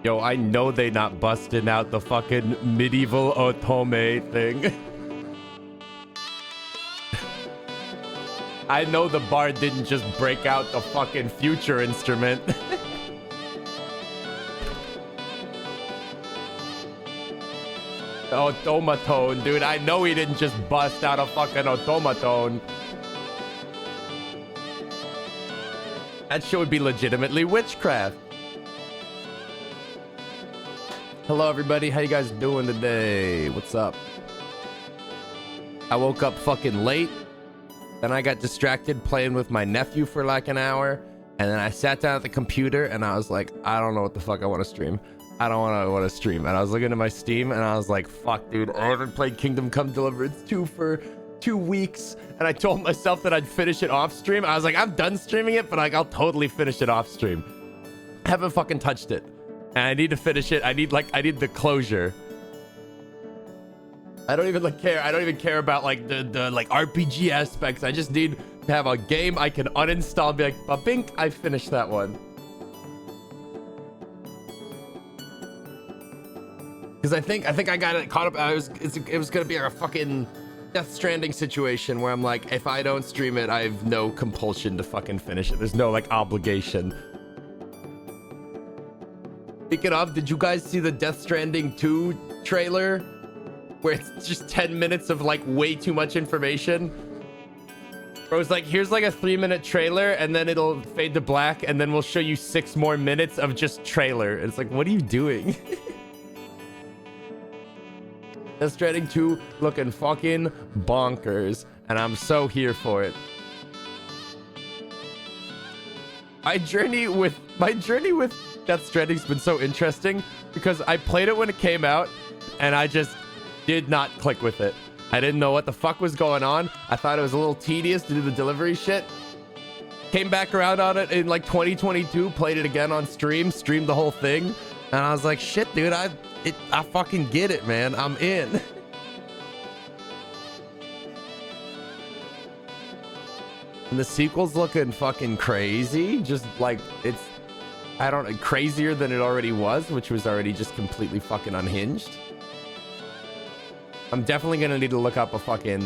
Yo, I know they not busting out the fucking medieval otome thing. I know the bard didn't just break out the fucking future instrument. Automaton, dude. I know he didn't just bust out a fucking automaton. That shit would be legitimately witchcraft. Hello, everybody. How you guys doing today? What's up? I woke up fucking late. Then I got distracted playing with my nephew for like an hour. And then I sat down at the computer and I was like, I don't know what the fuck I want to stream. I don't want to stream. And I was looking at my Steam and I was like, fuck, dude. I haven't played Kingdom Come Deliverance 2 for 2 weeks. And I told myself that I'd finish it off stream. I was like, I'm done streaming it, but like, I'll totally finish it off stream. I haven't fucking touched it. And I need to finish it. I need the closure. I don't even care. I don't even care about like the like RPG aspects. I just need to have a game I can uninstall and be like, ba-bink, I finished that one. Because I think I got it caught up. It was gonna be a fucking Death Stranding situation where I'm like, if I don't stream it, I have no compulsion to fucking finish it. There's no like obligation. Speaking of, did you guys see the Death Stranding 2 trailer? Where it's just 10 minutes of like way too much information. Bro, it's like, here's like a 3-minute trailer and then it'll fade to black and then we'll show you 6 more minutes of just trailer. It's like, what are you doing? Death Stranding 2 looking fucking bonkers and I'm so here for it. My journey with Death Stranding's been so interesting because I played it when it came out and I just did not click with it. I didn't know what the fuck was going on. I thought it was a little tedious to do the delivery shit. Came back around on it in like 2022, played it again on streamed the whole thing, and I was like, shit, dude, I fucking get it, man. I'm in. And the sequel's looking fucking crazy. Just like crazier than it already was, which was already just completely fucking unhinged. I'm definitely gonna need to look up a fucking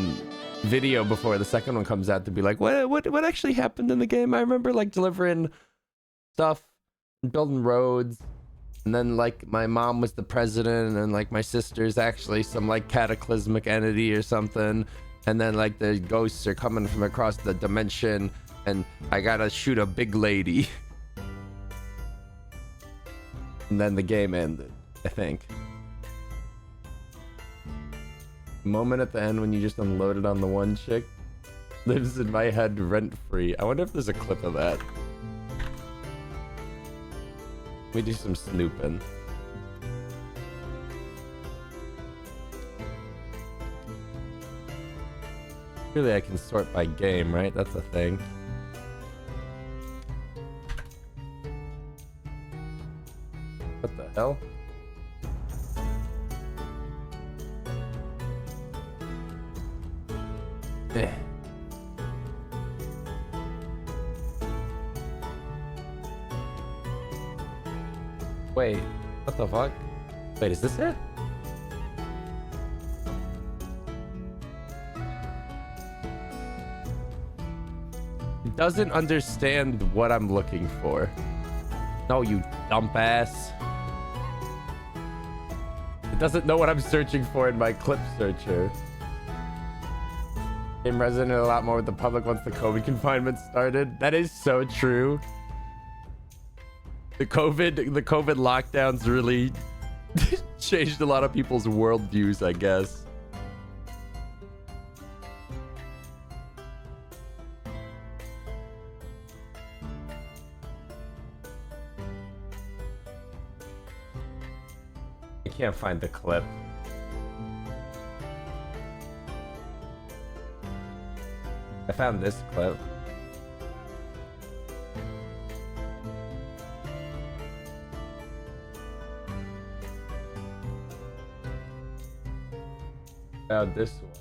video before the second one comes out to be like, what actually happened in the game? I remember like delivering stuff and building roads, and then like my mom was the president, and like my sister's actually some like cataclysmic entity or something, and then like the ghosts are coming from across the dimension, and I gotta shoot a big lady. And then the game ended, I think. Moment at the end when you just unloaded on the one chick lives in my head rent-free. I wonder if there's a clip of that. Let me do some snooping. Really, I can sort by game, right? That's a thing. What the hell? Eh. Wait, what the fuck? Wait, is this it? It doesn't understand what I'm looking for. No, you dump ass. It doesn't know what I'm searching for in my clip searcher. Game resonated a lot more with the public once the COVID confinement started. That is so true. The COVID lockdowns really changed a lot of people's worldviews, I guess. I can't find the clip. I found this clip. Found this one.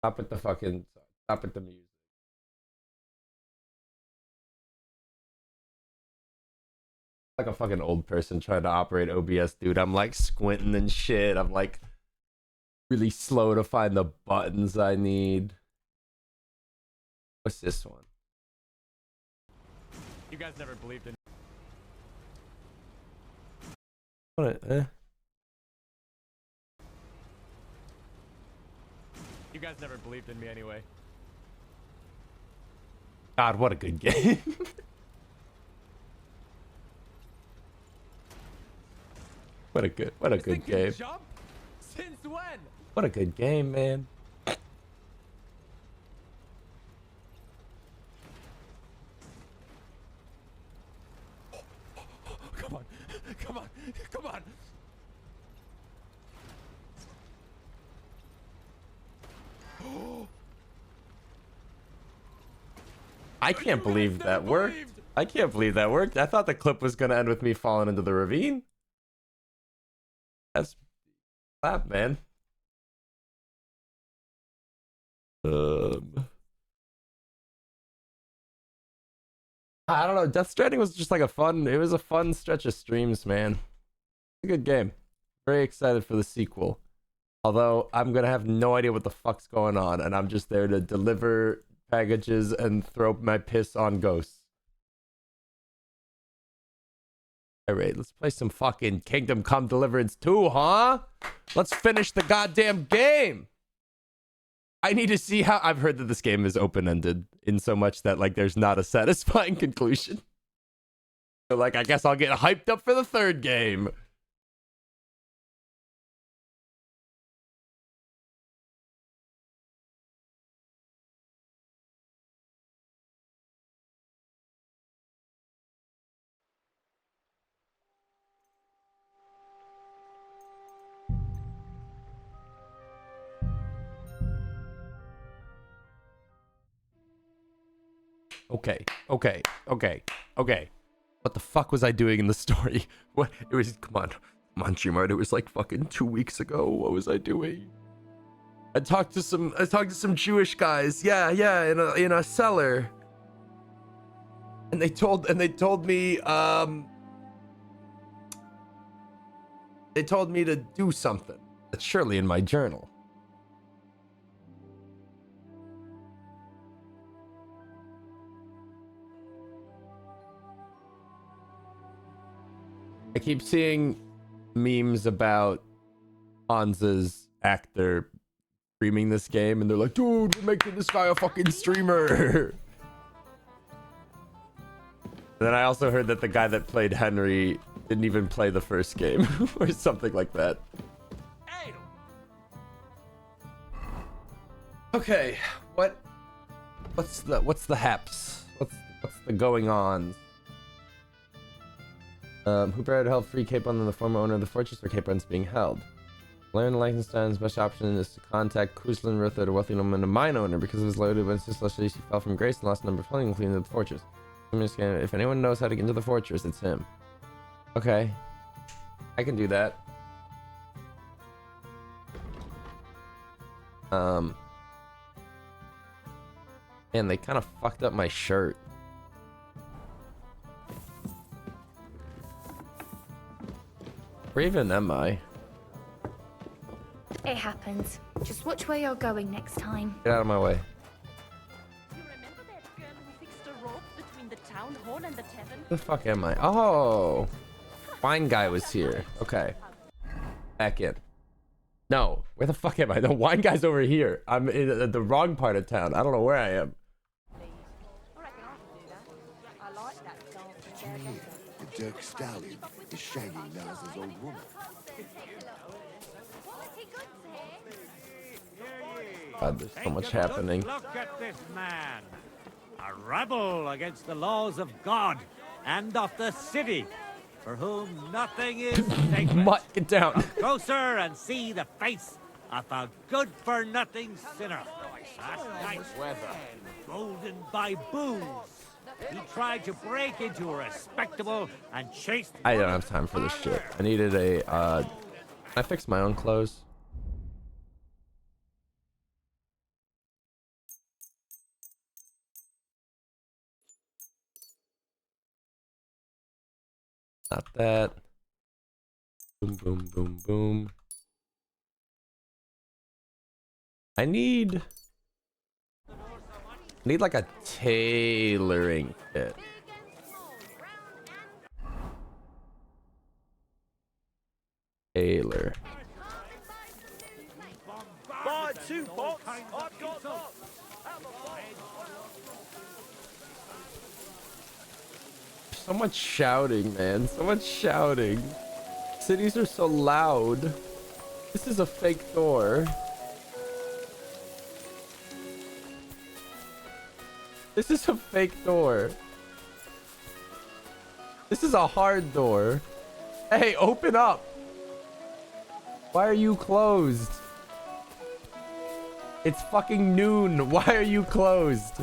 Stop with the fucking Stop at the music. Like a fucking old person trying to operate OBS, dude. I'm like squinting and shit. I'm like really slow to find the buttons I need. What's this one? You guys never believed in what? You guys never believed in me anyway. God, what a good game. What a good game. Jump? Since when? What a good game, man. Come on. Come on. Come on. I can't believe that worked. I can't believe that worked. I thought the clip was going to end with me falling into the ravine. That's clap, man. I don't know. Death Stranding was just like it was a fun stretch of streams, man. It's a good game. Very excited for the sequel. Although I'm gonna have no idea what the fuck's going on, and I'm just there to deliver packages and throw my piss on ghosts. Alright, let's play some fucking Kingdom Come Deliverance 2, huh? Let's finish the goddamn game! I need to see how... I've heard that this game is open-ended in so much that, like, there's not a satisfying conclusion. So, like, I guess I'll get hyped up for the third game. Okay. What the fuck was I doing in the story? What? It was, come on, Gmart. It was like fucking 2 weeks ago. What was I doing? I talked to some Jewish guys. Yeah, in a cellar. And they told me, they told me to do something. That's surely in my journal. I keep seeing memes about Hansa's actor streaming this game, and they're like, dude, we're making this guy a fucking streamer. And then I also heard that the guy that played Henry didn't even play the first game or something like that. Okay, what's the haps? What's the going on? Who buried held free Cape on the former owner of the fortress where Cape Run's being held. Learn Liechtenstein's best option is to contact Kuzlin Ruther, a wealthy nobleman and mine owner, because of his loyalty when his celestial he fell from grace and lost a number of hunting, including the fortress. If anyone knows how to get into the fortress, it's him. Okay. I can do that. Man, they kind of fucked up my shirt. Where even am I? It happens. Just watch where you're going next time. Get out of my way. You remember that girl who fixed a rope between the town hall and the tavern? Where the fuck am I? Oh! Wine guy was here. Okay. Back in. No. Where the fuck am I? The wine guy's over here. I'm in the wrong part of town. I don't know where I am. The Dirk Stallion is shagging Naz's old woman. God, there's so much happening. Look at this man. A rebel against the laws of God and of the city, for whom nothing is sacred. Mutt, get down. Come closer and see the face of a good-for-nothing sinner. Last night, emboldened by booze, he tried to break into a respectable and chaste... I don't have time for this shit. I needed a, can I fix my own clothes? Not that. Boom, boom, boom, boom. I need like a tailoring kit. Tailor. Buy 2 box. I've got that. So much shouting, man. So much shouting. Cities are so loud. This is a fake door. This is a fake door. This is a hard door. Hey, open up. Why are you closed? It's fucking noon. Why are you closed?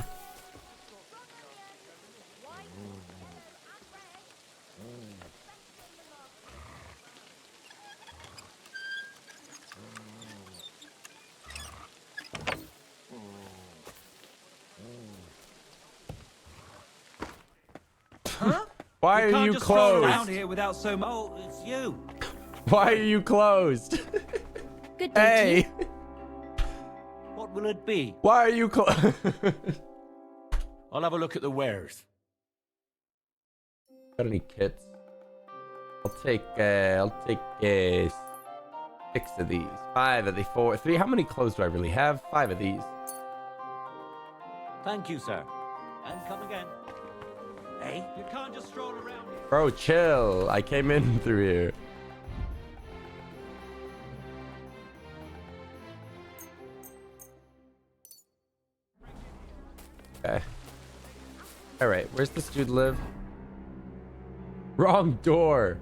Huh? Why are you closed? Around here without so much. Oh, it's you. Why are you closed? Good day. Hey, What will it be? why are you closed? I'll have a look at the wares. Got any kits? I'll take 6 of these, 5 of the 4, 3. How many clothes do I really have? 5 of these. Thank you, sir. And come again. Hey, you can't just stroll around here. Bro, chill. I came in through here. Okay. All right, where's this dude live? Wrong door.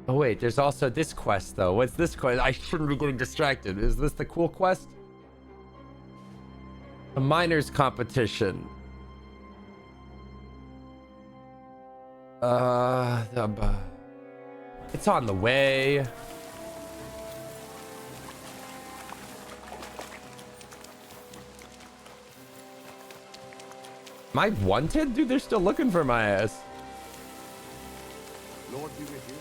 Oh wait, there's also this quest though. What's this quest? I shouldn't be getting distracted. Is this the cool quest? A miners competition. It's on the way. Am I wanted? Dude, they're still looking for my ass. Lord be with you.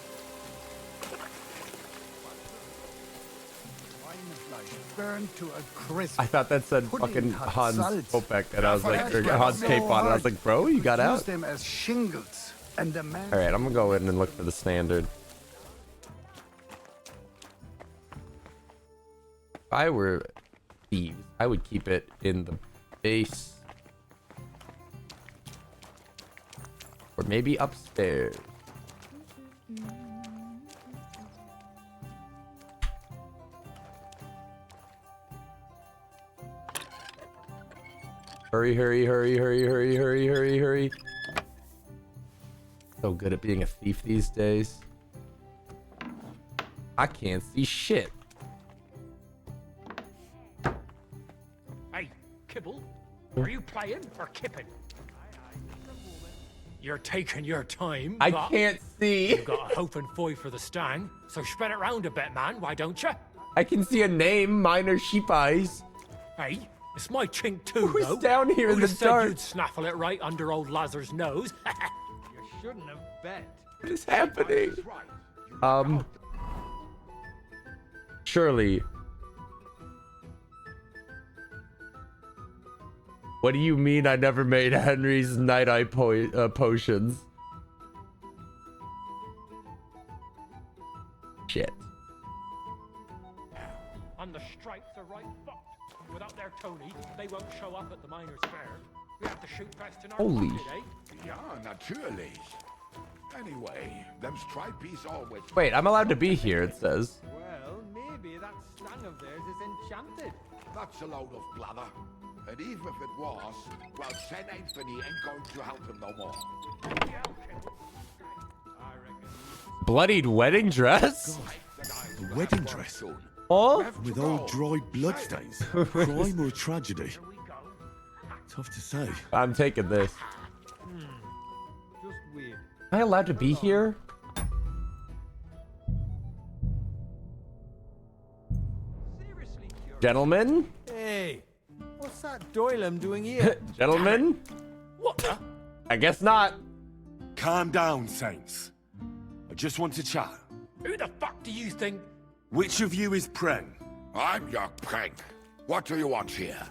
Burned to a crisp. I thought that said Pudding fucking hot Hans salt. Kopek, and I was like, or Fresh Hans so Capon, and I was hard. like, bro, you got Use out? them as shingles, and the man. All right, I'm gonna go in and look for the standard. If I were thieves, I would keep it in the base. Or maybe upstairs. Hurry, hurry, hurry, hurry, hurry, hurry, hurry, hurry. So good at being a thief these days. I can't see shit. Hey, Kibble, are you playing or kipping? You're taking your time. I but can't see. You've got a hope and foy for the stang, so spread it round a bit, man. Why don't you? I can see a name, Minor Sheep Eyes. Hey, it's my chink too, Who's though. down here in Who'd the have said dark? You'd snaffle it right under old Lazar's nose. You shouldn't have bet. What is happening? Surely. What do you mean I never made Henry's Night Eye potions? Shit. And the stripes are right fucked. Without their Tony, they won't show up at the miners' fair. We have to shoot best in our Holy pocket, eh? Ja, natürlich. Anyway, them stripies always... Wait, I'm allowed to be here, it says. Well, maybe that stang of theirs is enchanted. That's a load of blather. And even if it was, well, St. Anthony ain't going to help him no more. Bloodied wedding dress? The wedding dress on. Oh? With old dry bloodstains. Crime or tragedy? Tough to say. I'm taking this. Just weird. Am I allowed to be here? Seriously curious. Gentlemen? Hey, what's that Doylem doing here? Gentlemen? What the? I guess not. Calm down, Saints. just want to chat. Who the fuck do you think? Which of you is Preng? I'm your prank. What do you want here?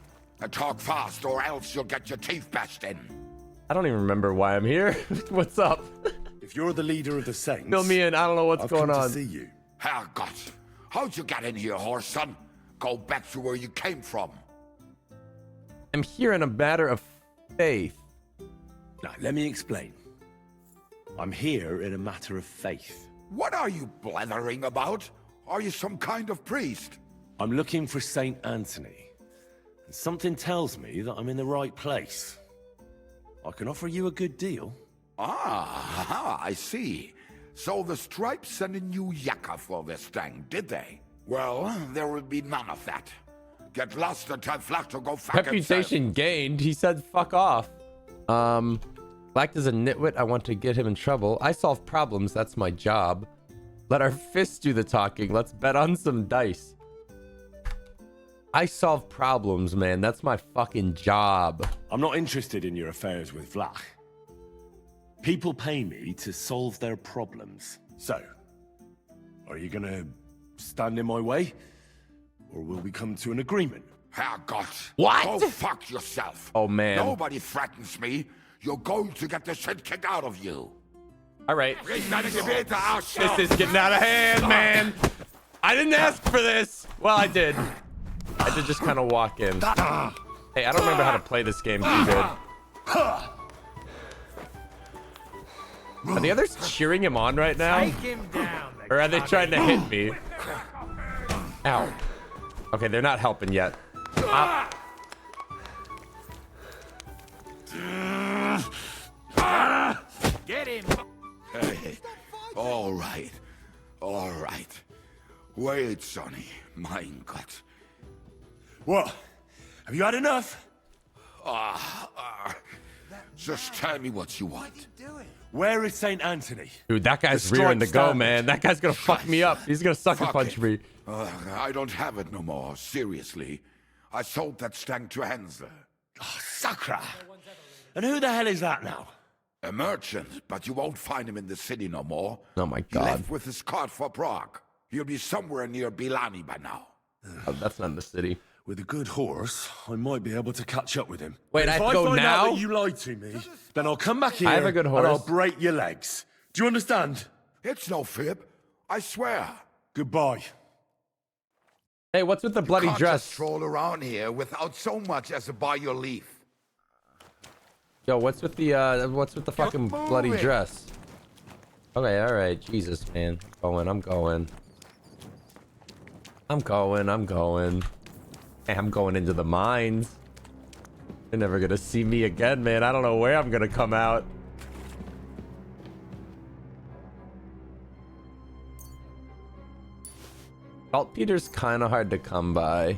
And talk fast or else you'll get your teeth bashed in. I don't even remember why I'm here. What's up? If you're the leader of the Saints... Fill me in. I don't know what's I've going come on. to see you. Herrgott, how'd you get in here, horse son? Go back to where you came from. I'm here in a matter of faith. Now, let me explain. I'm here in a matter of faith. What are you blethering about? Are you some kind of priest? I'm looking for Saint Anthony. And something tells me that I'm in the right place. I can offer you a good deal. Ah, I see. So the Stripes sent a new yakka for this thing, did they? Well, there will be none of that. Get lost and tell Flak to go fuck Reputation gained. He said fuck off. Black is a nitwit. I want to get him in trouble. I solve problems. That's my job. Let our fists do the talking. Let's bet on some dice. I solve problems, man. That's my fucking job. I'm not interested in your affairs with Vlach. People pay me to solve their problems. So, are you gonna stand in my way? Or will we come to an agreement? Herrgott. What? Go fuck yourself. Oh, man. Nobody threatens me. You're going to get the shit kicked out of you. All right. This This is getting out of hand, man. I didn't ask for this. Well, I did. I did just kind of walk in. Hey, I don't remember how to play this game too good. Are the others cheering him on right now? Take him down. Or are they trying to hit me? Ow. Okay, they're not helping yet. Get him. Hey, all right. All right. Wait, Sonny. Mein Gott. What? Have you had enough? Just tell me what you want. Where is Saint Anthony? Dude, that guy's The rearing to striped go, standard. man. That guy's gonna fuck me up. He's gonna sucker Fuck punch it. me. I don't have it no more, seriously. I sold that stang to Hansel. Sakra! And who the hell is that now? A merchant, but you won't find him in the city no more. Oh my He god. left with his cart for Prague. He'll be somewhere near Bilani by now. Oh, that's not in the city. With a good horse, I might be able to catch up with him. Wait, But I have if to go find now? out that you lied to me, then I'll come back here I have a good and I'll horse. break your legs. Do you understand? It's no fib. I swear. Goodbye. Hey, what's with the bloody Can't dress? just stroll around here without so much as a by your leaf. Yo, what's with the fucking bloody moving. dress? Okay, all right. Jesus, man. I'm going. Hey, I'm going into the mines. They're never gonna see me again, man. I don't know where I'm gonna come out. Saltpeter's kind of hard to come by.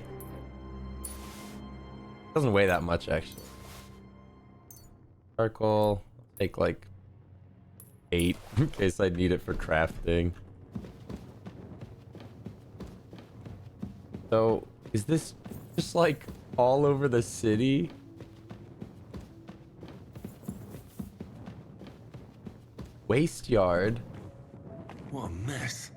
Doesn't weigh that much, actually. Charcoal, I'll take like 8 in case I need it for crafting. So, is this just like all over the city? Waste yard. What a mess.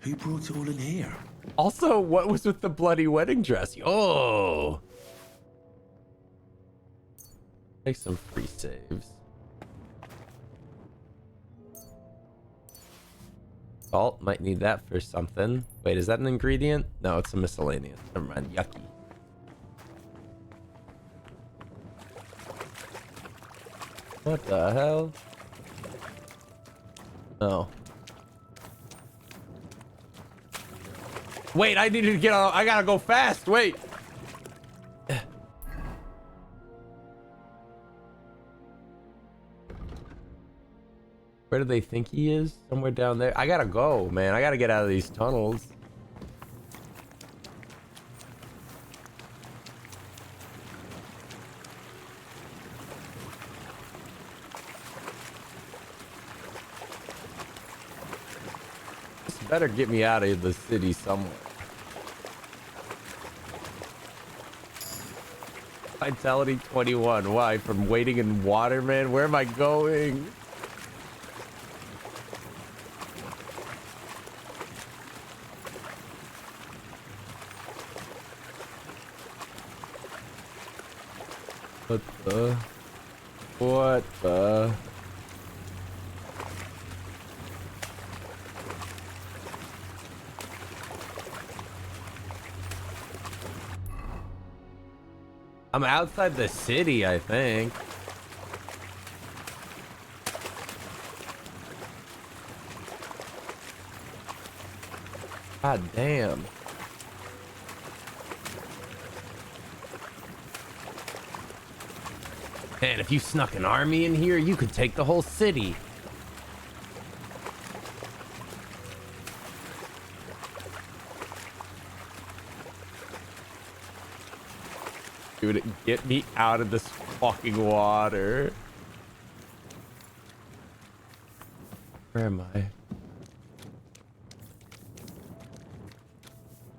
Who brought it all in here? Also, what was with the bloody wedding dress? Oh! Make some free saves. Salt, might need that for something. Wait, is that an ingredient? No, it's a miscellaneous. Never mind, yucky. What the hell? Oh. Wait, I need to get on. I gotta go fast. Wait. Where do they think he is? Somewhere down there. I gotta go, man. I gotta get out of these tunnels. This better get me out of the city somewhere. Vitality 21. Why? From waiting in water, man? Where am I going? What the? What the? I'm outside the city, I think. God damn. Man, if you snuck an army in here, you could take the whole city. Dude, get me out of this fucking water. Where am I?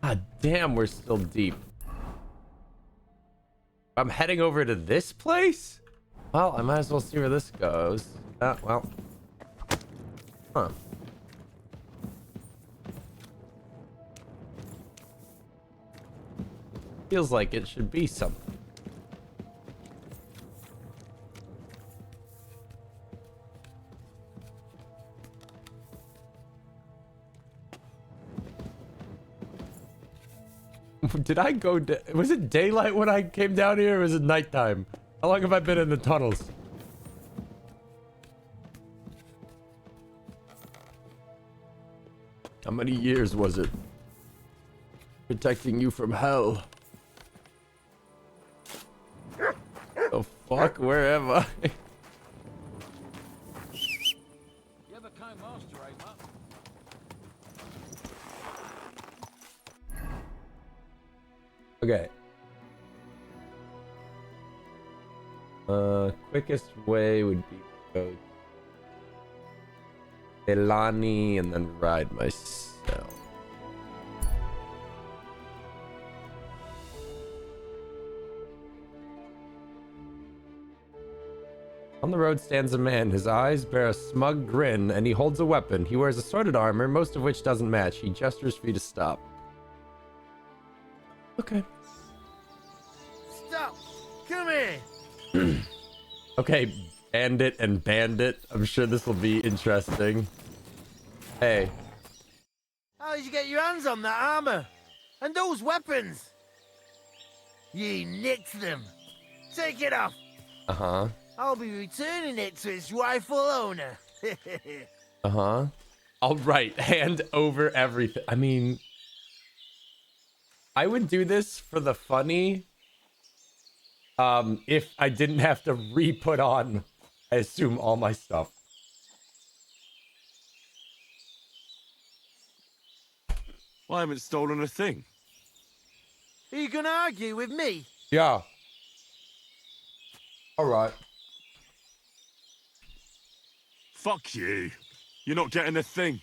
God damn, we're still deep. I'm heading over to this place? Well, I might as well see where this goes. Well. Huh. Feels like it should be something. Did I go? Was it daylight when I came down here, or was it nighttime? How long have I been in the tunnels? How many years was it? Protecting you from hell. Oh fuck, where am I? You have a kind master, eh, Matt? Okay. Quickest way would be to go Elani and then ride myself. On the road stands a man. His eyes bear a smug grin, and he holds a weapon. He wears assorted armor, most of which doesn't match. He gestures for you to stop. Okay. Stop! Come here! Okay, bandit and bandit. I'm sure this will be interesting. Hey. How did you get your hands on that armor? And those weapons? You nicked them. Take it off. Uh-huh. I'll be returning it to its rightful owner. Uh-huh. All right, hand over everything. I mean, I would do this for the funny. If I didn't have to re-put on, I assume, all my stuff. I haven't stolen a thing. Are you gonna argue with me? Yeah. All right. Fuck you. You're not getting a thing.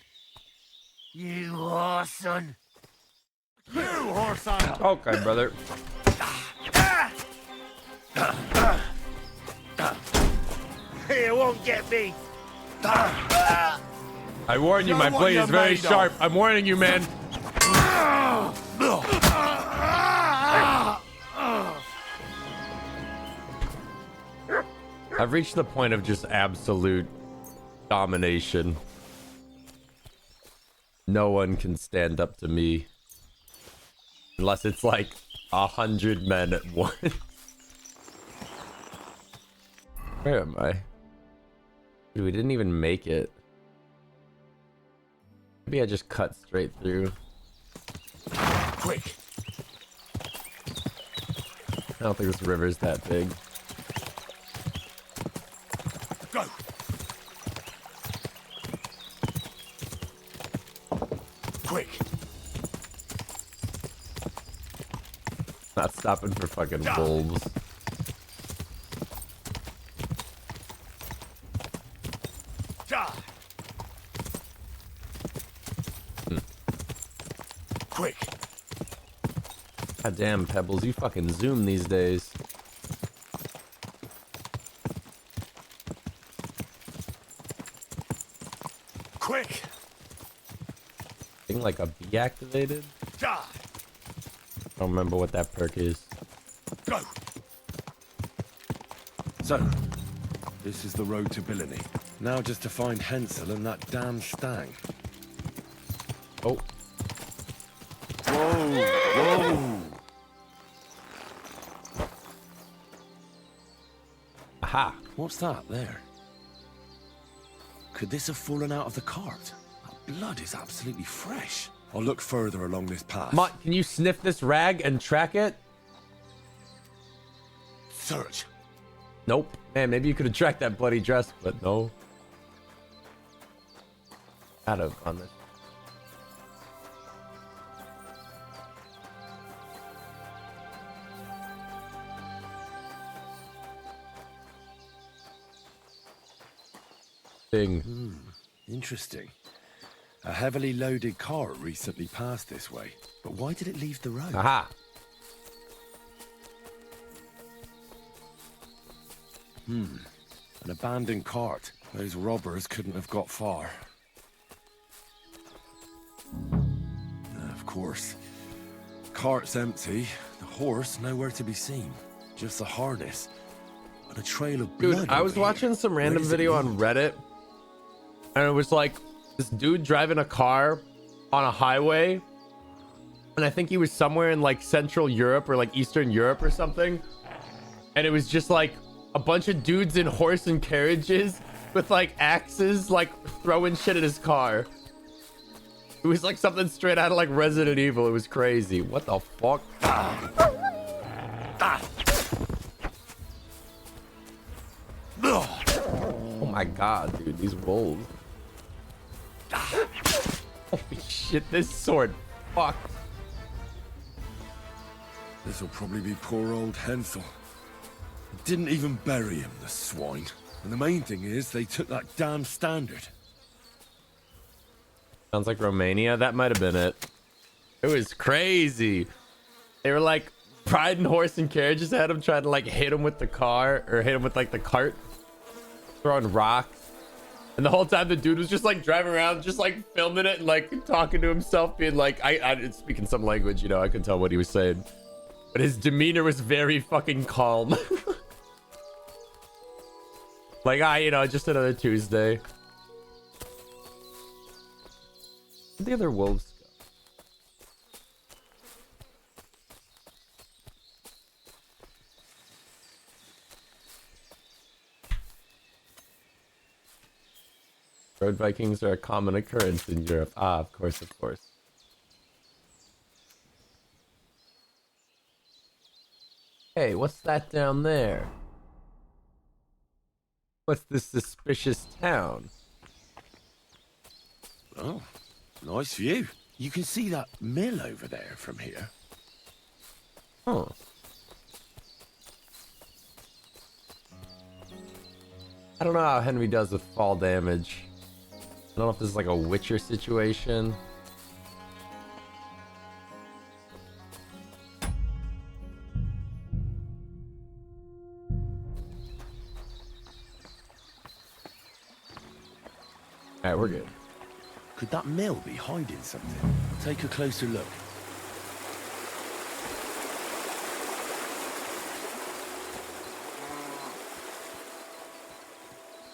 You whoreson. You whoreson. Okay, brother. You won't get me. I warn you, my Know what blade you're is very made of. sharp. I'm warning you, man. I've reached the point of just absolute domination. No one can stand up to me. Unless it's like 100 men at once. Where am I? Dude, we didn't even make it. Maybe I just cut straight through. Quick. I don't think this river's that big. Go. Quick. Not stopping for fucking bulbs. Quick. God damn, Pebbles, you fucking zoom these days. Quick. Thing like a bee activated? Die. I don't remember what that perk is. Go. So, this is the road to Billiny. Now just to find Hensel and that damn stag. Oh. Whoa! Whoa! Aha. What's that there? Could this have fallen out of the cart? That blood is absolutely fresh. I'll look further along this path. Mott, can you sniff this rag and track it? Search. Nope. Man, maybe you could have tracked that bloody dress, but no. Out of on this. Thing. Interesting. A heavily loaded cart recently passed this way. But why did it leave the road? Aha. An abandoned cart. Those robbers couldn't have got far. Of course. Cart's empty. The horse nowhere to be seen. Just the harness. And a trail of blood. Dude, I was watching some random video on Reddit. And it was like this dude driving a car on a highway. And I think he was somewhere in like Central Europe or like Eastern Europe or something. And it was just like a bunch of dudes in horse and carriages with like axes, like throwing shit at his car. It was like something straight out of like Resident Evil. It was crazy. What the fuck? Oh my god, dude, these wolves. Holy shit, this sword. Fuck. This'll probably be poor old Hensel. Didn't even bury him, the swine. And the main thing is, they took that damn standard. Sounds like Romania. That might have been it. It was crazy. They were like riding horse and carriages at him, trying to like hit him with the car or hit him with like the cart, throwing rocks. And the whole time the dude was just like driving around, just like filming it and like talking to himself, being like, I speaking some language, you know, I couldn't tell what he was saying. But his demeanor was very fucking calm. Like, you know, just another Tuesday. Where'd the other wolves go? Road Vikings are a common occurrence in Europe. Ah, of course, of course. Hey, what's that down there? What's this suspicious town? Oh, nice view. You can see that mill over there from here. Huh. I don't know how Henry does with fall damage. I don't know if this is like a Witcher situation. Alright, we're good. Could that mill be hiding something? Take a closer look.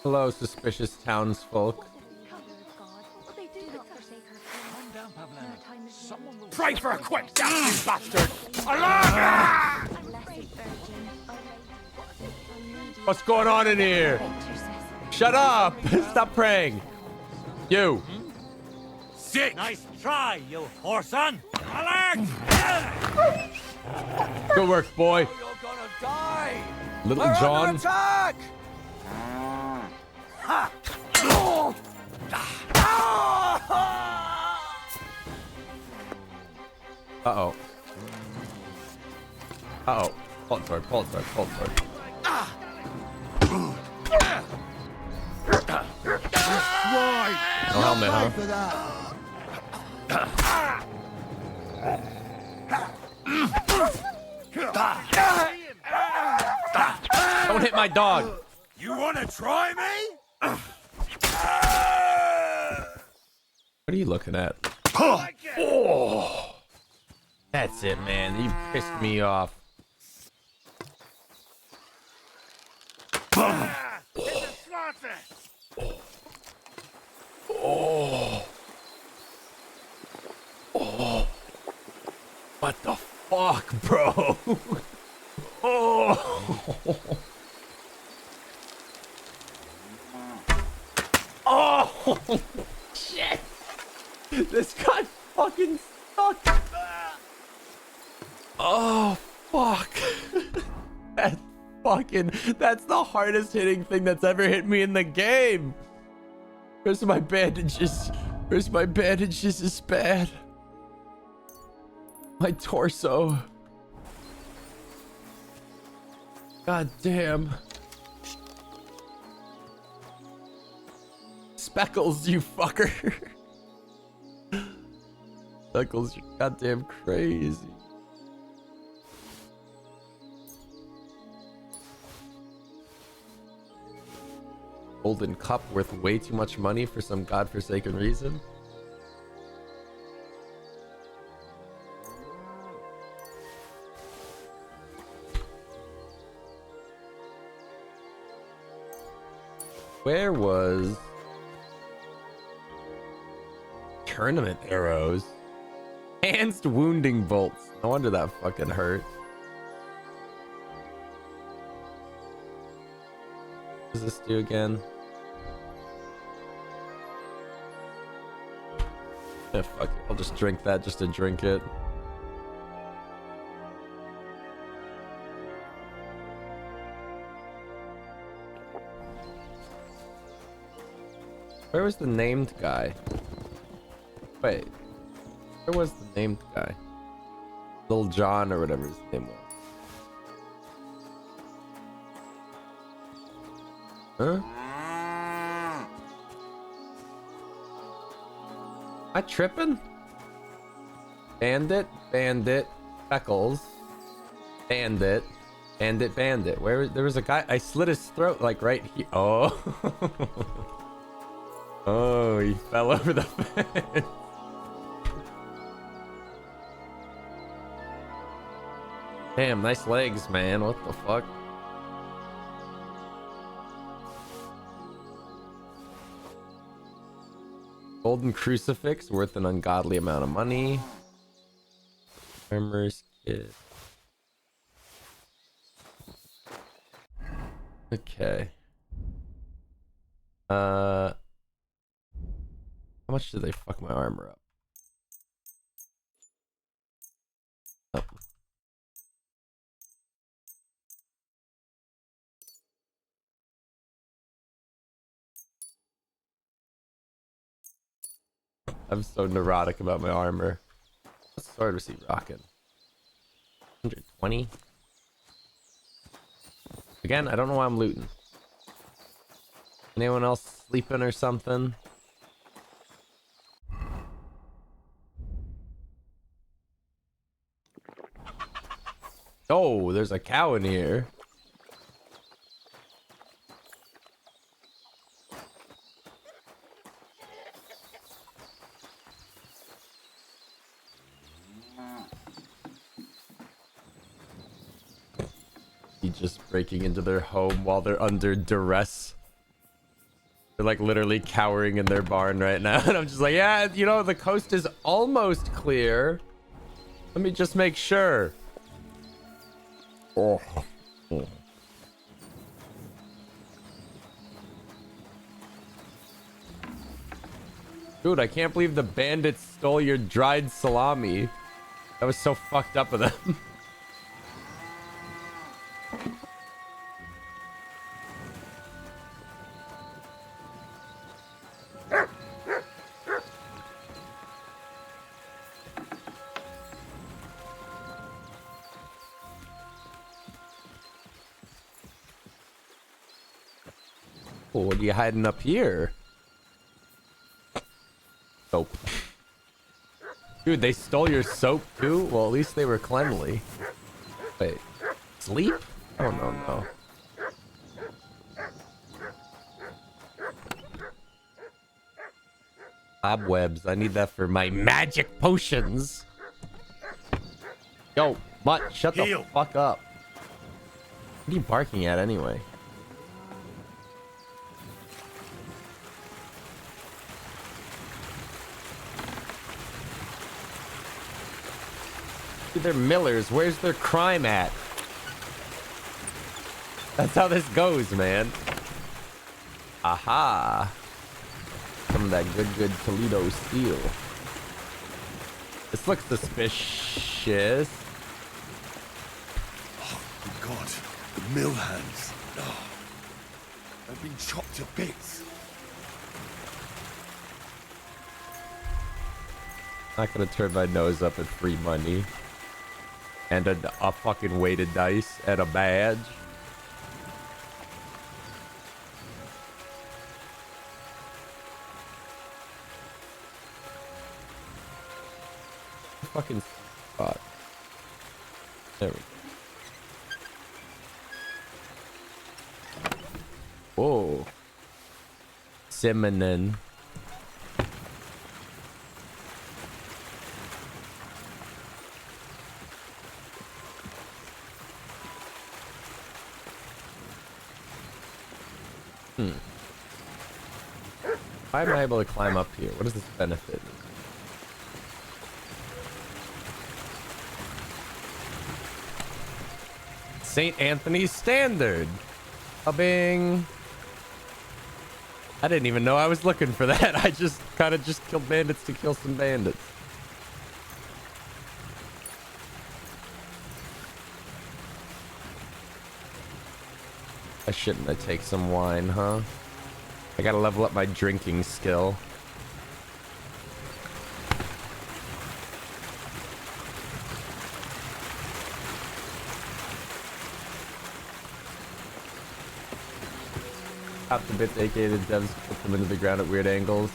Hello, suspicious townsfolk. Pray for a quick death, you bastard! Alarm! What's going on in here? Shut up! Stop praying. You. Sick! Nice try, you whoreson! Alert! Good work, boy. You're gonna die! Little We're John. under attack! Uh-oh. Uh-oh. Pull it sword, pull it sword, pull it sword. No helmet, huh? Don't hit my dog. You wanna try me? What are you looking at? Oh, that's it, man. You pissed me off. It's a slaughter! Oh. Oh. What the fuck, bro? Oh. Oh. Shit. This got fucking stuck. Oh, fuck. That's the hardest hitting thing that's ever hit me in the game. Where's my bandages? Where's my bandages is bad. My torso. God damn. Speckles, you fucker. Speckles, you're goddamn crazy. Golden cup worth way too much money for some godforsaken reason. Where was tournament arrows? Enhanced wounding bolts. No wonder that fucking hurt. What does this do again? Yeah, fuck it. I'll just drink that just to drink it. Where was the named guy? Wait. Where was the named guy? Little John or whatever his name was. Huh? Am I tripping? Bandit, Speckles, Bandit. Where there was a guy? I slit his throat like right here. Oh, oh, he fell over the fence. Damn, nice legs, man. What the fuck? Golden crucifix worth an ungodly amount of money. Armor's kit. Okay. How much did they fuck my armor up? Oh. I'm so neurotic about my armor. What sword was he rocking? 120? Again, I don't know why I'm looting. Anyone else sleeping or something? Oh, there's a cow in here. Just breaking into their home while they're under duress. They're like literally cowering in their barn right now. And I'm just like, yeah, you know, the coast is almost clear. Let me just make sure. Oh. Oh. Dude, I can't believe the bandits stole your dried salami. That was so fucked up of them. Oh, what are you hiding up here? Soap. Dude, they stole your soap too? Well, at least they were cleanly. Wait. Sleep? Oh, no. Cobwebs. I need that for my magic potions. Yo, Mutt, shut the fuck up. What are you barking at anyway? They're millers. Where's their crime at? That's how this goes, man. Aha. Some of that good Toledo steel. This looks suspicious. Oh, my God. The mill hands. Oh, they've been chopped to bits. Not gonna turn my nose up at free money. And a fucking weighted dice and a badge. Fucking spot. There we go. Whoa. Simonin. Why am I able to climb up here? What does this benefit? St. Anthony's Standard. A bing. I didn't even know I was looking for that. I just kind of just killed bandits to kill some bandits. I shouldn't have taken some wine, huh? I gotta level up my drinking skill. Top the bits, aka the devs put them into the ground at weird angles.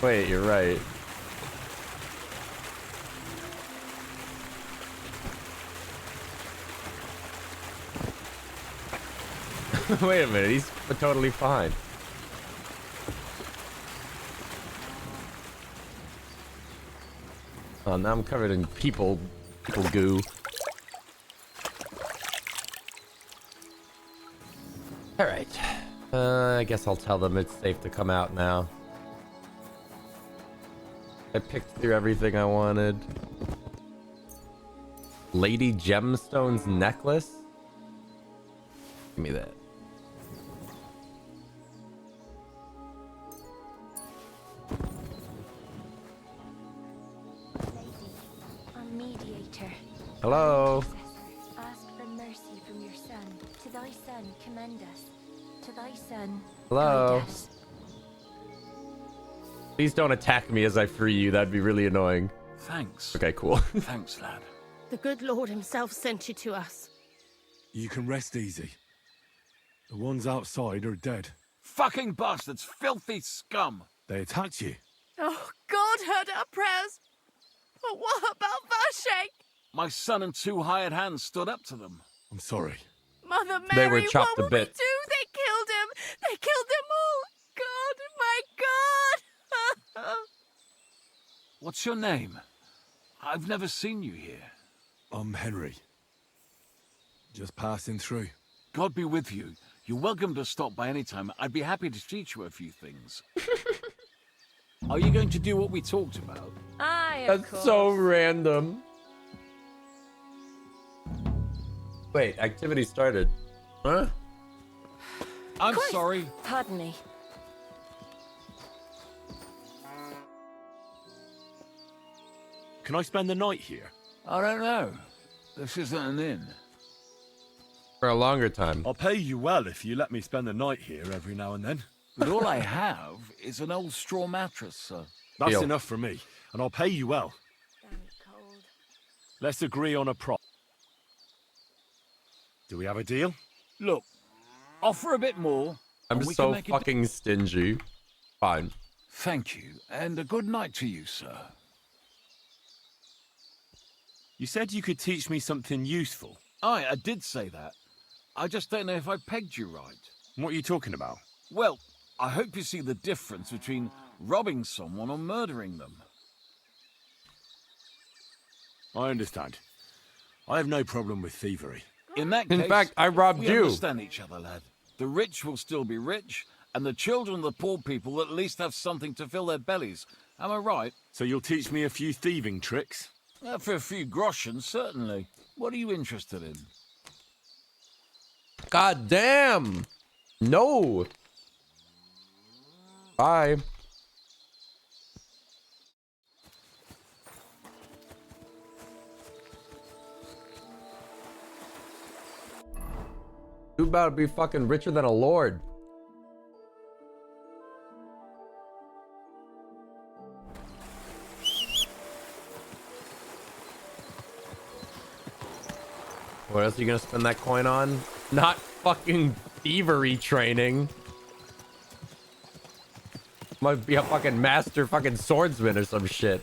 Wait, you're right. Wait a minute, he's totally fine. Oh, now I'm covered in people goo. Alright. I guess I'll tell them it's safe to come out now. I picked through everything I wanted. Lady Gemstone's necklace? Give me that. Hello. Ask for mercy from your son. To thy son commend us. To thy son. Hello. Guide us. Please don't attack me as I free you. That'd be really annoying. Thanks. Okay, cool. Thanks, lad. The good Lord himself sent you to us. You can rest easy. The ones outside are dead. Fucking bastards, filthy scum. They attacked you. Oh, God heard our prayers. But what about Vashek? My son and 2 hired hands stood up to them. I'm sorry. Mother Mary, They were chopped what to will we bits. do? They killed him. They killed them all. God, my God. What's your name? I've never seen you here. I'm Henry. Just passing through. God be with you. You're welcome to stop by any time. I'd be happy to teach you a few things. Are you going to do what we talked about? Aye, of That's so random. Wait, activity started. Huh? I'm sorry. Pardon me. Can I spend the night here? I don't know. This isn't an inn. For a longer time. I'll pay you well if you let me spend the night here every now and then. But all I have is an old straw mattress, sir. That's Deal. enough for me, and I'll pay you well. Damn cold. Let's agree on a prop. Do we have a deal? Look, offer a bit more. I'm and we so can make fucking stingy. Fine. Thank you, and a good night to you, sir. You said you could teach me something useful. I did say that. I just don't know if I pegged you right. What are you talking about? Well, I hope you see the difference between robbing someone or murdering them. I understand. I have no problem with thievery. In that In case, fact, I robbed we you. understand each other, lad. The rich will still be rich, And the children of the poor people at least have something to fill their bellies. Am I right? So you'll teach me a few thieving tricks? For a few groshens, certainly. What are you interested in? God damn. No. Bye. You about to be fucking richer than a lord. What else are you gonna spend that coin on? Not fucking thievery training. Might be a fucking master fucking swordsman or some shit.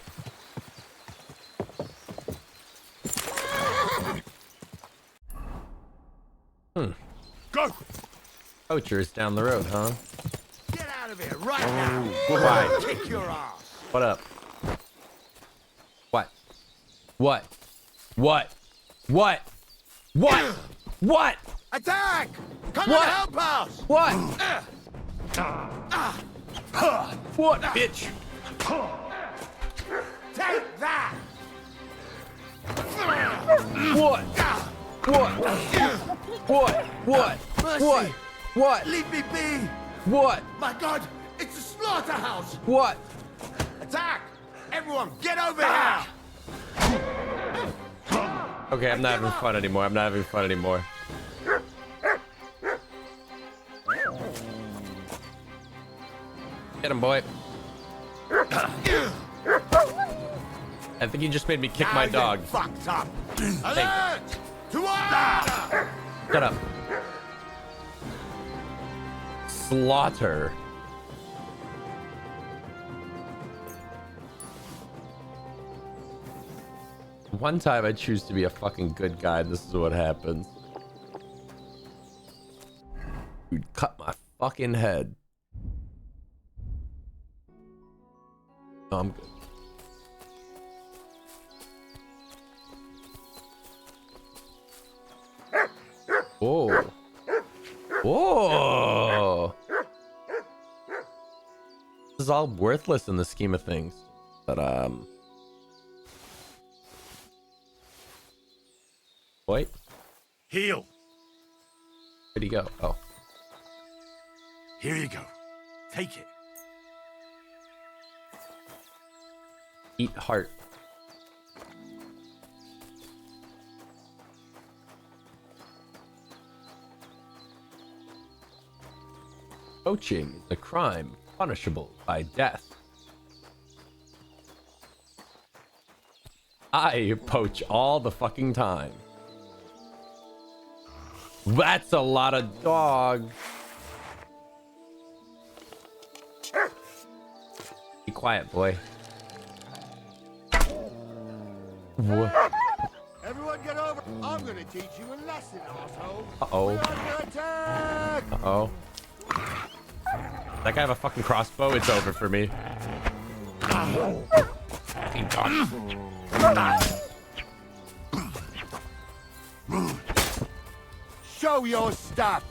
Go! Poacher's down the road, huh? Get out of here right now! Why? Kick your ass! What up? What? What? What? What? What? What? Attack! Come What? and help us! What? What, bitch? Take that! What? What? What? What? Mercy. What? What? Leave me be! What? My God, it's a slaughterhouse! What? Attack! Everyone, get over here! Okay, I'm not having fun anymore. I'm not having fun anymore. Get him, boy. I think you just made me kick my dog. Fucked up! Alert! To order! Shut up. Slaughter. One time I choose to be a fucking good guy, and this is what happens. Dude, cut my fucking head. No, I'm good. Whoa. Whoa. This is all worthless in the scheme of things. But, Wait. Heal. Where'd he go? Oh. Here you go. Take it. Eat heart. Poaching is a crime punishable by death. I poach all the fucking time. That's a lot of dog. Be quiet, boy. What? Everyone get over! I'm gonna teach you a lesson, asshole! Uh-oh. We're under attack! Uh-oh. That guy have a fucking crossbow? It's over for me. Fucking dog. Show your stuff!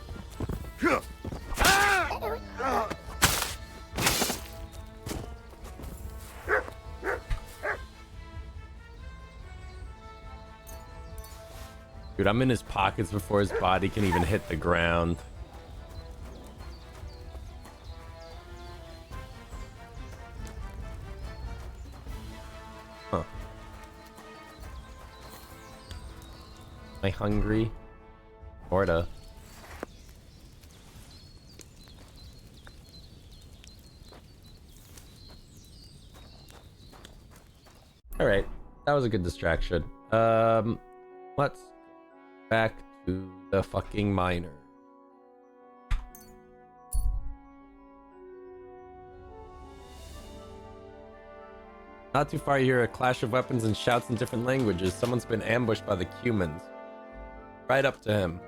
Dude, I'm in his pockets before his body can even hit the ground. Huh. Am I hungry? Sorta. Alright, that was a good distraction. Let's back to the fucking miner. Not too far, you hear a clash of weapons and shouts in different languages. Someone's been ambushed by the humans. Right up to him.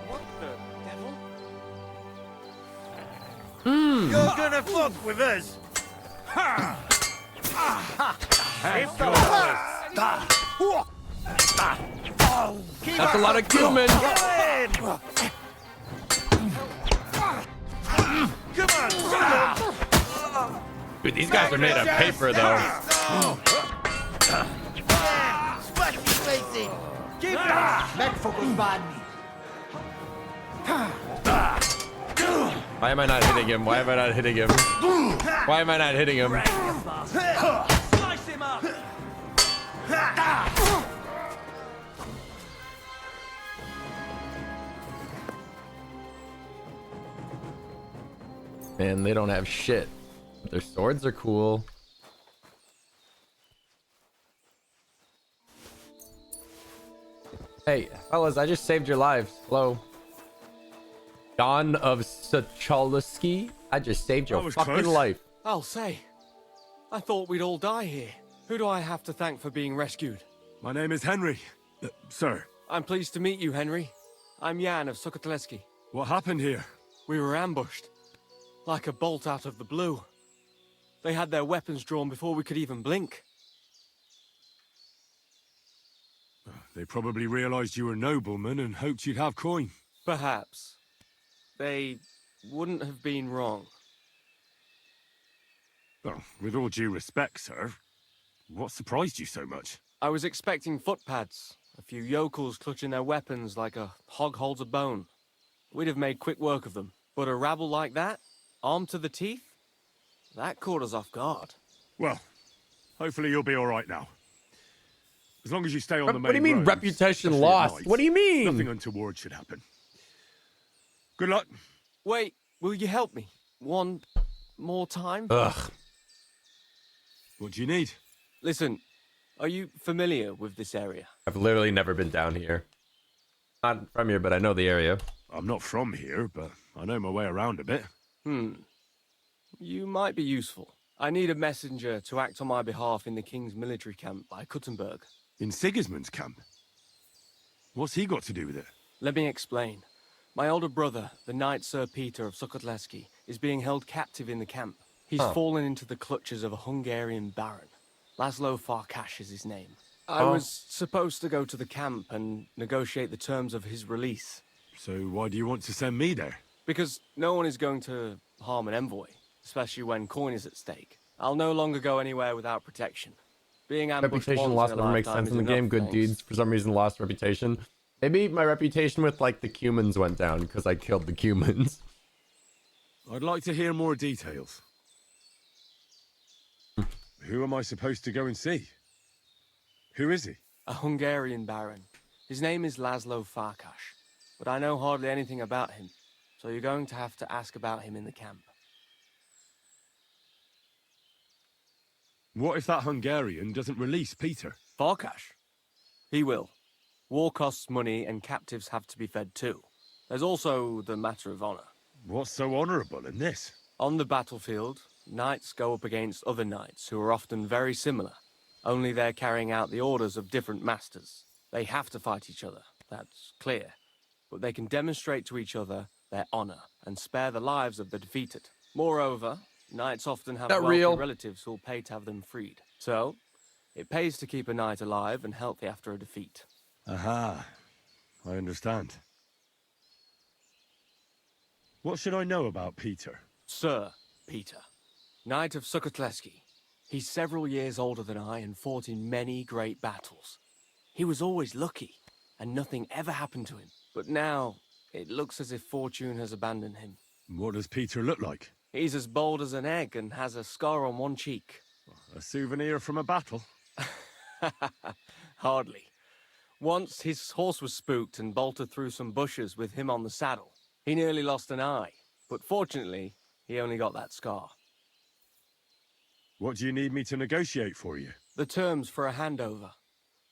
What the devil? You're gonna fuck with us! That's a lot of cumin! Come on! Dude, these guys are made of paper, though. Smash your face in! Keep Why am I not hitting him? Why am I not hitting him? Why am I not hitting him? Slice him up! Man, they don't have shit. Their swords are cool. Hey, fellas, I just saved your lives. Hello. Don of Sacholoski, I just saved your fucking life. I'll say. I thought we'd all die here. Who do I have to thank for being rescued? My name is Henry. Sir. I'm pleased to meet you, Henry. I'm Jan of Sukotleski. What happened here? We were ambushed. Like a bolt out of the blue. They had their weapons drawn before we could even blink. They probably realized you were noblemen and hoped you'd have coin. Perhaps. They wouldn't have been wrong. Well, with all due respect, sir, what surprised you so much? I was expecting footpads. A few yokels clutching their weapons like a hog holds a bone. We'd have made quick work of them. But a rabble like that, armed to the teeth, that caught us off guard. Well, hopefully you'll be all right now. As long as you stay on the main What do you mean roads, reputation especially at lost? night, What do you mean? Nothing untoward should happen. Good luck. Wait, will you help me? One more time? Ugh. What do you need? Listen, are you familiar with this area? I've literally never been down here. Not from here, but I know the area. I'm not from here, but I know my way around a bit. You might be useful. I need a messenger to act on my behalf in the King's military camp by Kuttenberg. In Sigismund's camp? What's he got to do with it? Let me explain. My older brother, the Knight Sir Peter of Sukotleski, is being held captive in the camp. He's fallen into the clutches of a Hungarian baron. Laszlo Farkash is his name. I was supposed to go to the camp and negotiate the terms of his release. So why do you want to send me there? Because no one is going to harm an envoy, especially when coin is at stake. I'll no longer go anywhere without protection. Being ambushed Reputation once lost in a never makes lifetime sense in is the game. enough, Good thanks. deeds for some reason lost reputation. Maybe my reputation with like the Cumans went down because I killed the Cumans. I'd like to hear more details. Who am I supposed to go and see? Who is he? A Hungarian baron. His name is Laszlo Farkash, but I know hardly anything about him, so you're going to have to ask about him in the camp. What if that Hungarian doesn't release Peter? Farkash? He will. War costs money and captives have to be fed too. There's also the matter of honor. What's so honorable in this? On the battlefield, knights go up against other knights who are often very similar, only they're carrying out the orders of different masters. They have to fight each other, that's clear. But they can demonstrate to each other their honor and spare the lives of the defeated. Moreover, knights often have Not wealthy real. relatives who'll pay to have them freed. So, it pays to keep a knight alive and healthy after a defeat. Aha, I understand. What should I know about Peter? Sir Peter, Knight of Sukotleski. He's several years older than I and fought in many great battles. He was always lucky, and nothing ever happened to him. But now, it looks as if fortune has abandoned him. What does Peter look like? He's as bold as an egg and has a scar on one cheek. A souvenir from a battle? Hardly. Once, his horse was spooked and bolted through some bushes with him on the saddle. He nearly lost an eye, but fortunately, he only got that scar. What do you need me to negotiate for you? The terms for a handover.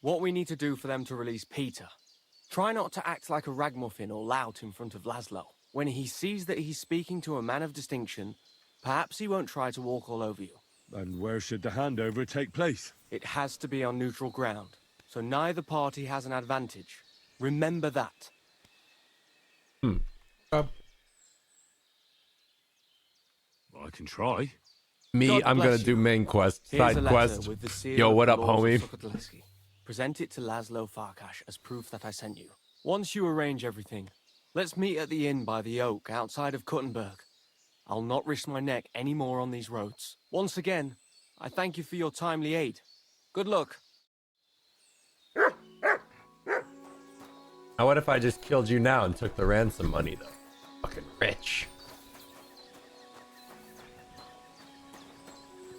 What we need to do for them to release Peter. Try not to act like a ragamuffin or lout in front of Laszlo. When he sees that he's speaking to a man of distinction, perhaps he won't try to walk all over you. And where should the handover take place? It has to be on neutral ground, so neither party has an advantage. Remember that. Well, I can try. Me, God I'm gonna bless do you. main quest, Here's a side letter quest. with the seal Yo, of what the up, Lords of homie? Sukotleski. Present it to Laszlo Farkash as proof that I sent you. Once you arrange everything, let's meet at the inn by the oak outside of Kuttenberg. I'll not risk my neck any more on these roads. Once again, I thank you for your timely aid. Good luck. Now what if I just killed you now and took the ransom money though? Fucking rich.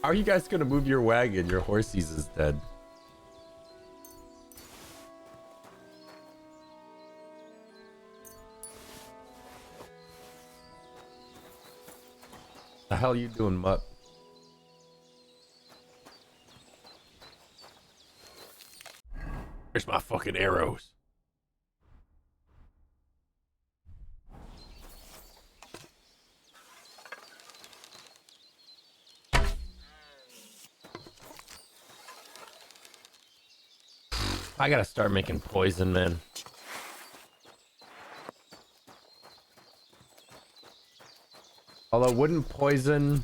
How are you guys gonna move your wagon? Your horsies is dead. The hell you doing, Mutt? Where's my fucking arrows? I gotta start making poison, man. Although wouldn't poison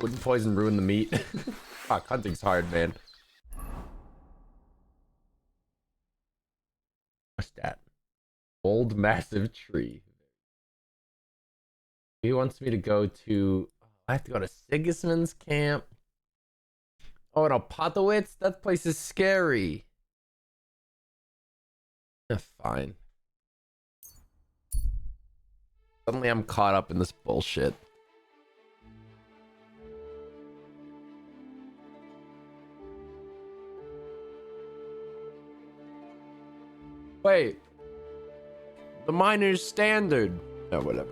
wouldn't poison ruin the meat? Fuck, hunting's hard, man. What's that? Old massive tree. He wants me to go to, I have to go to Sigismund's camp. Oh, and Opatowitz? That place is scary. Fine. Suddenly I'm caught up in this bullshit. Wait. The miner's standard. No, whatever.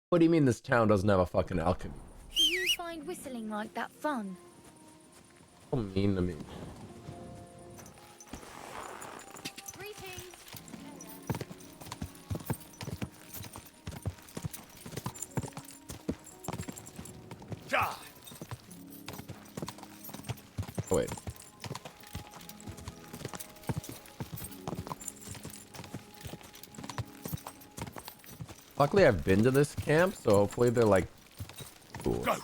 What do you mean this town doesn't have a fucking alchemy? Do you find whistling like that fun? Don't mean to me. Greetings. Oh, wait. Luckily, I've been to this camp, so hopefully they're like cool. Go.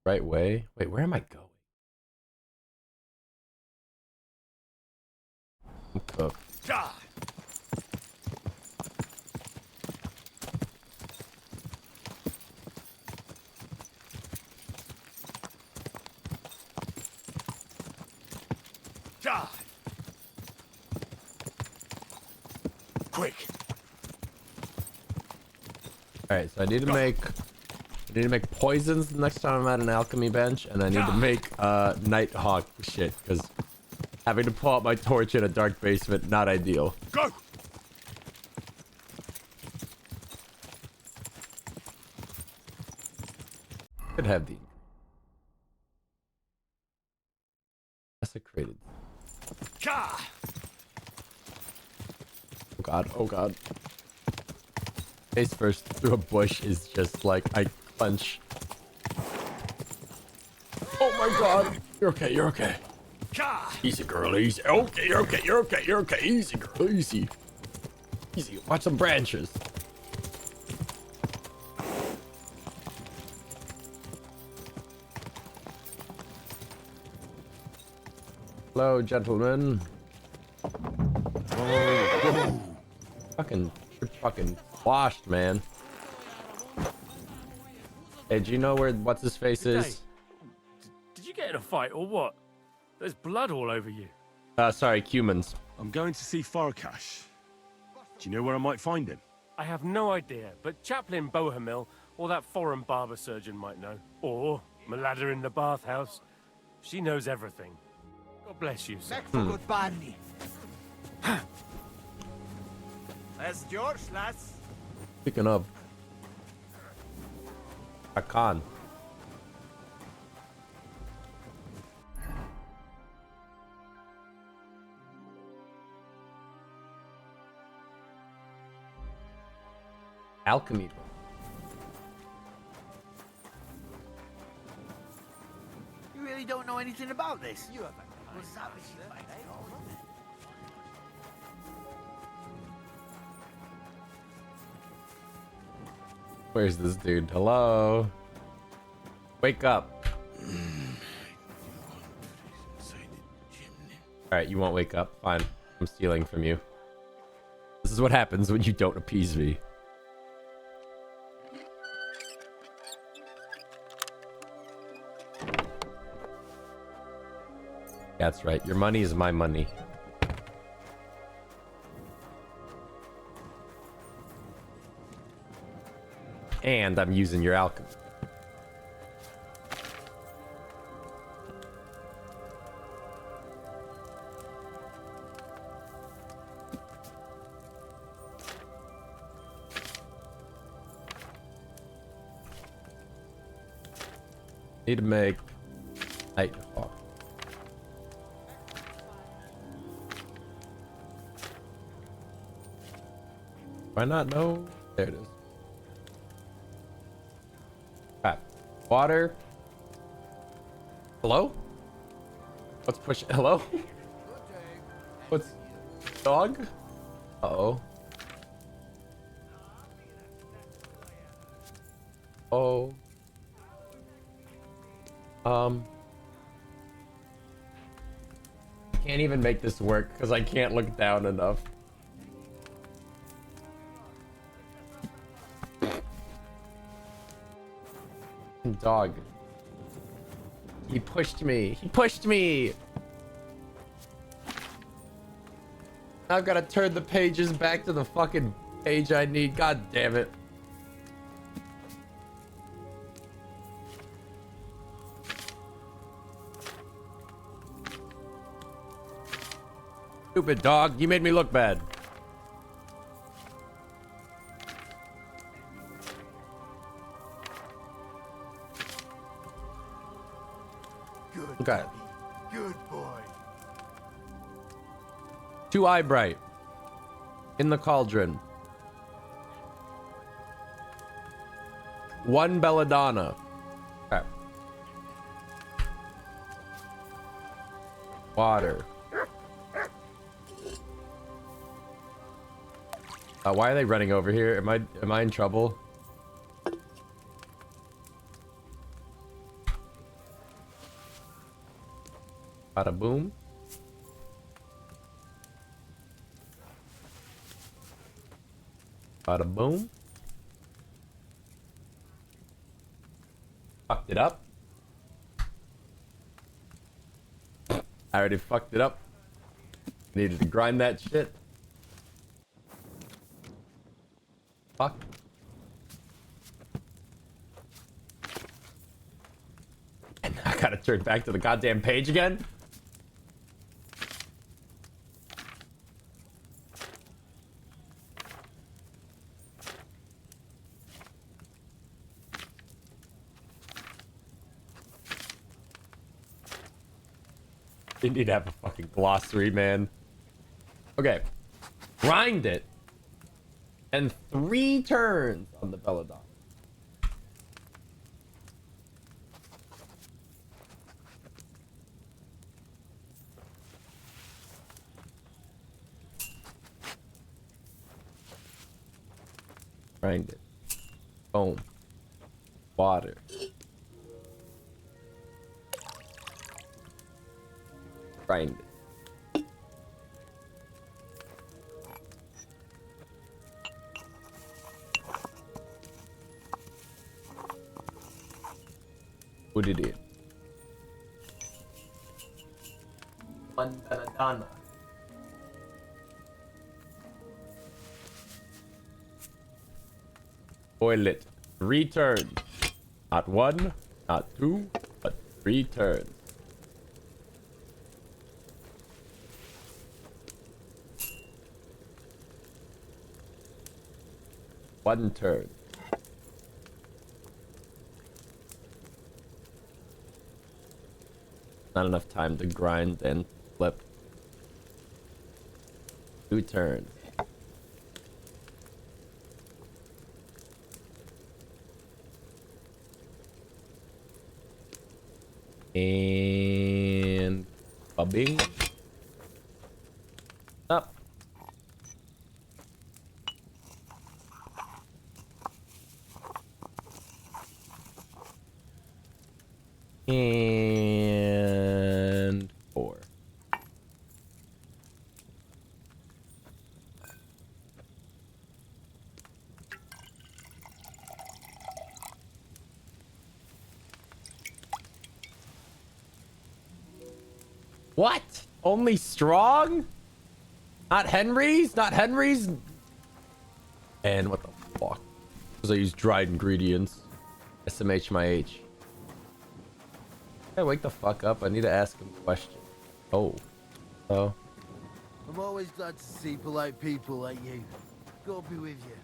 Right way? Wait, where am I going? I'm cooked. Quick. Alright, so I need to make poisons the next time I'm at an alchemy bench, and I need to make Nighthawk shit, because having to pull out my torch in a dark basement, not ideal. Go. Could have the desecrated. Oh god, oh god. Face first through a bush is just like I clench. Oh my god. You're okay, you're okay. Easy girl, easy. Okay, you're okay, you're okay, you're okay. Easy girl, easy. Easy. Watch some branches. Hello, gentlemen. Oh, fucking washed, man. Hey, do you know where what's his face is? Did you get in a fight or what? There's blood all over you. Sorry, humans. I'm going to see Farkash. Do you know where I might find him? I have no idea, but Chaplain Bohemil or that foreign barber surgeon might know. Or Malada in the bathhouse. She knows everything. God bless you, sir. Good Barney. That's George, lads. Speaking of, Akan. Alchemy. You really don't know anything about this? You haven't. Where's this dude? Hello? Wake up. Alright, you won't wake up. Fine. I'm stealing from you. This is what happens when you don't appease me. That's right. Your money is my money. And I'm using your alchemy. Need to make Nighthawk. Why not know? There it is. Crap. Water. Hello? What's pushing? Hello? What's dog? Uh-oh. Oh. Can't even make this work because I can't look down enough. Dog. He pushed me. He pushed me. I've got to turn the pages back to the fucking page I need. God damn it. Stupid dog. You made me look bad. Good. Okay. Good boy. 2 eye bright. In the cauldron. 1 belladonna. Okay. Water. Why are they running over here? Am I in trouble? Bada boom. Bada boom. Fucked it up. I already fucked it up. Needed to grind that shit. Fuck. And I gotta turn back to the goddamn page again? You need to have a fucking glossary, man. Okay. Grind it. And 3 turns on the belladonna. Grind it. Boom. Water. Grind it. Put it in. 1 belladonna. Boil it. 3 turns. Not 1, not 2, but 3 turns. One turn. Not enough time to grind and flip. 2 turns. And Bing. Up. And 4. What? Only strong? Not Henry's? Not Henry's? And what the fuck? Because I use dried ingredients. SMH my H. Hey, wake the fuck up. I need to ask him a question. Oh. Oh. I'm always glad to see polite people like you. God be with you.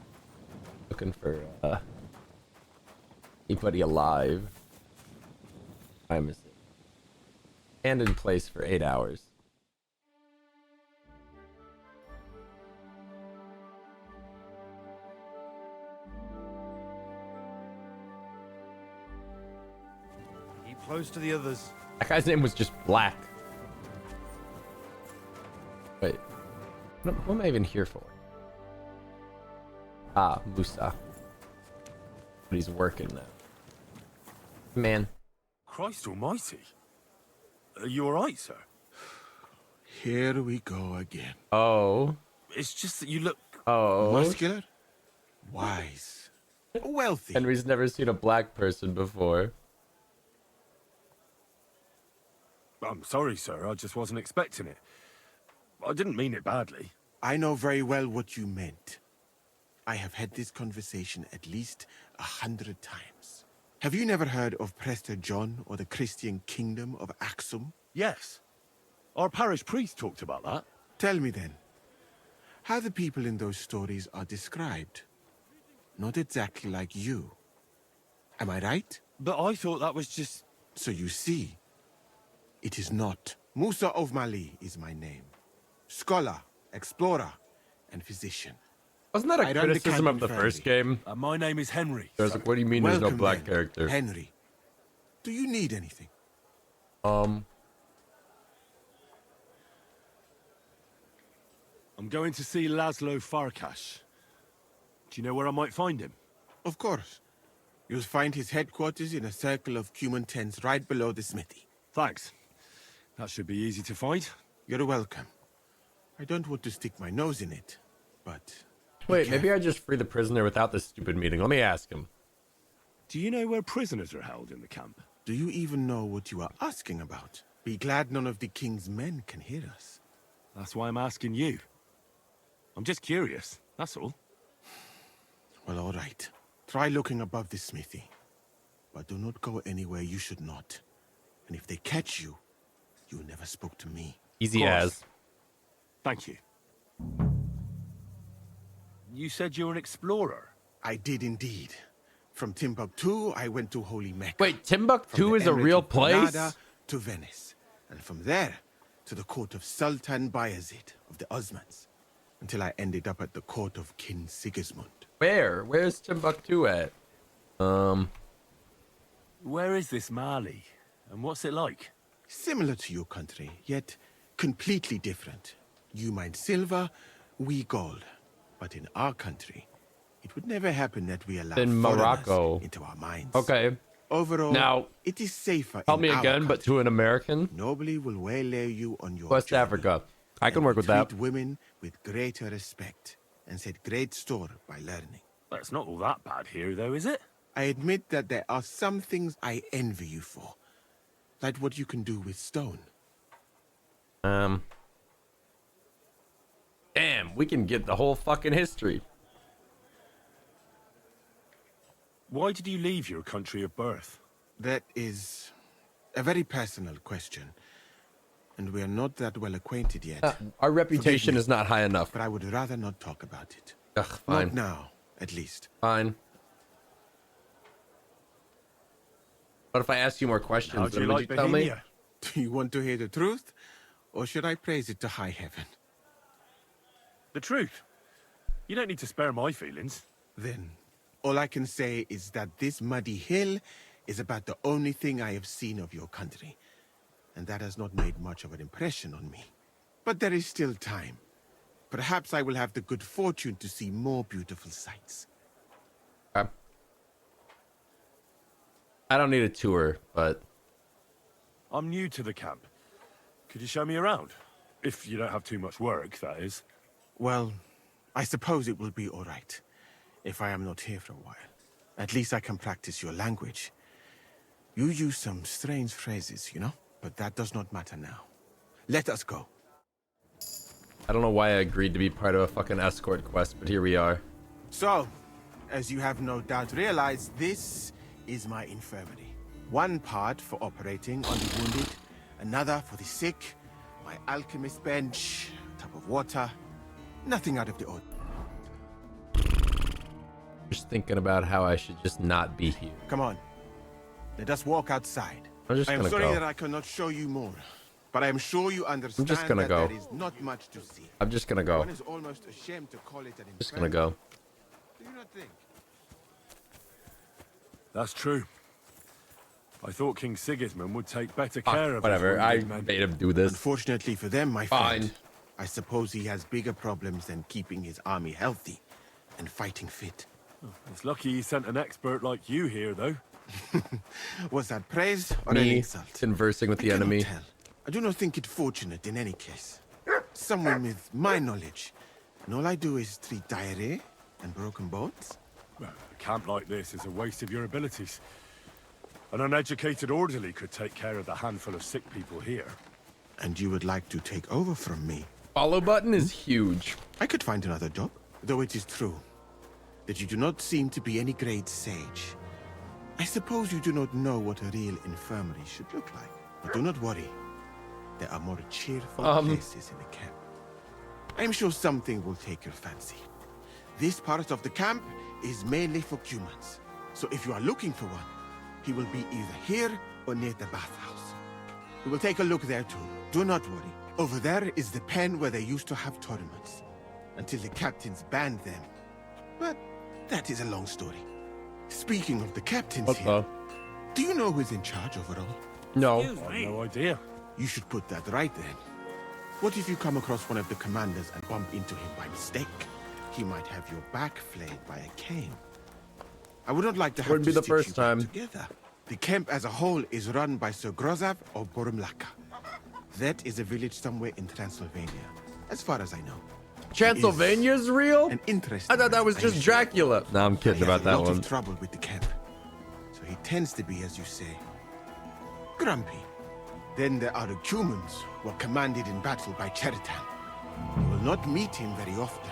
Looking for anybody alive. Time is it? And in place for 8 hours. Keep close to the others. That guy's name was just Black. Wait. What am I even here for? Ah, Musa. But he's working now. Man. Christ almighty. Are you alright, sir? Here we go again. Oh. It's just that you look... Oh. Muscular, wise, wealthy. Henry's never seen a black person before. I'm sorry, sir. I just wasn't expecting it. I didn't mean it badly. I know very well what you meant. I have had this conversation at least 100 times. Have you never heard of Prester John or the Christian kingdom of Axum? Yes. Our parish priest talked about that. Tell me then, how the people in those stories are described. Not exactly like you. Am I right? But I thought that was just... So you see, it is not. Musa of Mali is my name. Scholar, explorer, and physician. Wasn't that a criticism of the first game? My name is Henry. I was like, what do you mean there's no Welcome black then, character? Henry. Do you need anything? I'm going to see Laszlo Farkas. Do you know where I might find him? Of course. You'll find his headquarters in a circle of cumin tents right below the smithy. Thanks. That should be easy to find. You're welcome. I don't want to stick my nose in it, but... Wait, maybe I just free the prisoner without this stupid meeting. Let me ask him. Do you know where prisoners are held in the camp? Do you even know what you are asking about? Be glad none of the king's men can hear us. That's why I'm asking you. I'm just curious, that's all. Well, all right. Try looking above the smithy. But do not go anywhere you should not. And if they catch you, you never spoke to me. Easy as. Thank you. You said you're an explorer? I did indeed. From Timbuktu, I went to Holy Mecca. Wait, Timbuktu is a real place? Granada to Venice. And from there, to the court of Sultan Bayezid of the Osmans. Until I ended up at the court of King Sigismund. Where? Where's Timbuktu at? Where is this Mali? And what's it like? Similar to your country, yet completely different. You mine silver, we gold. But in our country, it would never happen that we allow In Morocco foreigners into our mines. Okay. Overall, now it is safer. Tell in me our again, but country. to an American. Nobody will waylay you on your West journey. Africa. I can And work we with that. treat women with greater respect and set great store by learning. That's not all that bad here, though, is it? I admit that there are some things I envy you for. Like what you can do with stone. Damn, we can get the whole fucking history. Why did you leave your country of birth? That is a very personal question. And we are not that well acquainted yet. Our reputation is not high enough. But I would rather not talk about it. Ugh, fine. Not now, at least. Fine. But if I ask you more questions, How'd you then would like you tell me? Bohemia? Do you want to hear the truth? Or should I praise it to high heaven? The truth. You don't need to spare my feelings. Then, all I can say is that this muddy hill is about the only thing I have seen of your country. and that has not made much of an impression on me. But there is still time. Perhaps I will have the good fortune to see more beautiful sights. I don't need a tour, but... I'm new to the camp. Could you show me around? If you don't have too much work, that is. Well, I suppose it will be all right if I am not here for a while. At least I can practice your language. You use some strange phrases, you know? But that does not matter now. Let us go. I don't know why I agreed to be part of a fucking escort quest, but here we are. So, as you have no doubt realized, this is my infirmary. One part for operating on the wounded, another for the sick, my alchemist bench, a tub of water, nothing out of the ordinary. Just thinking about how I should just not be here. Come on, let us walk outside. I'm just I am gonna sorry go. that I cannot show you more, but I am sure you understand gonna that go. there is not much to see. I'm just gonna go. One is almost ashamed to call it an Just gonna go. Do you not think? That's true. I thought King Sigismund would take better care of Whatever, his I wounded men. made him do this. Unfortunately for them, my Fine. friend, I suppose he has bigger problems than keeping his army healthy and fighting fit. It's lucky he sent an expert like you here, though. Was that praise or an Me insult? conversing with the I cannot enemy. tell. I do not think it fortunate in any case. Someone with my knowledge, and all I do is treat diarrhea and broken bones. Well, a camp like this is a waste of your abilities. An uneducated orderly could take care of the handful of sick people here. And you would like to take over from me? Follow button is huge. I could find another job, though it is true that you do not seem to be any great sage. I suppose you do not know what a real infirmary should look like. But do not worry. There are more cheerful places in the camp. I am sure something will take your fancy. This part of the camp is mainly for humans. So if you are looking for one, he will be either here or near the bathhouse. We will take a look there too. Do not worry. Over there is the pen where they used to have tournaments. Until the captains banned them. But that is a long story. Speaking of the captains here, do you know who is in charge overall? No. I have no idea. You should put that right then. What if you come across one of the commanders and bump into him by mistake? He might have your back flayed by a cane. I would not like to have Wouldn't to be the stitch first you back time. together. The camp as a whole is run by Sir Grozav or Borumlaka. That is a village somewhere in Transylvania, as far as I know. Transylvania's real? An interesting. I thought that was man, just I assure you. Dracula. No, I'm kidding He has about that a lot one. of trouble with the camp, so he tends to be, as you say, grumpy. Then there are the humans who are commanded in battle by Cheritan. You will not meet him very often.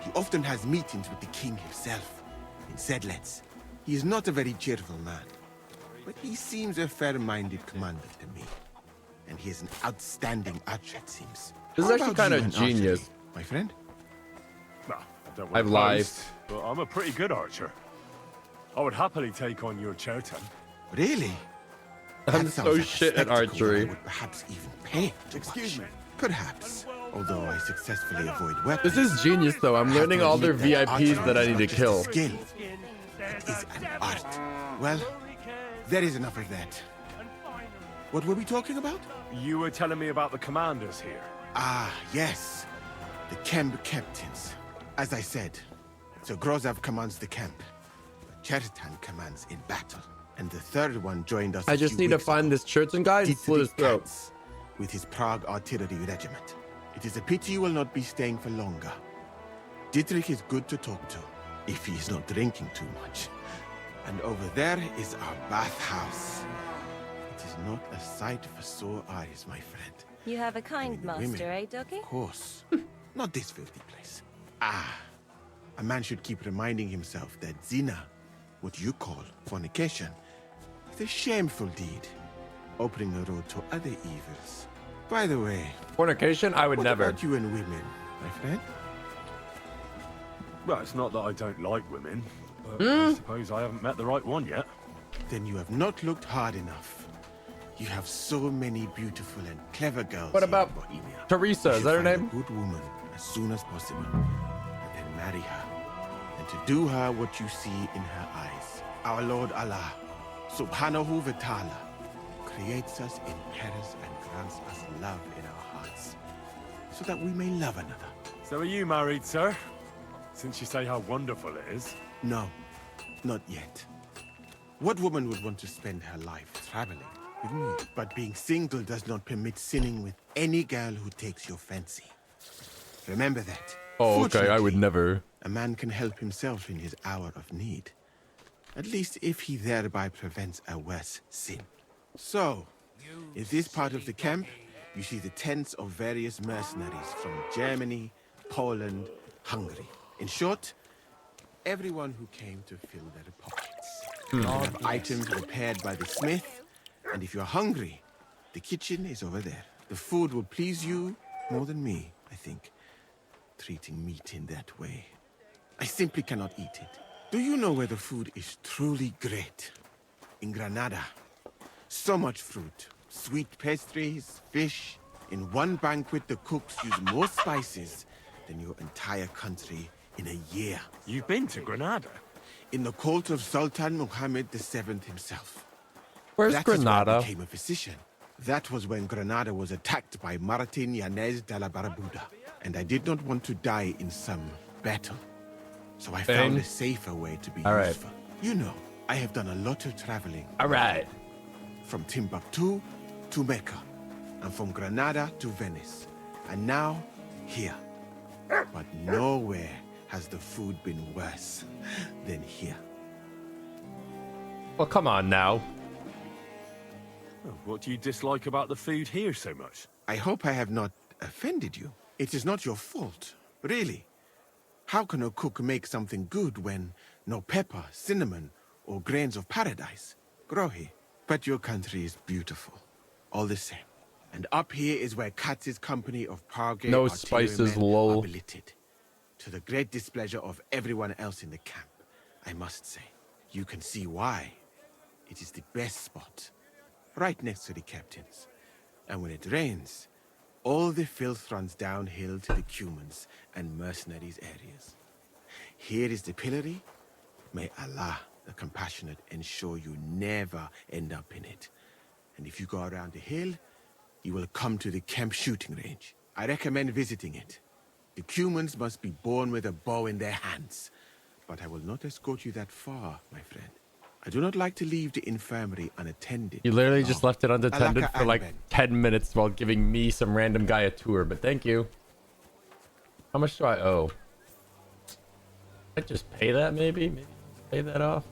He often has meetings with the king himself in Sedlets. He is not a very cheerful man, but he seems a fair-minded commander to me. And he is an outstanding archer, it seems. This is How actually about kind you of and archery, genius. my friend? Well, I don't I've want to lied. boast, but I'm a pretty good archer. I would happily take on your Chertan. Really? I'm That so sounds like a shit at spectacle that I archery. would perhaps even pay to Excuse watch. me. Perhaps. Although I successfully avoid weapons. This is genius, though. I'm I have learning to all their admit that VIPs archery that I is need to not just a kill. skill. It is an art. Well, there is enough of that. What were we talking about? You were telling me about the commanders here. Ah, yes. The camp captains. As I said, Sir Grozav commands the camp. But Cheritan commands in battle. And the third one joined us I a just few need to weeks find ago. this Churton guy and slit his Dietrich throat. Katz, with his Prague artillery regiment. It is a pity you will not be staying for longer. Dietrich is good to talk to, if he is not drinking too much. And over there is our bathhouse. It is not a sight for sore eyes, my friend. You have a kind The women, master, eh, Doggy? Of course. Not this filthy place. Ah, a man should keep reminding himself that zina, what you call fornication, is a shameful deed, opening the road to other evils. By the way, Fornication? I would what never. about you and women, my friend? Well, it's not that I don't like women, but I suppose I haven't met the right one yet. Then you have not looked hard enough. You have so many beautiful and clever girls. What here about in Bohemia. Teresa? You Is should that her find name? A good woman as soon as possible, and then marry her, and to do her what you see in her eyes. Our Lord Allah, Subhanahu wa Ta'ala, creates us in Paris and grants us love in our hearts, so that we may love another. So are you married, sir? Since you say how wonderful it is. No, not yet. What woman would want to spend her life traveling with me? But being single does not permit sinning with any girl who takes your fancy. Remember that. Oh, okay, I would Fortunately, never. a man can help himself in his hour of need. At least if he thereby prevents a worse sin. So, in this part of the camp, you see the tents of various mercenaries from Germany, Poland, Hungary. In short, everyone who came to fill their pockets. They have items repaired by the smith, and if you're hungry, the kitchen is over there. The food will please you more than me, I think. Treating meat in that way. I simply cannot eat it. Do you know where the food is truly great? In Granada. So much fruit, sweet pastries, fish. In one banquet, the cooks use more spices than your entire country in a year. You've been to Granada? In the court of Sultan Muhammad VII himself. Where's That is where Granada? I became a physician. That was when Granada was attacked by Martin Yanez de la Barbuda. And I did not want to die in some battle. So I found a safer way to be useful. You know, I have done a lot of traveling. All right. From Timbuktu to Mecca. And from Granada to Venice. And now, here. But nowhere has the food been worse than here. Well, come on now. What do you dislike about the food here so much? I hope I have not offended you. It is not your fault, really. How can a cook make something good when no pepper, cinnamon, or grains of paradise grow here? But your country is beautiful, all the same. And up here is where Katz's company of Parge No spices, lol. are billeted. To the great displeasure of everyone else in the camp, I must say. You can see why. It is the best spot, right next to the captains. And when it rains, all the filth runs downhill to the Cumans and mercenaries areas. Here is the pillory. May Allah, the compassionate, ensure you never end up in it. And if you go around the hill, you will come to the camp shooting range. I recommend visiting it. The Cumans must be born with a bow in their hands. But I will not escort you that far, my friend. I do not like to leave the infirmary unattended. You literally just left it unattended Alaka for like Anben. 10 minutes while giving me some random guy a tour, but thank you. How much do I owe? I just pay that maybe? Maybe pay that off?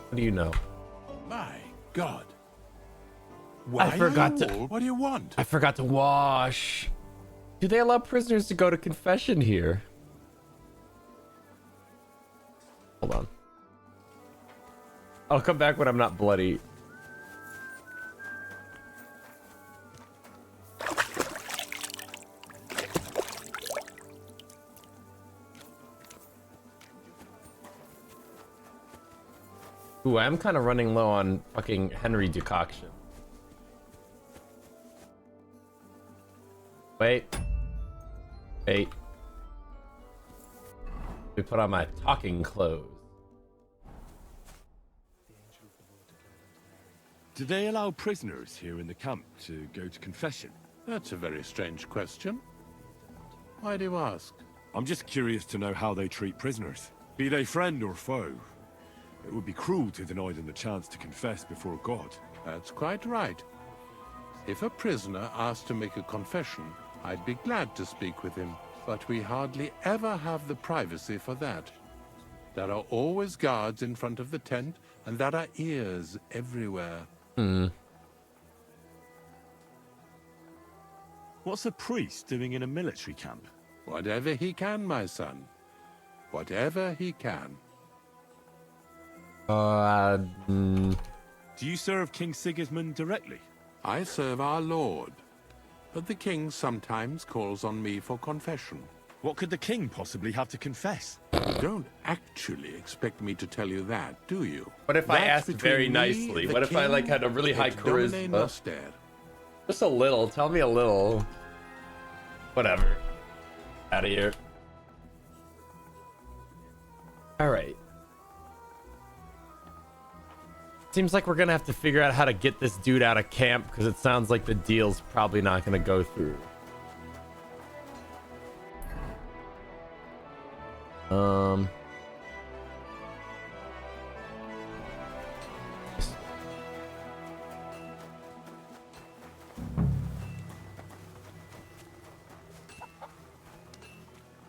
What do you know? My God. I forgot to... What do you want? I forgot to wash. Do they allow prisoners to go to confession here? Hold on. I'll come back when I'm not bloody. Ooh, I'm kind of running low on fucking Henry decoction. Wait. Wait. Let me put on my talking clothes. Do they allow prisoners here in the camp to go to confession? That's a very strange question. Why do you ask? I'm just curious to know how they treat prisoners. Be they friend or foe. It would be cruel to deny them the chance to confess before God. That's quite right. If a prisoner asked to make a confession, I'd be glad to speak with him. But we hardly ever have the privacy for that. There are always guards in front of the tent, and there are ears everywhere. What's a priest doing in a military camp? Whatever he can, my son. Whatever he can. Do you serve King Sigismund directly? I serve our Lord. But the king sometimes calls on me for confession. What could the king possibly have to confess? You don't actually expect me to tell you that, do you? What if I That's asked between very me, nicely? the What if I like king, had a really high et domine charisma? noster. Just a little. Tell me a little. Whatever. Out of here. All right. Seems like we're gonna have to figure out how to get this dude out of camp because it sounds like the deal's probably not gonna go through.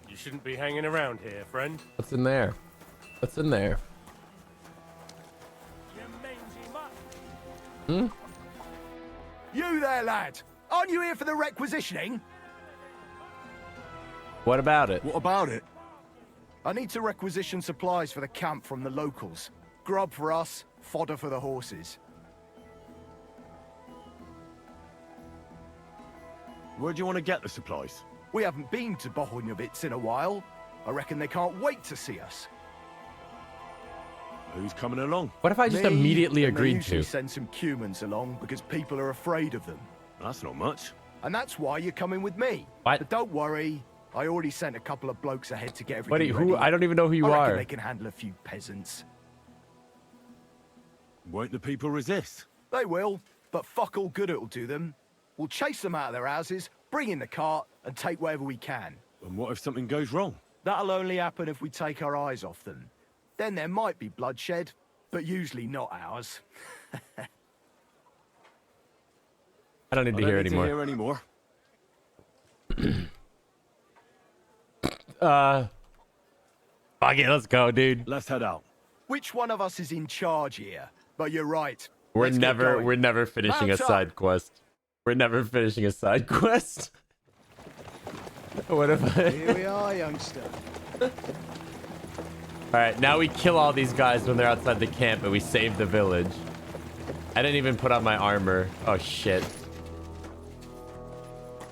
You shouldn't be hanging around here, friend. What's in there? What's in there? Hmm? You there, lad. Aren't you here for the requisitioning? What about it? What about it? I need to requisition supplies for the camp from the locals. Grub for us, fodder for the horses. Where do you want to get the supplies? We haven't been to Bohunjovitz in a while. I reckon they can't wait to see us. Who's coming along? What if I just Me, immediately and they agreed usually to? send some humans along because people are afraid of them. That's not much. And that's why you're coming with me. What? But don't worry, I already sent a couple of blokes ahead to get everything What? Who? ready. I don't even know who you I reckon are. they can handle a few peasants. Won't the people resist? They will, but fuck all good it'll do them. We'll chase them out of their houses, bring in the cart, and take whatever we can. And what if something goes wrong? That'll only happen if we take our eyes off them. Then there might be bloodshed, but usually not ours. I don't need to hear anymore. Hear anymore. Fuck it, let's go, dude. Let's head out. Which one of us is in charge here? But you're right. We're Let's get going. never finishing Mount a up. side quest. We're never finishing a side quest. What if I... Here we are, youngster. Alright, now we kill all these guys when they're outside the camp and we save the village. I didn't even put on my armor. Oh shit.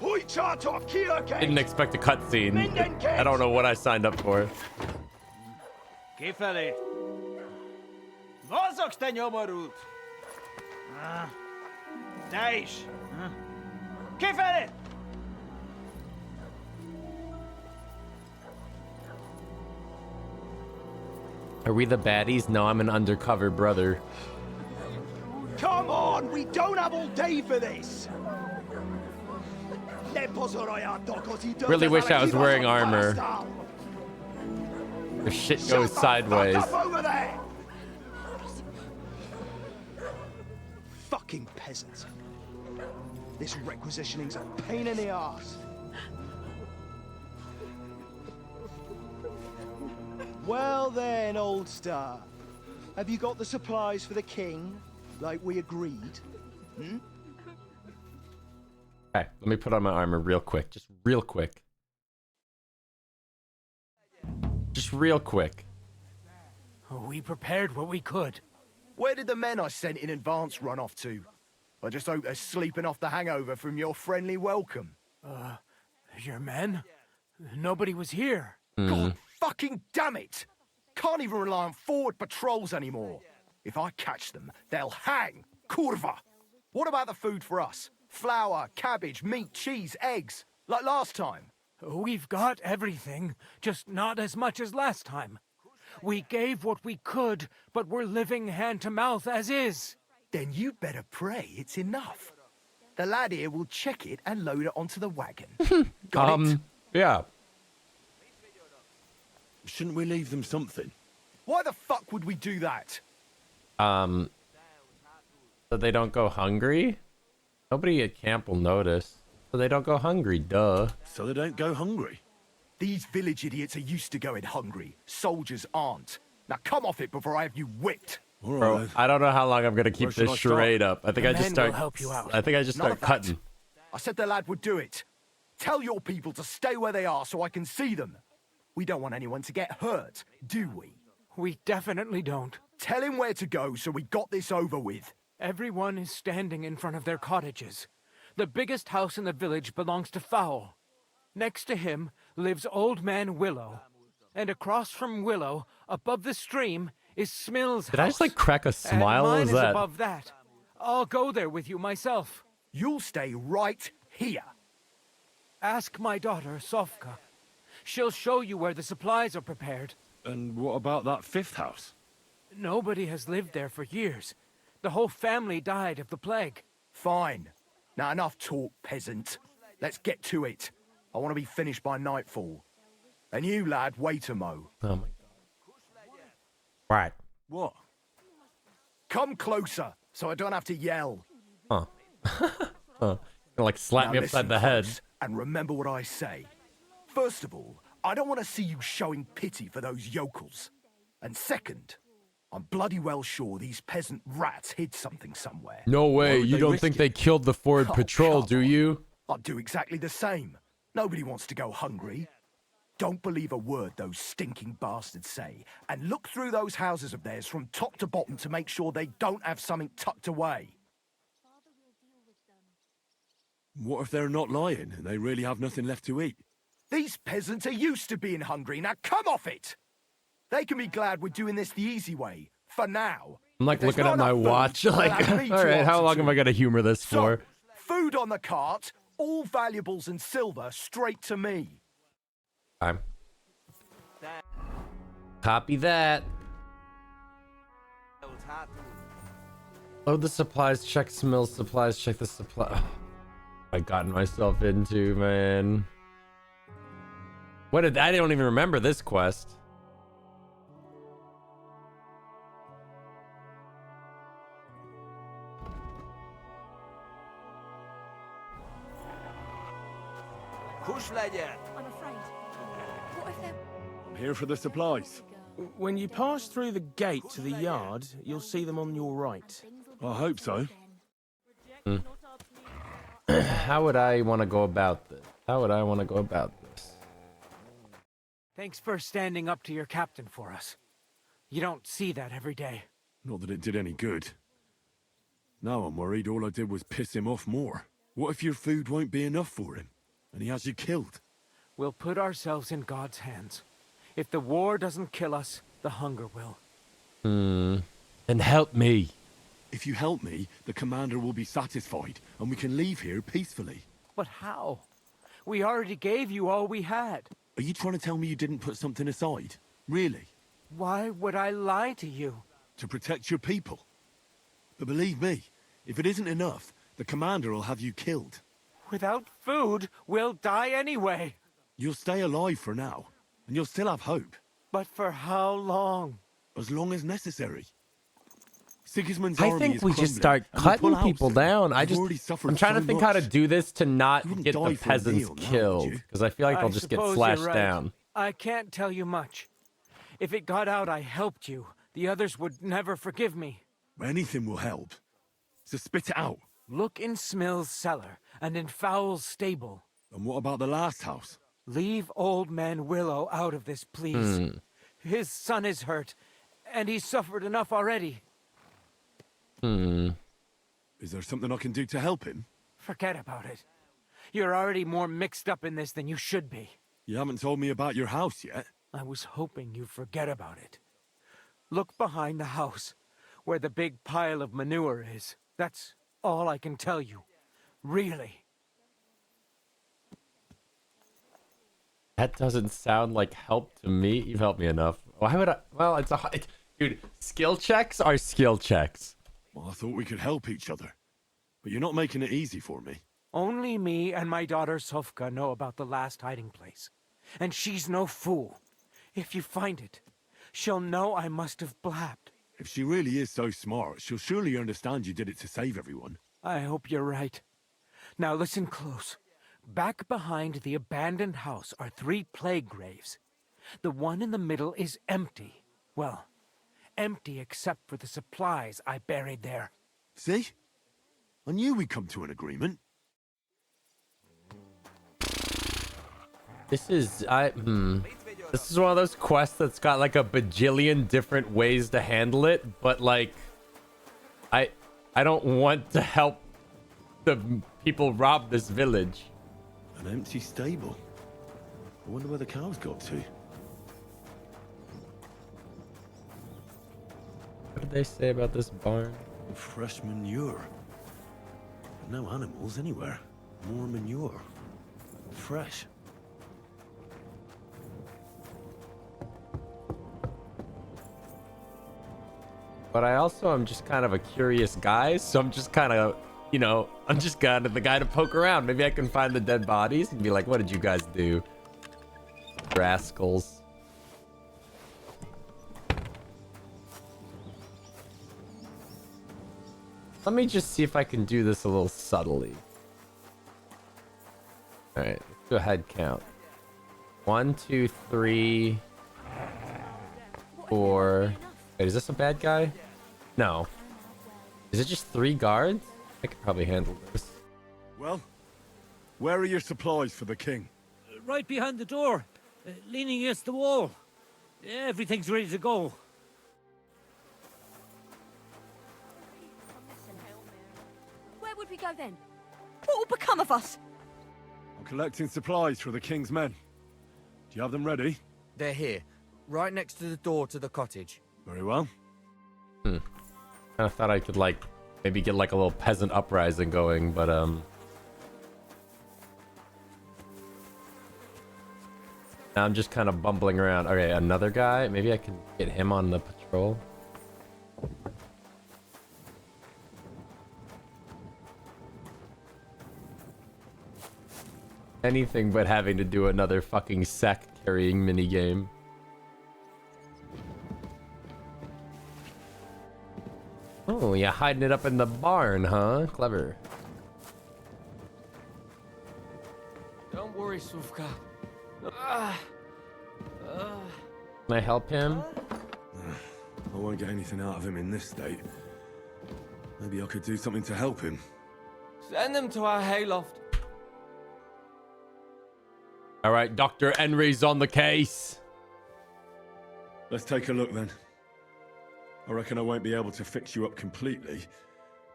Didn't expect a cutscene. I don't know what I signed up for. Kifeli. Vozok te nyomorult. Te is. Kifeli! Are we the baddies? No, I'm an undercover brother. Come on, we don't have all day for this. Really wish I was wearing armor. The shit goes sideways. Over there. Fucking peasants. This requisitioning's a pain in the ass. Well then, old star. Have you got the supplies for the king, like we agreed? Hmm? Okay, let me put on my armor real quick. Just real quick. Just real quick. We prepared what we could. Where did the men I sent in advance run off to? I just hope they're sleeping off the hangover from your friendly welcome. Your men? Nobody was here. God fucking damn it! Can't even rely on forward patrols anymore. If I catch them, they'll hang. Kurva! What about the food for us? Flour, cabbage, meat, cheese, eggs. Like last time. We've got everything, just not as much as last time. We gave what we could, but we're living hand to mouth as is. Then you'd better pray it's enough. The lad here will check it and load it onto the wagon. Got it? Yeah. Shouldn't we leave them something? Why the fuck would we do that? So they don't go hungry? Nobody at camp will notice. So they don't go hungry, duh. So they don't go hungry. These village idiots are used to going hungry. Soldiers aren't. Now come off it before I have you whipped. All Bro, right. I don't know how long I'm gonna keep Where should this I start? charade up. I think I just Men start. will help you out. I think I just None start of that. cutting. I said the lad would do it. Tell your people to stay where they are so I can see them. We don't want anyone to get hurt, do we? We definitely don't. Tell him where to go so we got this over with. Everyone is standing in front of their cottages. The biggest house in the village belongs to Fowl. Next to him lives Old Man Willow. And across from Willow, above the stream, is Smill's house. Did I just like crack a smile? And What mine was is that? above that. I'll go there with you myself. You'll stay right here. Ask my daughter, Sofka. She'll show you where the supplies are prepared. And what about that fifth house? Nobody has lived there for years. The whole family died of the plague. Fine. Now enough talk, peasant. Let's get to it. I want to be finished by nightfall. And you, lad, wait a mo. Oh my god. Right. What? Come closer, so I don't have to yell. Huh. Huh. Like slap Now me upside the head. close, and remember what I say. First of all, I don't want to see you showing pity for those yokels. And second, I'm bloody well sure these peasant rats hid something somewhere. No way. You don't think they killed the Ford patrol, do you? I'd do exactly the same. Nobody wants to go hungry. Don't believe a word those stinking bastards say, and look through those houses of theirs from top to bottom to make sure they don't have something tucked away. What if they're not lying and they really have nothing left to eat? These peasants are used to being hungry. Now come off it! They can be glad we're doing this the easy way, for now. I'm like looking at my watch, like, alright, how long am I gonna humor this for? Food on the cart, all valuables and silver straight to me. Time. Copy that. Load the supplies, check Smill's supplies, check the supply. I gotten myself into, man. What did I don't even remember this quest. I'm afraid. What if they're... I'm here for the supplies. When you pass through the gate to the yard, you'll see them on your right. I hope so. How would I want to go about this? How would I want to go about this? Thanks for standing up to your captain for us. You don't see that every day. Not that it did any good. Now I'm worried all I did was piss him off more. What if your food won't be enough for him, and he has you killed? We'll put ourselves in God's hands. If the war doesn't kill us, the hunger will. And help me. If you help me, the commander will be satisfied, and we can leave here peacefully. But how? We already gave you all we had. Are you trying to tell me you didn't put something aside? Really? Why would I lie to you? To protect your people. But believe me, if it isn't enough, the commander will have you killed. Without food, we'll die anyway. You'll stay alive for now, and you'll still have hope. But for how long? As long as necessary. Sigismund's I army think is we just crumbling, start and we'll cutting pull out people soon. down. You've already suffered I'm trying to so think how to much. do this to not You wouldn't get die the for a peasants meal now, would killed. you? Because I feel like they'll just get suppose slashed you're right. down. I can't tell you much. If it got out I helped you, the others would never forgive me. Anything will help. So spit it out. Look in Smill's cellar and in Fowl's stable. And what about the last house? Leave old man Willow out of this, please. His son is hurt, and he's suffered enough already. Is there something I can do to help him? Forget about it. You're already more mixed up in this than you should be. You haven't told me about your house yet. I was hoping you'd forget about it. Look behind the house, where the big pile of manure is. That's all I can tell you. Really. That doesn't sound like help to me. You've helped me enough. Why would I? Well, dude, skill checks are skill checks. Well, I thought we could help each other. But you're not making it easy for me. Only me and my daughter Sofka know about the last hiding place. And she's no fool. If you find it, she'll know I must have blabbed. If she really is so smart, she'll surely understand you did it to save everyone. I hope you're right. Now listen close. Back behind the abandoned house are 3 plague graves. The one in the middle is empty. Well, empty except for the supplies I buried there. See? I knew we'd come to an agreement. This is This is one of those quests that's got like a bajillion different ways to handle it, but like I don't want to help the people rob this village. An empty stable. I wonder where the cows got to. What did they say about this barn? Fresh manure. No animals anywhere. More manure. Fresh. But I also am just kind of a curious guy, so I'm just kind of, you know, I'm just kind of the guy to poke around. Maybe I can find the dead bodies and be like, what did you guys do? Rascals. Let me just see if I can do this a little subtly. Alright, let's do a head count. 1, 2, 3, 4. Wait, is this a bad guy? No. Is it just 3 guards? I could probably handle this. Well, where are your supplies for the king? Right behind the door, leaning against the wall. Everything's ready to go. Where would we go then? What will become of us? I'm collecting supplies for the king's men. Do you have them ready? They're here, right next to the door to the cottage. Very well. Kind of thought I could, like, maybe get, like, a little peasant uprising going, but, now I'm just kind of bumbling around. Okay, another guy. Maybe I can get him on the patrol. Anything but having to do another fucking sack carrying minigame. Oh, you're hiding it up in the barn, huh? Clever. Don't worry, Suvka. Can I help him? I won't get anything out of him in this state. Maybe I could do something to help him. Send them to our hayloft. All right, Dr. Henry's on the case. Let's take a look then. I reckon I won't be able to fix you up completely,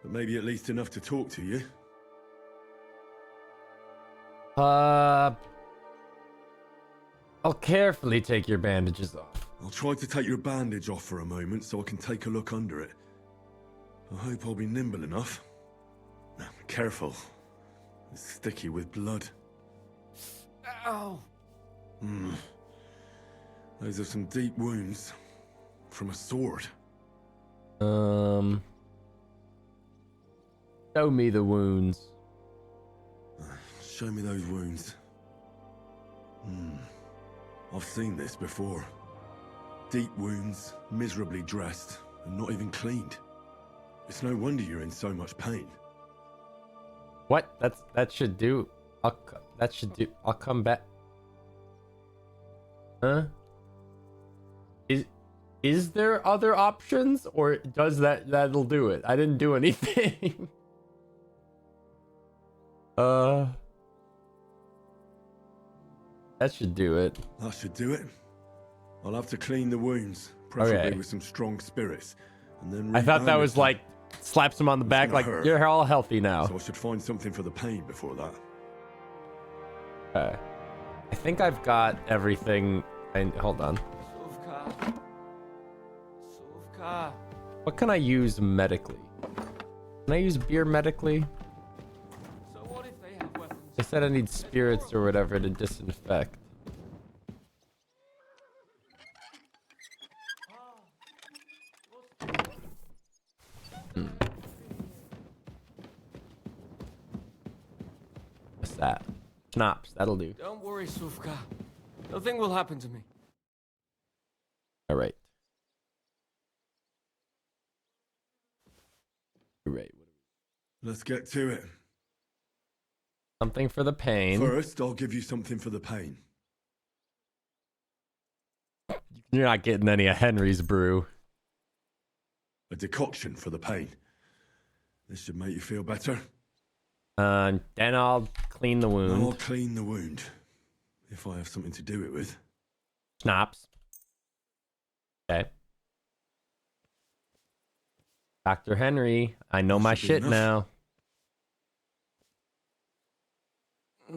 but maybe at least enough to talk to you. I'll carefully take your bandages off. I'll try to take your bandage off for a moment so I can take a look under it. I hope I'll be nimble enough. Now, careful. It's sticky with blood. Ow! Those are some deep wounds. From a sword. Show me the wounds. Show me those wounds. I've seen this before. Deep wounds, miserably dressed, and not even cleaned. It's no wonder you're in so much pain. What? That should do. That should do. I'll come back. Huh? Is there other options, or does that'll do it? I didn't do anything. That should do it. That should do it. I'll have to clean the wounds, preferably Okay. with some strong spirits, and then. I thought that was like slaps him on the back, like hurt. you're all healthy now. So I should find something for the pain before that. Okay. I think I've got everything. Hold on. Suvka. Suvka. What can I use medically? Can I use beer medically? So what if they have weapons? They said I need spirits or whatever to disinfect. What's that? Schnapps, that'll do. Don't worry, Suvka. Nothing will happen to me. All right. Right. Let's get to it. Something for the pain. First, I'll give you something for the pain. You're not getting any of Henry's brew. A decoction for the pain. This should make you feel better. Then I'll clean the wound. Now I'll clean the wound. If I have something to do it with. Schnapps. Okay. Dr. Henry, I know my should be shit enough. now.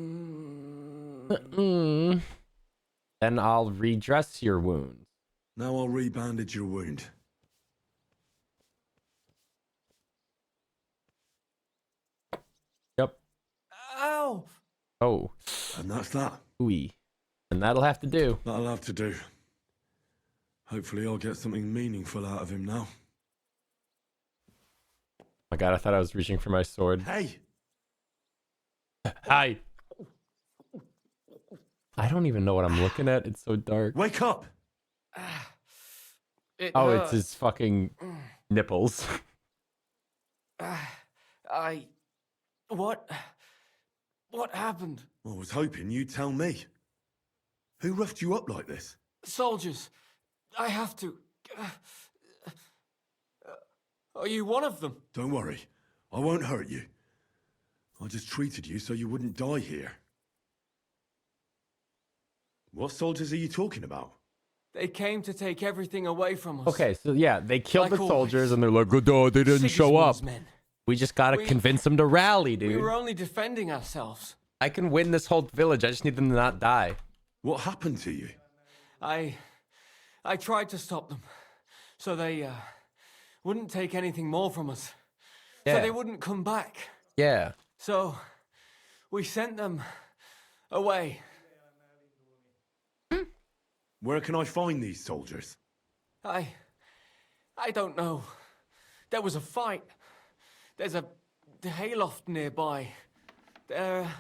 Then I'll redress your wounds. Now I'll rebandage your wound. Yep. Ow! Oh. And that's that. Ooey. And that'll have to do. That'll have to do. Hopefully I'll get something meaningful out of him now. My God, I thought I was reaching for my sword. Hey! Hi! I don't even know what I'm looking at. It's so dark. Wake up! It's his fucking nipples. What happened? I was hoping you'd tell me. Who roughed you up like this? Soldiers. I have to. Are you one of them? Don't worry. I won't hurt you. I just treated you so you wouldn't die here. What soldiers are you talking about? They came to take everything away from us. Okay, so yeah, they killed Like the soldiers always. and they're like, oh, they didn't show up. Sigismund's men. We just gotta convince them to rally, dude. We were only defending ourselves. I can win this whole village. I just need them to not die. What happened to you? I tried to stop them. So they wouldn't take anything more from us. Yeah. So they wouldn't come back. Yeah. So we sent them away. Where can I find these soldiers? I don't know. There was a fight. There's a hayloft nearby. There.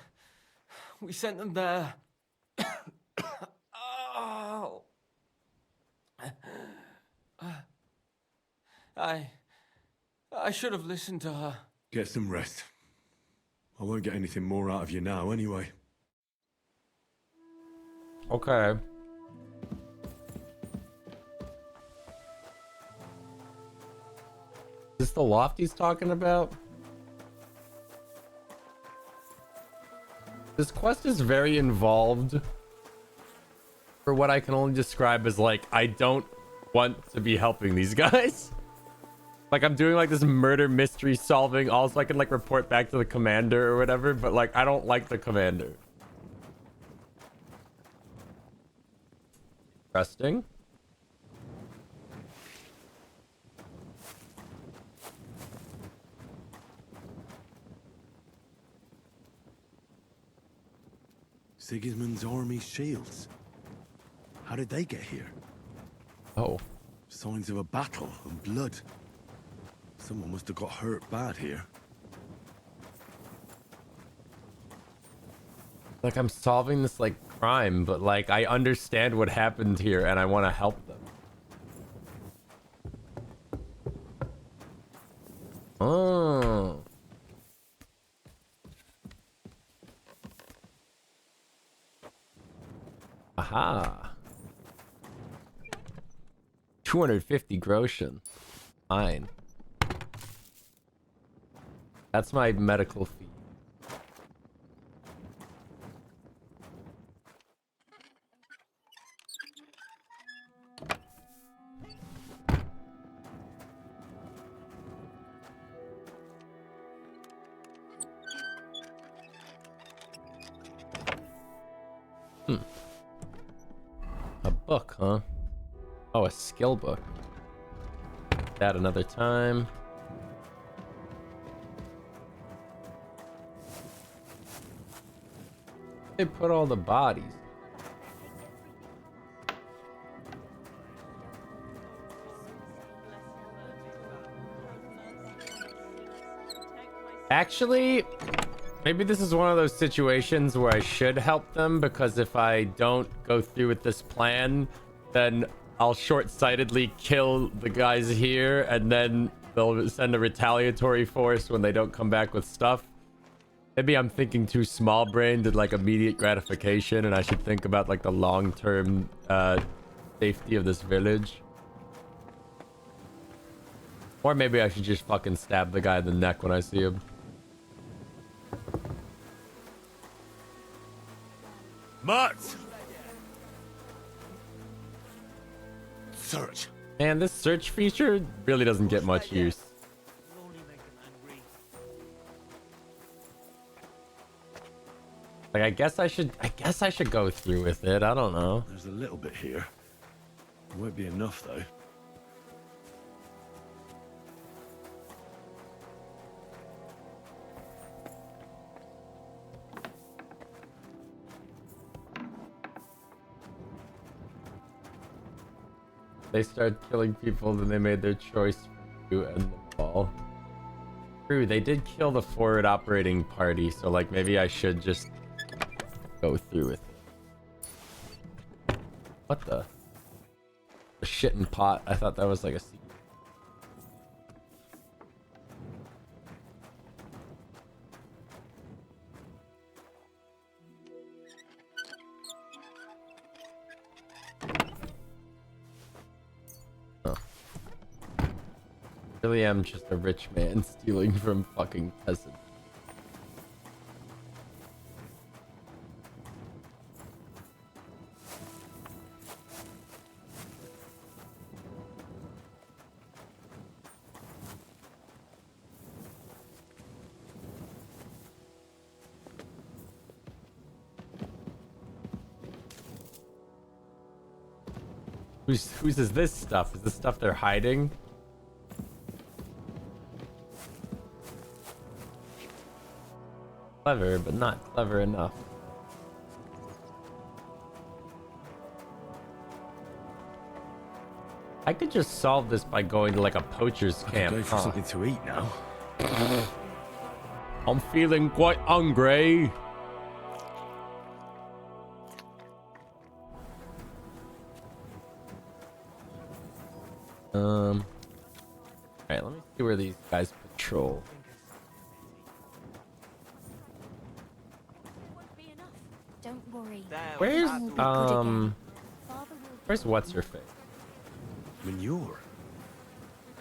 We sent them there. Oh. I should have listened to her. Get some rest. I won't get anything more out of you now, anyway. Okay. Is this the loft he's talking about? This quest is very involved for what I can only describe as like, I don't want to be helping these guys. Like I'm doing like this murder mystery solving all so I can like report back to the commander or whatever, but like I don't like the commander. Interesting. Sigismund's army shields. How did they get here? Oh. Signs of a battle and blood. Someone must have got hurt bad here. Like I'm solving this like crime, but like I understand what happened here and I want to help them. Oh. Aha. 250 groschen. Fine. That's my medical fee. A book, huh? Oh, a skill book. That another time. They put all the bodies. Actually, maybe this is one of those situations where I should help them, because if I don't go through with this plan, then I'll short-sightedly kill the guys here, and then they'll send a retaliatory force when they don't come back with stuff. Maybe I'm thinking too small-brained and like immediate gratification, and I should think about like the long-term safety of this village. Or maybe I should just fucking stab the guy in the neck when I see him. Mutt! Search. Man, this search feature really doesn't get much use. Like, I guess I should go through with it. I don't know. There's a little bit here. It won't be enough, though. They started killing people, then they made their choice for you and the ball. True, they did kill the forward operating party, so like maybe I should just go through with it. What the? A shitting pot. I thought that was like a secret. Oh. Really am just a rich man stealing from fucking peasants. Whose is this stuff? Is this stuff they're hiding? Clever, but not clever enough. I could just solve this by going to like a poacher's camp. Go for something to eat now. I'm feeling quite hungry. Alright, let me see where these guys patrol. Don't worry. Where's what's her face? Manure.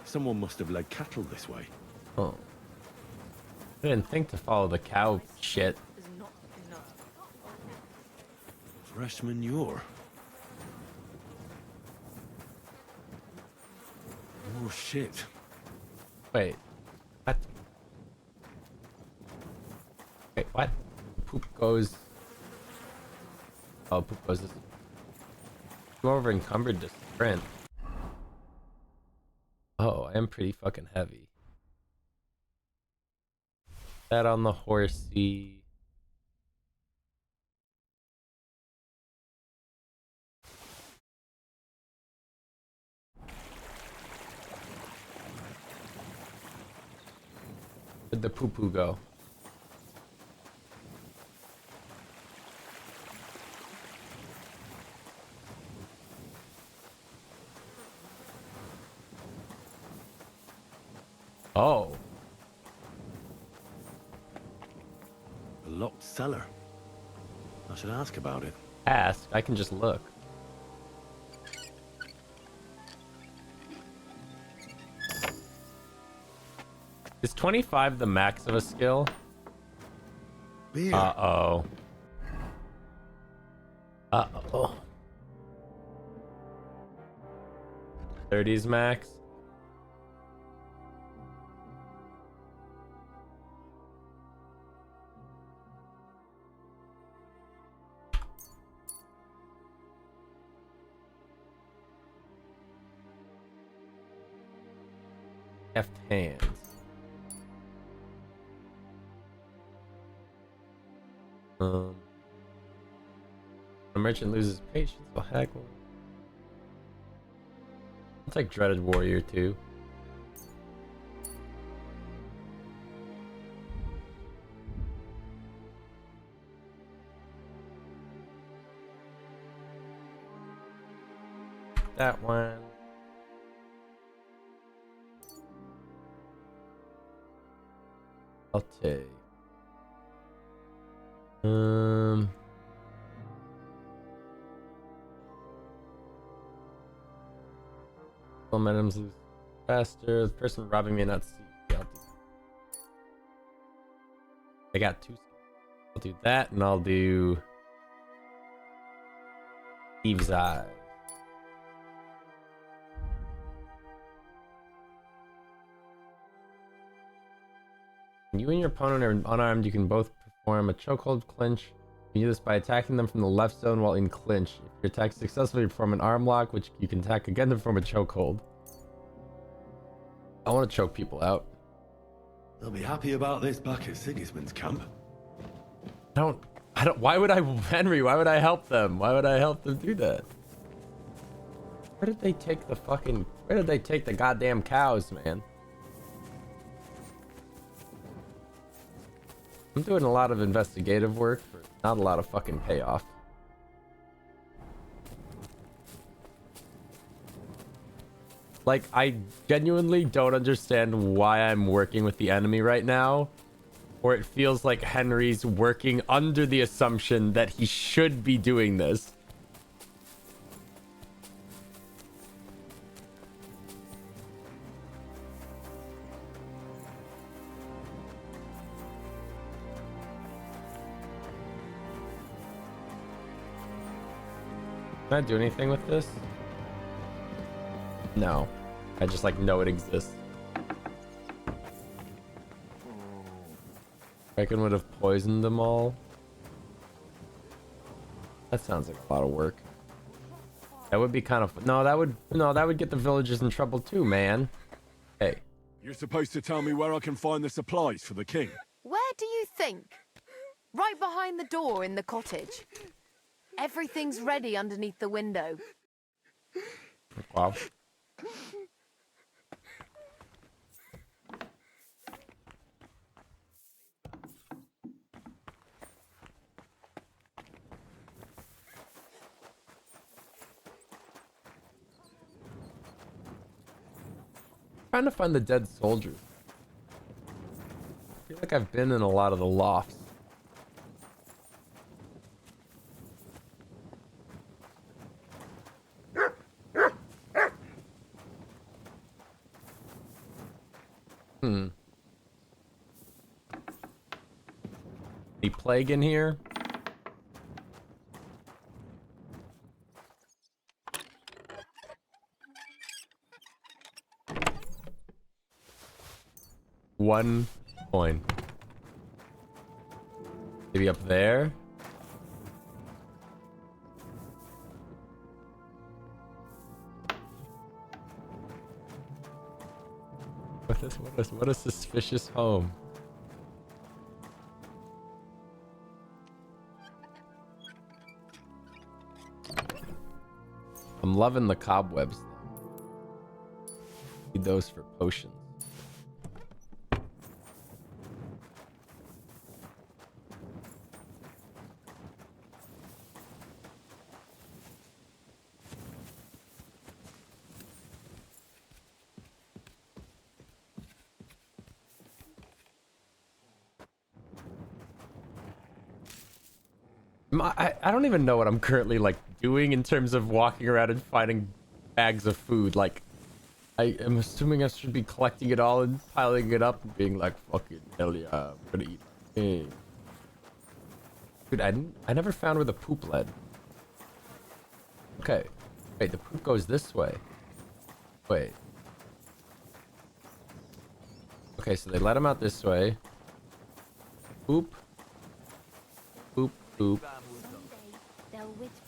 Someone must have led cattle this way. Oh. I didn't think to follow the cow shit. Fresh manure. More shit. Wait. What? Wait, what? Poop goes. Oh, poop goes this. I'm over encumbered to sprint. Oh, I am pretty fucking heavy. That on the horsey. Where'd the poo-poo go? Oh. A locked cellar. I should ask about it. Ask? I can just look. Is 25 the max of a skill? Beer. Uh-oh. Uh-oh. 30's max? Left hands. A merchant loses patience. Oh heck. I'll take Dreaded Warrior too. That one. I'll take. Momentum's lose faster. The person robbing me not see. Yeah, I'll do. I got 2 skills. I'll do that, and I'll do Thieves' Eye. When you and your opponent are unarmed, you can both perform a chokehold clinch. You do this by attacking them from the left zone while in clinch. If your attack successfully, perform an arm lock, which you can attack again to perform a chokehold. I want to choke people out. They'll be happy about this back at Sigismund's camp. I don't, why would I, Henry, why would I help them? Why would I help them do that? Where did they take the goddamn cows, man? I'm doing a lot of investigative work for not a lot of fucking payoff. Like, I genuinely don't understand why I'm working with the enemy right now. Or it feels like Henry's working under the assumption that he should be doing this. Can I do anything with this? No. I just like know it exists. Kraken would have poisoned them all. That sounds like a lot of work. That would be kind of that would get the villagers in trouble too, man. Hey. You're supposed to tell me where I can find the supplies for the king. Where do you think? Right behind the door in the cottage. Everything's ready underneath the window. Wow. Trying to find the dead soldiers. I feel like I've been in a lot of the lofts. Any plague in here? One coin. Maybe up there? What a suspicious home. I'm loving the cobwebs. Need those for potions. I don't even know what I'm currently like doing in terms of walking around and finding bags of food. Like, I am assuming I should be collecting it all and piling it up and being like, fucking hell yeah, I'm gonna eat my thing. Dude, I never found where the poop led. Okay. Wait, the poop goes this way. Wait. Okay, so they let him out this way. Poop. Poop, poop.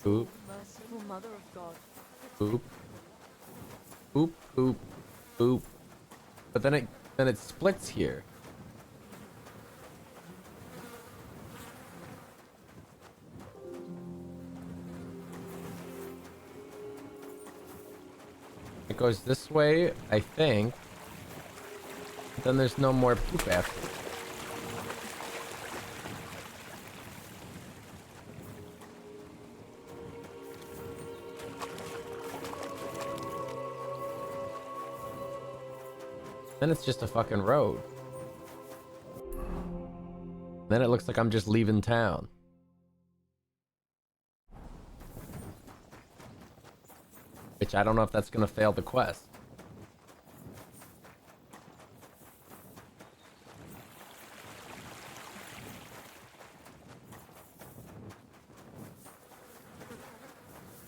Poop. Merciful Mother of God. Poop. Poop, poop, poop. But then it splits here. It goes this way, I think. But then there's no more poop after. Then it's just a fucking road. Then it looks like I'm just leaving town. Which I don't know if that's gonna fail the quest.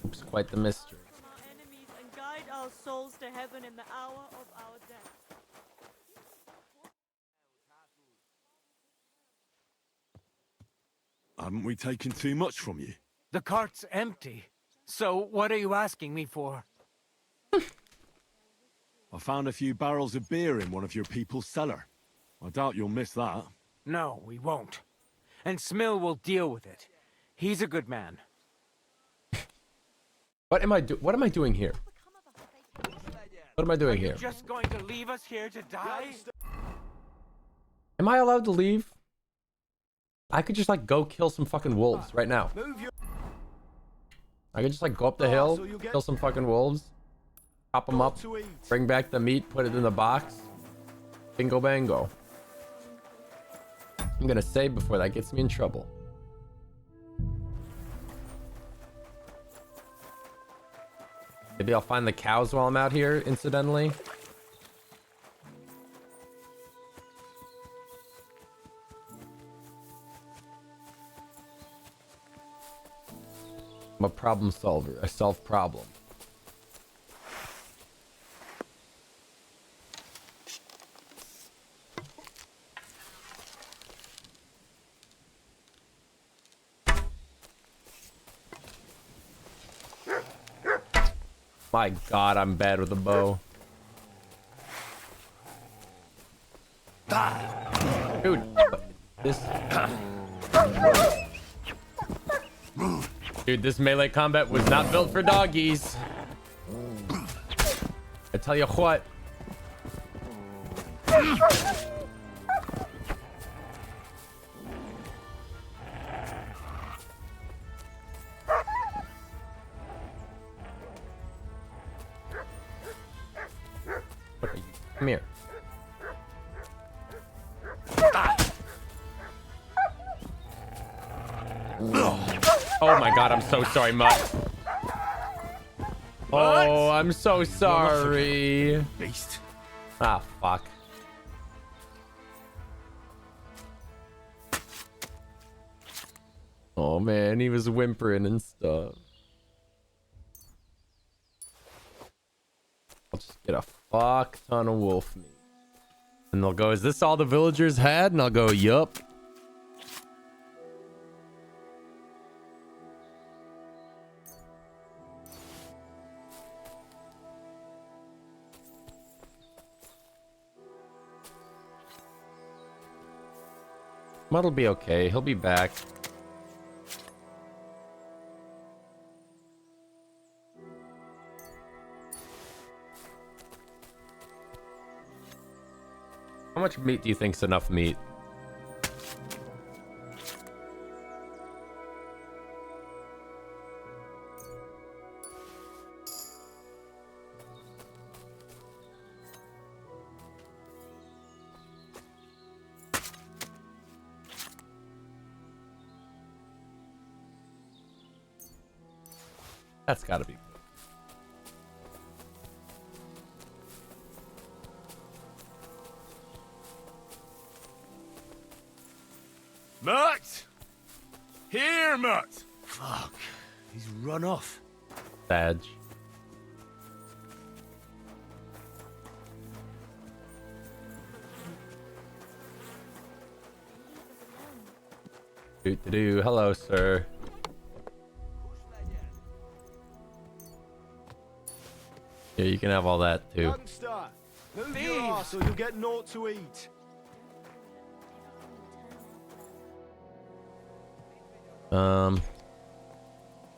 Oops, quite the mystery. Our enemies and guide our souls to heaven in the hour of our death. Haven't we taken too much from you? The cart's empty. So what are you asking me for? I found a few barrels of beer in one of your people's cellar. I doubt you'll miss that. No, we won't. And Smill will deal with it. He's a good man. What am I doing here? What am I doing here? Just going to leave us here to die? Am I allowed to leave? I could just like go kill some fucking wolves right now. I could just like go up the hill, kill some fucking wolves, chop them up, bring back the meat, put it in the box. Bingo bango. I'm gonna save before that gets me in trouble. Maybe I'll find the cows while I'm out here, incidentally. I'm a problem solver. I solve problems. My God, I'm bad with a bow. Dude, this... Dude, this melee combat was not built for doggies. I tell you what. What are you? Come here. Oh my God, I'm so sorry, Mutt. Oh, I'm so sorry. Beast. Ah, fuck. Oh man, he was whimpering and stuff. I'll just get a fuck ton of wolf meat. And they'll go, is this all the villagers had? And I'll go, yup. Mutt'll be okay. He'll be back. How much meat do you think's enough meat? That's gotta be good. Mutt! Here, Mutt! Fuck. He's run off. Badge. Do. Hello, sir. Yeah, you can have all that too. Youngster, move your ass or you'll get naught to eat.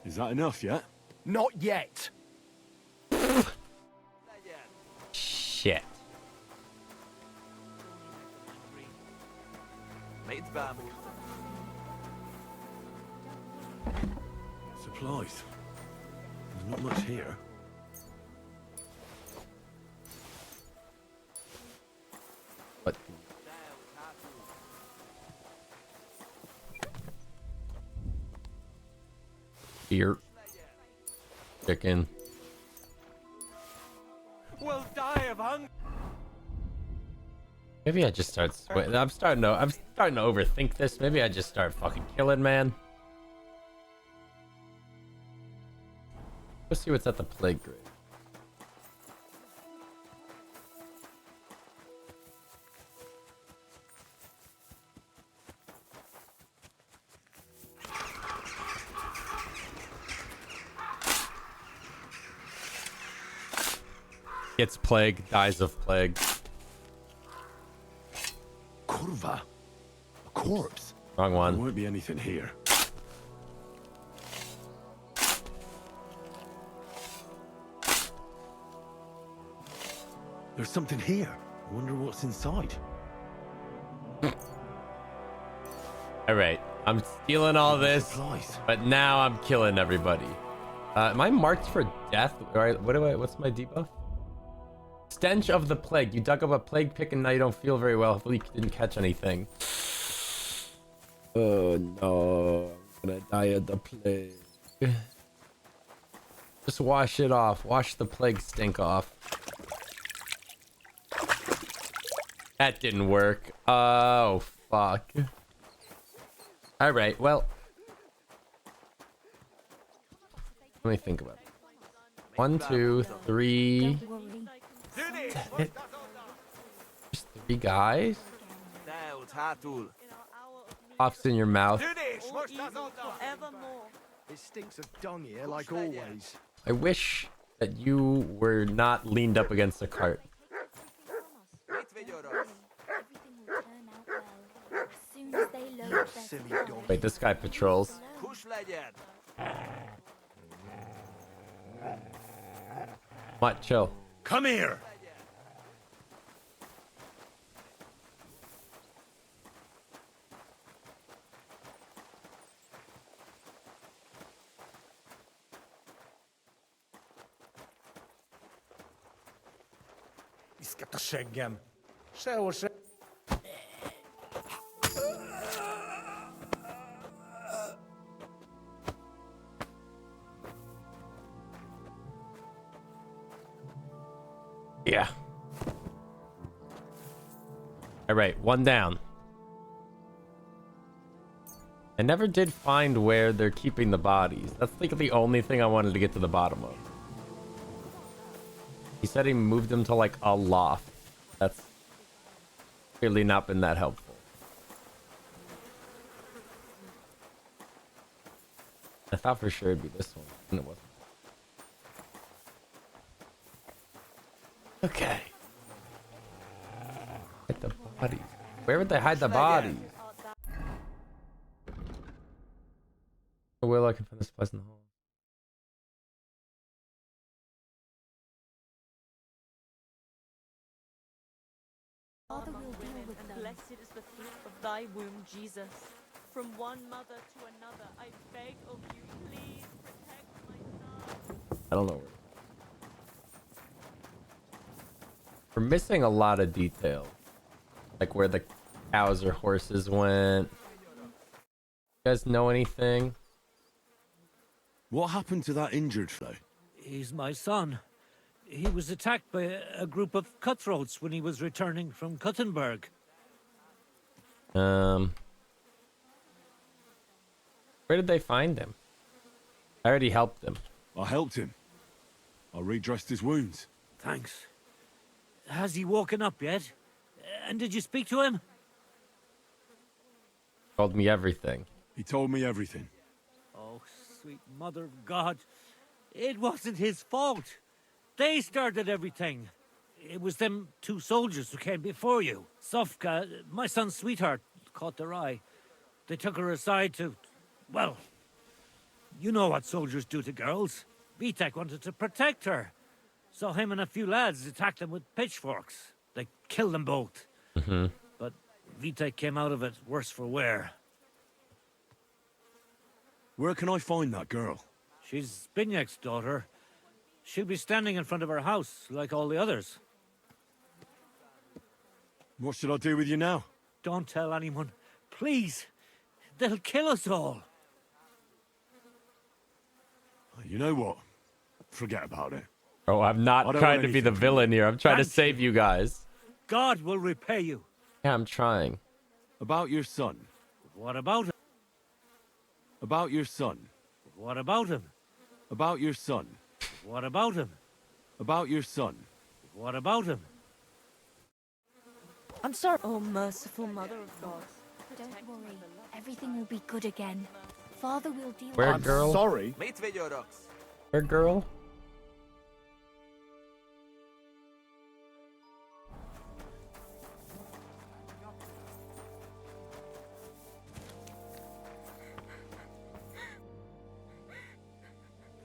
Is that enough yet? Not yet. Shit. Supplies. There's not much here. What? Beer. Chicken. We'll die of hunger. Maybe I just start. I'm starting to overthink this. Maybe I just start fucking killing, man. Let's see what's at the plague grave. Gets plague, dies of plague. Kurva? A corpse? Wrong one. There won't be anything here. There's something here. I wonder what's inside. All right, I'm stealing all this, but now I'm killing everybody. Am I marked for death? All right, what's my debuff? Stench of the plague. You dug up a plague pick and now you don't feel very well. Hopefully you didn't catch anything. Oh no, I'm gonna die of the plague. Just wash it off. Wash the plague stink off. That didn't work. Oh, fuck. All right, well. Let me think about it. 1, 2, 3. Just 3 guys? Pops in your mouth. It stinks of dung here, like always. I wish that you were not leaned up against a cart. Wait, this guy patrols. What? Chill. Come here. Iska ta seggem. Sehol se... Yeah. All right, 1 down. I never did find where they're keeping the bodies. That's like the only thing I wanted to get to the bottom of. He said he moved them to like a loft. That's clearly not been that helpful. I thought for sure it'd be this one, and it wasn't. Okay. Hide the bodies. Where would they hide the bodies? Will I can find this place in the hall. Father will deal with them. Blessed is the fruit of thy womb, Jesus. From one mother to another, I beg of you, please protect my son. I don't know where. We're missing a lot of detail. Like where the cows or horses went. You guys know anything? What happened to that injured fellow? He's my son. He was attacked by a group of cutthroats when he was returning from Kuttenberg. Where did they find him? I already helped him. I helped him. I redressed his wounds. Thanks. Has he woken up yet? And did you speak to him? Told me everything. He told me everything. Oh, sweet mother of God. It wasn't his fault. They started everything. It was them 2 soldiers who came before you. Sofka, my son's sweetheart, caught their eye. They took her aside to... Well, you know what soldiers do to girls. Vitek wanted to protect her. So him and a few lads attacked them with pitchforks. They killed them both. But Vitek came out of it worse for wear. Where can I find that girl? She's Binyak's daughter. She'll be standing in front of her house, like all the others. What should I do with you now? Don't tell anyone. Please. They'll kill us all. You know what? Forget about it. Oh, I'm not trying to be the villain here. I'm trying to save you guys. God will repay you. Yeah, I'm trying. About your son. What about him? About your son. What about him? About your son. What about him? About your son. What about him? I'm sorry. Oh, merciful Mother of God. Don't worry. Everything will be good again. Father will deal Where, with girl? Sorry. Where, girl?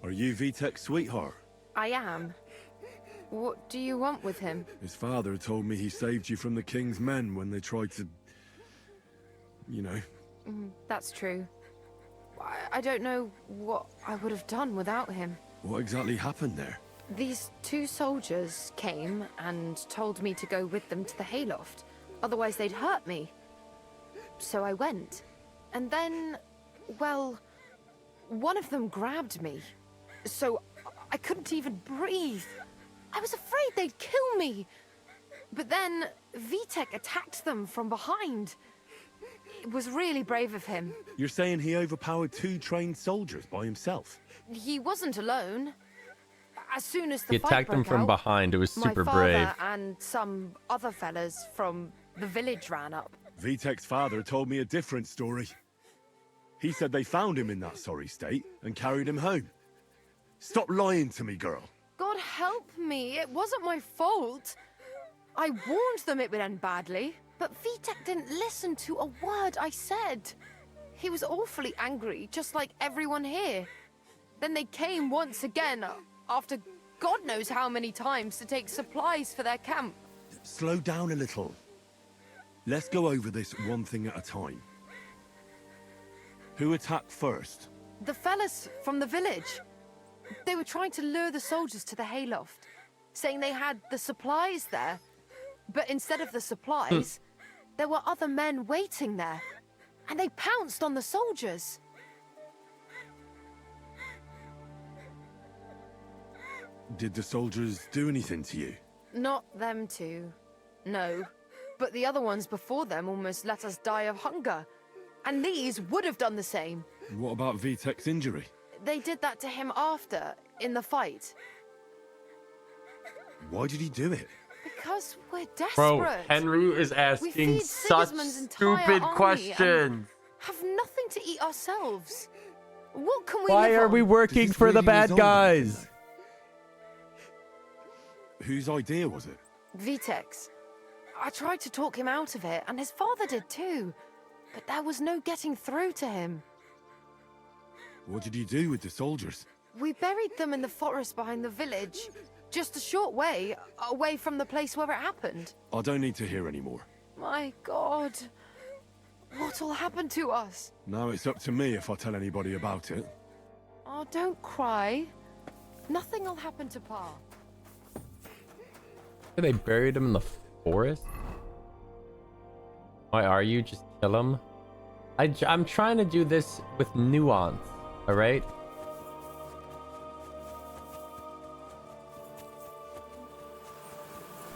Are you Vitek's sweetheart? I am. What do you want with him? His father told me he saved you from the king's men when they tried to... you know, That's true. I don't know what I would have done without him. What exactly happened there? These 2 soldiers came and told me to go with them to the hayloft. Otherwise they'd hurt me. So I went. And then, well, one of them grabbed me. So I couldn't even breathe. I was afraid they'd kill me. But then Vitek attacked them from behind. It was really brave of him. You're saying he overpowered 2 trained soldiers by himself? He wasn't alone. As soon as the He fight attacked them broke from out, behind. It was super my father brave. and some other fellas from the village ran up. Vitek's father told me a different story. He said they found him in that sorry state and carried him home. Stop lying to me, girl. God help me, it wasn't my fault. I warned them it would end badly, but Vitek didn't listen to a word I said. He was awfully angry, just like everyone here. Then they came once again, after God knows how many times, to take supplies for their camp. Slow down a little. Let's go over this one thing at a time. Who attacked first? The fellas from the village. They were trying to lure the soldiers to the hayloft, saying they had the supplies there. But instead of the supplies, there were other men waiting there. And they pounced on the soldiers. Did the soldiers do anything to you? Not them two. No. But the other ones before them almost let us die of hunger. And these would have done the same. What about Vitek's injury? They did that to him after, in the fight. Why did he do it? Because we're desperate. Bro, Henry is asking such stupid questions. Have nothing to eat ourselves. What can we Why live are on? we working for the bad guys? Whose idea was it? Vitek's. I tried to talk him out of it, and his father did too. But there was no getting through to him. What did you do with the soldiers? We buried them in the forest behind the village. Just a short way, away from the place where it happened. I don't need to hear any more. My God. What'll happen to us? Now it's up to me if I tell anybody about it. Oh, don't cry. Nothing'll happen to Pa. They buried him in the forest? Why are you? Just kill him? I'm trying to do this with nuance, alright?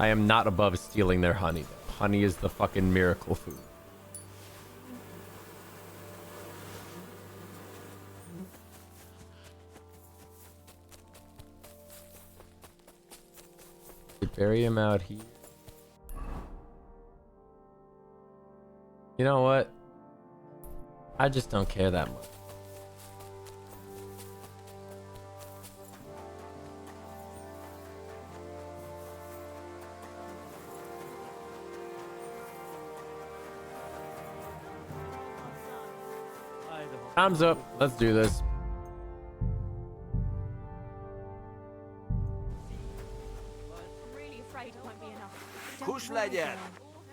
I am not above stealing their honey. Honey is the fucking miracle food. They bury him out here. You know what? I just don't care that much. Time's up. Let's do this. I'm really afraid it won't be enough. Push, ladia.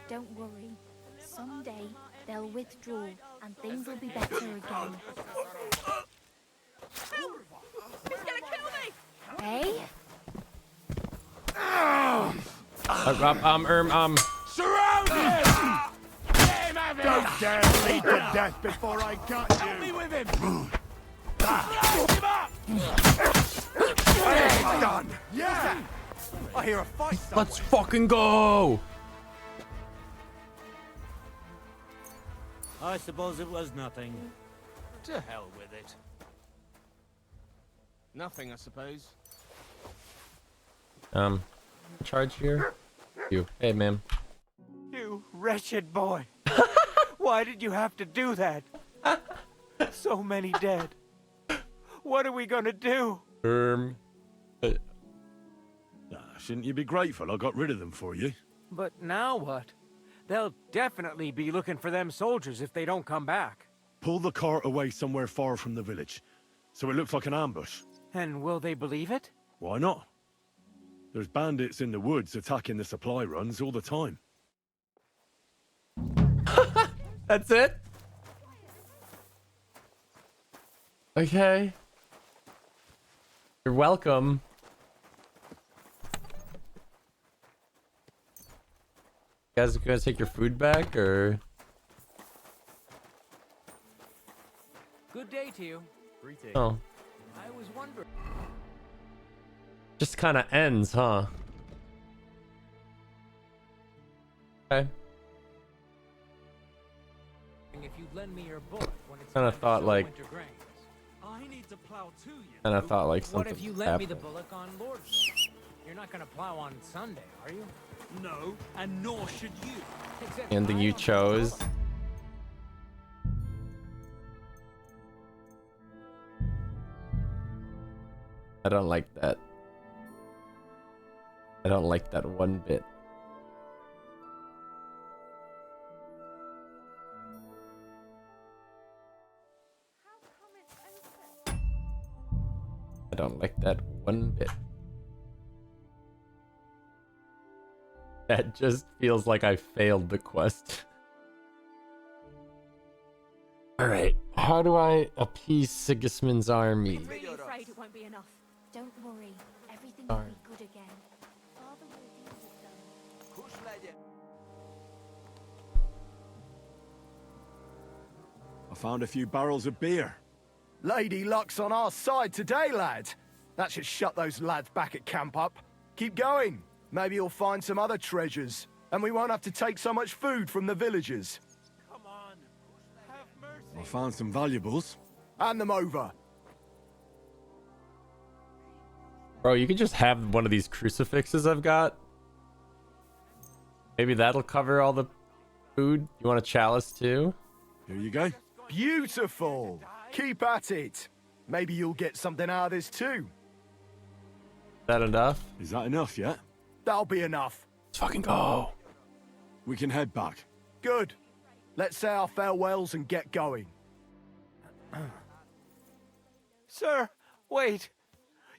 Don't worry. Someday they'll withdraw and things will be better again. He's gonna kill me! Hey? Surrounded! Don't dare bleed to death before I cut you! Help me with him! It's done! Yeah! I hear a fight somewhere. Let's fucking go! I suppose it was nothing. To hell with it. Nothing, I suppose. Charge here. You. Hey, man. You wretched boy. Why did you have to do that? So many dead. What are we gonna do? Shouldn't you be grateful I got rid of them for you? But now what? They'll definitely be looking for them soldiers if they don't come back. Pull the cart away somewhere far from the village, so it looks like an ambush. And will they believe it? Why not? There's bandits in the woods attacking the supply runs all the time. That's it? Okay. You're welcome. You guys gonna take your food back, or? Good day to you. Oh. I was wondering. Just kind of ends, huh? Okay. If you'd lend me your bullet when it's Kind of time to thought sow like. winter grains. I need to plow too, you And I know. thought like What something if you lent me the happened. bullock on Lord? You're not gonna plow on Sunday, are you? No, and nor should you. Except And then I you don't have a chose. bullock. I don't like that. I don't like that one bit. I don't like that one bit. That just feels like I failed the quest. Alright, how do I appease Sigismund's army? I'm really afraid it won't be enough. Don't worry, everything Darn. will be good again. Father will deal with them. I found a few barrels of beer. Lady Luck's on our side today, lad. That should shut those lads back at camp up. Keep going. Maybe you'll find some other treasures, and we won't have to take so much food from the villagers. Come on, have mercy. I found some valuables. Hand them over. Bro, you could just have one of these crucifixes I've got. Maybe that'll cover all the food. You want a chalice too? Here you go. Beautiful. Keep at it. Maybe you'll get something out of this too. Is that enough? Is that enough yet? That'll be enough. Let's fucking go. We can head back. Good. Let's say our farewells and get going. Sir, wait.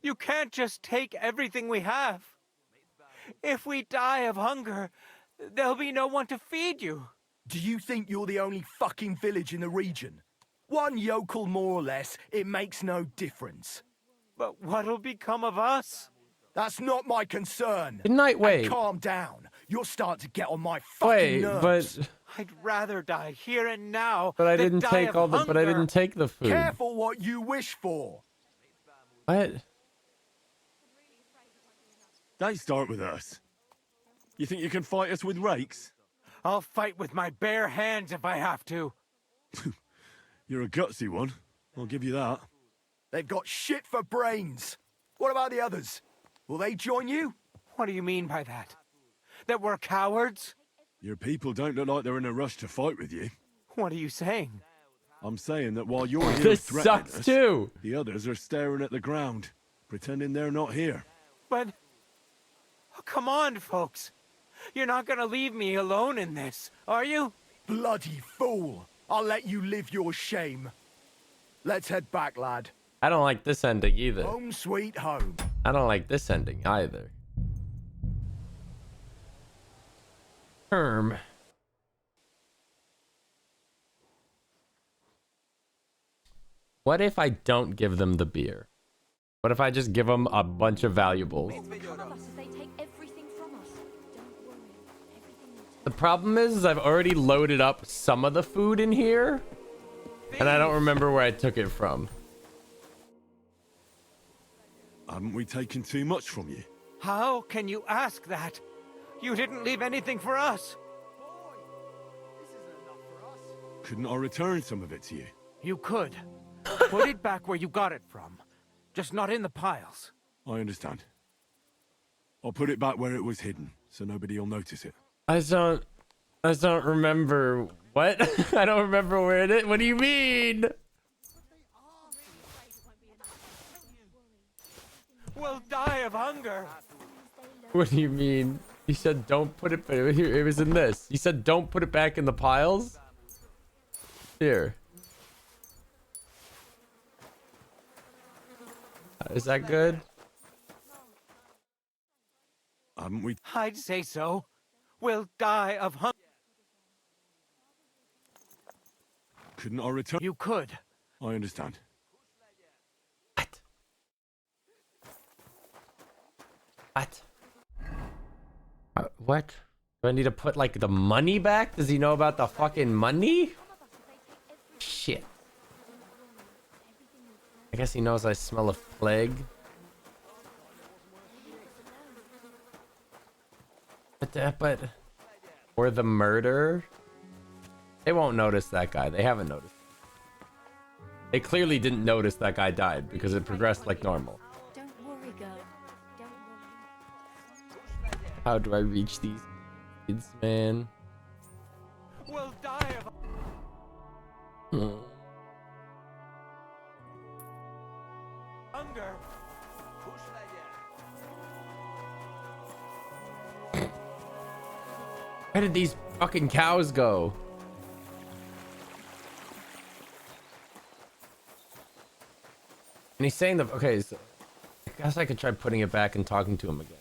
You can't just take everything we have. If we die of hunger, there'll be no one to feed you. Do you think you're the only fucking village in the region? One yokel more or less, it makes no difference. But what'll become of us? That's not my concern. Good night, wait. And calm down. You're starting to get on my fucking nerves. But I'd rather die here and now. I than didn't die take of all the but I hunger. didn't take the food. Careful what you wish for. What? Don't start with us. You think you can fight us with rakes? I'll fight with my bare hands if I have to. You're a gutsy one. I'll give you that. They've got shit for brains. What about the others? Will they join you? What do you mean by that? That we're cowards? Your people don't look like they're in a rush to fight with you. What are you saying? I'm saying that while you're here This threatening sucks us, too. the others are staring at the ground, pretending they're not here. But... oh, come on, folks. You're not gonna leave me alone in this, are you? Bloody fool. I'll let you live your shame. Let's head back, lad. I don't like this ending either. Home sweet home. I don't like this ending either. What if I don't give them the beer? What if I just give them a bunch of valuables? The problem is I've already loaded up some of the food in here, and I don't remember where I took it from. Haven't we taken too much from you? How can you ask that? You didn't leave anything for us. Couldn't I return some of it to you? You could. Put it back where you got it from. Just not in the piles. I understand. I'll put it back where it was hidden, so nobody will notice it. I don't remember. What? I don't remember where it is. What do you mean? We'll die of hunger. What do you mean? He said don't put it here. It was in this. He said don't put it back in the piles. Here. Is that good? Haven't we? I'd say so. We'll die of hunger. Couldn't I return? You could. I understand. What? Do I need to put, like, the money back? Does he know about the fucking money? Shit. I guess he knows I smell of plague. But... Or the murder? They won't notice that guy. They haven't noticed. They clearly didn't notice that guy died because it progressed like normal. Don't worry, girl. Don't worry. How do I reach these kids, man? We'll die of hunger. Where did these fucking cows go? And he's saying okay, so I guess I could try putting it back and talking to him again.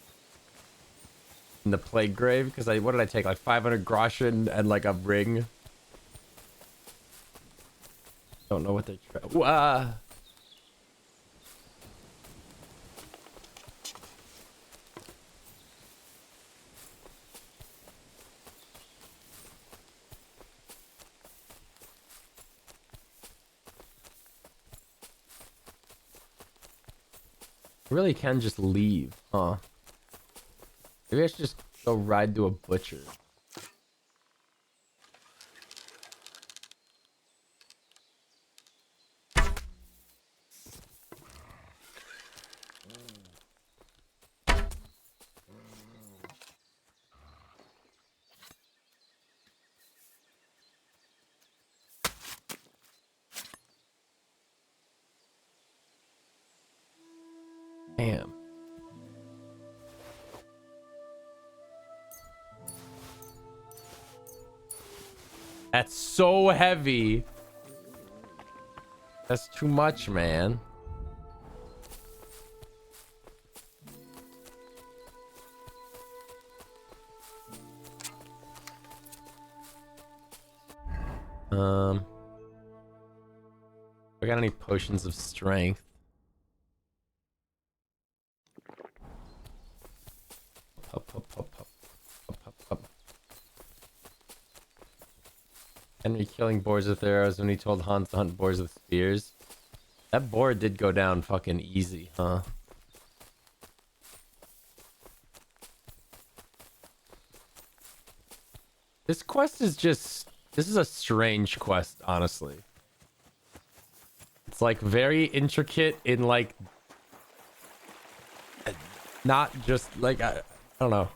In the plague grave, because what did I take? Like 500 groschen and like a ring? Don't know what they try. I really can just leave, huh? Maybe I should just go ride to a butcher. Damn. That's so heavy. That's too much, man. I got any potions of strength? Henry killing boars with arrows when he told Hans to hunt boars with spears. That boar did go down fucking easy, huh? This quest is just... This is a strange quest, honestly. It's like very intricate in like... Not just like... I don't know.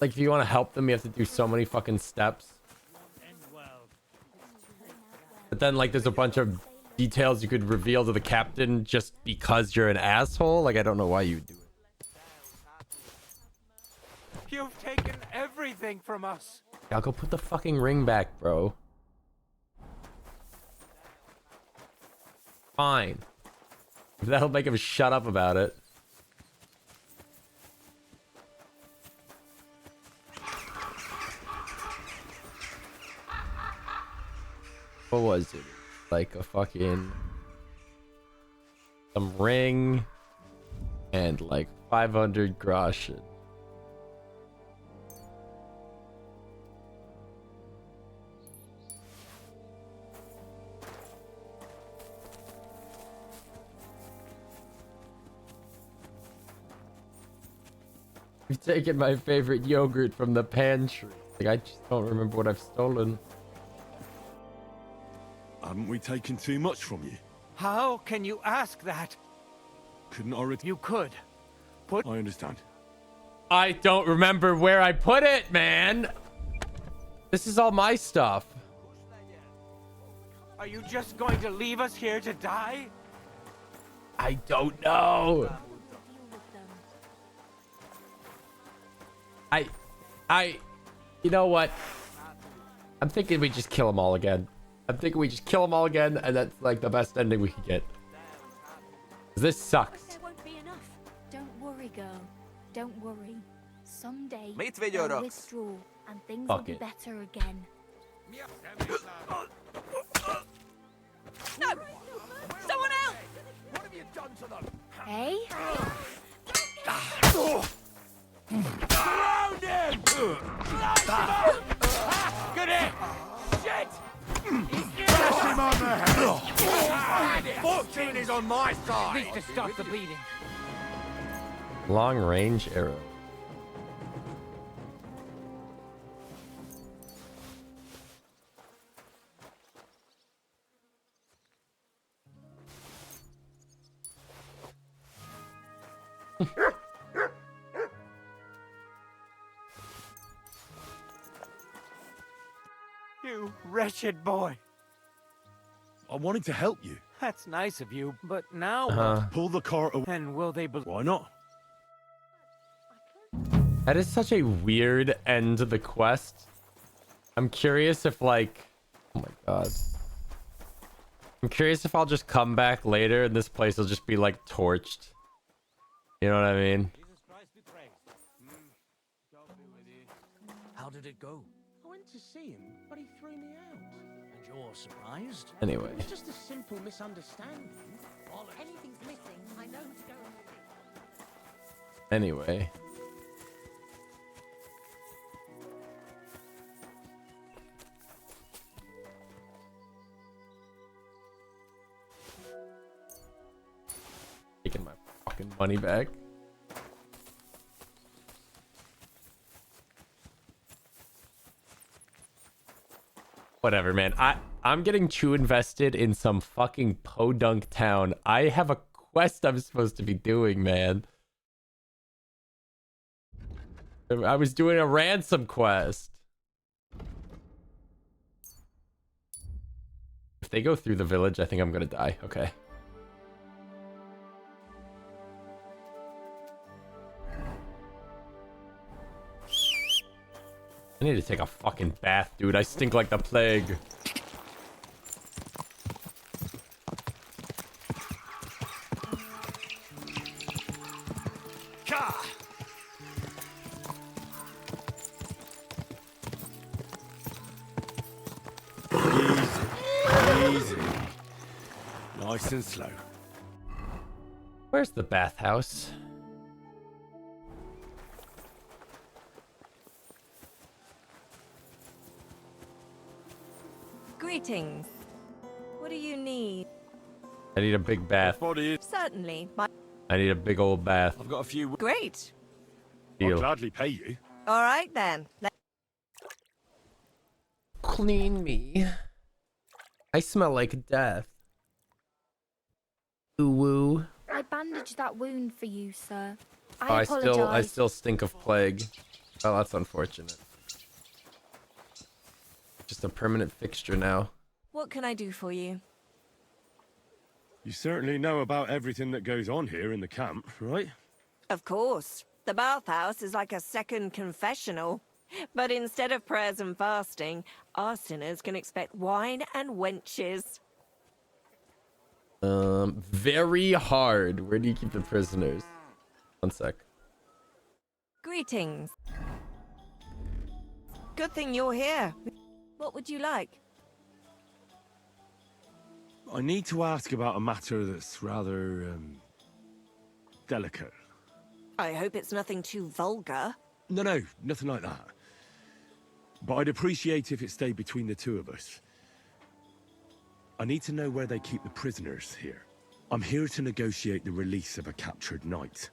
Like if you want to help them, you have to do so many fucking steps. But then like there's a bunch of details you could reveal to the captain just because you're an asshole. Like I don't know why you would do it. You've taken everything from us. I'll go put the fucking ring back, bro. Fine. If that'll make him shut up about it. What was it? Like a fucking... Some ring. And like 500 groschen. You've taken my favorite yogurt from the pantry. Like, I just don't remember what I've stolen. Haven't we taken too much from you? How can you ask that? Couldn't I You could. Put... I understand. I don't remember where I put it, man. This is all my stuff. Are you just going to leave us here to die? I don't know. You know what? I'm thinking we just kill them all again. I'm thinking we just kill them all again, and that's like the best ending we could get. This sucks. There won't be enough. Don't worry, girl. Don't worry. Someday Mit they'll videoda. withdraw and things Fuck will be it. better again. No! Someone else! What have you done to them? Hey? Bash him on the head! Fortune is on my At side! least to stop the bleeding. Long range arrow. You wretched boy. I wanted to help you. That's nice of you, but now Pull the cart away. and will they believe? Why not? That is such a weird end to the quest. I'm curious if like, oh my god. I'm curious if I'll just come back later and this place will just be like torched. You know what I mean? How did it go? I went to see him, but he threw me out. And you're surprised? Anyway. It was just a simple misunderstanding. Anything's missing, I know who to go and see. Anyway. Taking my fucking money back. Whatever, man. I'm getting too invested in some fucking podunk town. I have a quest I'm supposed to be doing, man. I was doing a ransom quest. If they go through the village, I think I'm gonna die. Okay. I need to take a fucking bath, dude. I stink like the plague. Easy. Nice and slow. Where's the bathhouse? Greetings. What do you need? I need a big bath. Certainly. I need a big old bath. I've got a few. Great. I'll Deal. gladly pay you. All right then. Clean me. I smell like death. Ooh woo. I bandaged that wound for you, sir. Oh, I I apologize. still stink of plague. Oh, that's unfortunate. Just a permanent fixture now. What can I do for you? You certainly know about everything that goes on here in the camp, right? Of course. The bathhouse is like a second confessional. But instead of prayers and fasting, our sinners can expect wine and wenches. Very hard. Where do you keep the prisoners? One sec. Greetings. Good thing you're here. What would you like? I need to ask about a matter that's rather, delicate. I hope it's nothing too vulgar. No, nothing like that. But I'd appreciate if it stayed between the two of us. I need to know where they keep the prisoners here. I'm here to negotiate the release of a captured knight.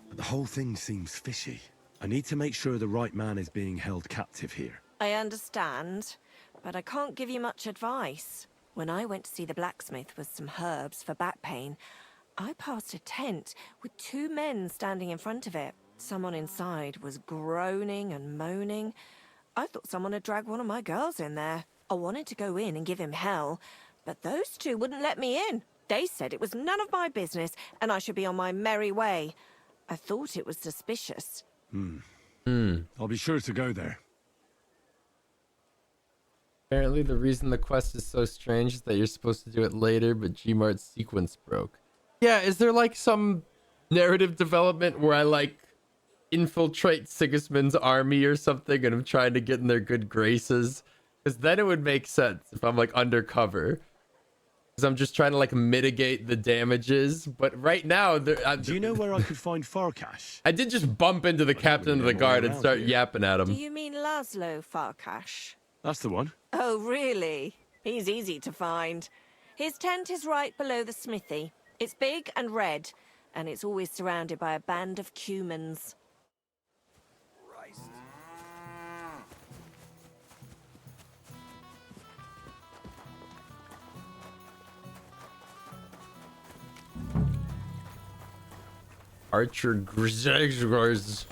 But the whole thing seems fishy. I need to make sure the right man is being held captive here. I understand, but I can't give you much advice. When I went to see the blacksmith with some herbs for back pain, I passed a tent with two men standing in front of it. Someone inside was groaning and moaning. I thought someone had dragged one of my girls in there. I wanted to go in and give him hell, but those two wouldn't let me in. They said it was none of my business and I should be on my merry way. I thought it was suspicious. I'll be sure to go there. Apparently the reason the quest is so strange is that you're supposed to do it later, but Gmart's sequence broke. Yeah, is there like some narrative development where I like infiltrate Sigismund's army or something and I'm trying to get in their good graces? Because then it would make sense if I'm like undercover. Because I'm just trying to like mitigate the damages. But right now, do you know where I could find Farkash? I did just bump into the captain of the guard and start yapping at Do him. you mean Laszlo Farkash? That's the one. Oh, really? He's easy to find. His tent is right below the smithy. It's big and red, and it's always surrounded by a band of cumans. Archer Grzegorz.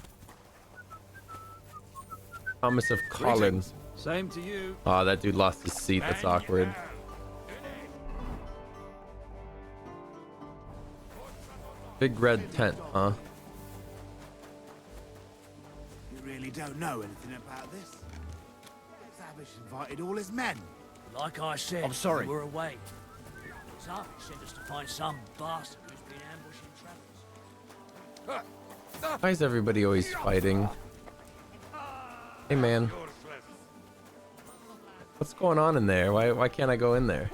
Thomas of Collins. Same to you. Oh, that dude lost his seat. That's awkward. Big red tent, huh? You really don't know anything about this? Savage invited all his men. Like I said, I'm sorry. we were away. Savage sent us to find some bastard who's been ambushing travelers. Why is everybody always fighting? Hey, man. What's going on in there? Why can't I go in there?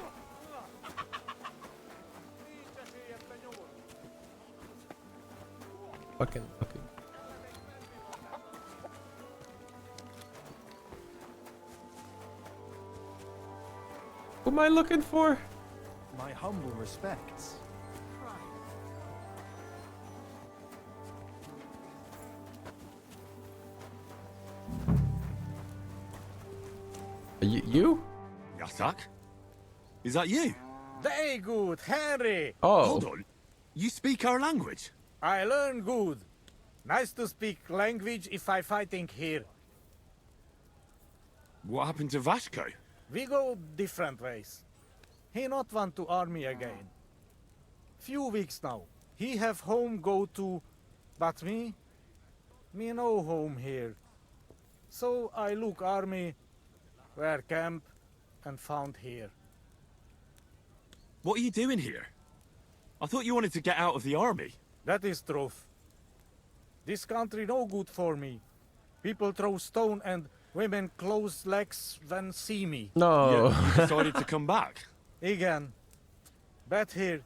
Fucking. Who am I looking for? My humble respects. You? Yasak? Is that you? Very good, Henry. Oh. Hold on. You speak our language? I learn good. Nice to speak language if I fighting here. What happened to Vasco? We go different ways. He not want to army again. Few weeks now. He have home go to, but me no home here. So I look army, where camp, and found here. What are you doing here? I thought you wanted to get out of the army. That is truth. This country no good for me. People throw stone and women close legs when see me. No. You decided to come back. Again. Bad here,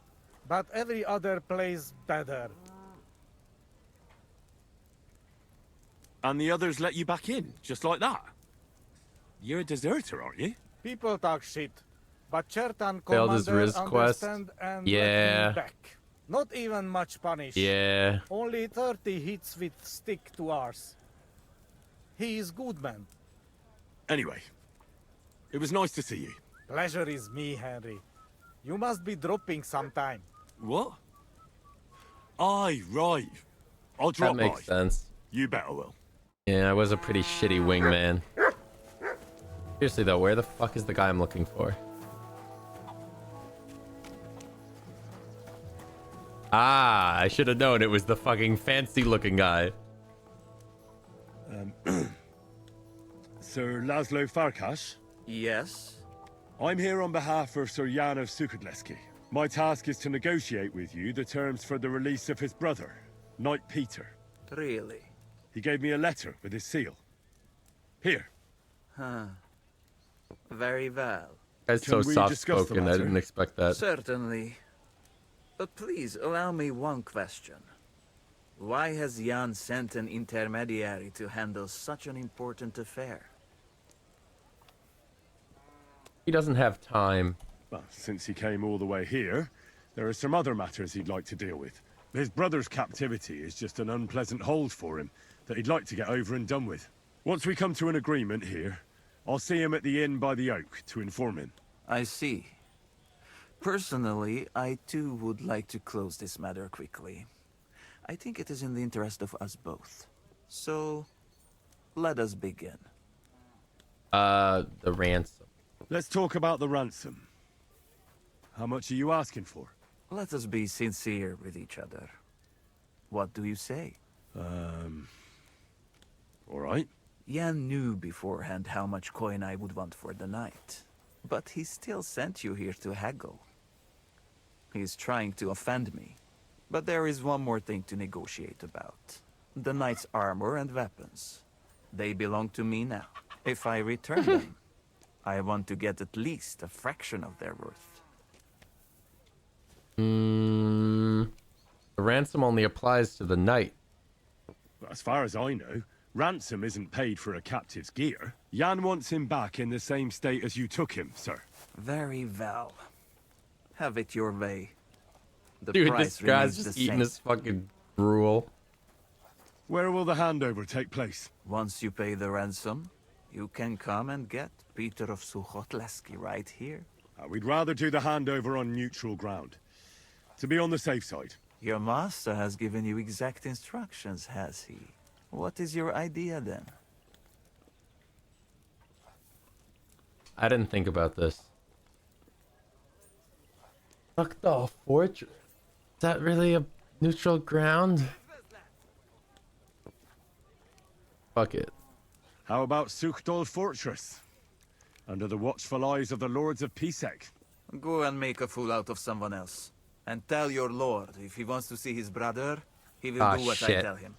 but every other place better. And the others let you back in, just like that? You're a deserter, aren't you? People talk shit, but Chertan Failed his commander Riz quest. understand and Yeah. let me back. Not even much punish. Yeah. Only 30 hits with stick to ours. He is good man. Anyway, it was nice to see you. Pleasure is me, Henry. You must be dropping sometime. What? Aye, right. I'll drop That makes by. sense. You better will. Yeah, I was a pretty shitty wingman. Seriously though, where the fuck is the guy I'm looking for? Ah, I should have known it was the fucking fancy looking guy. Sir Laszlo Farkas? Yes? I'm here on behalf of Sir Jan of Sukadleski. My task is to negotiate with you the terms for the release of his brother, Knight Peter. Really? He gave me a letter with his seal. Here. Huh. Very well. Guy's so soft-spoken, I didn't expect that. Certainly. But please, allow me one question. Why has Jan sent an intermediary to handle such an important affair? He doesn't have time. Well, since he came all the way here, there are some other matters he'd like to deal with. His brother's captivity is just an unpleasant hold for him that he'd like to get over and done with. Once we come to an agreement here, I'll see him at the inn by the oak to inform him. I see. Personally, I too would like to close this matter quickly. I think it is in the interest of us both. So, let us begin. The ransom. Let's talk about the ransom. How much are you asking for? Let us be sincere with each other. What do you say? All right. Jan knew beforehand how much coin I would want for the night. But he still sent you here to haggle. He's trying to offend me. But there is one more thing to negotiate about. The knight's armor and weapons. They belong to me now. If I return them, I want to get at least a fraction of their worth. The ransom only applies to the knight. As far as I know, Ransom isn't paid for a captive's gear. Jan wants him back in the same state as you took him, sir. Very well. Have it your way. The Dude, price this guy's remains just the eating same. his fucking gruel. Where will the handover take place? Once you pay the ransom, you can come and get Peter of Suchotleski right here. We'd rather do the handover on neutral ground. To be on the safe side. Your master has given you exact instructions, has he? What is your idea then? I didn't think about this. Fuck the fortress. Is that really a neutral ground? Fuck it. How about Suchdol Fortress? Under the watchful eyes of the Lords of Pisek. Go and make a fool out of someone else. And tell your lord if he wants to see his brother, he will do what I tell him.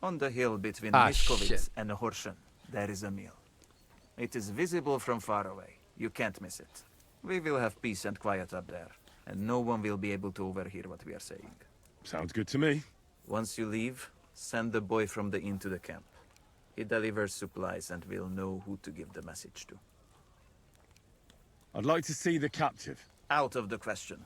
On the hill between Miskovitz and Horshen, there is a mill. It is visible from far away. You can't miss it. We will have peace and quiet up there, and no one will be able to overhear what we are saying. Sounds good to me. Once you leave, send the boy from the inn to the camp. He delivers supplies and we'll know who to give the message to. I'd like to see the captive. Out of the question.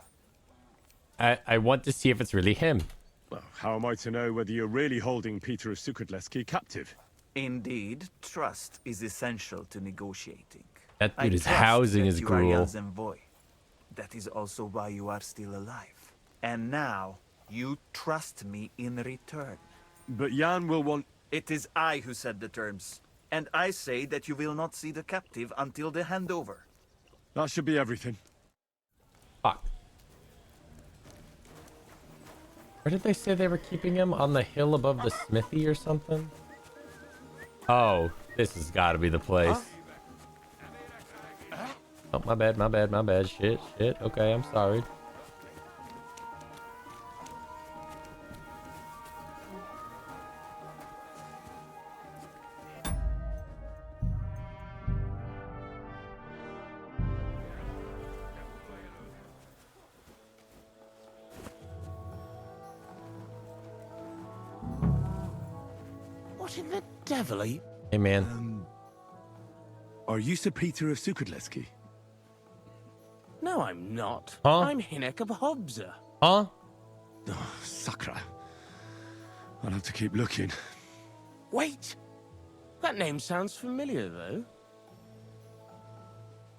I want to see if it's really him. Well, how am I to know whether you're really holding Peter of Suchdleski captive? Indeed, trust is essential to negotiating. That dude is housing his gruel. You are Jan's envoy. That is also why you are still alive. And now, you trust me in return. But Jan will want... It is I who set the terms. And I say that you will not see the captive until the handover. That should be everything. Fuck. Where did they say they were keeping him? On the hill above the smithy or something? Oh, this has got to be the place. Oh, my bad, my bad, my bad. Shit. Okay, I'm sorry. What in the devil are you? Hey, man. Are you Sir Peter of Suchdleski? No, I'm not. Huh? I'm Hinnek of Hobza. Huh? Oh, Sakra. I'll have to keep looking. Wait! That name sounds familiar, though.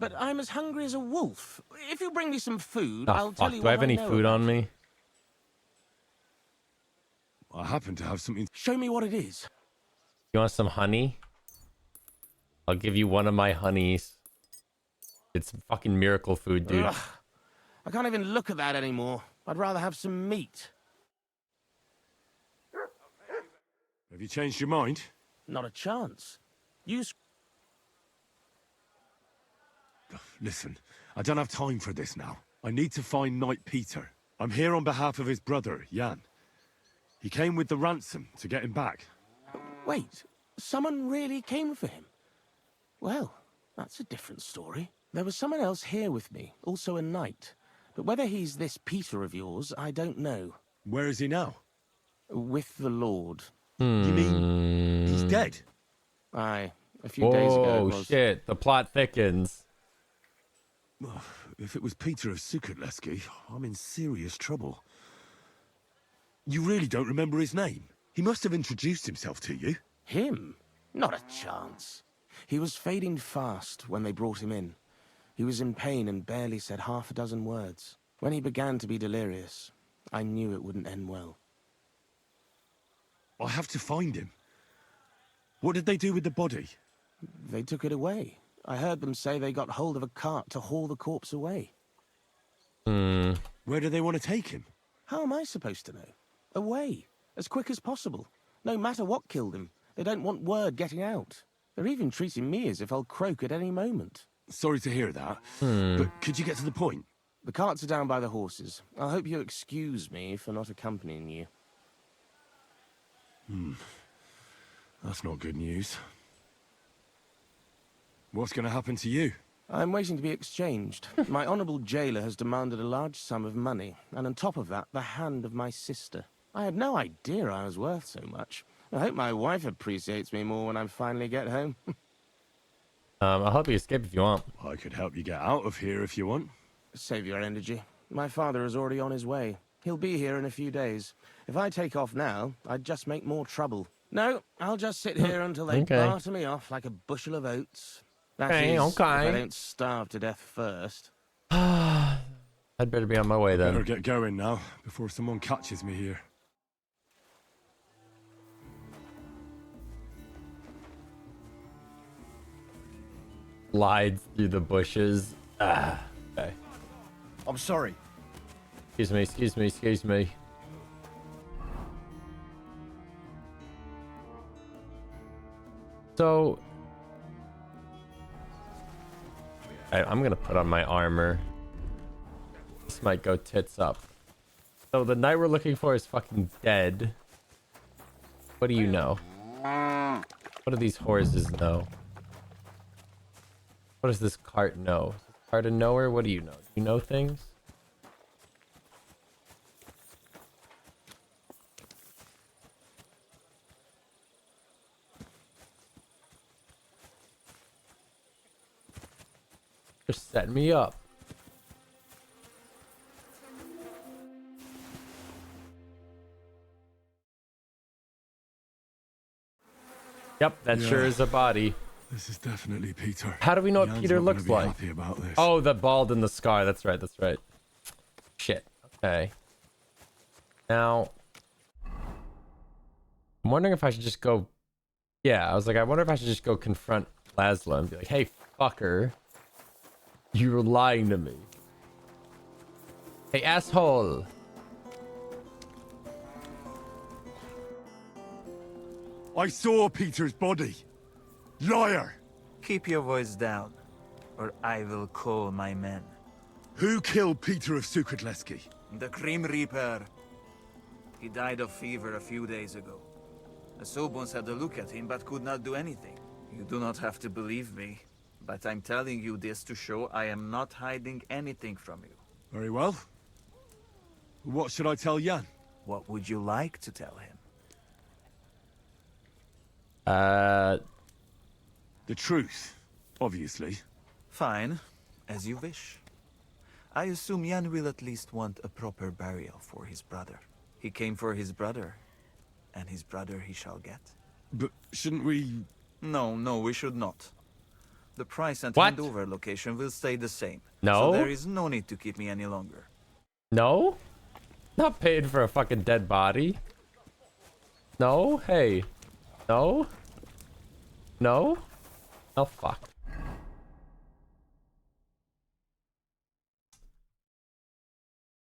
But I'm as hungry as a wolf. If you bring me some food, I'll tell you Do I what have any know food about on it. me? I happen to have something... Show me what it is. You want some honey? I'll give you one of my honeys. It's fucking miracle food, dude. Ugh. I can't even look at that anymore. I'd rather have some meat. Have you changed your mind? Not a chance. You... Listen, I don't have time for this now. I need to find Knight Peter. I'm here on behalf of his brother, Jan. He came with the ransom to get him back. Wait, someone really came for him? Well, that's a different story. There was someone else here with me, also a knight. But whether he's this Peter of yours, I don't know. Where is he now? With the Lord. You mean he's dead? Aye, a few days ago it Oh, was. shit. The plot thickens. If it was Peter of Suchdleski, I'm in serious trouble. You really don't remember his name? He must have introduced himself to you. Him? Not a chance. He was fading fast when they brought him in. He was in pain and barely said half a dozen words. When he began to be delirious, I knew it wouldn't end well. I have to find him. What did they do with the body? They took it away. I heard them say they got hold of a cart to haul the corpse away. Where do they want to take him? How am I supposed to know? Away, as quick as possible. No matter what killed him, they don't want word getting out. They're even treating me as if I'll croak at any moment. Sorry to hear that, but could you get to the point? The carts are down by the horses. I hope you'll excuse me for not accompanying you. That's not good news. What's going to happen to you? I'm waiting to be exchanged. My honourable jailer has demanded a large sum of money, and on top of that, the hand of my sister. I had no idea I was worth so much. I hope my wife appreciates me more when I finally get home. I'll help you escape if you want. I could help you get out of here if you want. Save your energy. My father is already on his way. He'll be here in a few days. If I take off now, I'd just make more trouble. No, I'll just sit here until they Okay. barter me off like a bushel of oats. That is, if I don't starve to death first. I'd better be on my way then. Better get going now, before someone catches me here. Slides through the bushes. Okay. I'm sorry. Excuse me. So, I'm gonna put on my armor. This might go tits up. So the knight we're looking for is fucking dead. What do you know? What do these horses know? What does this cart know? Is this cart of nowhere? What do you know? Do you know things? They're setting me up. Yep, that sure is a body. This is definitely Peter. How do we know what Jan's Peter not gonna looks be like? happy about this. Oh, the bald and the scar. That's right. Shit. Okay. Now, I'm wondering if I should just go... Yeah, I was like, I wonder if I should just go confront Laszlo and be like, hey, fucker. You were lying to me. Hey, asshole. I saw Peter's body. Liar! Keep your voice down, or I will call my men. Who killed Peter of Sukotleski? The Grim Reaper. He died of fever a few days ago. The Sobons had a look at him, but could not do anything. You do not have to believe me, but I'm telling you this to show I am not hiding anything from you. Very well. What should I tell Jan? What would you like to tell him? The truth, obviously. Fine, as you wish. I assume Jan will at least want a proper burial for his brother. He came for his brother, and his brother he shall get. But shouldn't we... No, we should not. The price and What? handover location will stay the same. No? So there is no need to keep me any longer. No? Not paid for a fucking dead body. No? Hey. No? No? Oh, fuck.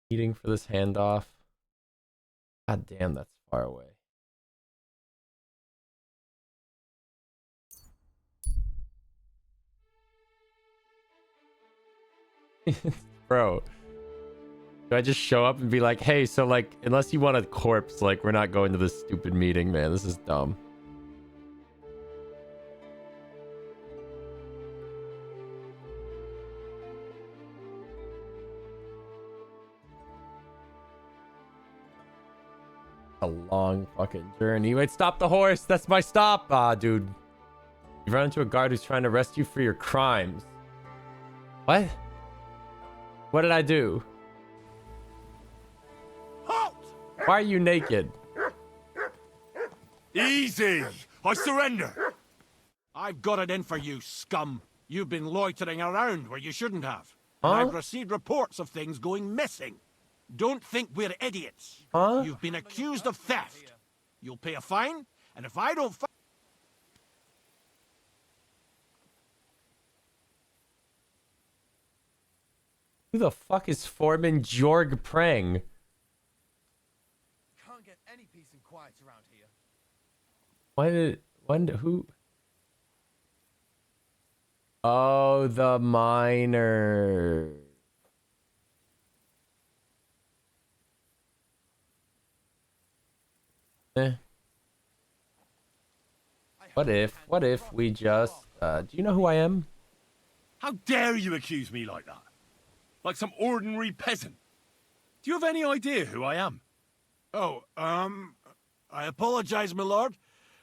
Eating for this handoff. God damn, that's far away. Bro. Do I just show up and be like, hey, so like, unless you want a corpse, like, we're not going to this stupid meeting, man. This is dumb. A long fucking journey. Wait, stop the horse. That's my stop. Ah, dude. You run into a guard who's trying to arrest you for your crimes. What? What did I do? Halt! Why are you naked? Easy! I surrender! I've got it in for you, scum. You've been loitering around where you shouldn't have. Huh? I've received reports of things going missing. Don't think we're idiots. Huh? You've been accused of theft. You'll pay a fine, and if I don't... Who the fuck is Foreman Jorg Prang? Can't get any peace and quiet around here. Who? Oh, the miner. What if we just, do you know who I am? How dare you accuse me like that? Like some ordinary peasant. Do you have any idea who I am? Oh, I apologize, my lord.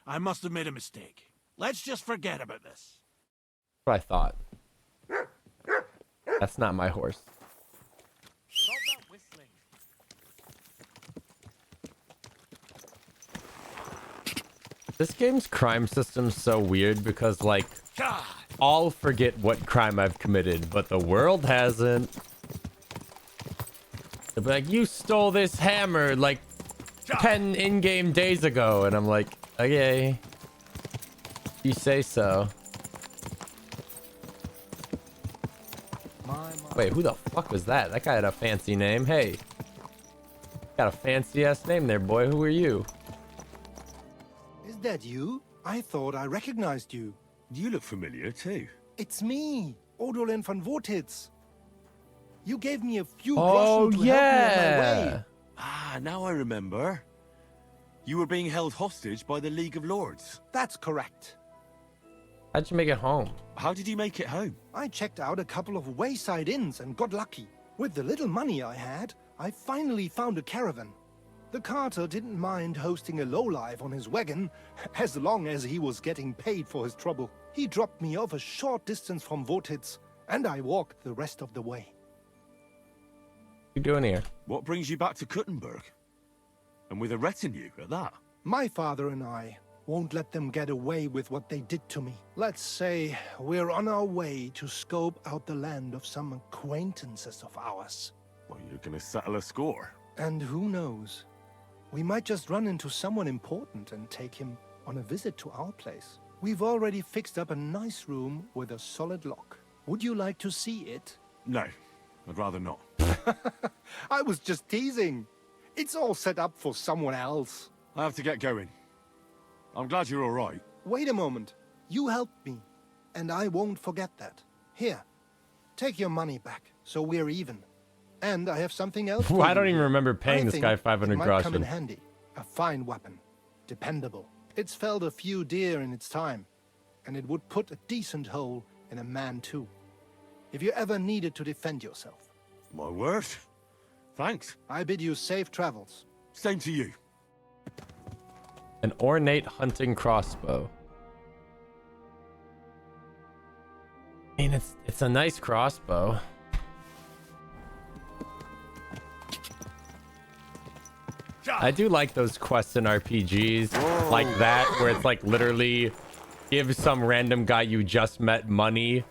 I must have made a mistake. Let's just forget about this. What I thought. That's not my horse. Stop that whistling. This game's crime system's so weird because, like, I'll forget what crime I've committed, but the world hasn't. They'll be like, you stole this hammer like 10 in-game days ago, and I'm like, okay, you say so. Wait, who the fuck was that? That guy had a fancy name. Hey, got a fancy ass name there, boy. Who are you? Is that you? I thought I recognized you. You look familiar too. It's me, Odolin van Vortitz. You gave me a few Oh, groschen to help me on my yeah. way. Ah, now I remember. You were being held hostage by the League of Lords. That's correct. How'd you make it home? How did you make it home? I checked out a couple of wayside inns and got lucky. With the little money I had, I finally found a caravan. The carter didn't mind hosting a lowlife on his wagon, as long as he was getting paid for his trouble. He dropped me off a short distance from Vortitz, and I walked the rest of the way. What you doing here? What brings you back to Kuttenberg? And with a retinue at that? My father and I won't let them get away with what they did to me. Let's say we're on our way to scope out the land of some acquaintances of ours. Well, you're gonna settle a score. And who knows? We might just run into someone important and take him on a visit to our place. We've already fixed up a nice room with a solid lock. Would you like to see it? No, I'd rather not. I was just teasing. It's all set up for someone else. I have to get going. I'm glad you're all right. Wait a moment. You helped me, and I won't forget that. Here, take your money back, so we're even. And I have something else. I don't even remember paying this guy 500 it might come in groschen. handy. A fine weapon, dependable. It's felled a few deer in its time, and it would put a decent hole in a man too. If you ever needed to defend yourself. My word. Thanks. I bid you safe travels. Same to you. An ornate hunting crossbow. I mean, it's a nice crossbow. I do like those quests in RPGs like that, where it's like literally give some random guy you just met money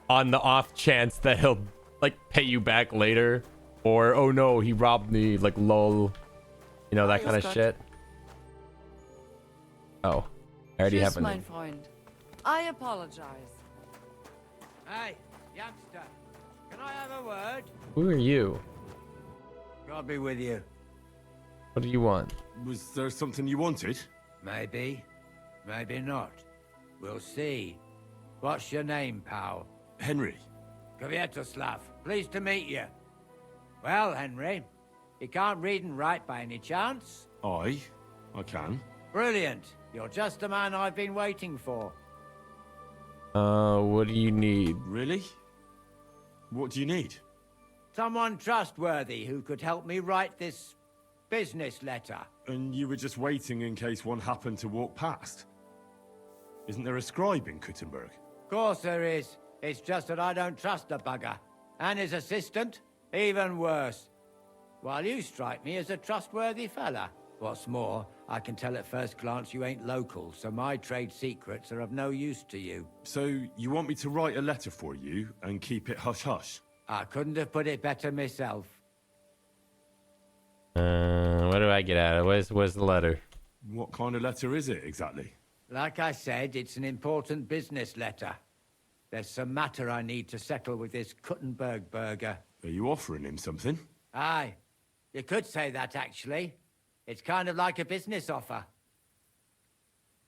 on the off chance that he'll like pay you back later, or oh no, he robbed me, like lol, you know, that kind of shit. Oh, I already have a mein name. Freund. I apologize. Hey, youngster, can I have a word? Who are you? God be with you. What do you want? Was there something you wanted? Maybe, maybe not. We'll see. What's your name, pal? Henry. Kvietoslav. Pleased to meet you. Well, Henry, you can't read and write by any chance? I can. Brilliant. You're just the man I've been waiting for. What do you need? Really? What do you need? Someone trustworthy who could help me write this business letter. And you were just waiting in case one happened to walk past? Isn't there a scribe in Kuttenberg? Of course there is. It's just that I don't trust the bugger. And his assistant, even worse. While you strike me as a trustworthy fella. What's more, I can tell at first glance you ain't local, so my trade secrets are of no use to you. So you want me to write a letter for you and keep it hush-hush? I couldn't have put it better myself. What do I get out of it? Where's the letter? What kind of letter is it, exactly? Like I said, it's an important business letter. There's some matter I need to settle with this Kuttenberg burger. Are you offering him something? Aye. You could say that, actually. It's kind of like a business offer.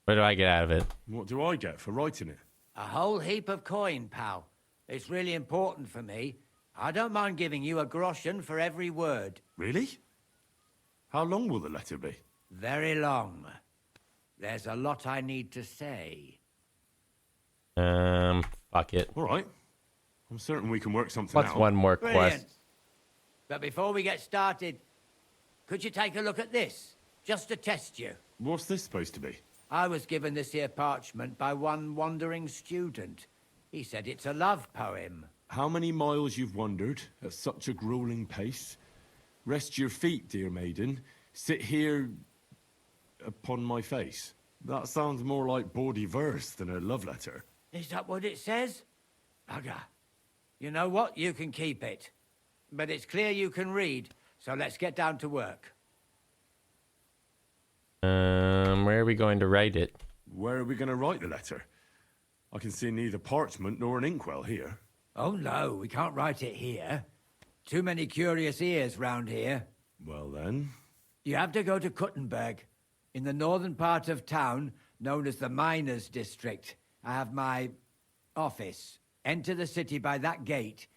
What do I get out of it? What do I get for writing it? A whole heap of coin, pal. It's really important for me. I don't mind giving you a groschen for every word. Really? How long will the letter be? Very long. There's a lot I need to say. Fuck it. All right. I'm certain we can work something out. What's one more quest? Brilliant. But before we get started, could you take a look at this? Just to test you. What's this supposed to be? I was given this here parchment by one wandering student. He said it's a love poem. How many miles you've wandered at such a grueling pace? Rest your feet, dear maiden. Sit here upon my face. That sounds more like bawdy verse than a love letter. Is that what it says? Bugger. You know what? You can keep it. But it's clear you can read, so let's get down to work. Where are we going to write it? Where are we going to write the letter? I can see neither parchment nor an inkwell here. Oh no, we can't write it here. Too many curious ears round here. Well then. You have to go to Kuttenberg, in the northern part of town, known as the Miners' District. I have my office. Enter the city by that gate.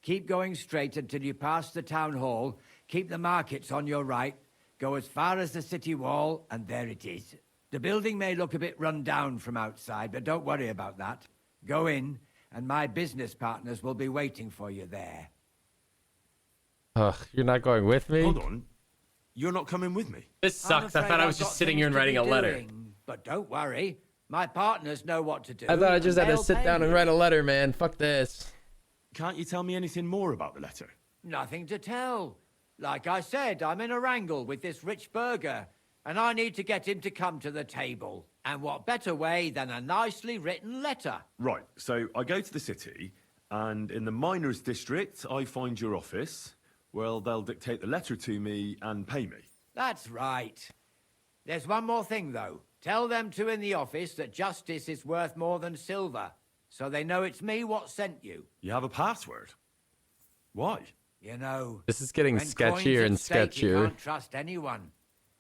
Keep going straight until you pass the town hall. Keep the markets on your right. Go as far as the city wall, and there it is. The building may look a bit run down from outside, but don't worry about that. Go in, and my business partners will be waiting for you there. Ugh, you're not going with me? Hold on. You're not coming with me? This sucks. I thought I was just sitting here and writing a letter. But don't worry. My partners know what to do. I thought I just had to They'll sit pay down and you. write a letter, man. Fuck this. Can't you tell me anything more about the letter? Nothing to tell. Like I said, I'm in a wrangle with this rich burgher, and I need to get him to come to the table. And what better way than a nicely written letter? Right, so I go to the city, and in the Miners' District, I find your office. Well, they'll dictate the letter to me and pay me. That's right. There's one more thing, though. Tell them two in the office that justice is worth more than silver, so they know it's me what sent you. You have a password? Why? You know, This is getting when coin's sketchier at and stake, You sketchier. can't trust anyone.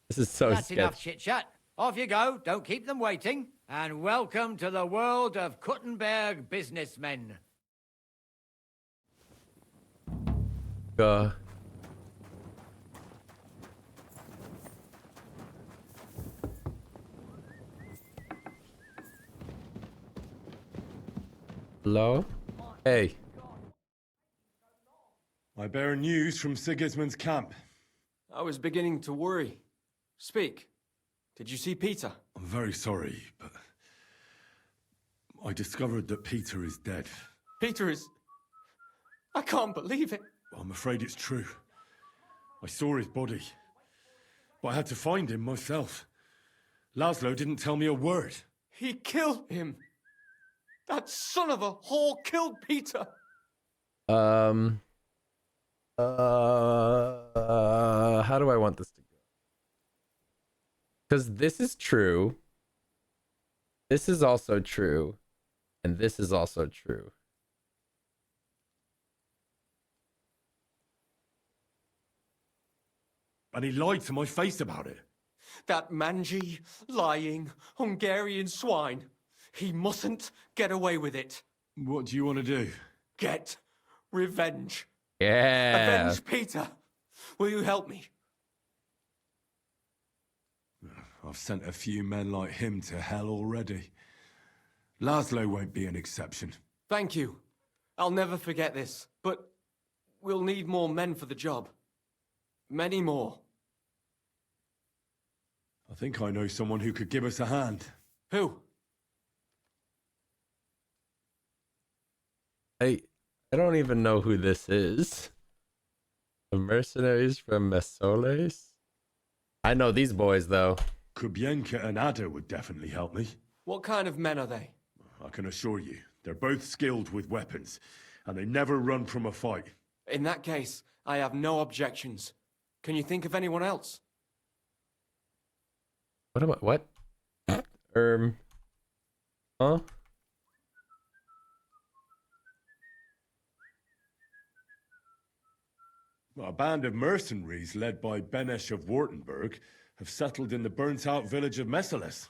This is so That's enough sketchy. chit-chat. Off you go. Don't keep them waiting. And welcome to the world of Kuttenberg businessmen. Hello? Hey. I bear news from Sigismund's camp. I was beginning to worry. Speak. Did you see Peter? I'm very sorry, but I discovered that Peter is dead. Peter is... I can't believe it. Well, I'm afraid it's true. I saw his body, but I had to find him myself. Laszlo didn't tell me a word. He killed him. That son of a whore killed Peter. How do I want this to go? Because this is true. This is also true. And this is also true. And he lied to my face about it. That mangy, lying, Hungarian swine. He mustn't get away with it. What do you want to do? Get revenge. Yeah. Avenge Peter. Will you help me? I've sent a few men like him to hell already. Laszlo won't be an exception. Thank you. I'll never forget this. But we'll need more men for the job. Many more. I think I know someone who could give us a hand. Who? I don't even know who this is. The mercenaries from Mesoles? I know these boys, though. Kubienka and Ada would definitely help me. What kind of men are they? I can assure you, they're both skilled with weapons, and they never run from a fight. In that case, I have no objections. Can you think of anyone else? What am I? What? Huh? A band of mercenaries led by Benesh of Wartenberg have settled in the burnt-out village of Mesoles.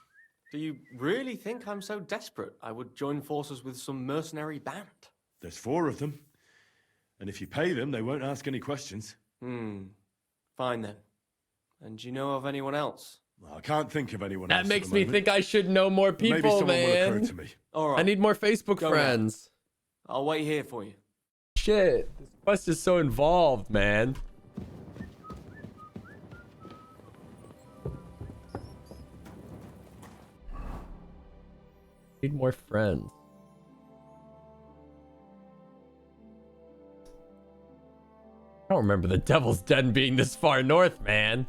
Do you really think I'm so desperate I would join forces with some mercenary band? There's 4 of them. And if you pay them, they won't ask any questions. Fine then. And do you know of anyone else? Well, I can't think of anyone That else. makes me think I should know more people, Maybe someone will man. occur to me. All right. I need more Facebook Go friends. now. I'll wait here for you. Shit, this quest is so involved, man. Need more friends. I don't remember the Devil's Den being this far north, man.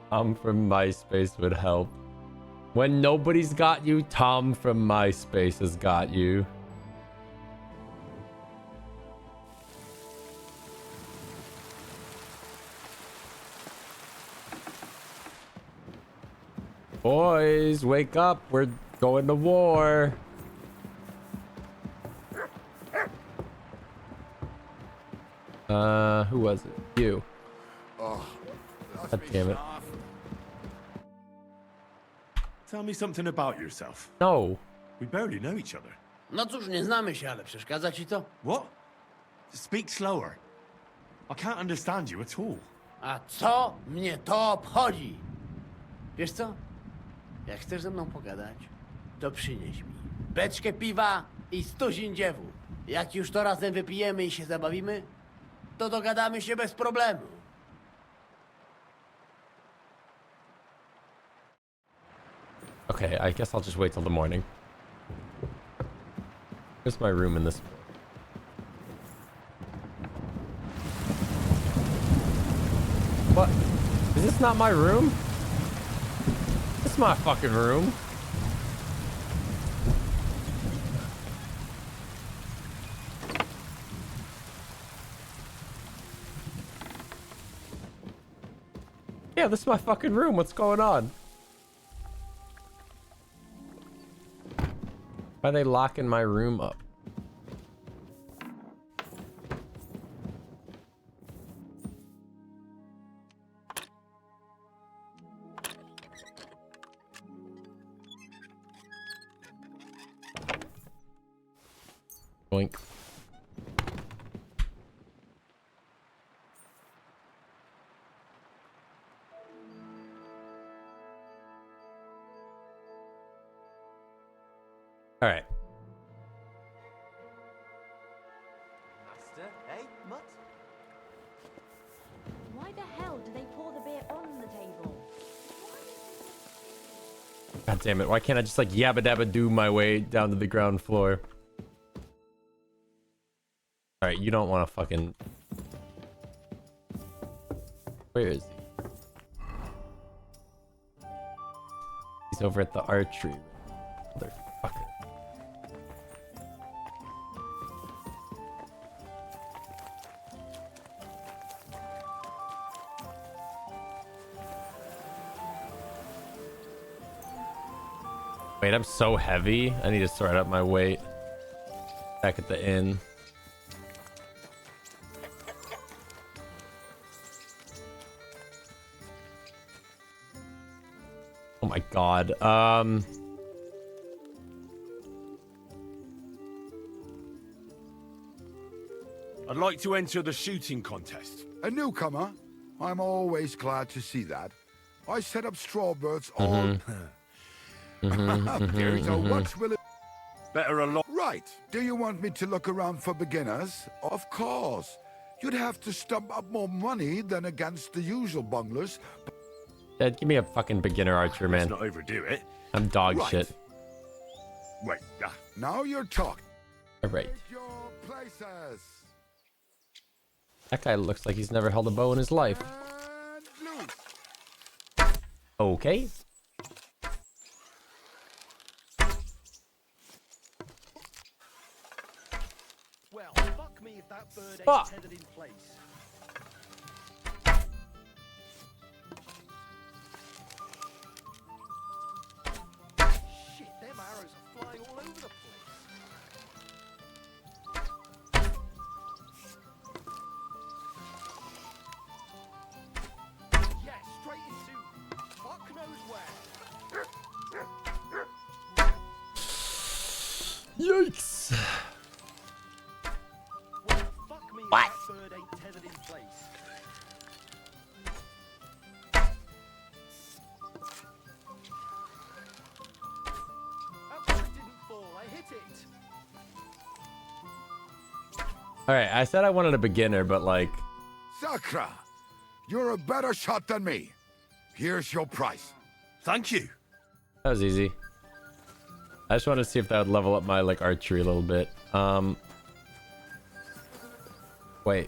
Tom from MySpace would help. When nobody's got you, Tom from MySpace has got you. Boys, wake up. We're going to war. Who was it? You. Oh, God damn it. Tell me something about yourself. No. We barely know each other. No cóż, nie znamy się, ale przeszkadza ci to? What? Speak slower. I can't understand you at all. A co mnie to obchodzi? Wiesz co? Jak chcesz ze mną pogadać, to przynieś mi beczkę piwa i stuzin dziewu. Jak już to razem wypijemy i się zabawimy, to dogadamy się bez problemu. Okay, I guess I'll just wait till the morning. Here's my room in this. What? Is this not my room? This is my fucking room. Yeah, this is my fucking room. What's going on? Why are they locking my room up? Boink. All right. Master, eh, Mutt? Why the hell do they pour the beer on the table? God damn it. Why can't I just like yabba dabba do my way down to the ground floor? All right, you don't want to fucking... Where is he? He's over at the archery room. Motherfucker. Wait, I'm so heavy. I need to sort out my weight. Back at the inn. Oh my god. I'd like to enter the shooting contest. A newcomer? I'm always glad to see that. I set up strawbirds all... So what will it... Better a lot. Right. Do you want me to look around for beginners? Of course. You'd have to stump up more money than against the usual bunglers. Dad, give me a fucking beginner archer, man. Let's not overdo it. I'm dog Right. shit. Wait, now you're talking. All right. Take your places. That guy looks like he's never held a bow in his life. Okay. Well, fuck me if that bird ain't Fuck. tethered in place. Shit, them arrows are flying all over the place. Yeah, straight into fuck knows where. Yikes. Well, fuck me if What? that bird ain't tethered in place. That bird didn't fall, I hit it. All right, I said I wanted a beginner, but like, Sakra! You're a better shot than me. Here's your price. Thank you. That was easy. I just wanted to see if that would level up my like archery a little bit. Wait.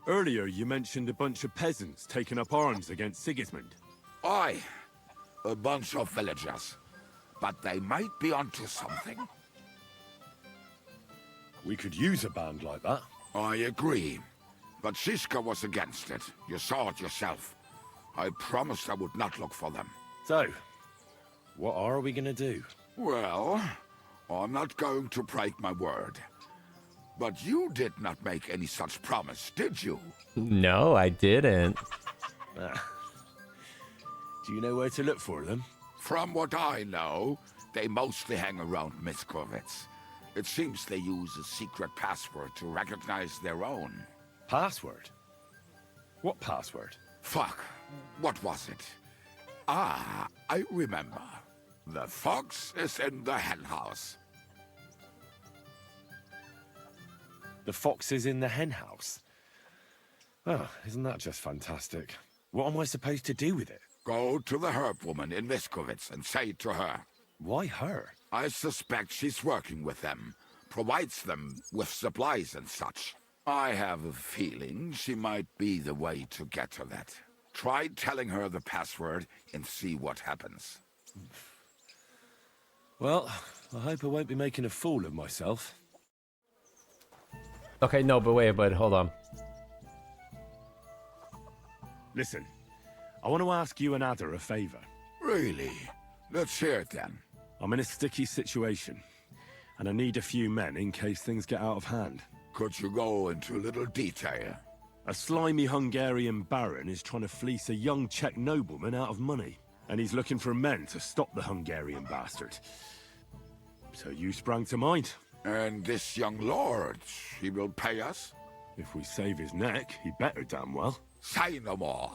Earlier, you mentioned a bunch of peasants taking up arms against Sigismund. Aye, a bunch of villagers. But they might be onto something. We could use a band like that. I agree. But Siska was against it. You saw it yourself. I promised I would not look for them. So, what are we gonna do? Well, I'm not going to break my word. But you did not make any such promise, did you? No, I didn't. Do you know where to look for them? From what I know, they mostly hang around Miskovitz. It seems they use a secret password to recognize their own. Password? What password? Fuck. What was it? Ah, I remember. The fox is in the henhouse. The fox is in the henhouse? Oh, isn't that just fantastic? What am I supposed to do with it? Go to the herb woman in Miskovitz and say to her. Why her? I suspect she's working with them. Provides them with supplies and such. I have a feeling she might be the way to get to that. Try telling her the password and see what happens. Well, I hope I won't be making a fool of myself. Okay, no, but wait, but hold on. Listen, I want to ask you and Ada a favor. Really? Let's hear it then. I'm in a sticky situation, and I need a few men in case things get out of hand. Could you go into a little detail? A slimy Hungarian baron is trying to fleece a young Czech nobleman out of money, and he's looking for men to stop the Hungarian bastard. So you sprang to mind. And this young lord, he will pay us? If we save his neck, he better damn well. Say no more.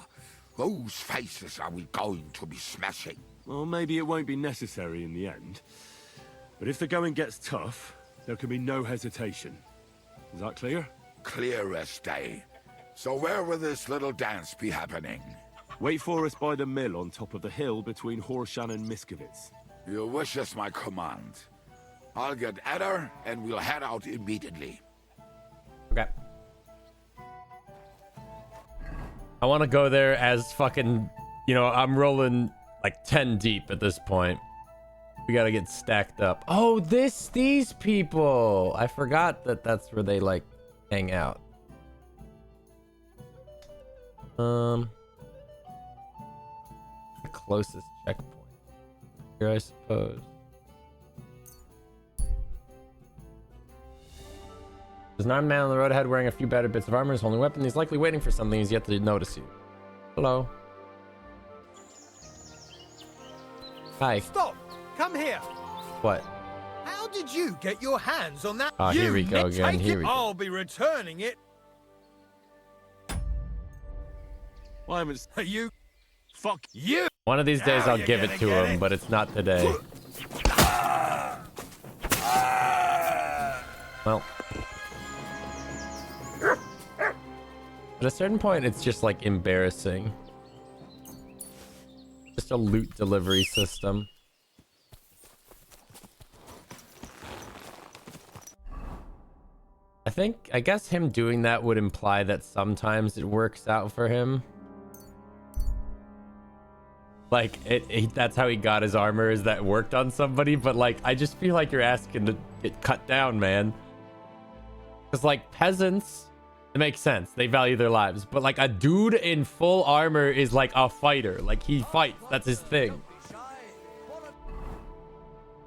Whose faces are we going to be smashing? Well, maybe it won't be necessary in the end. But if the going gets tough, there can be no hesitation. Is that clear? Clear as day. So where will this little dance be happening? Wait for us by the mill on top of the hill between Horshan and Miskovitz. Your wish is my command. I'll get Ada and we'll head out immediately. Okay. I want to go there as fucking, you know, I'm rolling like 10 deep at this point. We got to get stacked up. Oh, these people. I forgot that that's where they like hang out. The closest checkpoint here, I suppose. There's an armed man on the road ahead wearing a few battered bits of armor. His only weapon. He's likely waiting for something. He's yet to notice you. Hello. Hi. Stop! Come here! What? How did you get your hands on that? Oh, here we go again. Here we go. I'll be returning it. Why haven't you? Fuck you! One of these days I'll give it to him, but it's not today. Well. At a certain point, it's just like embarrassing. Just a loot delivery system. I guess him doing that would imply that sometimes it works out for him. Like, that's how he got his armor, is that it worked on somebody. But like, I just feel like you're asking to get cut down, man. Because like peasants, it makes sense. They value their lives. But like a dude in full armor is like a fighter. Like he fights. That's his thing.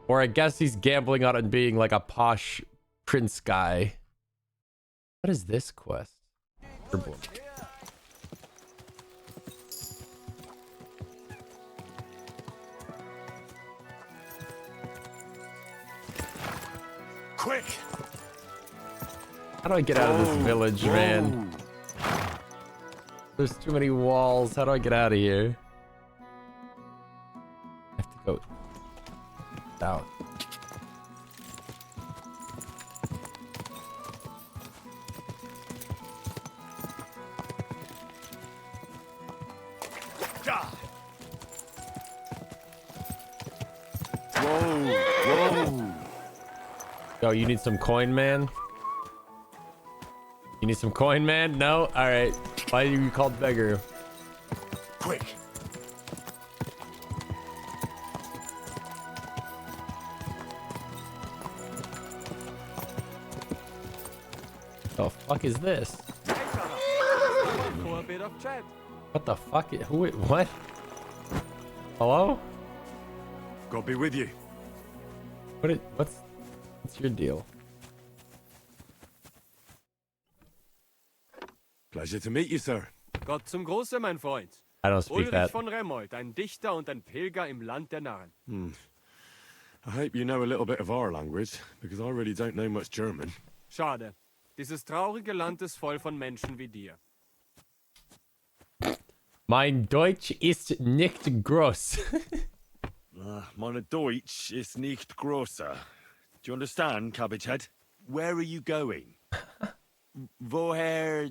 Or I guess he's gambling on it being like a posh prince guy. What is this quest? Quick! How do I get out of this village, man? There's too many walls. How do I get out of here? I have to go out. Whoa! Yo, you need some coin, man? You need some coin, man? No? Alright. Why are you called beggar? Quick! The fuck is this? For a bit of chat. What the fuck? Who? What? Hello? Gotta be with you. What's your deal? Pleasure to meet you, sir. Gott zum Große, mein Freund. I don't speak Ulrich that. von Remmold, ein Dichter und ein Pilger im Land der Narren. I hope you know a little bit of our language, because I really don't know much German. Schade. Dieses traurige Land ist voll von Menschen wie dir. Mein Deutsch ist nicht groß. Meine Deutsch ist nicht grosser. Do you understand, Cabbagehead? Where are you going? Woher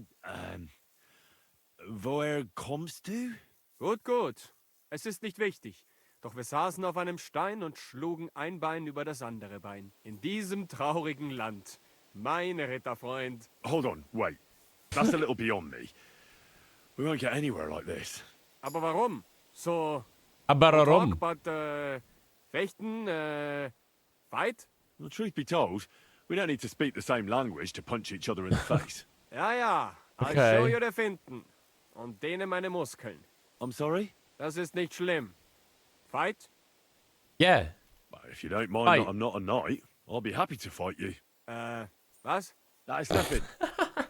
kommst du? Gut, gut. Es ist nicht wichtig. Doch wir saßen auf einem Stein und schlugen ein Bein über das andere Bein. In diesem traurigen Land. Mein Ritterfreund. Hold on, wait. That's a little beyond me. We won't get anywhere like this. Aber warum? So... Aber warum? Talk, but, fechten, fight? Well, truth be told, we don't need to speak the same language to punch each other in the face. Ja, ja. I'll Okay. show you the Finden. Und dehne meine Muskeln. I'm sorry? Das ist nicht schlimm. Fight? Yeah. Well, if you don't mind Fight. that I'm not a knight, I'll be happy to fight you. Was? That is nothing.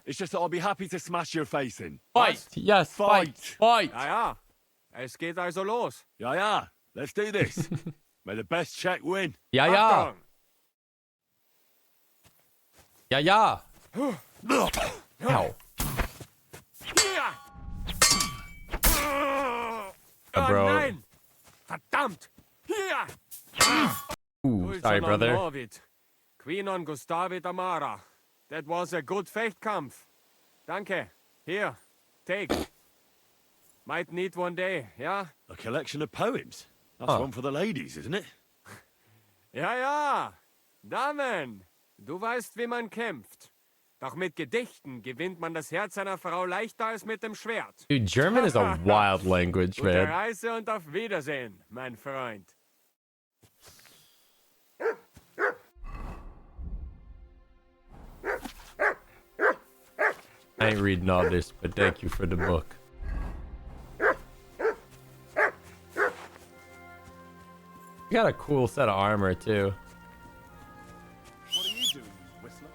It's just that I'll be happy to smash your face in. Fight. Yes, fight. Fight. Ja, ja. Es geht also los. Ja, ja. Let's do this. May the best check win. Ja, ja. Achtung. Ja, ja. Ow. Hier! Oh bro. nein! Verdammt! Hier! Ooh, sorry, brother. Norvid. Queen on Gustavit Amara. That was a good Fechtkampf. Danke. Here. Take. Might need one day, ja? A collection of poems. That's one for the ladies, isn't it? Ja, ja. Damen. Du weißt, wie man kämpft. Doch mit Gedichten gewinnt man das Herz einer Frau leichter als mit dem Schwert. Dude, German is a wild language, Gute man. Reise und auf Wiedersehen, mein Freund. I ain't reading all this, but thank you for the book. You got a cool set of armor, too. What are you doing, you whistler?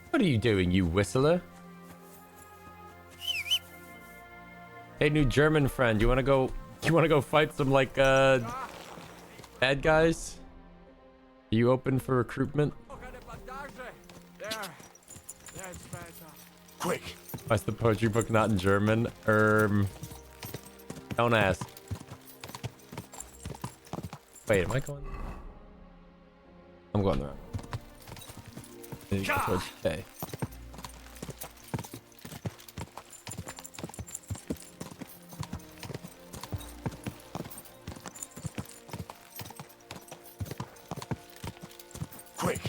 What are you doing, you whistler? Hey, new German friend, you wanna go fight some, like, bad guys? Are you open for recruitment? Quick! Why's the poetry book not in German? Don't ask. Wait, am I going? I'm going the wrong way. I need to go towards K. Quick!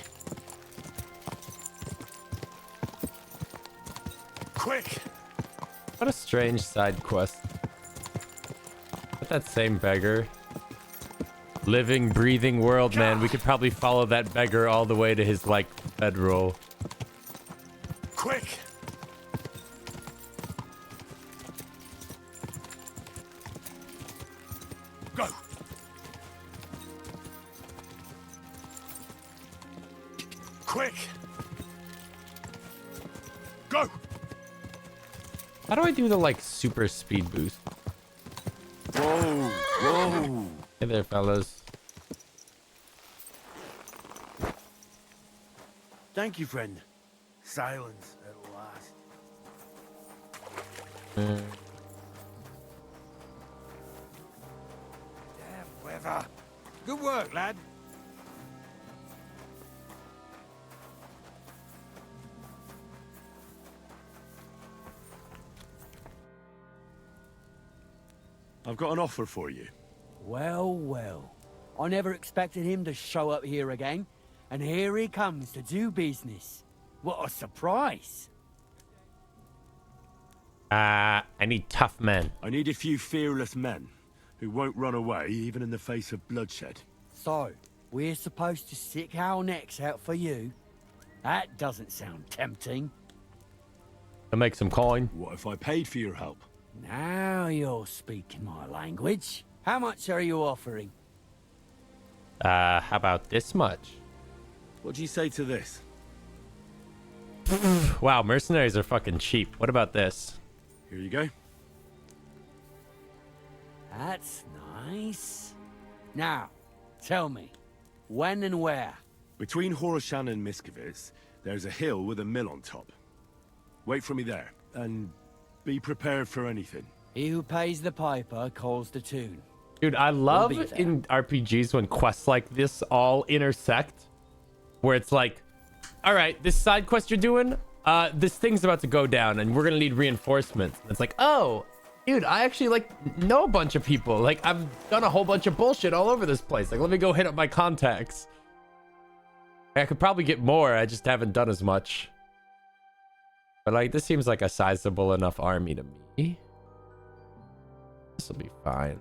Quick! What a strange side quest. But that same beggar. Living, breathing world, man. We could probably follow that beggar all the way to his, like, bedroll. Quick! Go! Quick! Go! How do I do the, like, super speed boost? Whoa! Whoa! Hey there, fellas. Thank you, friend. Silence at last. Damn weather. Good work, lad. I've got an offer for you. Well, well. I never expected him to show up here again, and here he comes to do business. What a surprise! I need tough men. I need a few fearless men who won't run away even in the face of bloodshed. So, we're supposed to stick our necks out for you? That doesn't sound tempting. To make some coin. What if I paid for your help? Now you're speaking my language. How much are you offering? How about this much? What do you say to this? Wow, mercenaries are fucking cheap. What about this? Here you go. That's nice. Now, tell me, when and where? Between Horashan and Miskovitz, there's a hill with a mill on top. Wait for me there, and be prepared for anything. He who pays the piper calls the tune. Dude, I love We'll be there. in RPGs when quests like this all intersect, where it's like, all right, this side quest you're doing, this thing's about to go down and we're gonna need reinforcements. And it's like, oh, dude, I actually like know a bunch of people. Like, I've done a whole bunch of bullshit all over this place. Like, let me go hit up my contacts. I could probably get more. I just haven't done as much. But like, this seems like a sizable enough army to me. This will be fine.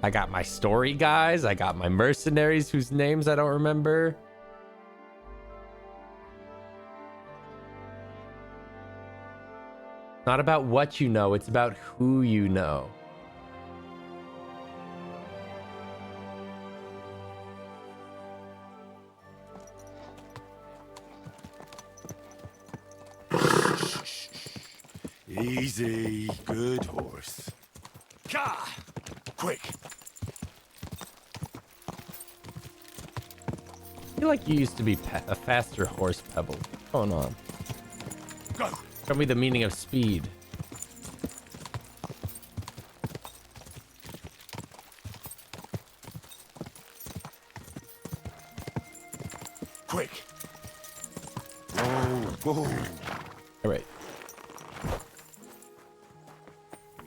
I got my story guys. I got my mercenaries whose names I don't remember. Not about what you know, it's about who you know. Easy, good horse. Gah! Quick! I feel like you used to be a faster horse, Pebble. What's going on? Go! Tell me the meaning of speed. Quick! Go! All right.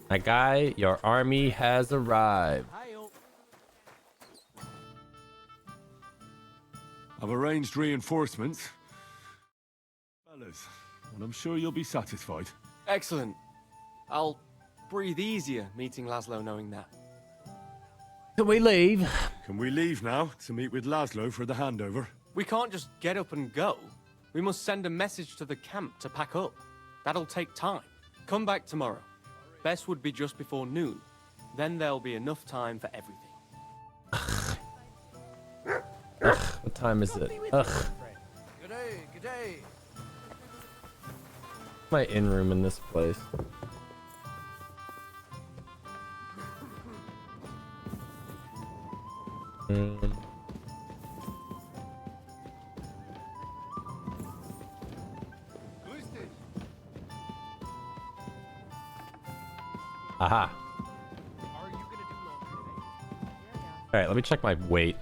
My guy, your army has arrived. I've arranged reinforcements. Fellas, and I'm sure you'll be satisfied. Excellent. I'll breathe easier meeting Laszlo knowing that. Can we leave? Can we leave now to meet with Laszlo for the handover? We can't just get up and go. We must send a message to the camp to pack up. That'll take time. Come back tomorrow. Best would be just before noon. Then there'll be enough time for everything. Ugh, what time is it? Ugh. Good day, good day. My in room in this place. Aha. All right, let me check my weight.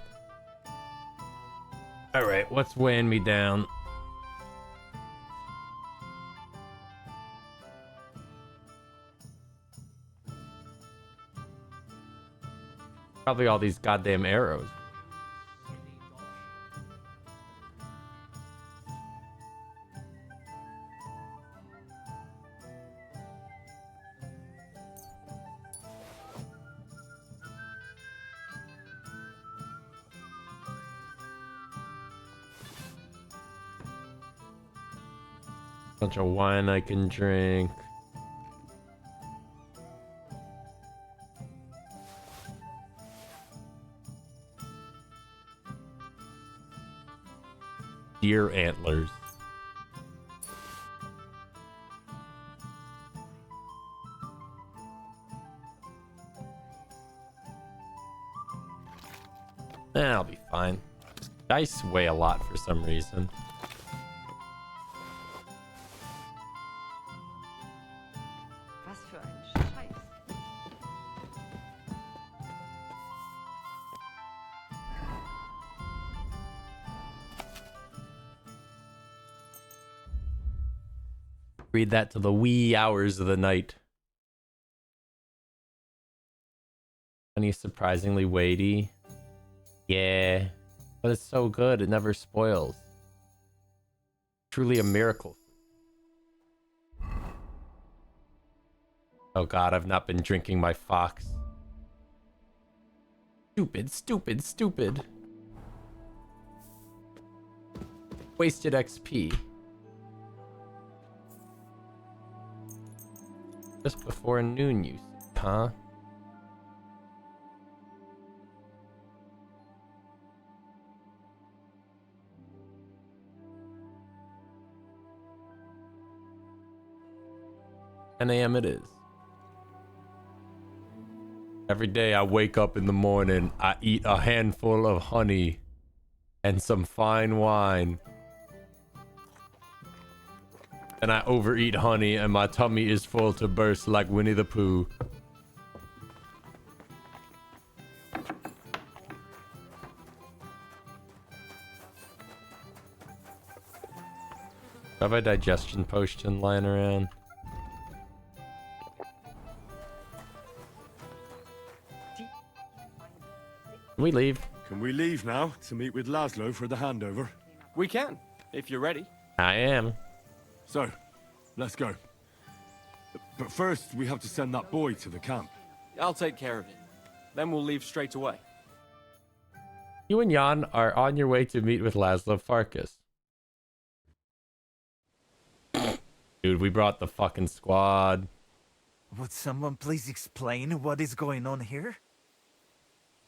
All right, what's weighing me down? Probably all these goddamn arrows. Bunch of wine I can drink. Deer antlers. I'll be fine. Dice weigh a lot for some reason. Was für ein Scheiß. Read that to the wee hours of the night. Honey, surprisingly weighty. Yeah, but it's so good. It never spoils. Truly a miracle. Oh God, I've not been drinking my fox. Stupid, stupid, stupid. Wasted XP. Just before noon use, huh? AM it is. Every day I wake up in the morning, I eat a handful of honey and some fine wine. And I overeat honey and my tummy is full to burst like Winnie the Pooh. Have a digestion potion lying around? Can we leave? Can we leave now to meet with Laszlo for the handover? We can, if you're ready. I am. So, let's go. But first, we have to send that boy to the camp. I'll take care of it. Then we'll leave straight away. You and Jan are on your way to meet with Laszlo Farkas. Dude, we brought the fucking squad. Would someone please explain what is going on here?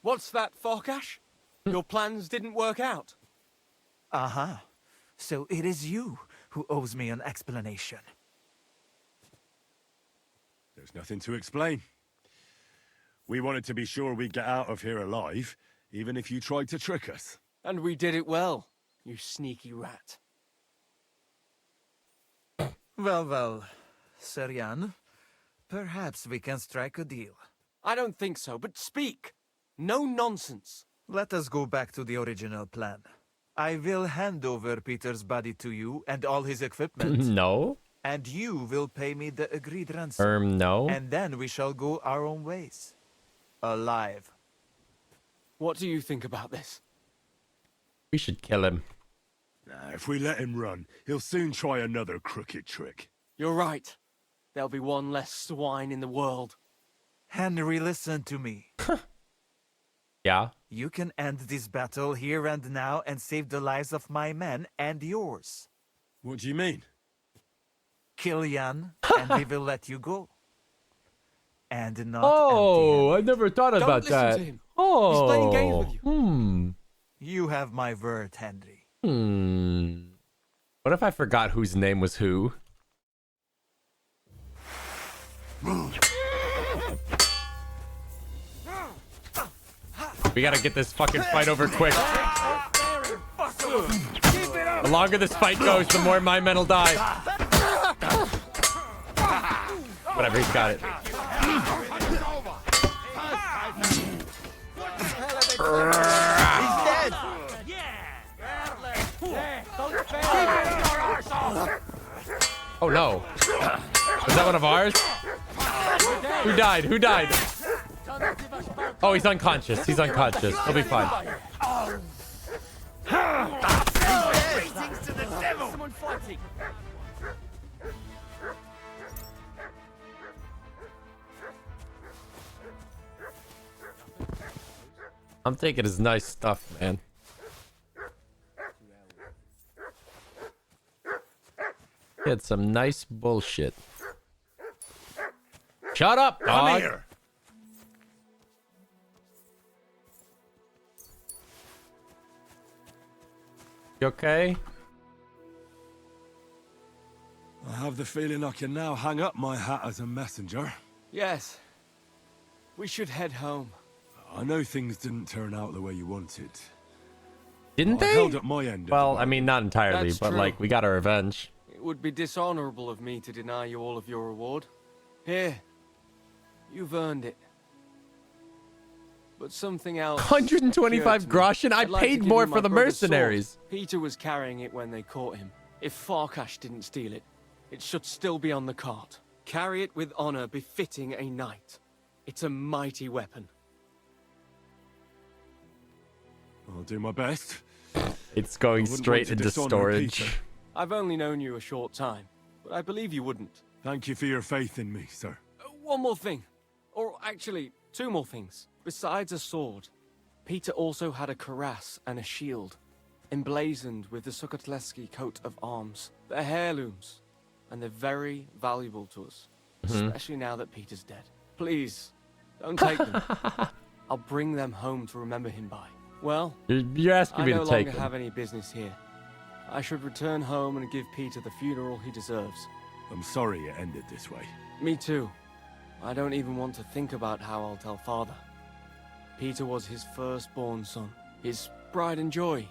What's that, Farkash? Your plans didn't work out. Aha. So it is you who owes me an explanation. There's nothing to explain. We wanted to be sure we'd get out of here alive, even if you tried to trick us. And we did it well, you sneaky rat. Well, Sir Jan, perhaps we can strike a deal. I don't think so, but speak. No nonsense. Let us go back to the original plan. I will hand over Peter's body to you and all his equipment. No. And you will pay me the agreed ransom. No. And then we shall go our own ways. Alive. What do you think about this? We should kill him. Nah, if we let him run, he'll soon try another crooked trick. You're right. There'll be one less swine in the world. Henry, listen to me. Yeah? You can end this battle here and now and save the lives of my men and yours. What do you mean? Kill Jan, and we will let you go. And not Oh, I never thought about Don't that. listen to him. Oh. He's playing games with you. You have my word, Henry. What if I forgot whose name was who? We gotta get this fucking fight over quick. The longer this fight goes, the more my men will die. Whatever, he's got it. He's dead! Oh no. Was that one of ours? Who died? Who died? Oh, he's unconscious. He's unconscious. He'll be fine. Greetings to the devil! Someone fighting. I'm taking his nice stuff, man. He had some nice bullshit. Shut up, dog. Come here. You okay? I have the feeling I can now hang up my hat as a messenger. Yes. We should head home. I know things didn't turn out the way you wanted. Didn't I they? held up my end. Well, I mean, not entirely, That's but true. like, we got our revenge. It would be dishonorable of me to deny you all of your reward. Here. You've earned it. But something else. 125 occurred to me. groschen? I I'd like to paid give more you for my the brother's sword. mercenaries. Peter was carrying it when they caught him. If Farkash didn't steal it, It should still be on the cart. Carry it with honor befitting a knight. It's a mighty weapon. I'll do my best. It's going straight into storage. I've only known you a short time, but I believe you wouldn't. Thank you for your faith in me, sir. One more thing. Or actually, two more things. Besides a sword, Peter also had a cuirass and a shield, emblazoned with the Sukotleski coat of arms. They're heirlooms, and they're very valuable to us, especially now that Peter's dead. Please, don't take them. I'll bring them home to remember him by. Well, you're asking me to take I no longer them. have any business here. I should return home and give Peter the funeral he deserves. I'm sorry it ended this way. Me too. I don't even want to think about how I'll tell Father. Peter was his firstborn son, his pride and joy,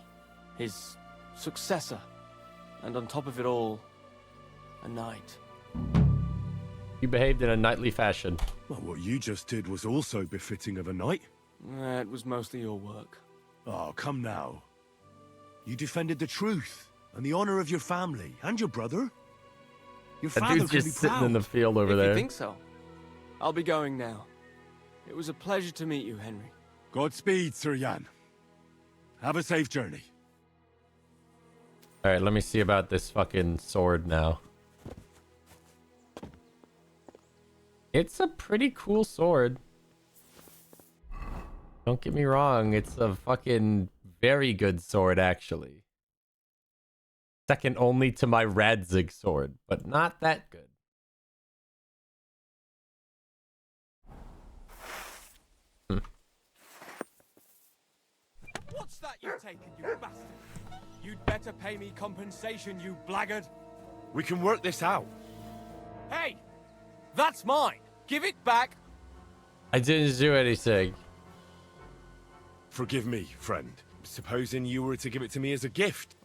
his successor, and on top of it all, a knight. You behaved in a knightly fashion. Well, what you just did was also befitting of a knight. It was mostly your work. Oh, come now. You defended the truth and the honor of your family and your brother. Your That father dude's can just be sitting proud. in the field over If there. you think so. I'll be going now. It was a pleasure to meet you, Henry. Godspeed, Sir Jan. Have a safe journey. All right, let me see about this fucking sword now. It's a pretty cool sword. Don't get me wrong, it's a fucking very good sword, actually. Second only to my Radzig sword, but not that good. What's that you've taken, you bastard? You'd better pay me compensation, you blackguard. We can work this out. Hey! That's mine! Give it back! I didn't do anything. Forgive me, friend. Supposing you were to give it to me as a gift.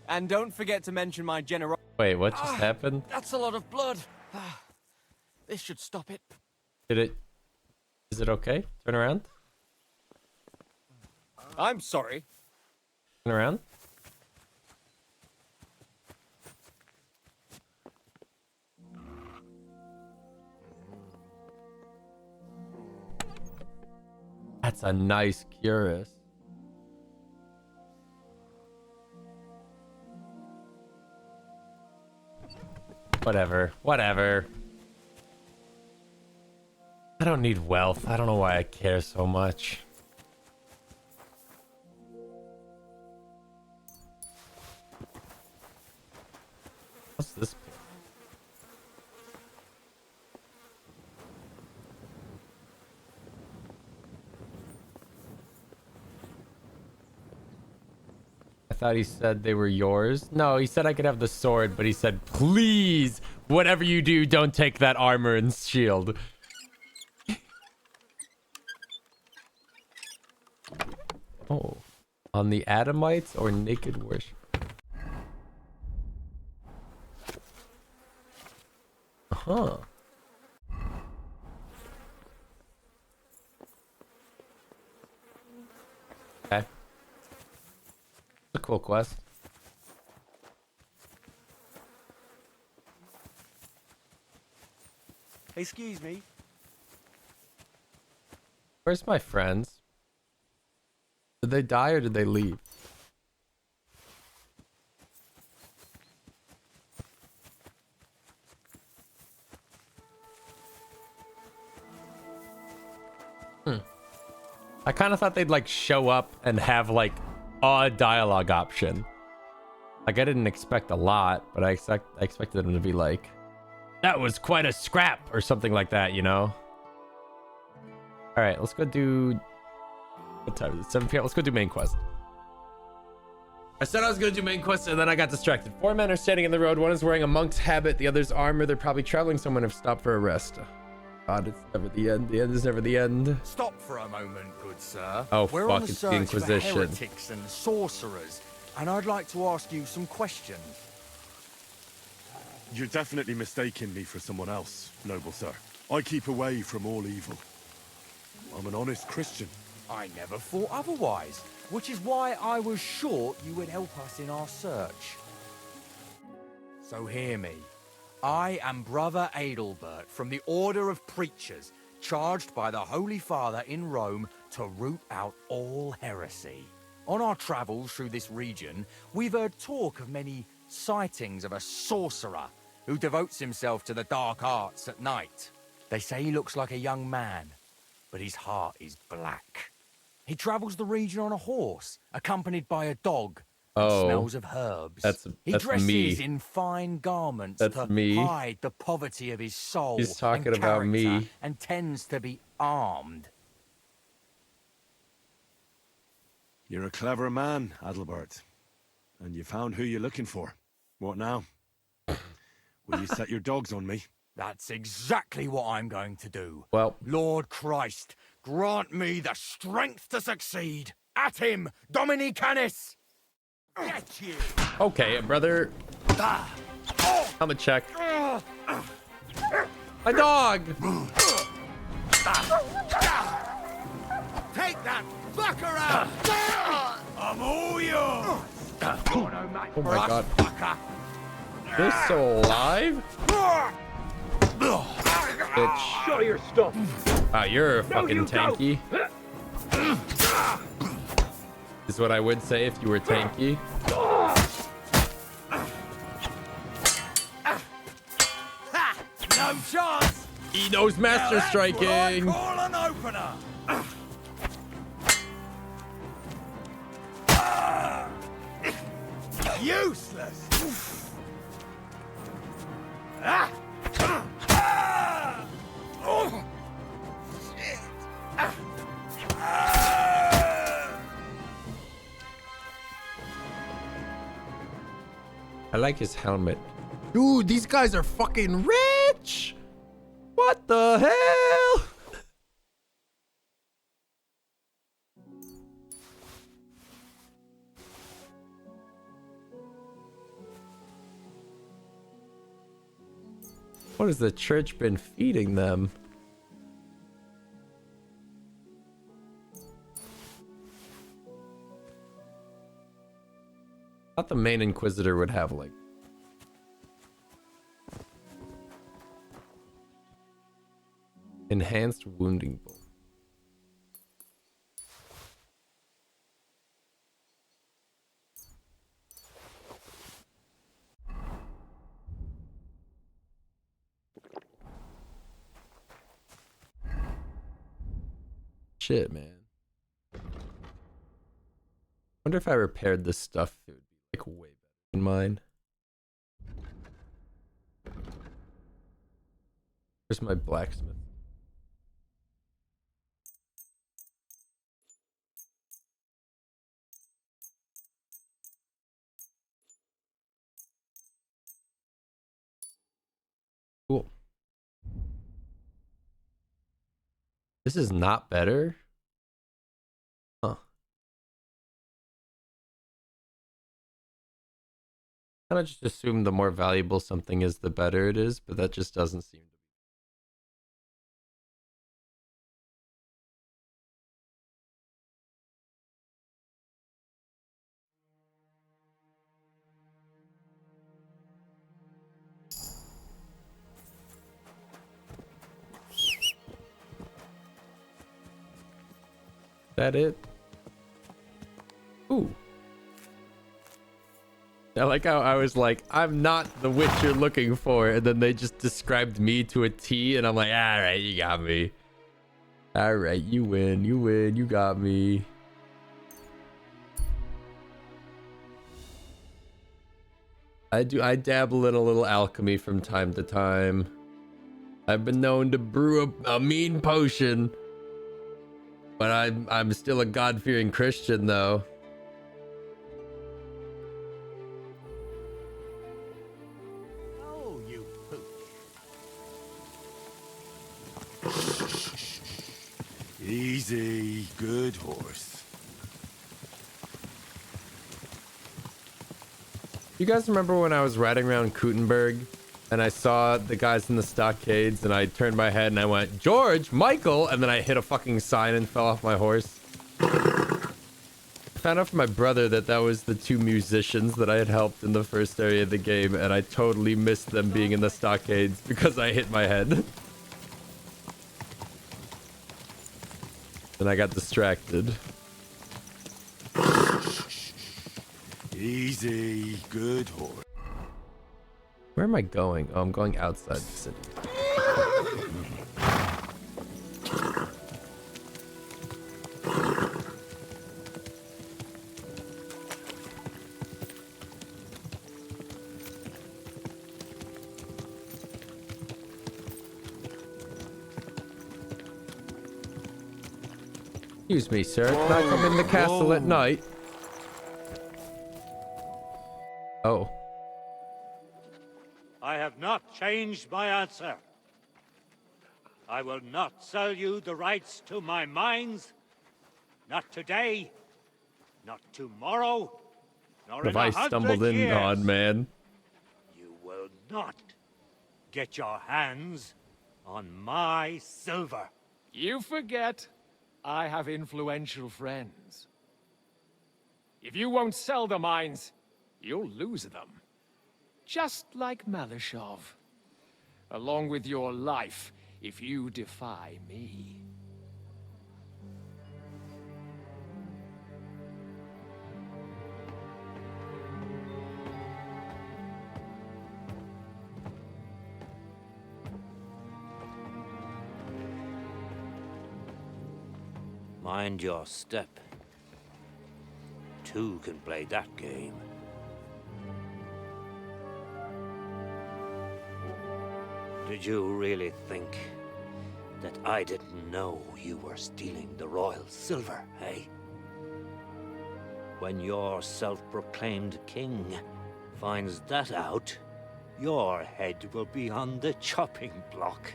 And don't forget to mention my generosity. Wait, what just happened? That's a lot of blood. This should stop it. Did it... Is it okay? Turn around? I'm sorry. Turn around? That's a nice cuirass. Whatever. Whatever. I don't need wealth. I don't know why I care so much. What's this? I thought he said they were yours. No, he said I could have the sword, but he said, please, whatever you do, don't take that armor and shield. Oh, on the Adamites or naked worship? Huh. Okay. It's a cool quest. Excuse me. Where's my friends? Did they die or did they leave? I kind of thought they'd like show up and have like a dialogue option. Like I didn't expect a lot, but I expected them to be like, that was quite a scrap or something like that, you know? All right, let's go do... What time is it? 7 p.m. Let's go do main quest. I said I was going to do main quest and then I got distracted. 4 men are standing in the road. One is wearing a monk's habit. The other's armor. They're probably traveling someone have stopped for a rest. God, it's never the end. The end is never the end. Stop for a moment, good sir. Oh, We're fuck, on the it's the search Inquisition. for heretics and sorcerers, and I'd like to ask you some questions. You're definitely mistaking me for someone else, noble sir. I keep away from all evil. I'm an honest Christian. I never thought otherwise, which is why I was sure you would help us in our search. So hear me. I am Brother Adelbert from the Order of Preachers, charged by the Holy Father in Rome to root out all heresy. On our travels through this region, we've heard talk of many sightings of a sorcerer who devotes himself to the dark arts at night. They say he looks like a young man, but his heart is black. He travels the region on a horse, accompanied by a dog, and smells of herbs. He dresses me. in fine garments That's to me. hide the poverty of his soul. He's talking and about me. character, and tends to be armed. You're a clever man, Adelbert. And you found who you're looking for. What now? Will you set your dogs on me? That's exactly what I'm going to do. Well, Lord Christ, grant me the strength to succeed. At him, Dominicanus! Get you! Okay, brother. I'm a check. My dog! Take that fucker out! I'm all yours! Oh my god. They're still alive? Bitch. Show your stuff. Wow, you're No, fucking you don't. tanky. Is what I would say if you were tanky. No chance! He knows master striking. Call an opener! Useless! Oh, shit! I like his helmet. Dude, these guys are fucking rich. What the hell? What has the church been feeding them? I thought the main Inquisitor would have like enhanced wounding bolt. Shit, man. Wonder if I repaired this stuff, it would be like way better than mine. Where's my blacksmith? Cool. This is not better? Huh. Kind of just assume the more valuable something is, the better it is, but that just doesn't seem to be. That it? Ooh. I like how I was like, I'm not the witch you're looking for, and then they just described me to a T, and I'm like, all right, you got me. All right, you win, you got me. I dabble in a little alchemy from time to time. I've been known to brew a mean potion. But I'm still a God-fearing Christian, though. Oh, you Easy, good horse. You guys remember when I was riding around Kuttenberg and I saw the guys in the stockades and I turned my head and I went, George, Michael, and then I hit a fucking sign and fell off my horse? Found out from my brother that that was the two musicians that I had helped in the first area of the game, and I totally missed them being in the stockades because I hit my head. And I got distracted. Easy, good horse. Where am I going? Oh, I'm going outside the city. Excuse me, sir. Can I come in the castle at night? Oh. I have not changed my answer. I will not sell you the rights to my mines. Not today, not tomorrow, nor Have in I 100 stumbled in years. on, man? You will not get your hands on my silver. You forget I have influential friends. If you won't sell the mines, you'll lose them. Just like Malishov. Along with your life, if you defy me. Mind your step. Two can play that game. Did you really think that I didn't know you were stealing the royal silver, eh? When your self-proclaimed king finds that out, your head will be on the chopping block.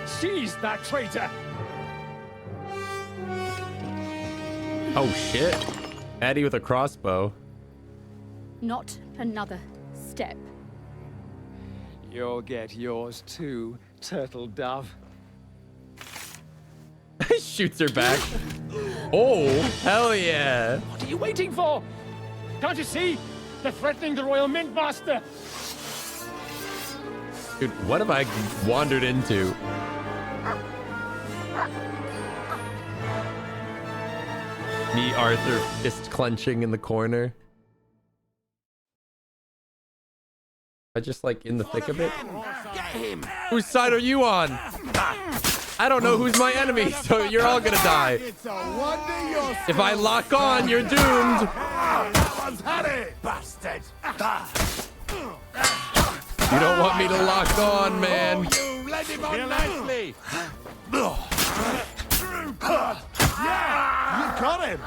Seize that traitor! Oh shit. Addie with a crossbow. Not another step. You'll get yours too, turtle dove. Shoots her back. Oh, hell yeah. What are you waiting for? Can't you see? They're threatening the Royal Mint Master. Dude, what have I wandered into? Me, Arthur, fist clenching in the corner. I just like in the thick of it. Whose side are you on? I don't know who's my enemy, so you're all gonna die. If I lock on, you're doomed. Bastard! You don't want me to lock on, man. You led him on nicely! Yeah! You got him!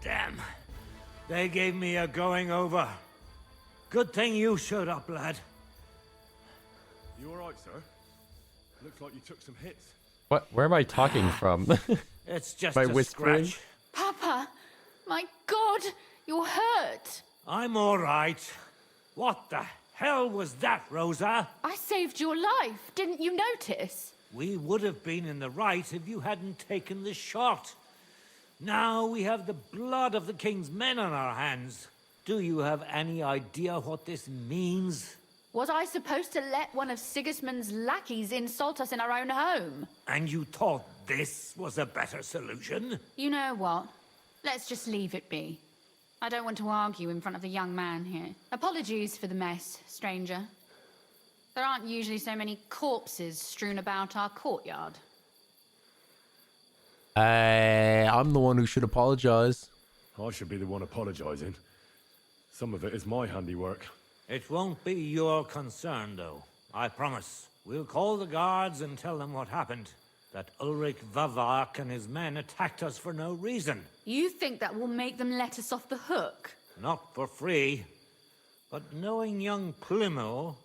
Damn. They gave me a going over. Good thing you showed up, lad. You alright, sir? Looks like you took some hits. What? Where am I talking from? It's just By a whispering? scratch. Papa! My God! You're hurt! I'm all right. What the hell was that, Rosa? I saved your life. Didn't you notice? We would have been in the right if you hadn't taken the shot. Now we have the blood of the king's men on our hands. Do you have any idea what this means? Was I supposed to let one of Sigismund's lackeys insult us in our own home? And you thought this was a better solution? You know what? Let's just leave it be. I don't want to argue in front of the young man here. Apologies for the mess, stranger. There aren't usually so many corpses strewn about our courtyard. I'm the one who should apologize. I should be the one apologising. Some of it is my handiwork. It won't be your concern, though. I promise. We'll call the guards and tell them what happened. That Ulrich Vavak and his men attacked us for no reason. You think that will make them let us off the hook? Not for free. But knowing young Plimo,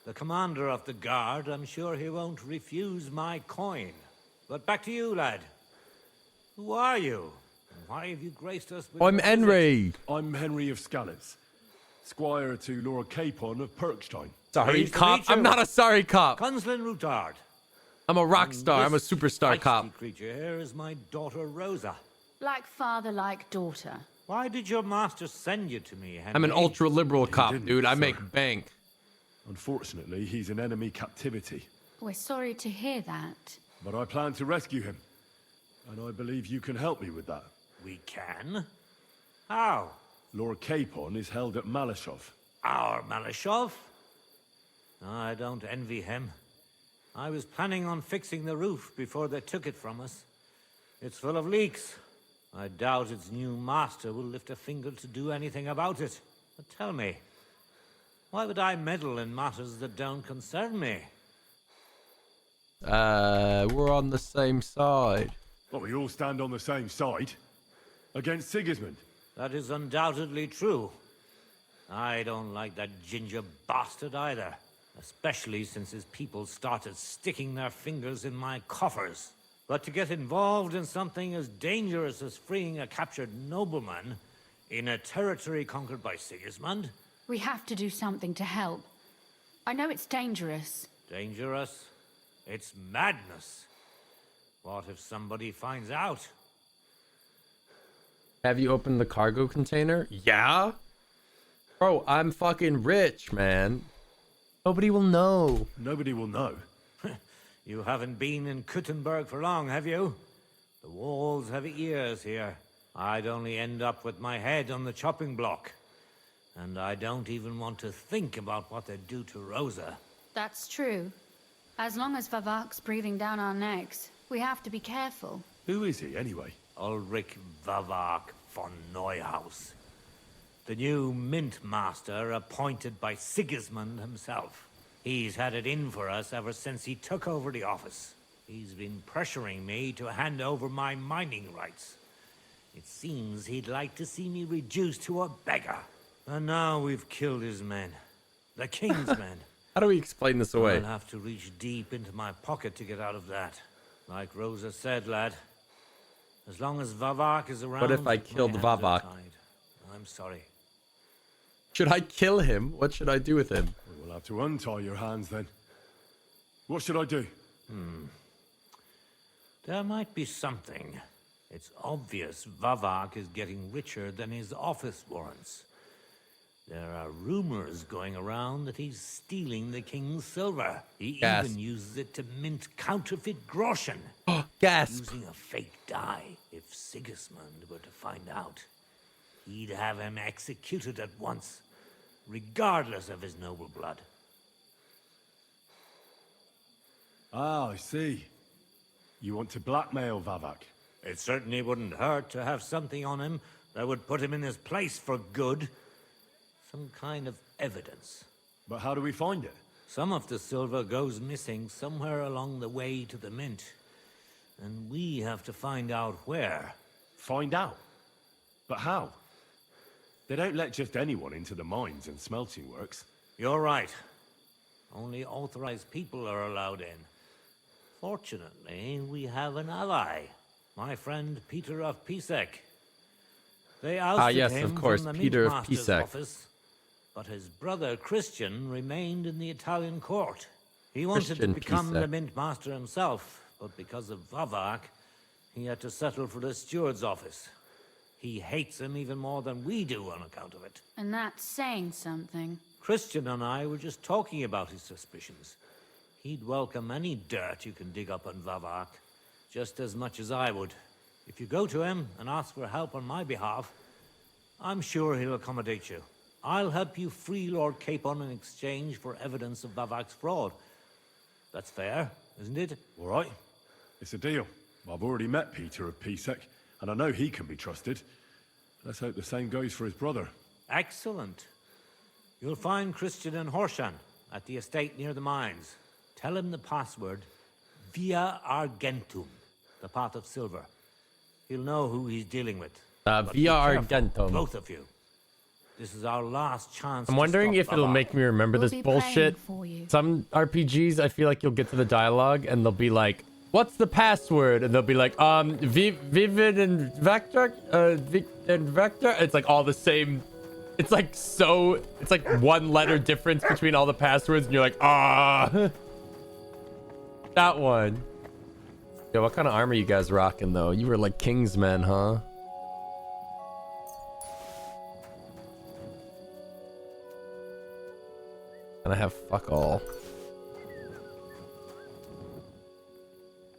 the commander of the guard, I'm sure he won't refuse my coin. But back to you, lad. Who are you? And why have you graced us with I'm your visit? Henry. I'm Henry of Scallows. Squire to Lord Capon of Perkstein. Sorry, Pleased to cop. meet you. I'm not a sorry cop. Conslin Routard. I'm a rock And star. I'm a this superstar feisty cop. creature here is my daughter Rosa. Like father, like daughter. Why did your master send you to me, Henry? I'm an ultra liberal cop, didn't, dude. I sir. make bank. Unfortunately, he's in enemy captivity. We're sorry to hear that. But I plan to rescue him. And I believe you can help me with that. We can? How? Lord Capon is held at Malashov. Our Malashov? I don't envy him. I was planning on fixing the roof before they took it from us. It's full of leaks. I doubt its new master will lift a finger to do anything about it. But tell me, why would I meddle in matters that don't concern me? We're on the same side. Well, we all stand on the same side. Against Sigismund. That is undoubtedly true. I don't like that ginger bastard either. Especially since his people started sticking their fingers in my coffers. But to get involved in something as dangerous as freeing a captured nobleman in a territory conquered by Sigismund? We have to do something to help. I know it's dangerous. Dangerous? It's madness. What if somebody finds out? Have you opened the cargo container? Yeah. Bro, I'm fucking rich, man. Nobody will know. Nobody will know. You haven't been in Kuttenberg for long, have you? The walls have ears here. I'd only end up with my head on the chopping block. And I don't even want to think about what they'd do to Rosa. That's true. As long as Vavak's breathing down our necks, we have to be careful. Who is he, anyway? Ulrich Vavak von Neuhaus. The new mint master appointed by Sigismund himself. He's had it in for us ever since he took over the office. He's been pressuring me to hand over my mining rights. It seems he'd like to see me reduced to a beggar. And now we've killed his men. The king's men. How do we explain this away? I'll have to reach deep into my pocket to get out of that. Like Rosa said, lad. As long as Vavak is around... What if I killed my hands are Vavak? tied. I'm sorry. Should I kill him? What should I do with him? We'll have to untie your hands then. What should I do? There might be something. It's obvious Vavak is getting richer than his office warrants. There are rumors going around that he's stealing the king's silver. He Gas. even uses it to mint counterfeit groschen. Gasp. Using a fake dye. If Sigismund were to find out, he'd have him executed at once, regardless of his noble blood. Ah, I see. You want to blackmail Vavak? It certainly wouldn't hurt to have something on him that would put him in his place for good. Some kind of evidence. But how do we find it? Some of the silver goes missing somewhere along the way to the mint. And we have to find out where. Find out? But how? They don't let just anyone into the mines and smelting works. You're right. Only authorized people are allowed in. Fortunately, we have an ally. My friend Peter of Pisek. They ousted yes, him of course, from the Peter of Mint-Master's Pisek. office, but his brother Christian remained in the Italian court. He wanted Christian to become Pisek. the Mint Master himself, but because of Vavak, he had to settle for the steward's office. He hates him even more than we do on account of it. And that's saying something. Christian and I were just talking about his suspicions. He'd welcome any dirt you can dig up on Vavak, just as much as I would. If you go to him and ask for help on my behalf, I'm sure he'll accommodate you. I'll help you free Lord Capon in exchange for evidence of Vavak's fraud. That's fair, isn't it? All right. It's a deal. I've already met Peter of Pisek, and I know he can be trusted. Let's hope the same goes for his brother. Excellent. You'll find Christian and Horshan at the estate near the mines. Tell him the password, Via Argentum, the path of silver. He'll know who he's dealing with. But be Via careful, Argentum. both of you. This is our last chance. I'm to wondering stop if it'll Vavak. make me remember We'll this be bullshit. praying for you. Some RPGs, I feel like you'll get to the dialogue and they'll be like, "What's the password?" And they'll be like, Vivid and Vector, and Vector." It's like all the same It's like it's like one letter difference between all the passwords, and you're like, ah, that one. Yo, what kind of armor you guys rocking though? You were like Kingsmen, huh? And I have fuck all.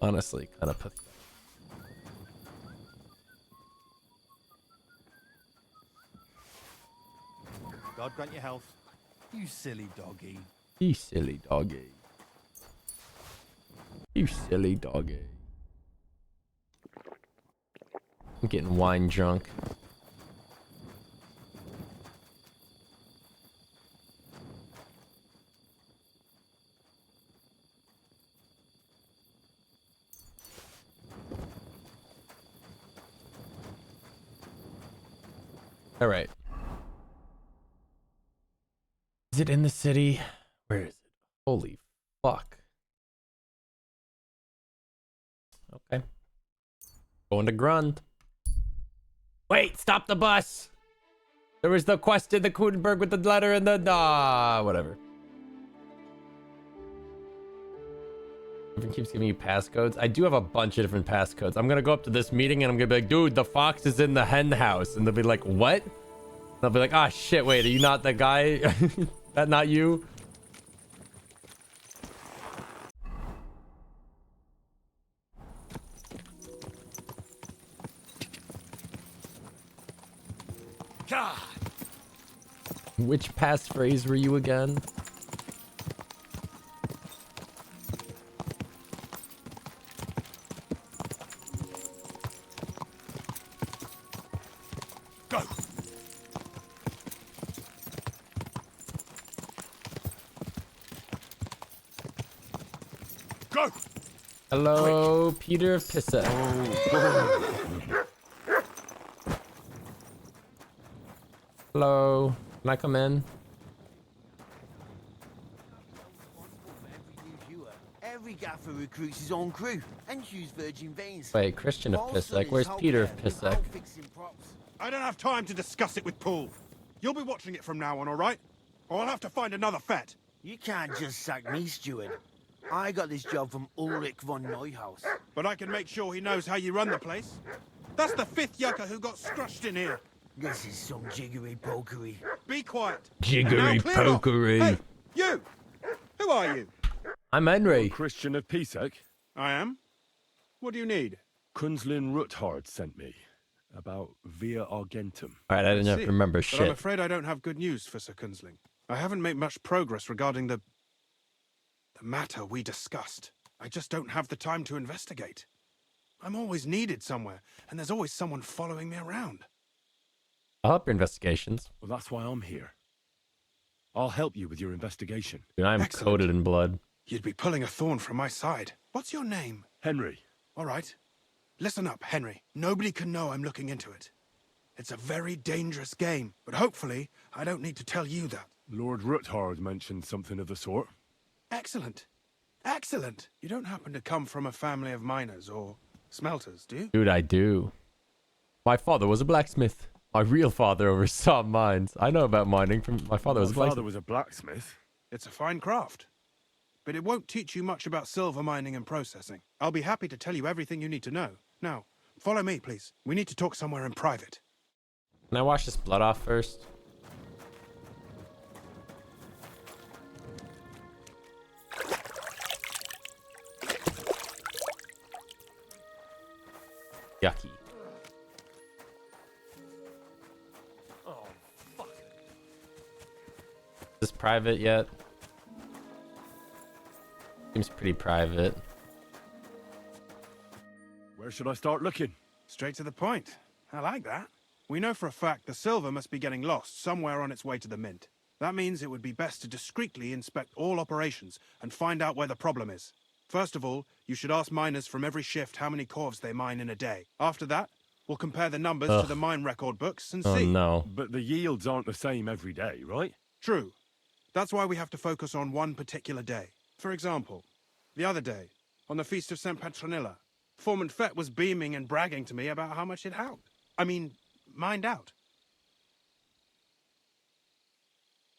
Honestly, kind of pathetic. God grant you health. You silly doggy. You silly doggy. You silly doggy. I'm getting wine drunk. All right. Is it in the city? Where is it? Holy fuck. Okay. Going to Grund. Wait, stop the bus. There was the quest in the Kudenberg with the letter and the whatever. Everyone keeps giving you passcodes. I do have a bunch of different passcodes. I'm gonna go up to this meeting and I'm gonna be like, dude, the fox is in the hen house. And they'll be like, what? And I'll be like, ah, shit, wait, are you not the guy? That not you? God. Which passphrase were you again? Go. Go. Hello, Peter of Pissa. Hello, can I come in? Every gaffer recruits his own crew and use virgin veins. Wait, Christian of Pissek. Where's Peter of Pissek? I don't have time to discuss it with Paul. You'll be watching it from now on, all right? Or I'll have to find another fet. You can't just sack me, steward. I got this job from Ulrich von Neuhaus. But I can make sure he knows how you run the place. That's the 5th yucca who got scrushed in here. This is some jiggery pokery. Be quiet. Jiggery Now clear off. pokery. Hey, you! Who are you? I'm Henry. Christian of Pisek. I am. What do you need? Kunzlin Ruthard sent me about Via Argentum. Alright, I didn't have to remember But I'm shit. afraid I don't have good news for Sir Kunzling. I haven't made much progress regarding the matter we discussed. I just don't have the time to investigate. I'm always needed somewhere, and there's always someone following me around. I'll help your investigations. Well, that's why I'm here. I'll help you with your investigation. Dude, I'm coated in blood. You'd be pulling a thorn from my side. What's your name? Henry. All right. Listen up, Henry. Nobody can know I'm looking into it. It's a very dangerous game, but hopefully I don't need to tell you that. Lord Ruthard mentioned something of the sort. Excellent. Excellent. You don't happen to come from a family of miners or smelters, do you? Dude, I do. My father was a blacksmith. My real father oversaw mines. I know about mining from my father was a blacksmith. My father was a blacksmith. It's a fine craft. But it won't teach you much about silver mining and processing. I'll be happy to tell you everything you need to know. Now, follow me, please. We need to talk somewhere in private. Can I wash this blood off first? Yucky. Oh, fuck. Is this private yet? Seems pretty private. Where should I start looking? Straight to the point. I like that. We know for a fact the silver must be getting lost somewhere on its way to the mint. That means it would be best to discreetly inspect all operations and find out where the problem is. First of all, you should ask miners from every shift how many corves they mine in a day. After that, we'll compare the numbers to the mine record books and see. Oh no. But the yields aren't the same every day, right? True. That's why we have to focus on one particular day. For example, the other day, on the Feast of St. Petronilla, Foreman Fett was beaming and bragging to me about how much it helped. I mean, mined out.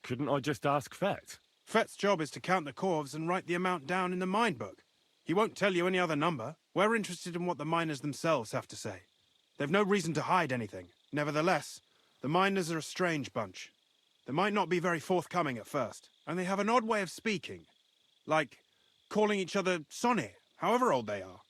Couldn't I just ask Fett? Fett's job is to count the corves and write the amount down in the mine book. He won't tell you any other number. We're interested in what the miners themselves have to say. They've no reason to hide anything. Nevertheless, the miners are a strange bunch. They might not be very forthcoming at first, and they have an odd way of speaking. Like calling each other Sonny, however old they are.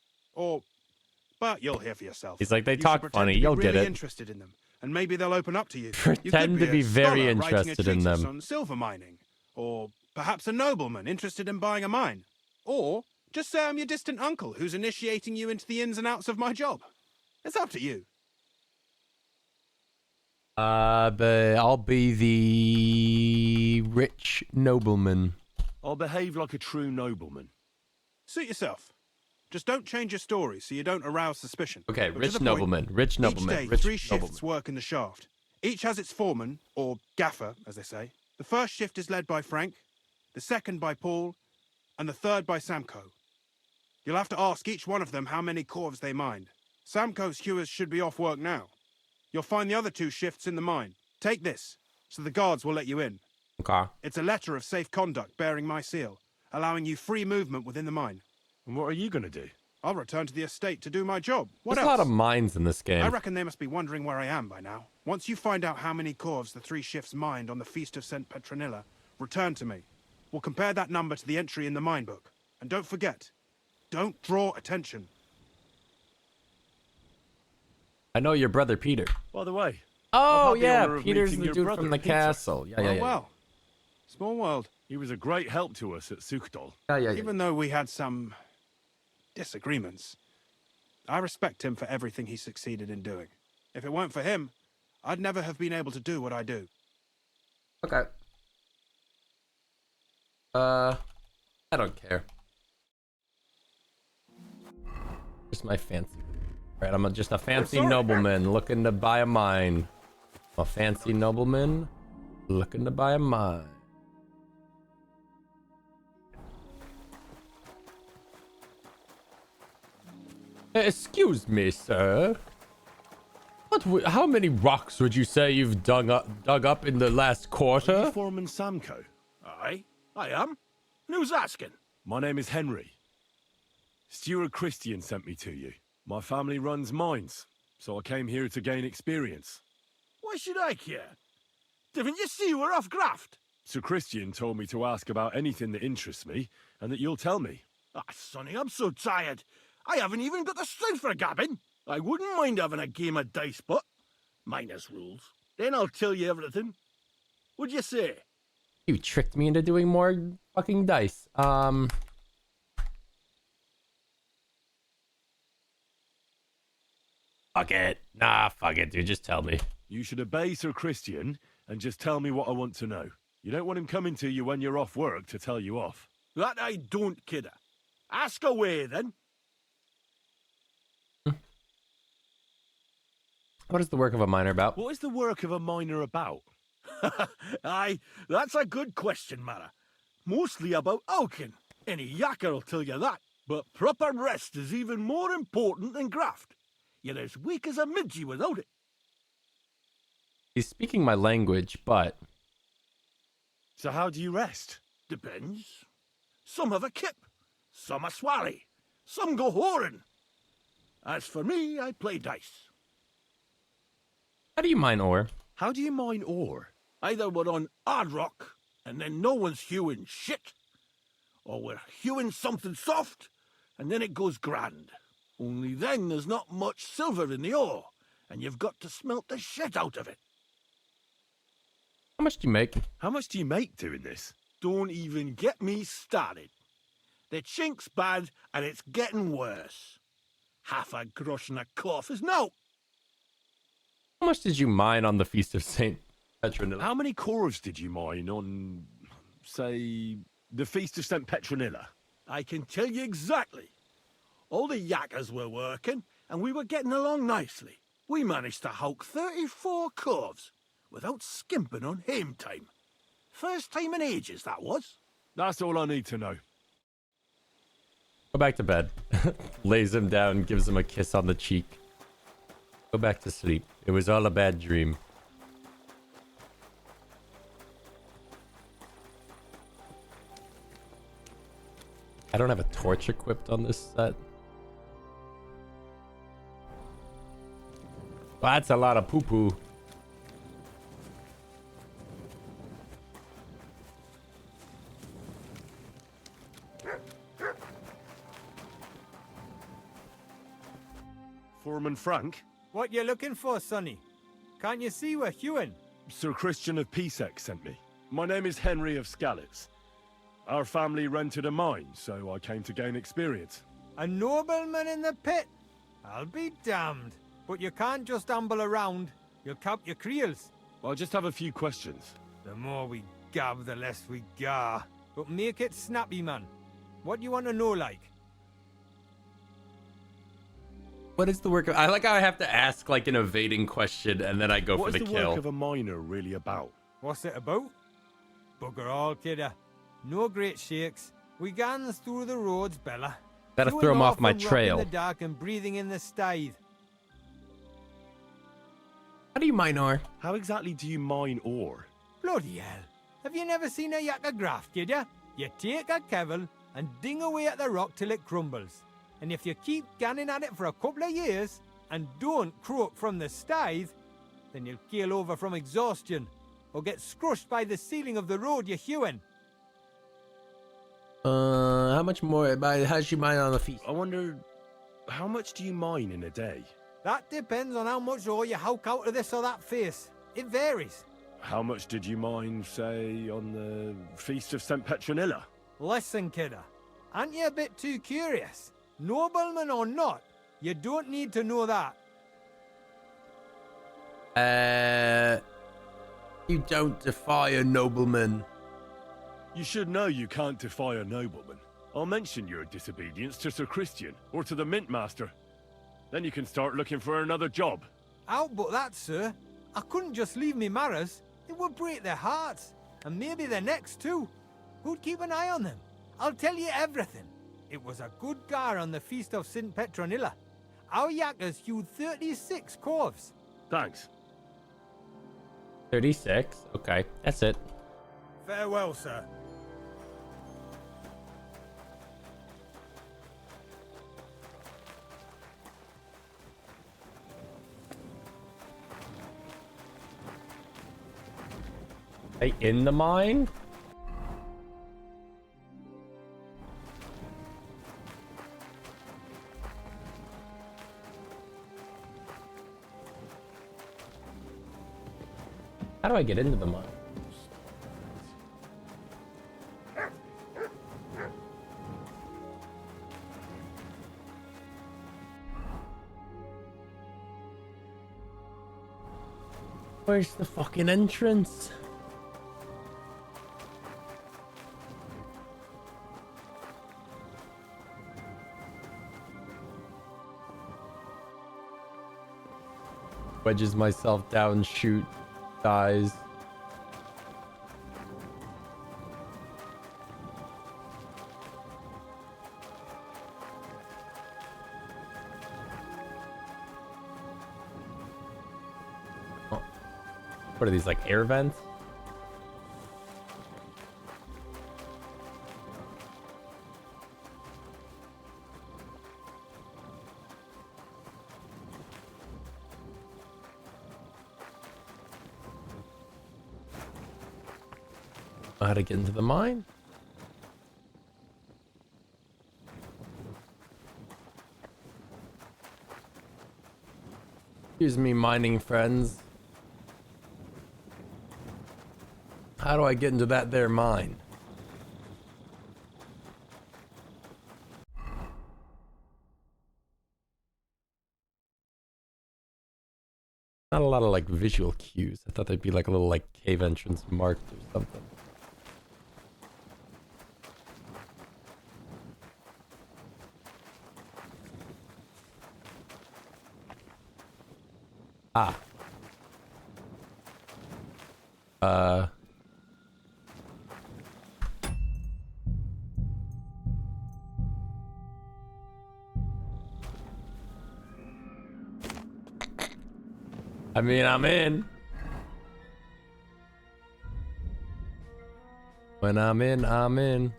But you'll hear for yourself. He's like, they You should talk pretend funny, to be you'll get really it. interested in them, and maybe they'll open up to you. Pretend to be very interested in them. On silver mining, or perhaps a nobleman interested in buying a mine, or just say I'm your distant uncle who's initiating you into the ins and outs of my job. It's up to you. But I'll be the rich nobleman. I'll behave like a true nobleman. Suit yourself. Just don't change your story so you don't arouse suspicion. Okay, But to rich the point, nobleman, rich nobleman, Each day, rich 3 shifts nobleman. work in the shaft. Each has its foreman, or gaffer, as they say. The first shift is led by Frank, the second by Paul, and the third by Samko. You'll have to ask each one of them how many corves they mined. Samko's hewers should be off work now. You'll find the other 2 shifts in the mine. Take this, so the guards will let you in. Okay. It's a letter of safe conduct bearing my seal, allowing you free movement within the mine. And what are you going to do? I'll return to the estate to do my job. What There's else? a lot of mines in this game. I reckon they must be wondering where I am by now. Once you find out how many corves the 3 shifts mined on the Feast of St. Petronilla, return to me. We'll compare that number to the entry in the mine book. And don't forget, don't draw attention. I know your brother Peter. By the way. Oh, I've had the yeah, honour of Peter's meeting the your dude brother, from the Peter. castle. Yeah. Well. Small world. He was a great help to us at Sukhdol. Even though we had some disagreements, I respect him for everything he succeeded in doing. If it weren't for him, I'd never have been able to do what I do. Okay. I don't care. Just my fancy. Right, I'm just a fancy nobleman looking to buy a mine. I'm a fancy nobleman looking to buy a mine. Excuse me, sir. How many rocks would you say you've dug up in the last Are quarter? you Foreman Samko? Aye, I am. And who's asking? My name is Henry. Steward Christian sent me to you. My family runs mines, so I came here to gain experience. Why should I care? Didn't you see we're off graft? Sir Christian told me to ask about anything that interests me, and that you'll tell me. Ah, Sonny, I'm so tired. I haven't even got the strength for gabbing. I wouldn't mind having a game of dice, but minus rules. Then I'll tell you everything. What'd you say? You tricked me into doing more fucking dice. Fuck it. Nah, fuck it, dude. Just tell me. You should obey Sir Christian and just tell me what I want to know. You don't want him coming to you when you're off work to tell you off. That I don't, kidder. Ask away, then. What is the work of a miner about? What is the work of a miner about? Aye, that's a good question, Mara. Mostly about Alkin. Any yakker will tell you that. But proper rest is even more important than graft. You're as weak as a midgie without it. He's speaking my language, but... So how do you rest? Depends. Some have a kip. Some a swally. Some go whoring. As for me, I play dice. How do you mine ore? How do you mine ore? Either we're on hard rock, and then no one's hewing shit. Or we're hewing something soft, and then it goes grand. Only then there's not much silver in the ore, and you've got to smelt the shit out of it. How much do you make? How much do you make doing this? Don't even get me started. The chink's bad, and it's getting worse. Half a grosh and a cough is no. How much did you mine on the Feast of St. Petronilla? How many corves did you mine on, say, the Feast of St. Petronilla? I can tell you exactly. All the yakkers were working, and we were getting along nicely. We managed to hulk 34 corves without skimping on hame time. First time in ages, that was. That's all I need to know. Go back to bed. Lays him down, gives him a kiss on the cheek. Go back to sleep. It was all a bad dream. I don't have a torch equipped on this set. Well, that's a lot of poo-poo. Foreman Frank? What you looking for, Sonny? Can't you see we're Hewin? Sir Christian of Pisek sent me. My name is Henry of Skalitz. Our family rented a mine, so I came to gain experience. A nobleman in the pit? I'll be damned. But you can't just amble around. You'll cap your creels. I just have a few questions. The more we gab, the less we gar. But make it snappy, man. What do you want to know, like? What is the work of... I like how I have to ask like an evading question and then I go for the kill. What is the work of a miner really about? What's it about? Bugger all, kidder. No great shakes. We gans through the roads, Bella. Gotta throw him off my trail. In the dark and breathing in the stithe. How do you mine ore? How exactly do you mine ore? Bloody hell. Have you never seen a yakka graft, kid ya? You take a kevel and ding away at the rock till it crumbles. And if you keep ganning at it for a couple of years and don't croak from the stithe, then you'll keel over from exhaustion or get scrushed by the ceiling of the road you're hewing. How much more? How's she mine on the feast? I wonder, how much do you mine in a day? That depends on how much ore you howk out of this or that face. It varies. How much did you mine, say, on the Feast of St. Petronilla? Listen, kidder. Aren't you a bit too curious? Nobleman or not, you don't need to know that. You don't defy a nobleman. You should know you can't defy a nobleman. I'll mention your disobedience to Sir Christian or to the Mint Master. Then you can start looking for another job. Out but that, sir. I couldn't just leave me marrows. It would break their hearts. And maybe their necks too. Who'd keep an eye on them? I'll tell you everything. It was a good gar on the Feast of St. Petronilla. Our yakkers hewed 36 corves. Thanks. 36? Okay, that's it. Farewell, sir. They in the mine? How do I get into the mine? Where's the fucking entrance? Wedges myself down, shoot, dies. Oh. What are these, like air vents? How to get into the mine? Excuse me, mining friends. How do I get into that there mine? Not a lot of like visual cues. I thought there'd be like a little like cave entrance marked or something. Ah. I mean, I'm in. When I'm in, I'm in.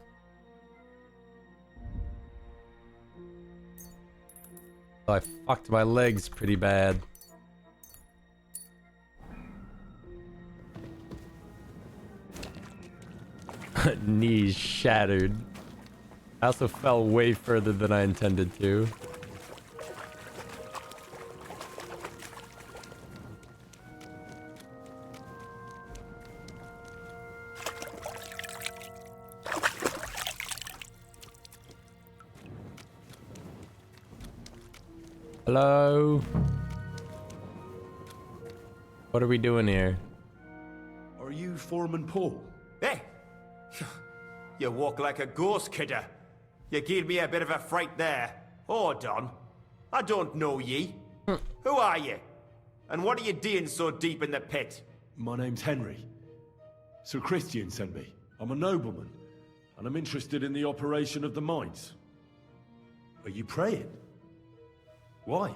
I fucked my legs pretty bad. Knees shattered. I also fell way further than I intended to. Hello? What are we doing here? Are you Foreman Paul? Hey! You walk like a ghost, kidder. You gave me a bit of a fright there. Hold on. I don't know ye. Who are you? And what are you doing so deep in the pit? My name's Henry. Sir Christian sent me. I'm a nobleman, and I'm interested in the operation of the mines. Are you praying? Why?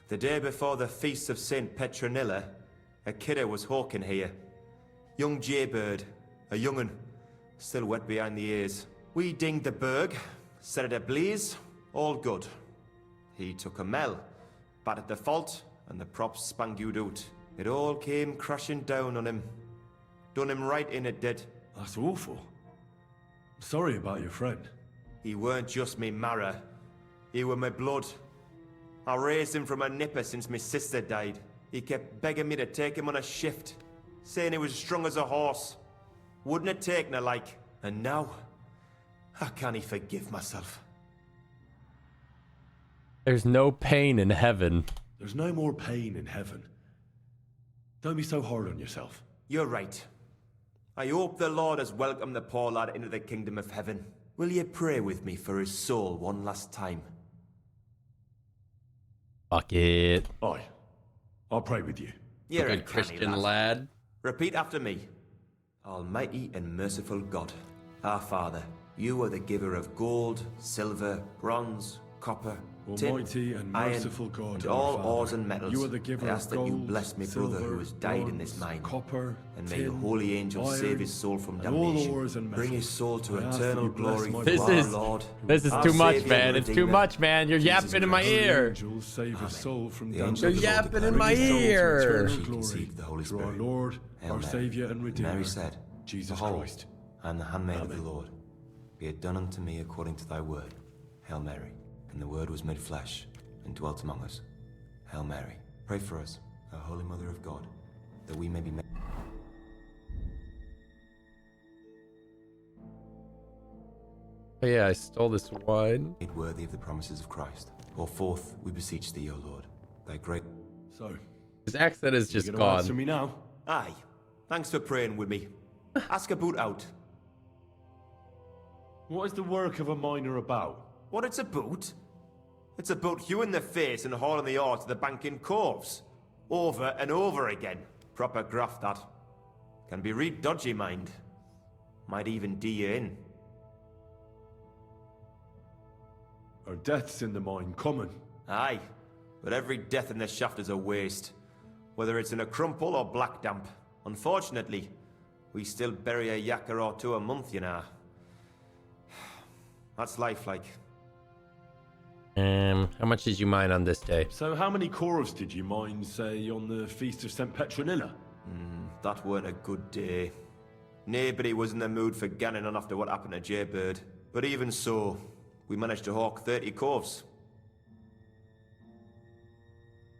The day before the feast of St. Petronilla, a kidder was hawking here. Young jaybird, a young'un, still wet behind the ears. We dinged the berg, set it ablaze, all good. He took a mell, battered the fault, and the props spangued out. It all came crashing down on him. Done him right in, it did. That's awful. Sorry about your friend. He weren't just me marrow. He were my blood. I raised him from a nipper since my sister died. He kept begging me to take him on a shift, saying he was strong as a horse. Wouldn't have taken her like. And now, I can't forgive myself. There's no pain in heaven. There's no more pain in heaven. Don't be so hard on yourself. You're right. I hope the Lord has welcomed the poor lad into the kingdom of heaven. Will you pray with me for his soul one last time? Fuck it. Aye. I'll pray with you. You're a good Christian lad. Repeat after me. Almighty and merciful God, our Father, you are the giver of gold, silver, bronze, copper, Almighty tin, and merciful iron, God, and our all Father, ores and metals. you are the giver I ask of that you gold, bless me brother who has died in this bronze, mine. copper, And may tin, your holy angels iron, save his soul from and all damnation. ores and Bring his metals. soul to I ask that eternal you bless glory my through brother. our Lord. This is our too much, Saviour man. and It's too Redeemer, much, man. You're Jesus yapping in my Christ. ear. Angels save his soul from The damnation. angel You're of the Lord yapping in declared my his soul to ear. eternal She glory conceived the Holy through our Spirit. Lord, Hail our Mary. Saviour and Redeemer, Mary said, Jesus Behold, Christ. I am the handmaid of Amen. the Lord. Be it done unto me according to thy word. Hail Mary. And the word was made flesh and dwelt among us. Hail Mary. Pray for us, our Holy Mother of God, that we may be made Oh yeah, I stole this wine. worthy of the promises of Christ. Pour forth, we beseech thee, O Lord, thy great... So, His accent is just you gonna answer gone. me now? Aye. Thanks for praying with me. Ask about out. What is the work of a miner about? What it's about? It's about you in the face and hauling the ore to the banking coves. Over and over again. Proper graft, that. Can be real dodgy, mind. Might even do you in. Are deaths in the mine common? Aye. But every death in the shaft is a waste. Whether it's in a crumple or black damp. Unfortunately, we still bury a yakka or two a month, you know. That's life, like. How much did you mine on this day? So how many corals did you mine, say, on the Feast of St. Petronilla? That weren't a good day. Nobody was in the mood for ganning on after what happened to Jaybird. But even so, we managed to hawk 30 corves.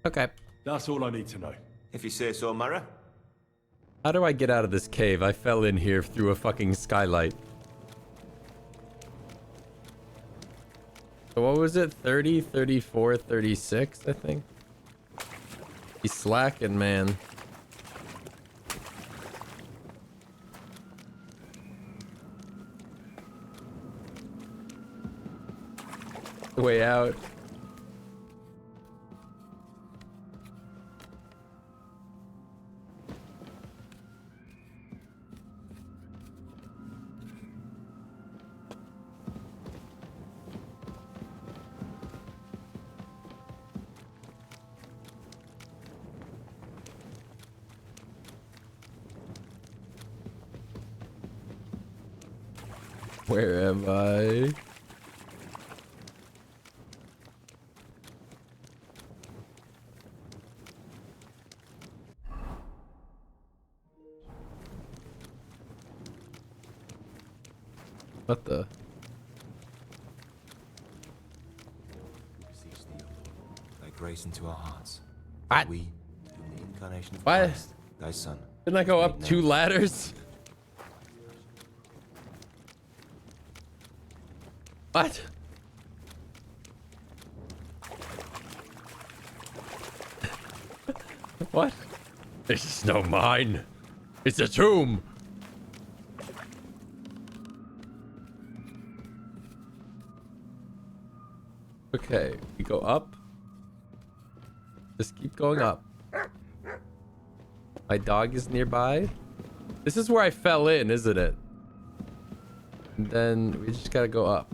Okay. That's all I need to know. If you say so, Mara. How do I get out of this cave? I fell in here through a fucking skylight. So what was it? 30, 34, 36, I think? He's slacking, man. The way out. Where am I? What the? Thy grace into our hearts. What? We, whom the incarnation of What? Christ, thy Son. Didn't I go was up made 2 known. ladders? What? What? This is no mine. It's a tomb. Okay, we go up. Just keep going up. My dog is nearby. This is where I fell in, isn't it? And then we just gotta go up.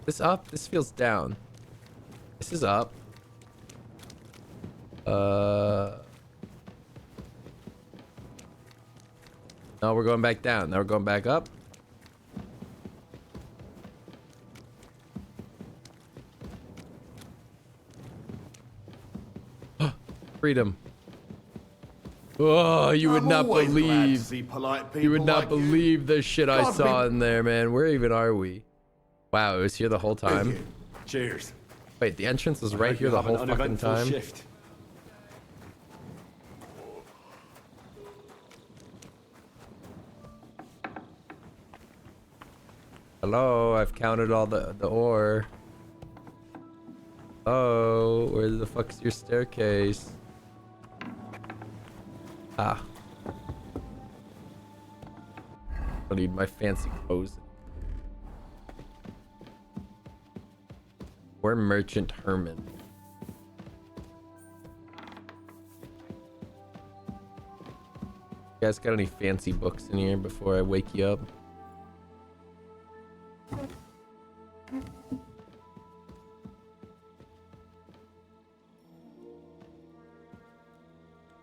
This up? This feels down. This is up. No, we're going back down. Now we're going back up. Freedom. Oh, you would I'm not always glad to believe. see polite You would people not like you. believe the shit I God, saw we- in there, man. Where even are we? Wow, it was here the whole time. Cheers. Wait, the entrance was I right hope here you the have an whole fucking uneventful time. shift. Hello, I've counted all the ore. Oh, where the fuck's your staircase? Ah. I need my fancy clothes. We're Merchant Herman. You guys got any fancy books in here before I wake you up?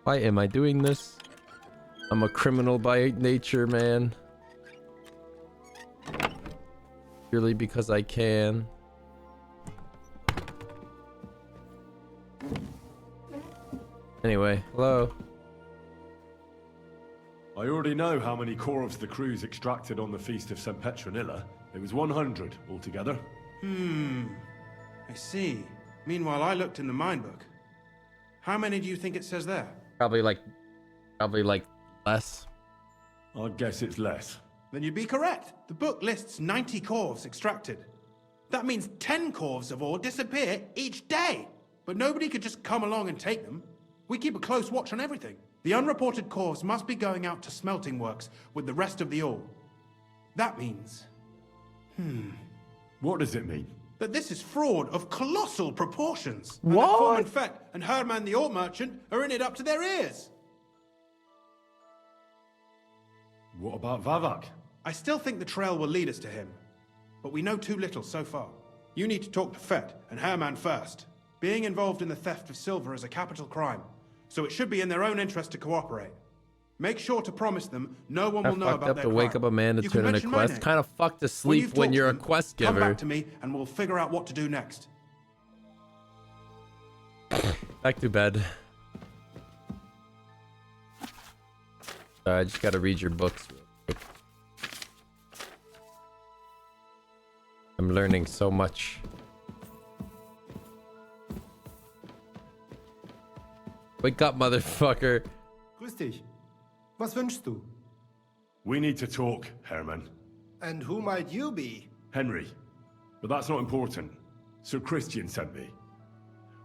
Why am I doing this? I'm a criminal by nature, man. Purely because I can. Anyway, hello. I already know how many corvs the crews extracted on the Feast of St. Petronilla. It was 100 altogether. I see. Meanwhile, I looked in the mine book. How many do you think it says there? Probably like less. I'd guess it's less. Then you'd be correct. The book lists 90 corvs extracted. That means 10 corvs of ore disappear each day. But nobody could just come along and take them. We keep a close watch on everything. The unreported corvs must be going out to smelting works with the rest of the ore. That means... What does it mean? that this is fraud of colossal proportions. What? And that Foreman Fett and Herman the ore merchant are in it up to their ears. What about Vavak? I still think the trail will lead us to him, but we know too little so far. You need to talk to Fett and Herman first. Being involved in the theft of silver is a capital crime, so it should be in their own interest to cooperate. Make sure to promise them no one will know Fucked about up their to crime. wake up a man to You can turn in a mention my quest. name. Kind of fucked to When sleep you've when talked you're to a them, quest Come giver. back to me and we'll figure out what to do next. Back to bed. I just gotta read your books real quick. I'm learning so much. Wake up, motherfucker. Grüß dich. Was wünschst du? We need to talk, Herman. And who might you be? Henry. But that's not important. Sir Christian sent me.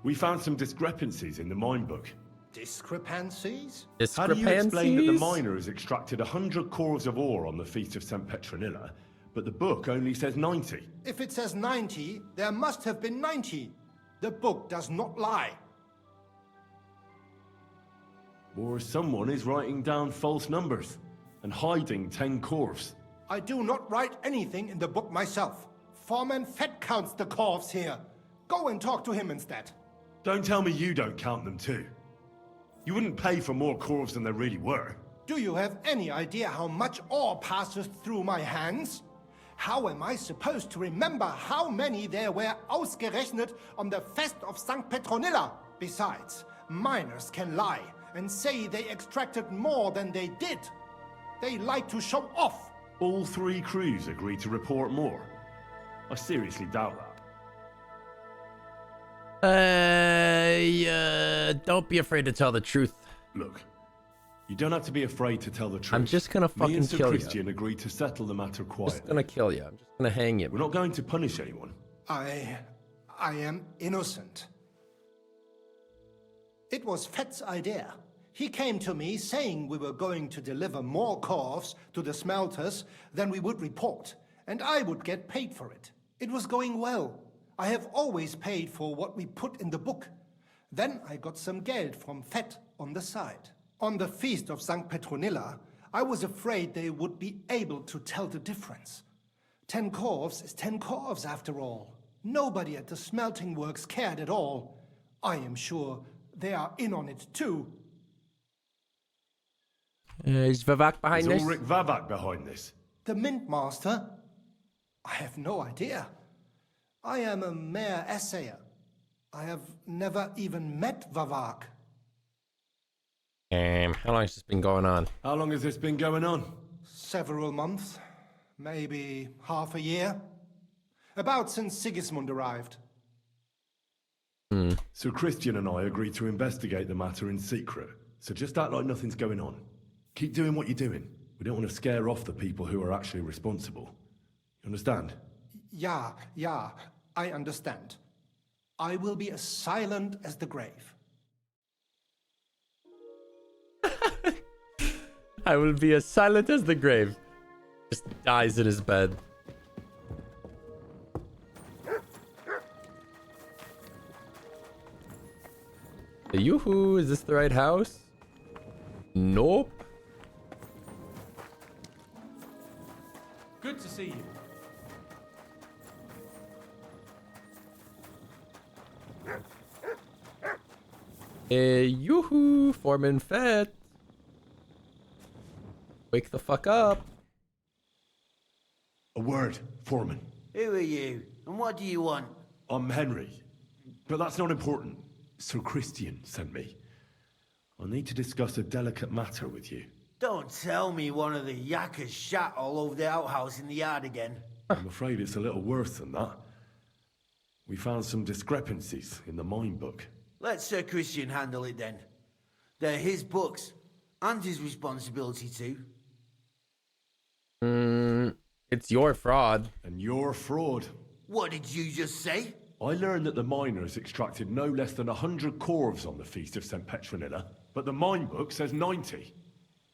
We found some discrepancies in the mine book. Discrepancies? How do you explain that the miner has extracted 100 cores of ore on the Feast of St. Petronilla, but the book only says 90? If it says 90, there must have been 90. The book does not lie. Or someone is writing down false numbers and hiding 10 corvs. I do not write anything in the book myself. Foreman Fett counts the corvs here. Go and talk to him instead. Don't tell me you don't count them too. You wouldn't pay for more corvs than there really were. Do you have any idea how much ore passes through my hands? How am I supposed to remember how many there were ausgerechnet on the Fest of St. Petronilla? Besides, miners can lie and say they extracted more than they did. They like to show off. All 3 crews agreed to report more. I seriously doubt that. Don't be afraid to tell the truth. Look, you don't have to be afraid to tell the truth. I'm just gonna fucking Me and Sir kill Christian you. agreed to settle the matter I'm quietly. just gonna kill you. I'm just gonna hang you. We're not going to punish anyone. I am innocent. It was Fett's idea. He came to me saying we were going to deliver more corves to the smelters than we would report, and I would get paid for it. It was going well. I have always paid for what we put in the book. Then I got some geld from Fett on the side. On the feast of St. Petronilla, I was afraid they would be able to tell the difference. 10 corves is 10 corves after all. Nobody at the smelting works cared at all. I am sure they are in on it too. Is Vavak behind this? Is Ulrich Vavak behind this? The Mint Master? I have no idea. I am a mere assayer. I have never even met Vavak. How long has this been going on? How long has this been going on? Several months. Maybe half a year. About since Sigismund arrived. So Christian and I agreed to investigate the matter in secret. So just act like nothing's going on. Keep doing what you're doing. We don't want to scare off the people who are actually responsible. You understand? Yeah, I understand. I will be as silent as the grave. I will be as silent as the grave. Just dies in his bed. Yoo-hoo, is this the right house? Nope. Good to see you. Yoo-hoo, Foreman Fett. Wake the fuck up. A word, Foreman. Who are you? And what do you want? I'm Henry. But that's not important. Sir Christian sent me. I need to discuss a delicate matter with you. Don't tell me one of the yakkers shat all over the outhouse in the yard again. I'm afraid it's a little worse than that. We found some discrepancies in the mine book. Let Sir Christian handle it then. They're his books, and his responsibility too. It's your fraud. And your fraud. What did you just say? I learned that the miners extracted no less than 100 corves on the Feast of St. Petronilla, but the mine book says 90.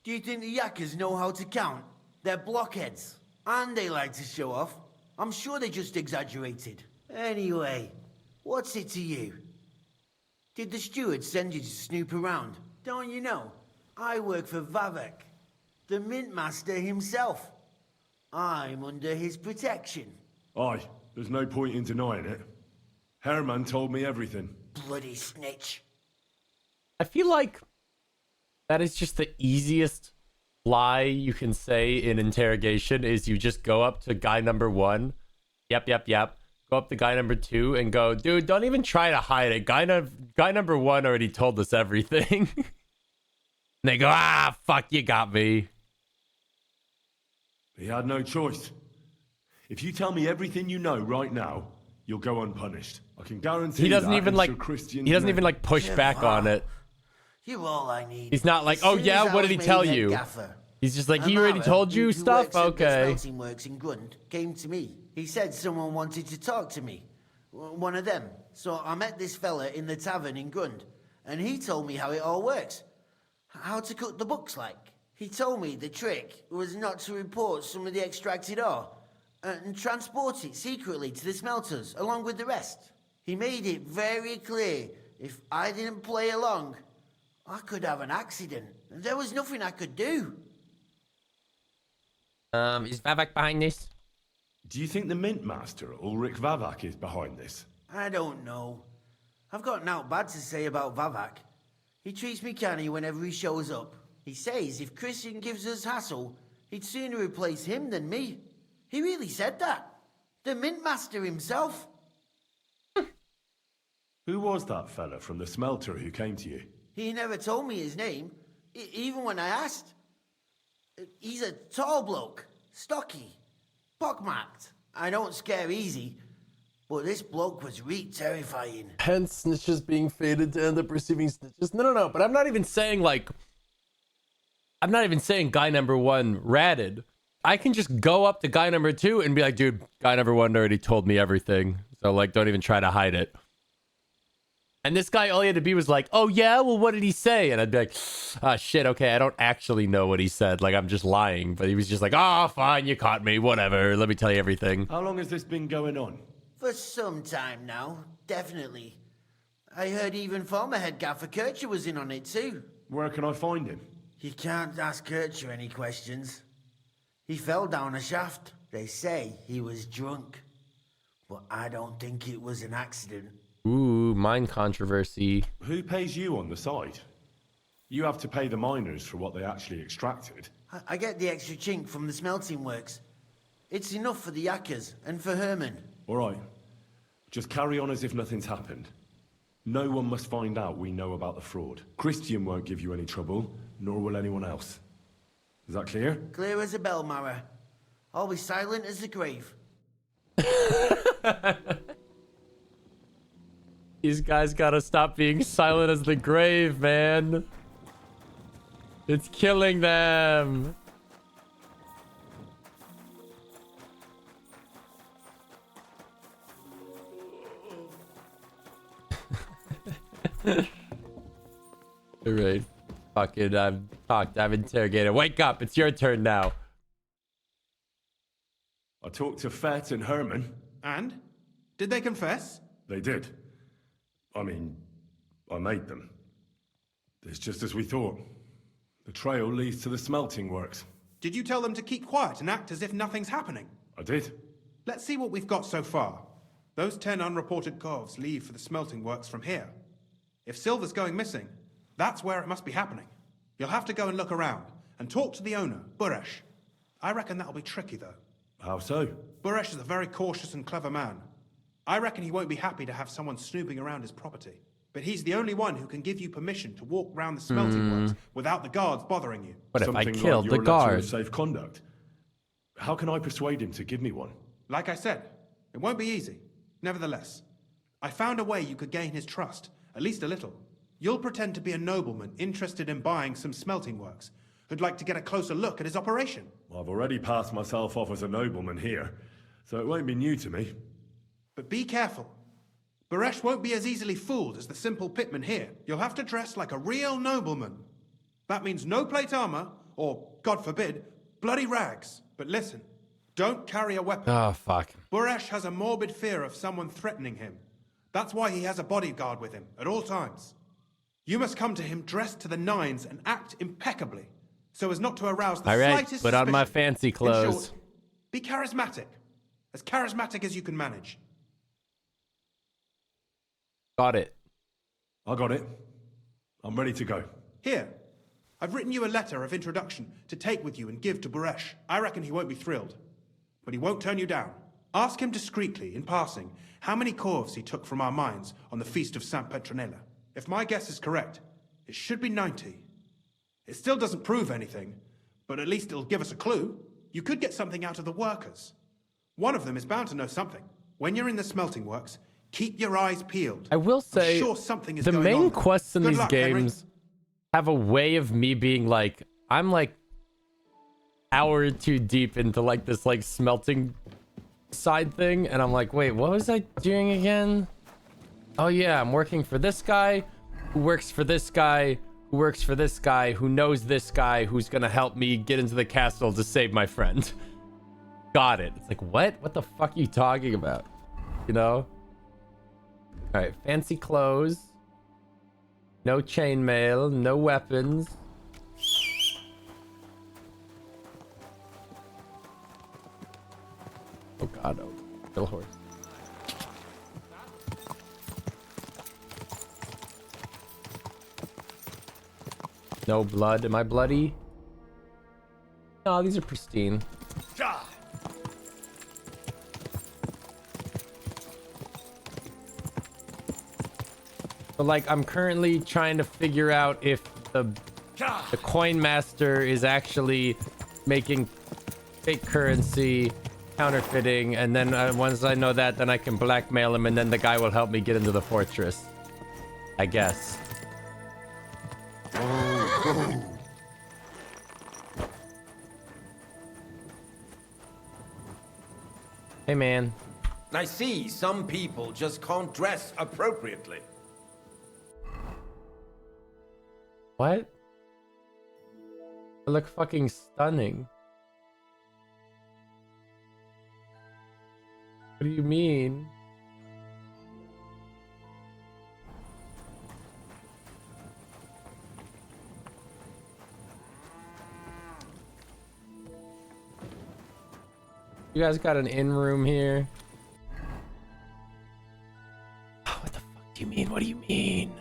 Do you think the yakkers know how to count? They're blockheads, and they like to show off. I'm sure they just exaggerated. Anyway, what's it to you? Did the steward send you to snoop around? Don't you know? I work for Vavak, the Mint Master himself. I'm under his protection. Aye, there's no point in denying it. Herman told me everything. Bloody snitch. I feel like that is just the easiest lie you can say in interrogation is you just go up to guy number 1. Yep. Go up to guy number 2 and go, dude, don't even try to hide it. Guy number 1 already told us everything. And they go, fuck, you got me. He had no choice. If you tell me everything you know right now, you'll go unpunished. I can guarantee He doesn't that even in like Sir Christian's he doesn't name. even like push back on it. You're all I need. He's not like, As oh soon yeah, as I what was did he made tell head you? gaffer, He's just like, he Amara, already told you who stuff? works at the Okay. smelting works in Grund, came to me. He said someone wanted to talk to me. One of them. So I met this fella in the tavern in Grund, and he told me how it all works. How to cut the books like. He told me the trick was not to report some of the extracted ore and transport it secretly to the smelters along with the rest. He made it very clear if I didn't play along, I could have an accident. There was nothing I could do. Is Vavak behind this? Do you think the Mint Master, Ulrich Vavak, is behind this? I don't know. I've got naught bad to say about Vavak. He treats me canny whenever he shows up. He says if Christian gives us hassle, he'd sooner replace him than me. He really said that. The Mint Master himself. Who was that fella from the smelter who came to you? He never told me his name, even when I asked. He's a tall bloke, stocky, pockmarked. I don't scare easy, but this bloke was terrifying. Hence snitches being fated to end up receiving snitches. No. But I'm not even saying like... I'm not even saying guy number 1 ratted. I can just go up to guy number 2 and be like, dude, guy number 1 already told me everything. So like, don't even try to hide it. And this guy, all he had to be was like, oh yeah, well, what did he say? And I'd be like, ah, shit, okay, I don't actually know what he said. Like, I'm just lying. But he was just like, oh, fine, you caught me, whatever. Let me tell you everything. How long has this been going on? For some time now, definitely. I heard even former head gaffer Kircher was in on it too. Where can I find him? You can't ask Kircher any questions. He fell down a shaft. They say he was drunk. But I don't think it was an accident. Ooh, mine controversy. Who pays you on the side? You have to pay the miners for what they actually extracted. I get the extra chink from the smelting works. It's enough for the yakkers and for Herman. All right. Just carry on as if nothing's happened. No one must find out we know about the fraud. Christian won't give you any trouble, nor will anyone else. Is that clear? Clear as a bell, Mara. Always silent as the grave. These guys gotta stop being silent as the grave, man. It's killing them. Alright. Fucking, I've talked, I've interrogated. Wake up, it's your turn now. I talked to Fett and Herman. And? Did they confess? They did. I mean, I made them. It's just as we thought. The trail leads to the smelting works. Did you tell them to keep quiet and act as if nothing's happening? I did. Let's see what we've got so far. Those 10 unreported corves leave for the smelting works from here. If silver's going missing, that's where it must be happening. You'll have to go and look around and talk to the owner, Buresh. I reckon that'll be tricky, though. How so? Buresh is a very cautious and clever man. I reckon he won't be happy to have someone snooping around his property. But he's the only one who can give you permission to walk round the smelting works without the guards bothering you. What if I Something killed like the your letter of guard? safe conduct. How can I persuade him to give me one? Like I said, it won't be easy. Nevertheless, I found a way you could gain his trust, at least a little. You'll pretend to be a nobleman interested in buying some smelting works, who'd like to get a closer look at his operation. I've already passed myself off as a nobleman here, so it won't be new to me. But be careful. Buresh won't be as easily fooled as the simple pitman here. You'll have to dress like a real nobleman. That means no plate armor, or, God forbid, bloody rags. But listen, don't carry a weapon. Oh, fuck. Buresh has a morbid fear of someone threatening him. That's why he has a bodyguard with him at all times. You must come to him dressed to the nines and act impeccably, so as not to arouse the slightest put on my suspicion. fancy In clothes. short, be charismatic as you can manage. Got it. I got it. I'm ready to go. Here, I've written you a letter of introduction to take with you and give to Buresh. I reckon he won't be thrilled, but he won't turn you down. Ask him discreetly, in passing, how many corves he took from our mines on the feast of Saint Petronella. If my guess is correct, it should be 90. It still doesn't prove anything, but at least it'll give us a clue. You could get something out of the workers. One of them is bound to know something. When you're in the smelting works, keep your eyes peeled. I will say, I'm sure something is the going main on. quests in Good these luck, Henry. games have a way of me being like, I'm like hour or two deep into like this like smelting side thing, and I'm like, wait, what was I doing again? Oh yeah, I'm working for this guy who works for this guy who works for this guy who knows this guy who's gonna help me get into the castle to save my friend. Got it. It's like, what the fuck are you talking about? You know? All right, fancy clothes, no chainmail, no weapons. Oh god, oh, kill horse. No blood. Am I bloody? No, these are pristine. But like, I'm currently trying to figure out if the coin master is actually making fake currency, counterfeiting, and then once I know that, then I can blackmail him, and then the guy will help me get into the fortress. I guess. Hey, man. I see some people just can't dress appropriately. What? I look fucking stunning. What do you mean? You guys got an in-room here? What the fuck do you mean? What do you mean?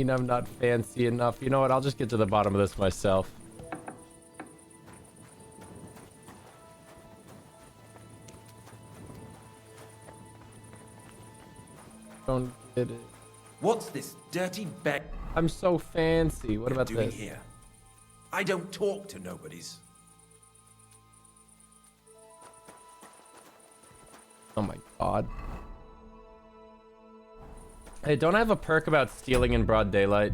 I'm not fancy enough. You know what? I'll just get to the bottom of this myself. Don't get it. What's this dirty bag? I'm so fancy. What about doing this? Here? I don't talk to nobodies. Oh my god. Hey, don't I have a perk about stealing in broad daylight?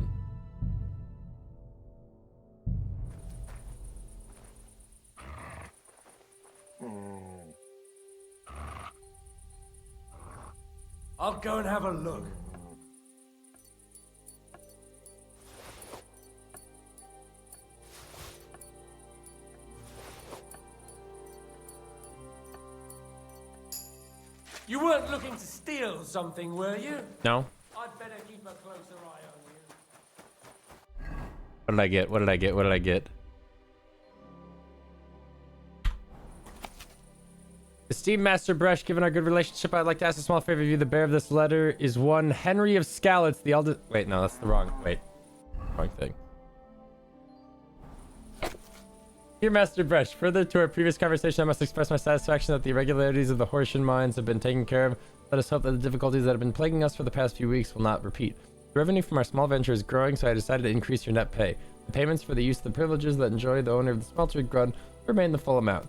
I'll go and have a look. You weren't looking to steal something, were you? No. I'd better keep a closer eye on you. What did I get? What did I get? What did I get? Esteemed Master Brush, given our good relationship, I'd like to ask a small favor of you. The bearer of this letter is one Henry of Skalitz, the eldest... Wait, no, that's the wrong... Wait. Wrong thing. Dear Master Brush, further to our previous conversation, I must express my satisfaction that the irregularities of the Hortian mines have been taken care of. Let us hope that the difficulties that have been plaguing us for the past few weeks will not repeat. The revenue from our small venture is growing, so I decided to increase your net pay. The payments for the use of the privileges that enjoy the owner of the smelter Grud remain the full amount.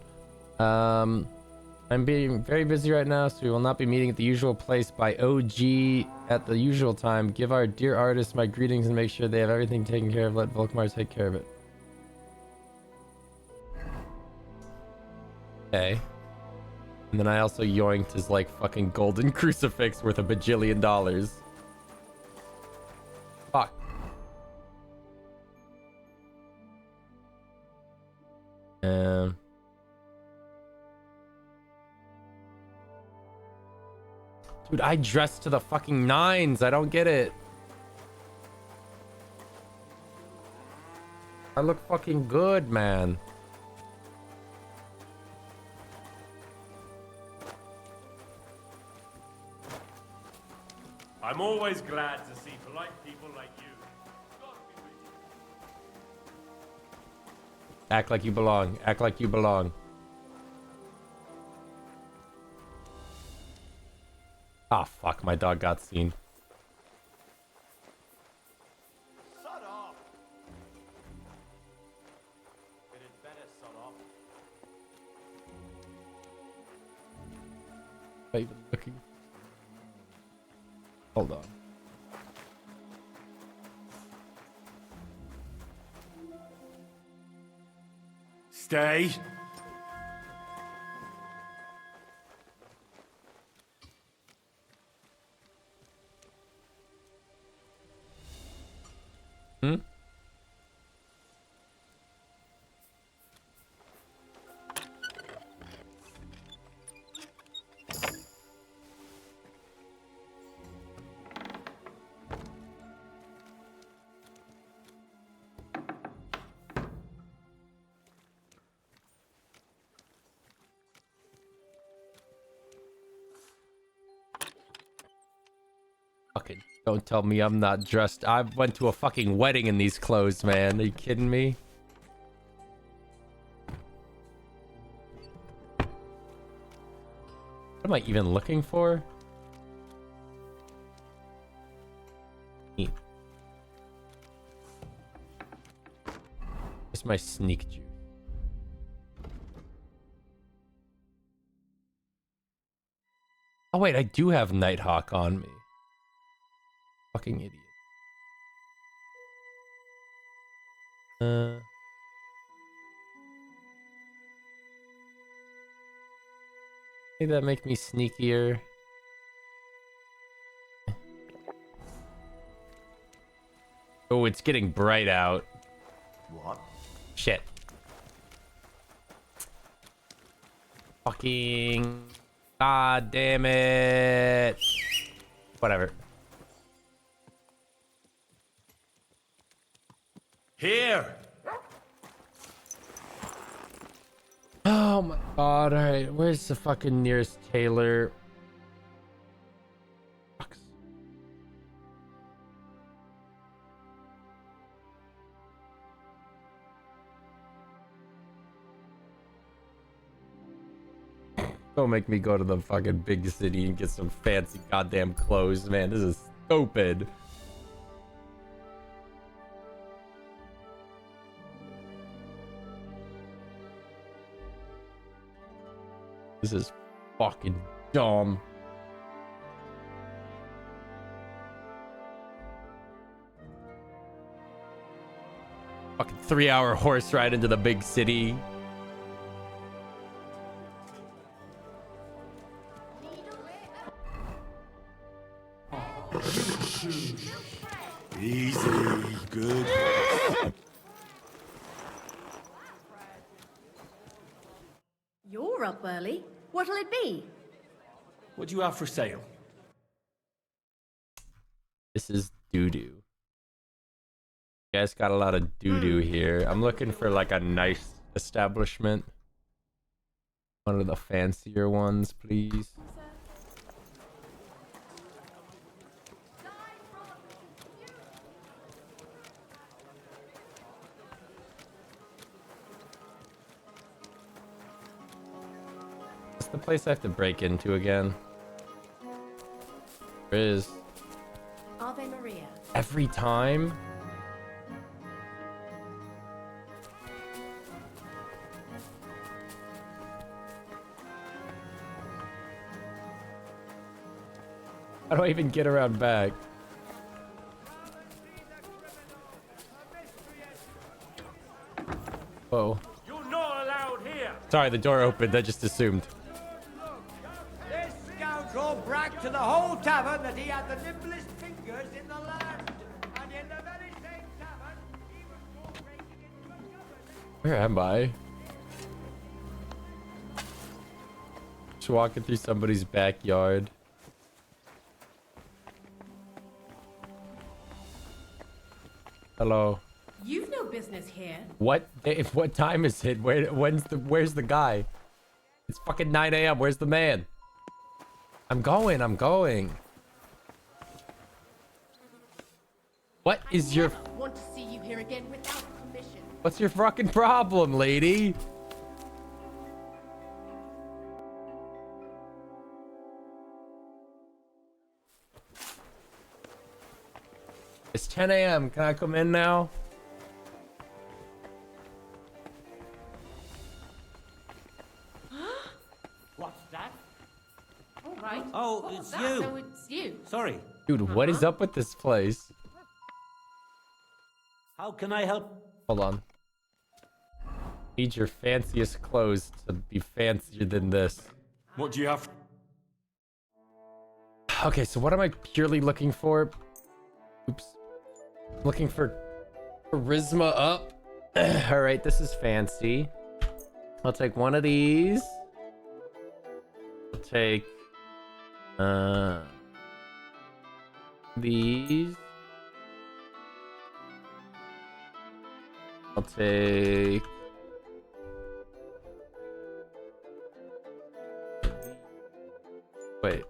I'm being very busy right now, so we will not be meeting at the usual place by OG at the usual time. Give our dear artists my greetings and make sure they have everything taken care of. Let Volkmar take care of it. Okay. And then I also yoinked his like fucking golden crucifix worth $1 bajillion. Fuck. Dude, I dressed to the fucking nines. I don't get it. I look fucking good, man. I'm always glad to see polite people like you. Act like you belong. Act like you belong. Ah, fuck. My dog got seen. Shut up. It had better shut up. Not even looking. Hold on. Stay. Hmm? Fucking don't tell me I'm not dressed. I went to a fucking wedding in these clothes, man. Are you kidding me? What am I even looking for? Neat. Where's my sneak juice? Oh wait, I do have Nighthawk on me. Fucking idiot. Maybe that make me sneakier. Oh, it's getting bright out. What? Shit. Fucking. God damn it. Whatever. Here! Oh my god, alright. Where's the fucking nearest tailor? Don't make me go to the fucking big city and get some fancy goddamn clothes, man. This is stupid. This is fucking dumb. Fucking 3-hour horse ride into the big city. Easy, good. You're up early. What'll it be? What do you have for sale? This is doo-doo. You guys got a lot of doo-doo here. I'm looking for like a nice establishment. One of the fancier ones, please. What's the place I have to break into again? There is. Ave Maria. Every time? How do I even get around back? Whoa. You're not allowed here. Sorry, the door opened. I just assumed. This scoundrel bragged to the whole tavern that he had the nimblest fingers in the land. And in the very same tavern, he was caught breaking into a cupboard. Where am I? Just walking through somebody's backyard. Hello. You've no business here. What? What time is it? Where's the guy? It's fucking 9 a.m. Where's the man? I'm going. What is your... I want to see you here again without permission. What's your fucking problem, lady? It's 10 a.m. Can I come in now? What's that? All right. Oh, What was it's that? you. So it's you. Sorry. Dude, what is up with this place? How can I help? Hold on. Need your fanciest clothes to be fancier than this. What do you have? Okay, so what am I purely looking for? Oops. Looking for charisma up. All right, this is fancy. I'll take one of these. I'll take these. I'll take wait.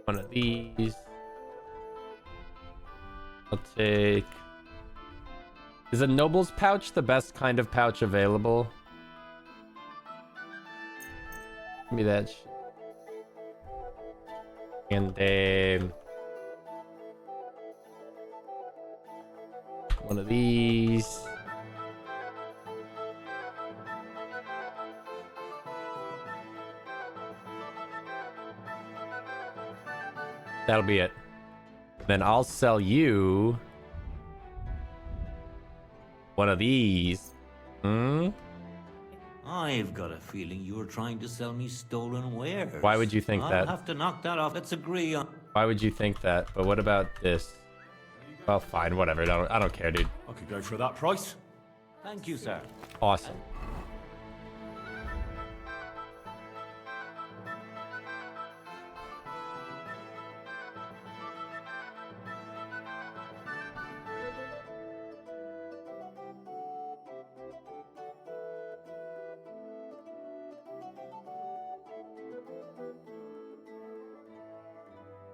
One of these. I'll take... Is a noble's pouch the best kind of pouch available? Give me that shit. And one of these. That'll be it. Then I'll sell you one of these. I've got a feeling you were trying to sell me stolen wares. Why would you think I'll that? have to knock that off. Let's agree on... Why would you think that? But what about this? Well, fine, whatever. I don't care, dude. I could go for that price. Thank you, sir. Awesome.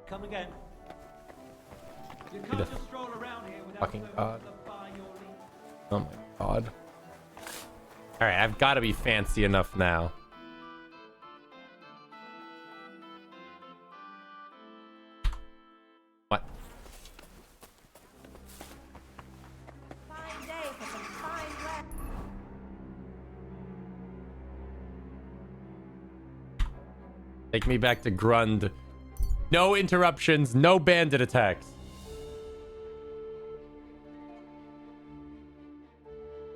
Come again. You Be can't the just stroll around here without fucking first god. by your leave. Oh my god. Alright, I've got to be fancy enough now. What? Fine day for some fine weather. Take me back to Grund. No interruptions, no bandit attacks.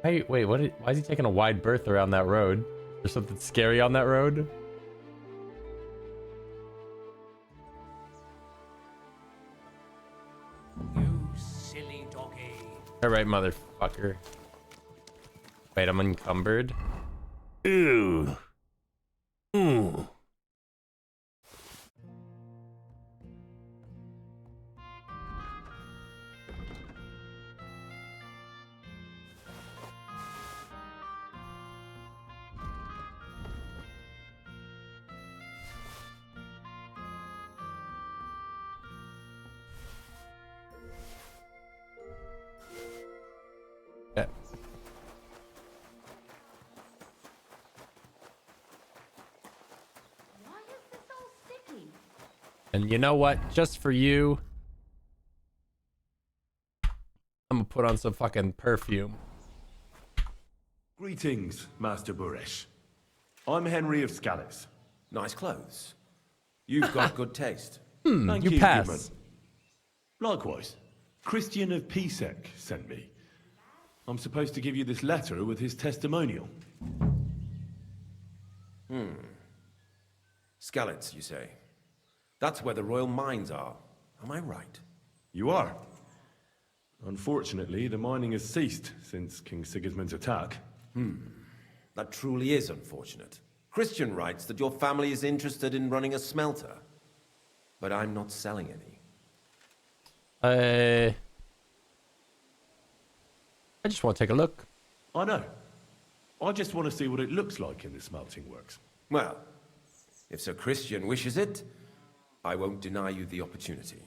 Hey, wait, why is he taking a wide berth around that road? There's something scary on that road? You silly doggy. Alright, motherfucker. Wait, I'm encumbered. Ew. Ooh. Yeah. Why is this all sticky? And you know what? Just for you, I'm gonna put on some fucking perfume. Greetings, Master Buresh. I'm Henry of Scallis. Nice clothes. You've got good taste. Thank you you, pass. Goodman. Likewise, Christian of Pisek sent me. I'm supposed to give you this letter with his testimonial. Skalitz, you say? That's where the royal mines are. Am I right? You are. Unfortunately, the mining has ceased since King Sigismund's attack. That truly is unfortunate. Christian writes that your family is interested in running a smelter. But I'm not selling any. I just want to take a look. I know. I just want to see what it looks like in the smelting works. Well, if Sir Christian wishes it, I won't deny you the opportunity.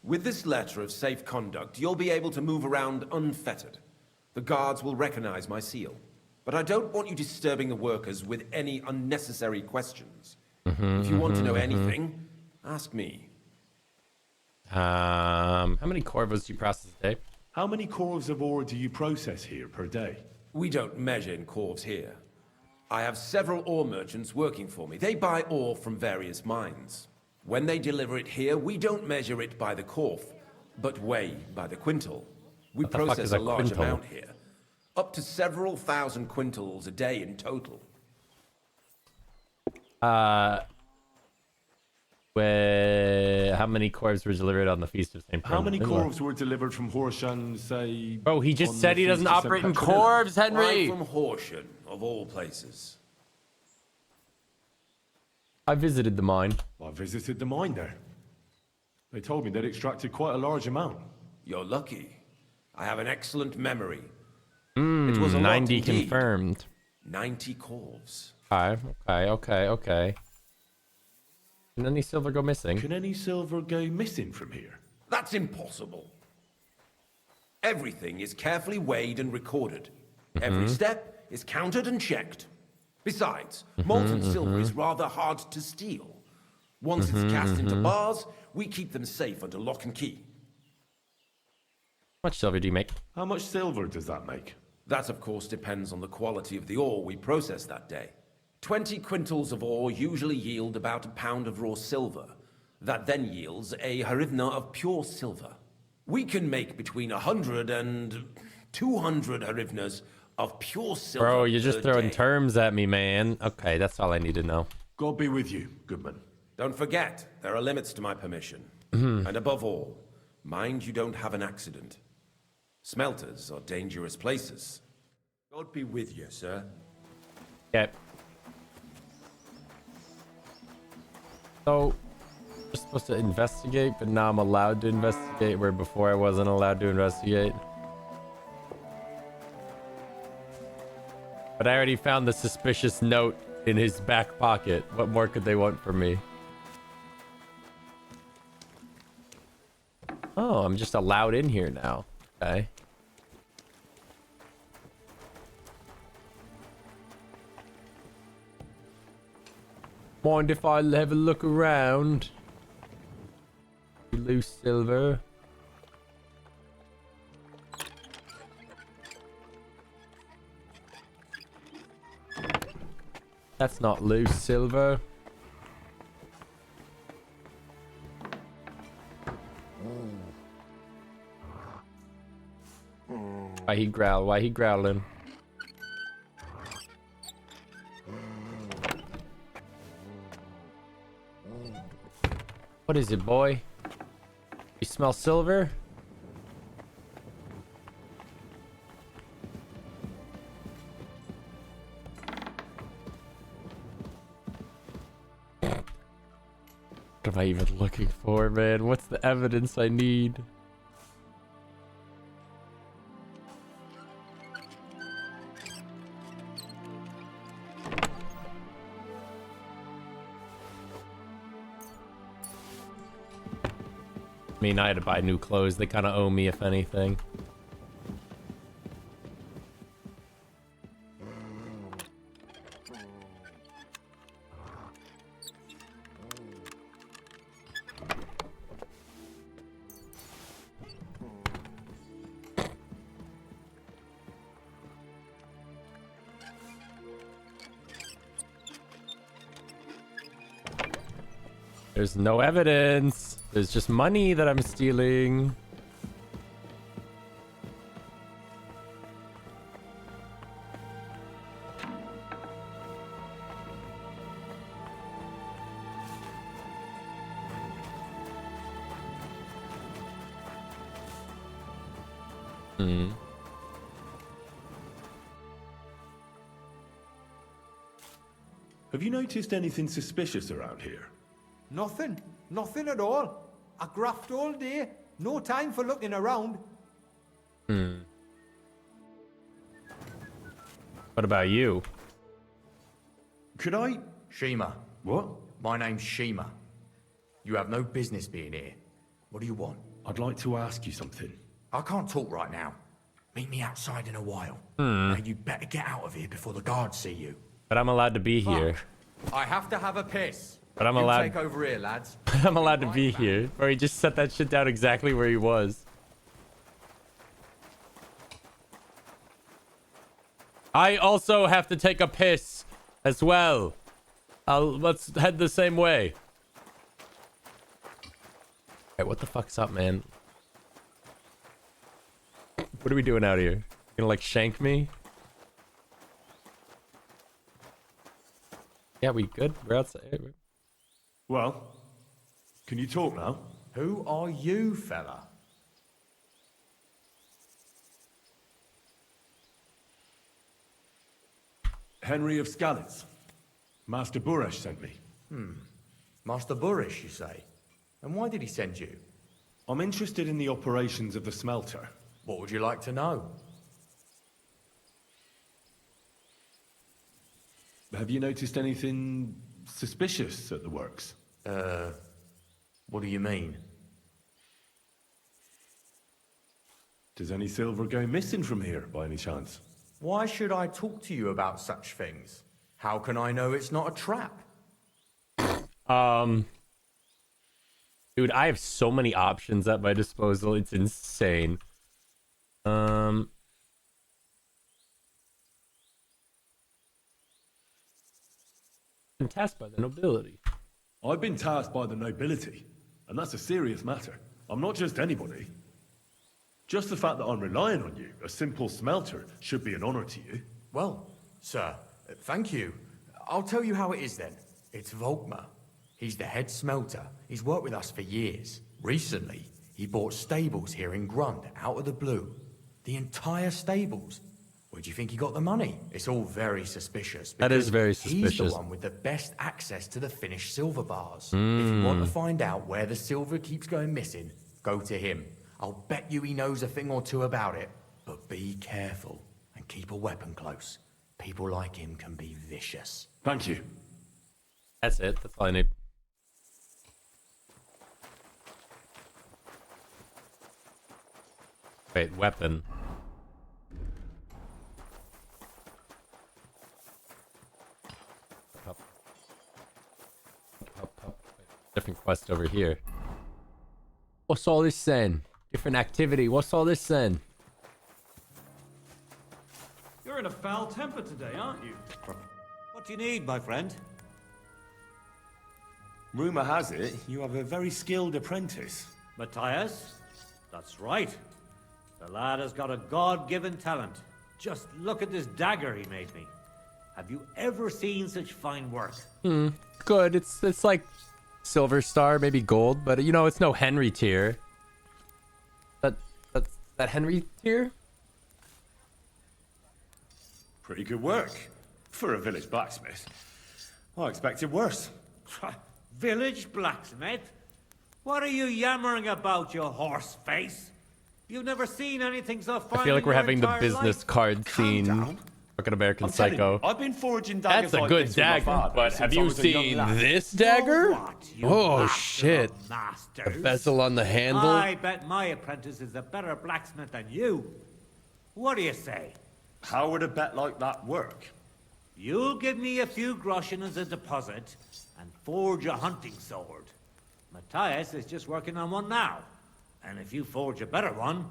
With this letter of safe conduct, you'll be able to move around unfettered. The guards will recognize my seal. But I don't want you disturbing the workers with any unnecessary questions. If you want to know anything, ask me. How many corvos do you process a day? How many corves of ore do you process here per day? We don't measure in corves here. I have several ore merchants working for me. They buy ore from various mines. When they deliver it here, we don't measure it by the corf, but weigh by the quintal. We What the fuck process is a a large quintal? amount here. Up to several thousand quintals a day in total. How many corvs were delivered on the Feast of St. How many corves were delivered from Horshan, say... Bro, he just on said the he doesn't Feast of operate in St. Petronilla? corvs, Henry! I'm from Horsham, of all places. I visited the mine. I visited the mine there. They told me they'd extracted quite a large amount. You're lucky. I have an excellent memory. It was a lot 90 indeed. confirmed. 90 corves. Okay. Can any silver go missing? Can any silver go missing from here? That's impossible. Everything is carefully weighed and recorded. Every step is counted and checked. Besides, molten silver is rather hard to steal. Once it's cast into bars, we keep them safe under lock and key. How much silver do you make? How much silver does that make? That, of course, depends on the quality of the ore we process that day. 20 quintals of ore usually yield about a pound of raw silver. That then yields a hryvnia of pure silver. We can make between 100 and 200 hryvnias of pure silver. Bro, you're just per throwing day. terms at me, man. Okay, that's all I need to know. God be with you, Goodman. Don't forget, there are limits to my permission. And above all, mind you don't have an accident. Smelters are dangerous places. God be with you, sir. Okay. So, we're supposed to investigate, but now I'm allowed to investigate, where before I wasn't allowed to investigate. But I already found the suspicious note in his back pocket. What more could they want from me? Oh, I'm just allowed in here now. Okay. Mind if I have a look around? Loose silver. That's not loose silver. Why he growl? Why he growling? What is it, boy? You smell silver? What am I even looking for, man? What's the evidence I need? I mean, I had to buy new clothes. They kind of owe me, if anything. There's no evidence. There's just money that I'm stealing. Have you noticed anything suspicious around here? Nothing. Nothing at all. I graft all day. No time for looking around. What about you? Could I? Shima. What? My name's Shima. You have no business being here. What do you want? I'd like to ask you something. I can't talk right now. Meet me outside in a while. Now you better get out of here before the guards see you. But I'm allowed to be here. I have to have a piss. But I'm You allowed. take over here, lads. I'm allowed to be here. Or he just set that shit down exactly where he was. I also have to take a piss as well. Let's head the same way. Hey, what the fuck's up, man? What are we doing out here? You gonna like shank me? Yeah, we good? We're outside. Well, can you talk now? Who are you, fella? Henry of Skalitz. Master Buresh sent me. Master Burish, you say? And why did he send you? I'm interested in the operations of the smelter. What would you like to know? Have you noticed anything suspicious at the works? What do you mean? Does any silver go missing from here, by any chance? Why should I talk to you about such things? How can I know it's not a trap? Dude, I have so many options at my disposal. It's insane. Been tasked by the nobility. I've been tasked by the nobility, and that's a serious matter. I'm not just anybody. Just the fact that I'm relying on you, a simple smelter, should be an honor to you. Well, sir, thank you. I'll tell you how it is then. It's Volkmar. He's the head smelter. He's worked with us for years. Recently, he bought stables here in Grund out of the blue. The entire stables. Where do you think he got the money? It's all very suspicious. That is very He's suspicious. the one with the best access to the finished silver bars. If you want to find out where the silver keeps going missing, go to him. I'll bet you he knows a thing or two about it. But be careful and keep a weapon close. People like him can be vicious. Thank you. That's it. That's all I need. Wait, weapon. Different quest over here. What's all this saying? Different activity. What's all this saying? You're in a foul temper today, aren't you? What do you need, my friend? Rumor has it, you have a very skilled apprentice. Matthias? That's right. The lad has got a God-given talent. Just look at this dagger he made me. Have you ever seen such fine work? Good. It's like silver star, maybe gold, but you know, it's no Henry tier. That Henry tier? Pretty good work. For a village blacksmith. I expected worse. Village blacksmith? What are you yammering about, you horse face? You've never seen anything so fine. I feel like we're in your having the entire business life? card scene. Fucking American I'm telling Psycho. you, I've been forging daggers That's a like good this with my dagger, father but since have I you was a young seen lad. this dagger? You Oh master shit! of masters. The bezel on the handle. I bet my apprentice is a better blacksmith than you. What do you say? How would a bet like that work? You'll give me a few groschen as a deposit and forge a hunting sword. Matthias is just working on one now. And if you forge a better one,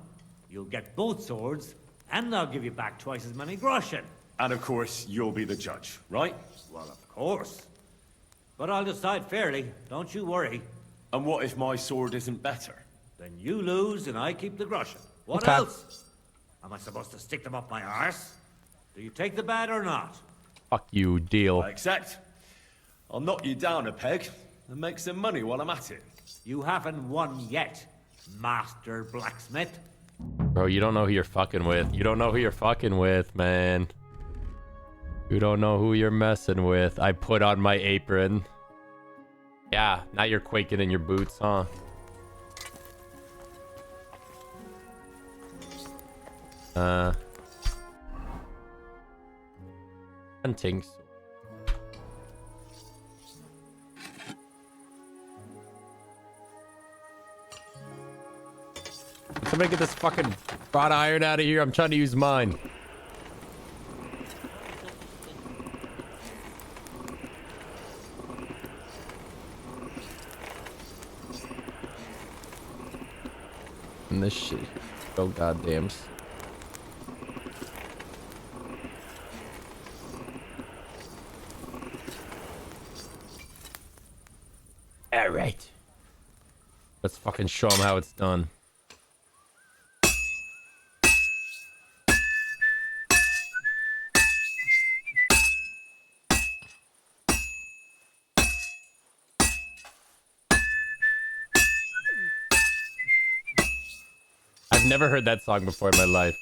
you'll get both swords and I'll give you back twice as many groschen. And of course, you'll be the judge, right? Well, of course. But I'll decide fairly, don't you worry. And what if my sword isn't better? Then you lose and I keep the groschen. What Okay. else? Am I supposed to stick them up my arse? Do you take the bet or not? Fuck you, deal. I accept. I'll knock you down a peg and make some money while I'm at it. You haven't won yet, Master Blacksmith. Bro, you don't know who you're fucking with. You don't know who you're fucking with, man. You don't know who you're messing with. I put on my apron. Yeah, now you're quaking in your boots, huh? Hunting. Somebody get this fucking wrought iron out of here. I'm trying to use mine. And this shit. Oh goddamn. All right. Let's fucking show them how it's done. I've never heard that song before in my life.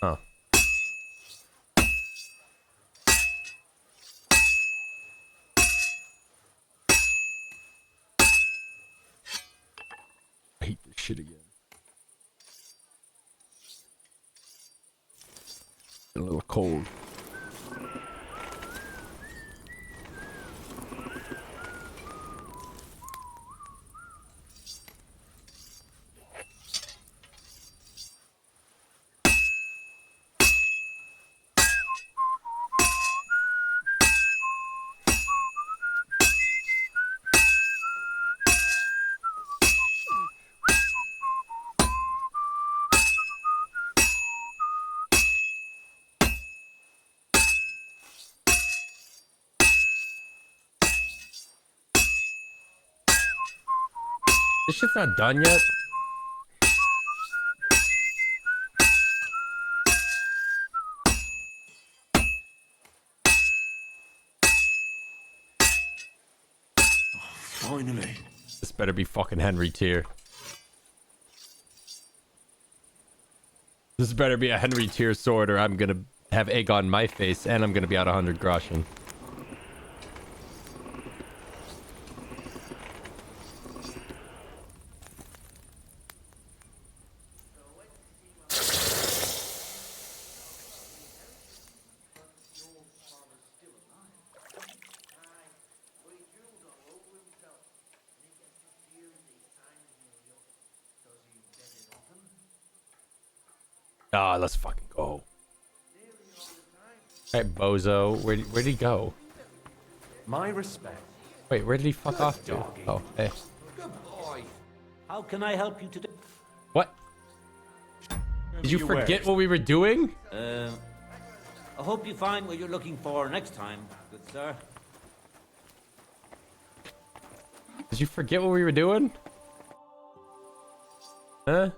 Huh. I hate this shit again. A little cold. This shit's not done yet. Finally. This better be fucking Henry tier. This better be a Henry tier sword, or I'm gonna have egg on my face, and I'm gonna be out 100 groschen. Ah, let's fucking go. Alright, bozo. Where'd he go? My respect. Wait, where did he fuck off to? Oh, hey. Good boy. How can I help you today? What? Did you forget what we were doing? I hope you find what you're looking for next time, good sir. Did you forget what we were doing? Huh?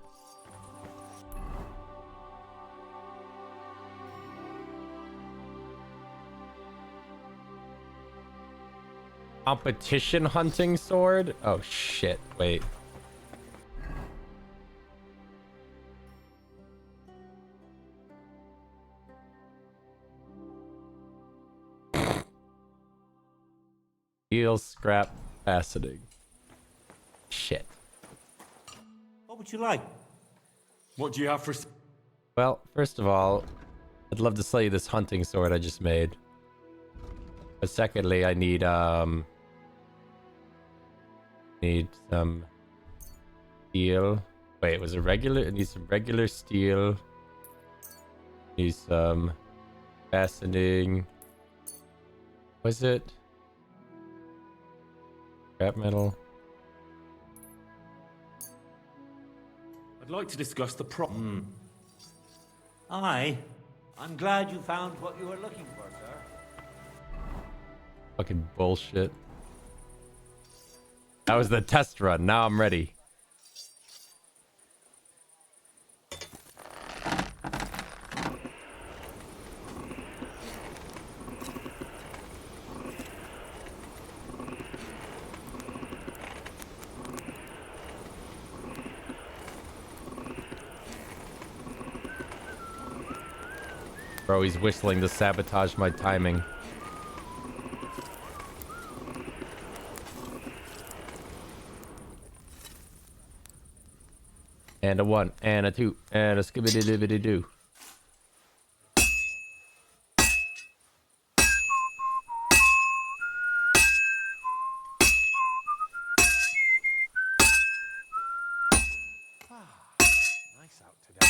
Competition hunting sword? Oh shit, wait. Steel scrap faceting. Shit. What would you like? What do you have for... Well, first of all, I'd love to sell you this hunting sword I just made. But secondly, I need some steel. Wait, was it regular? It needs some regular steel. Need some fastening. Was it? Scrap metal. I'd like to discuss the problem. Aye. I'm glad you found what you were looking for, sir. Fucking bullshit. That was the test run. Now I'm ready. Bro, he's whistling to sabotage my timing. And a 1, and a 2, and a skibbity-dibbity-doo. Nice out today.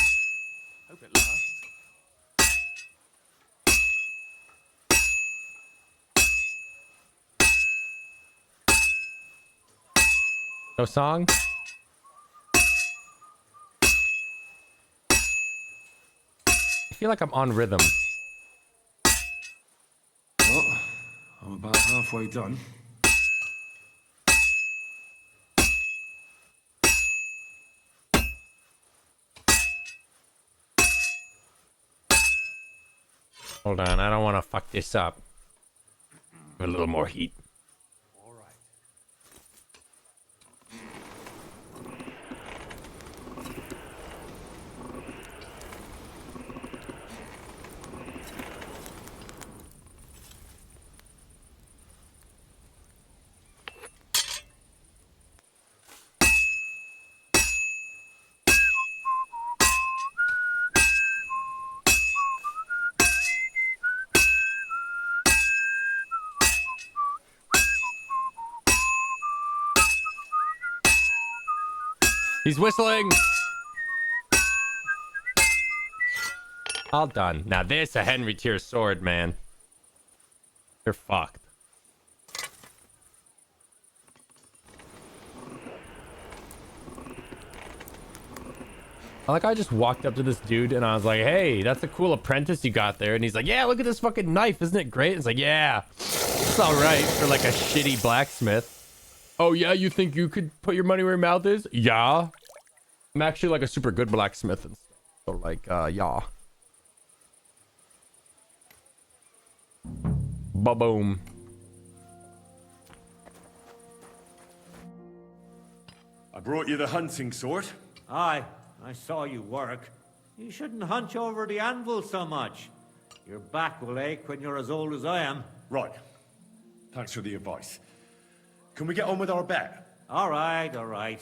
Hope it lasts. No song? I feel like I'm on rhythm. Well, I'm about halfway done. Hold on, I don't want to fuck this up. A little more heat. He's whistling. All done. Now there's a Henry tier sword, man. You're fucked. I just walked up to this dude and I was like, hey, that's a cool apprentice you got there. And he's like, yeah, look at this fucking knife. Isn't it great? It's like, yeah, it's all right for like a shitty blacksmith. Oh yeah, you think you could put your money where your mouth is? Yeah. I'm actually like a super good blacksmith and stuff. So like, yeah. Ba-boom. I brought you the hunting sword. Aye, I saw you work. You shouldn't hunch over the anvil so much. Your back will ache when you're as old as I am. Right. Thanks for the advice. Can we get on with our bet? All right, all right.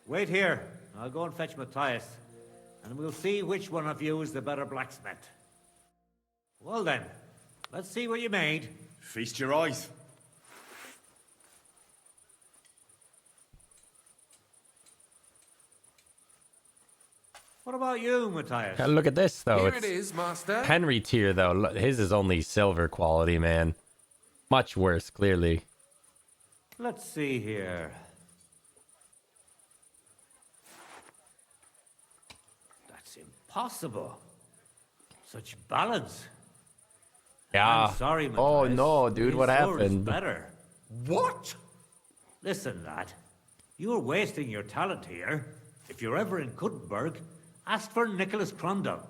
Wait here. I'll go and fetch Matthias, and we'll see which one of you is the better blacksmith. Well then, let's see what you made. Feast your eyes. What about you, Matthias? Look at this though. Here it is, master. Henry tier though. His is only silver quality, man. Much worse, clearly. Let's see here. That's impossible. Such balance. Yeah. I'm sorry, Matthias. Oh no, dude, what His sword's happened? better. What? Listen, lad. You're wasting your talent here. If you're ever in Kuttenberg, ask for Nicholas Crondell.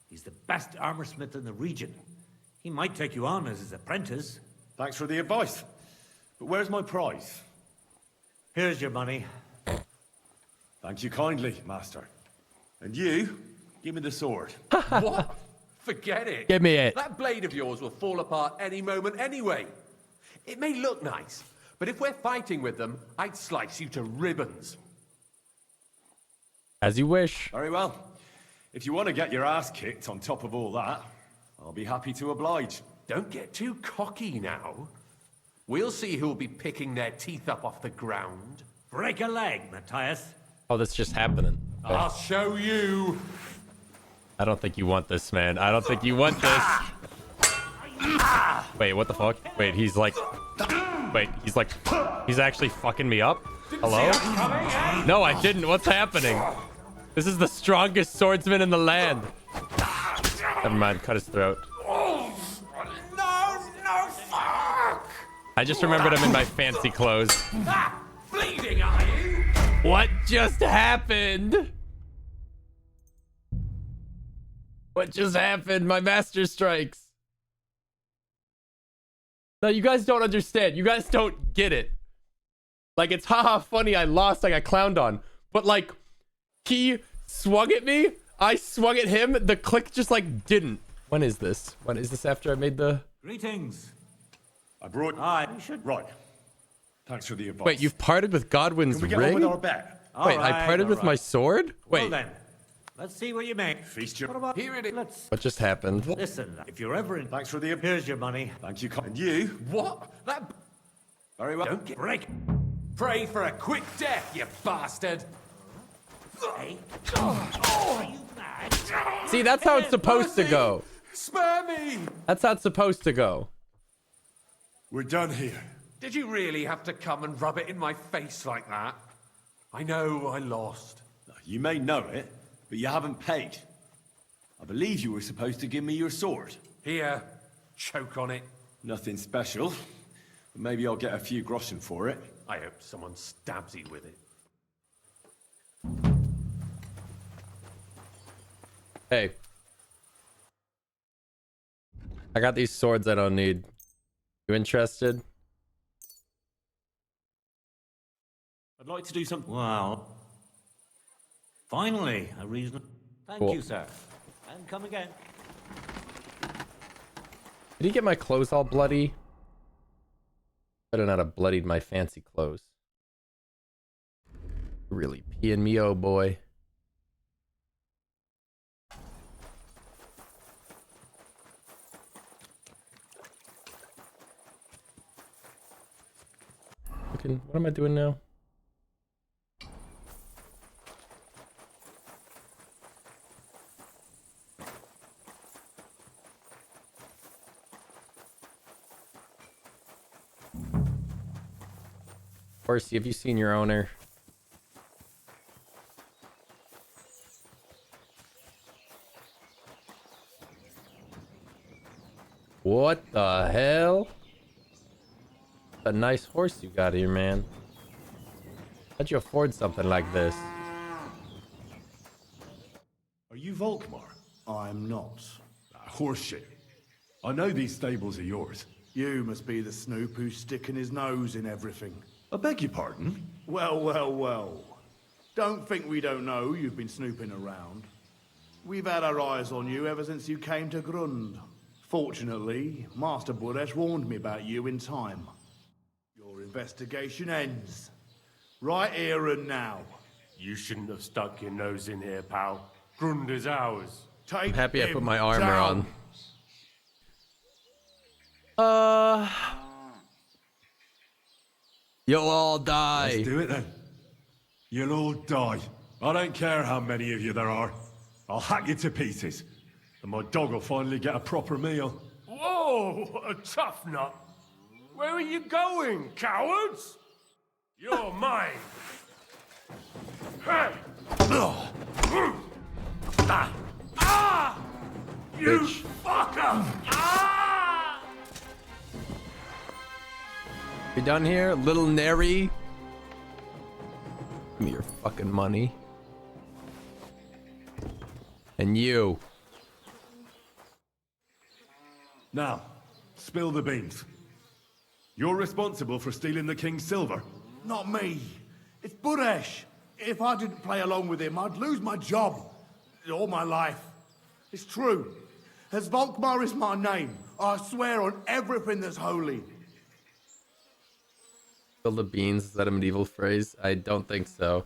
He's the best armorsmith in the region. He might take you on as his apprentice. Thanks for the advice. But where's my prize? Here's your money. Thank you kindly, master. And you, give me the sword. What? Forget it. Give me it. That blade of yours will fall apart any moment anyway. It may look nice, but if we're fighting with them, I'd slice you to ribbons. As you wish. Very well. If you want to get your ass kicked on top of all that, I'll be happy to oblige. Don't get too cocky now. We'll see who'll be picking their teeth up off the ground. Break a leg, Matthias. Oh, that's just happening. Okay. I'll show you. I don't think you want this, man. I don't think you want this. Wait, what the fuck? Wait, he's like... Wait, he's like... He's actually fucking me up? Hello? No, I didn't. What's happening? This is the strongest swordsman in the land. Never mind, cut his throat. No, fuck! I just remembered I'm in my fancy clothes. Bleeding, are you? What just happened? What just happened? My master strikes. No, you guys don't understand. You guys don't get it. Like, it's haha funny I lost, I got clowned on. But, like, he swung at me, I swung at him, the click just, like, didn't. When is this? When is this after I made the... Greetings. I brought... You should... Right. Thanks for the advice. Wait, you've parted with Godwin's Can we get ring? on with our bet? Wait, I parted with my sword? Well Wait, then, let's see what you make. Feast your... What about... Here it is. Let's... what just happened? Listen, if you're ever in... Thanks for the... Here's your money. Thank you. And you? What? That... Very well. Don't get... Break. Pray for a quick death, you bastard. Hey. Are you mad? See, that's how it's supposed to go. Spare me! That's how it's supposed to go. We're done here. Did you really have to come and rub it in my face like that? I know I lost. You may know it, but you haven't paid. I believe you were supposed to give me your sword. Here, choke on it. Nothing special, but maybe I'll get a few groschen for it. I hope someone stabs you with it. Hey. I got these swords I don't need. You interested? I'd like to do something... Wow. Finally, a reason... Thank Cool. you, sir. And come again. Did he get my clothes all bloody? Better not have bloodied my fancy clothes. Really peeing me, oh boy. Looking, what am I doing now? Horsey, have you seen your owner? What the hell? A nice horse you got here, man. How'd you afford something like this? Are you Volkmar? I'm not. Horseshit. I know these stables are yours. You must be the snoop who's sticking his nose in everything. I beg your pardon? Well, well, well. Don't think we don't know you've been snooping around. We've had our eyes on you ever since you came to Grund. Fortunately, Master Buresh warned me about you in time. Your investigation ends. Right here and now. You shouldn't have stuck your nose in here, pal. Grund is ours. I'm happy I put my armor on. You'll all die. Let's do it then. You'll all die. I don't care how many of you there are. I'll hack you to pieces. And my dog will finally get a proper meal. Whoa, a tough nut. Where are you going, cowards? You're mine. Hey. You fucker! We done here? Little Neri? Give me your fucking money. And you. Now, spill the beans. You're responsible for stealing the king's silver. Not me. It's Buresh. If I didn't play along with him, I'd lose my job. All my life. It's true. As Volkmar is my name, I swear on everything that's holy. Spill the beans, is that a medieval phrase? I don't think so.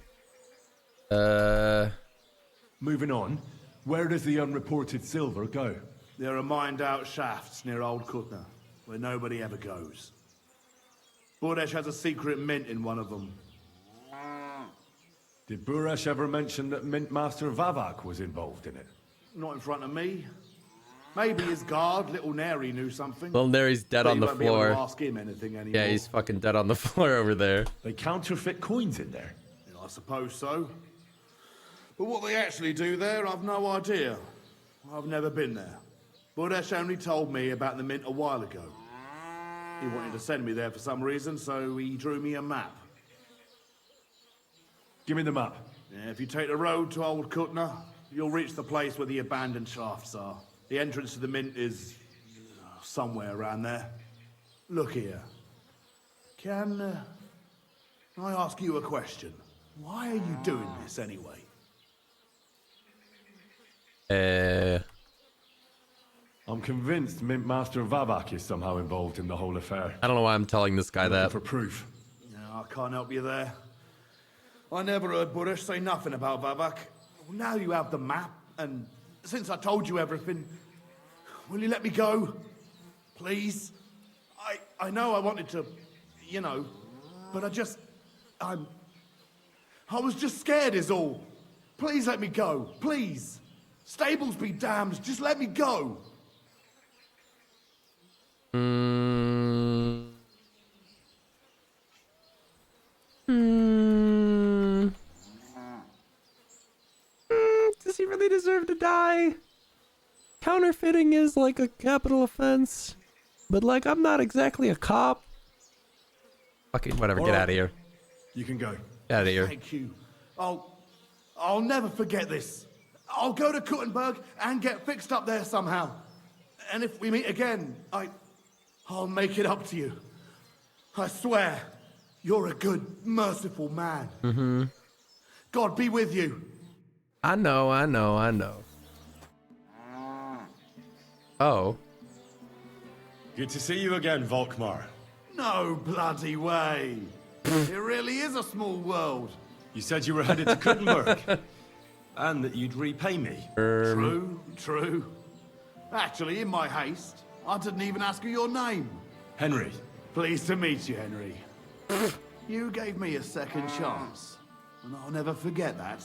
Moving on, where does the unreported silver go? There are mined-out shafts near Old Kutna, where nobody ever goes. Buresh has a secret mint in one of them. Did Buresh ever mention that Mint Master Vavak was involved in it? Not in front of me. Maybe his guard, Little Neri, knew something. Little Neri's dead But on you the won't be able floor. to ask him anything anymore. Yeah, he's fucking dead on the floor over there. They counterfeit coins in there? Yeah, I suppose so. But what they actually do there, I've no idea. I've never been there. Buresh only told me about the mint a while ago. He wanted to send me there for some reason, so he drew me a map. Give me the map. Yeah, if you take the road to Old Kutna, you'll reach the place where the abandoned shafts are. The entrance to the mint is somewhere around there. Look here. Can I ask you a question? Why are you doing this anyway? I'm convinced Mint Master Vavak is somehow involved in the whole affair. I don't know why I'm telling this guy that. For proof. No, I can't help you there. I never heard Buresh say nothing about Vavak. Well, now you have the map, and since I told you everything, will you let me go? Please? I know I wanted to, you know, but I was just scared is all. Please let me go, please. Stables be damned, just let me go. Does he really deserve to die? Counterfeiting is like a capital offense, but like I'm not exactly a cop. Fucking whatever, get out of here. You can go. Get out of here. Thank you. I'll never forget this. I'll go to Kuttenberg and get fixed up there somehow. And if we meet again, I'll make it up to you. I swear, you're a good, merciful man. Mm-hmm. God be with you. I know. Oh. Good to see you again, Volkmar. No bloody way. It really is a small world. You said you were headed to Kuttenberg. And that you'd repay me. True. Actually, in my haste, I didn't even ask you your name. Henry. Pleased to meet you, Henry. You gave me a second chance, and I'll never forget that.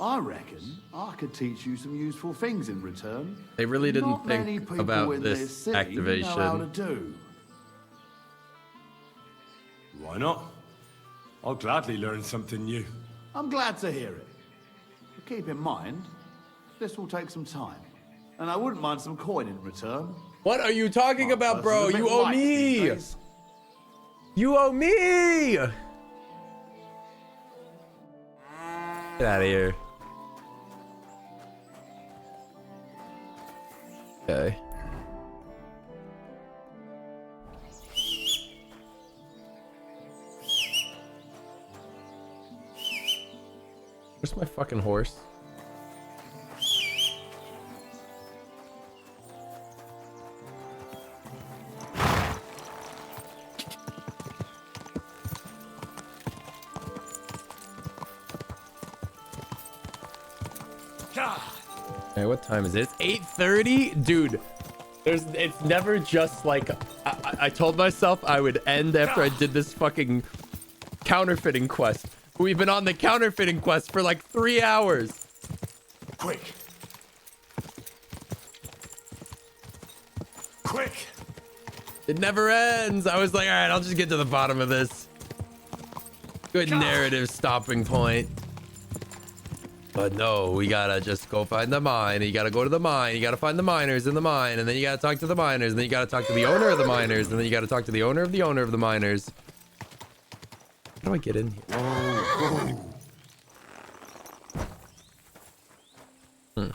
I reckon I could teach you some useful things in return. They really didn't Not many think people about in this city activation. know how to do. Why not? I'll gladly learn something new. I'm glad to hear it. But keep in mind, this will take some time, and I wouldn't mind some coin in return. What are you talking about, bro? person's a You bit owe light these me. days. You owe me. Get out of here. Okay. Where's my fucking horse? Hey, what time is it? It's 8:30? Dude, it's never just like... I told myself I would end after I did this fucking counterfeiting quest. We've been on the counterfeiting quest for like 3 hours. Quick. Quick. It never ends. I was like, all right, I'll just get to the bottom of this. Good narrative stopping point. But no, we gotta just go find the mine. You gotta go to the mine. You gotta find the miners in the mine. And then you gotta talk to the miners. And then you gotta talk to the owner of the miners. And then you gotta talk to the owner of the miners. How do I get in here? Hmm.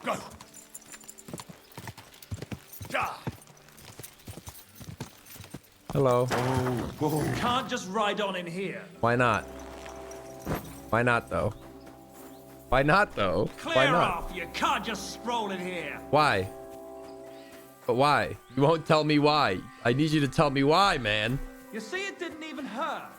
Go. Hello. You can't just ride on in here. Why not? Why not though? Why not though? Clear Why not? off. You can't just stroll in here. Why? But why? You won't tell me why. I need you to tell me why, man. You see, it didn't even hurt.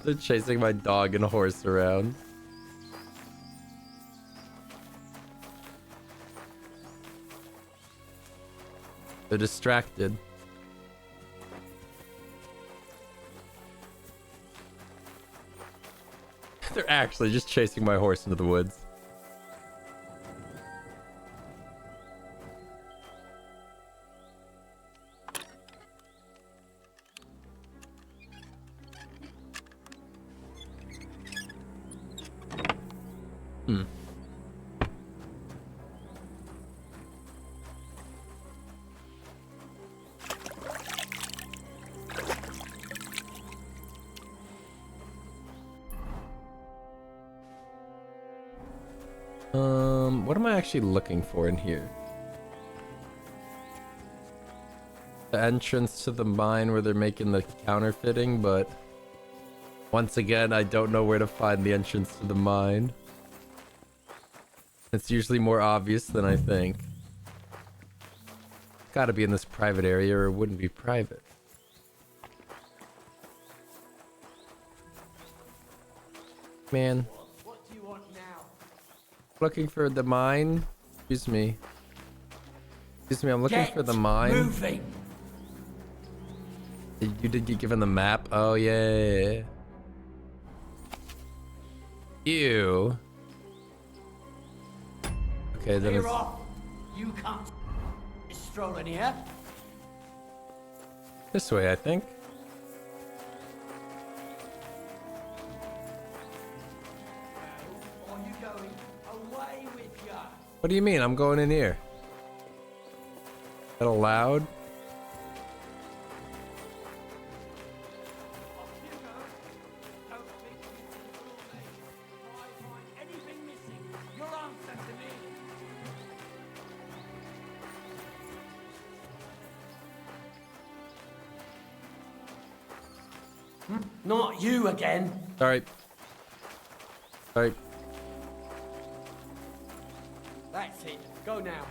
They're chasing my dog and horse around. They're distracted. They're actually just chasing my horse into the woods. Hmm. What am I actually looking for in here? The entrance to the mine where they're making the counterfeiting, but once again, I don't know where to find the entrance to the mine. It's usually more obvious than I think. It's gotta be in this private area or it wouldn't be private. Man. What do you want now? Looking for the mine? Excuse me. Excuse me, I'm looking for the mine. Moving. Did you give him the map? Oh yeah. Ew. Okay, then Clear it's off. You can't stroll in here. this way, I think. Or you going away with ya? What do you mean? I'm going in here. Is that allowed? Your answer to me. Not you again. Sorry. Sorry. That's it. Go now.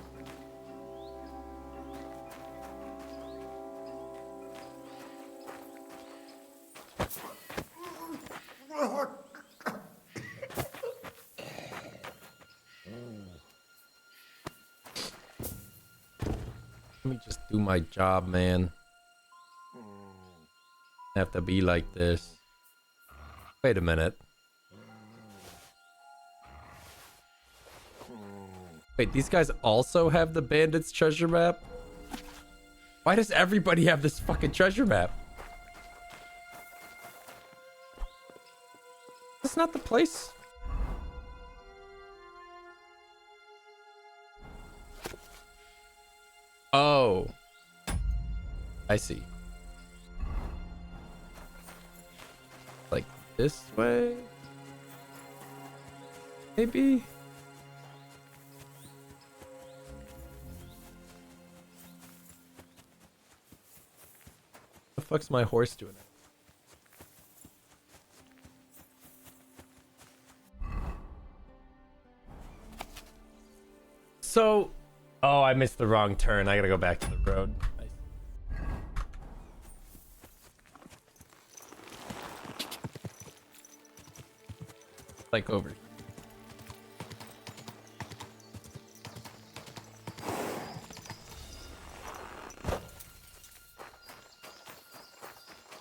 Let me just do my job, man. Have to be like this. Wait a minute. Wait, these guys also have the bandits treasure map? Why does everybody have this fucking treasure map? That's not the place. Oh. I see. Like this way? Maybe? The fuck's my horse doing? So, oh, I missed the wrong turn. I gotta go back to the road. Like over here.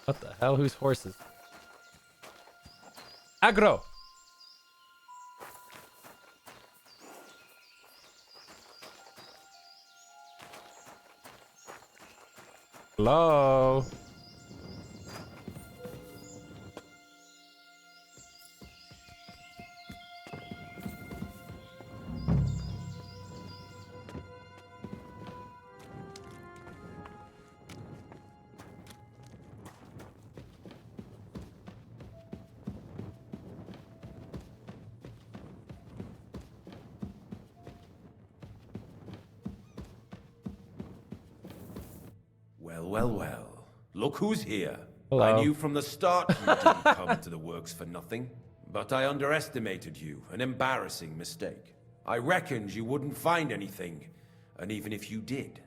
What the hell? Whose horses? Aggro! Hello? Well. Look who's here. Hello. I knew from the start you didn't come to the works for nothing. But I underestimated you. An embarrassing mistake. I reckoned you wouldn't find anything. And even if you did,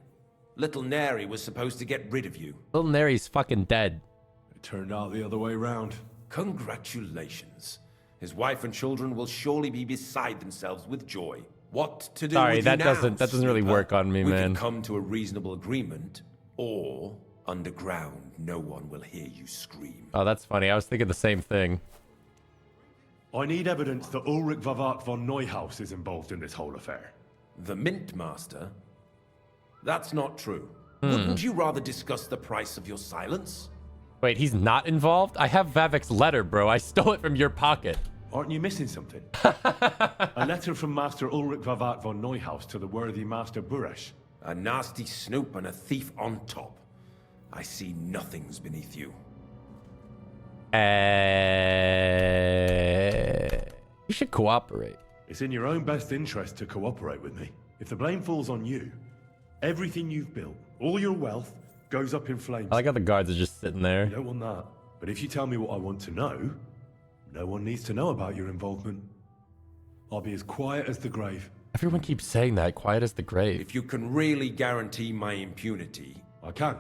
little Neri was supposed to get rid of you. Little Neri's fucking dead. It turned out the other way round. Congratulations. His wife and children will surely be beside themselves with joy. What to do Sorry, with that you now, doesn't really Snooper? work on me, we man. can come to a reasonable agreement, or underground, no one will hear you scream. Oh, that's funny. I was thinking the same thing. I need evidence that Ulrich Vavart von Neuhaus is involved in this whole affair. The Mint Master? That's not true. Hmm. Wouldn't you rather discuss the price of your silence? Wait, he's not involved? I have Vavek's letter, bro. I stole it from your pocket. Aren't you missing something? A letter from Master Ulrich Vavart von Neuhaus to the worthy Master Buresh. A nasty snoop and a thief on top. I see nothing's beneath you. You should cooperate. It's in your own best interest to cooperate with me. If the blame falls on you, everything you've built, all your wealth, goes up in flames. I like how the guards are just sitting there. You don't want that. But if you tell me what I want to know, no one needs to know about your involvement. I'll be as quiet as the grave. Everyone keeps saying that, quiet as the grave. If you can really guarantee my impunity... I can.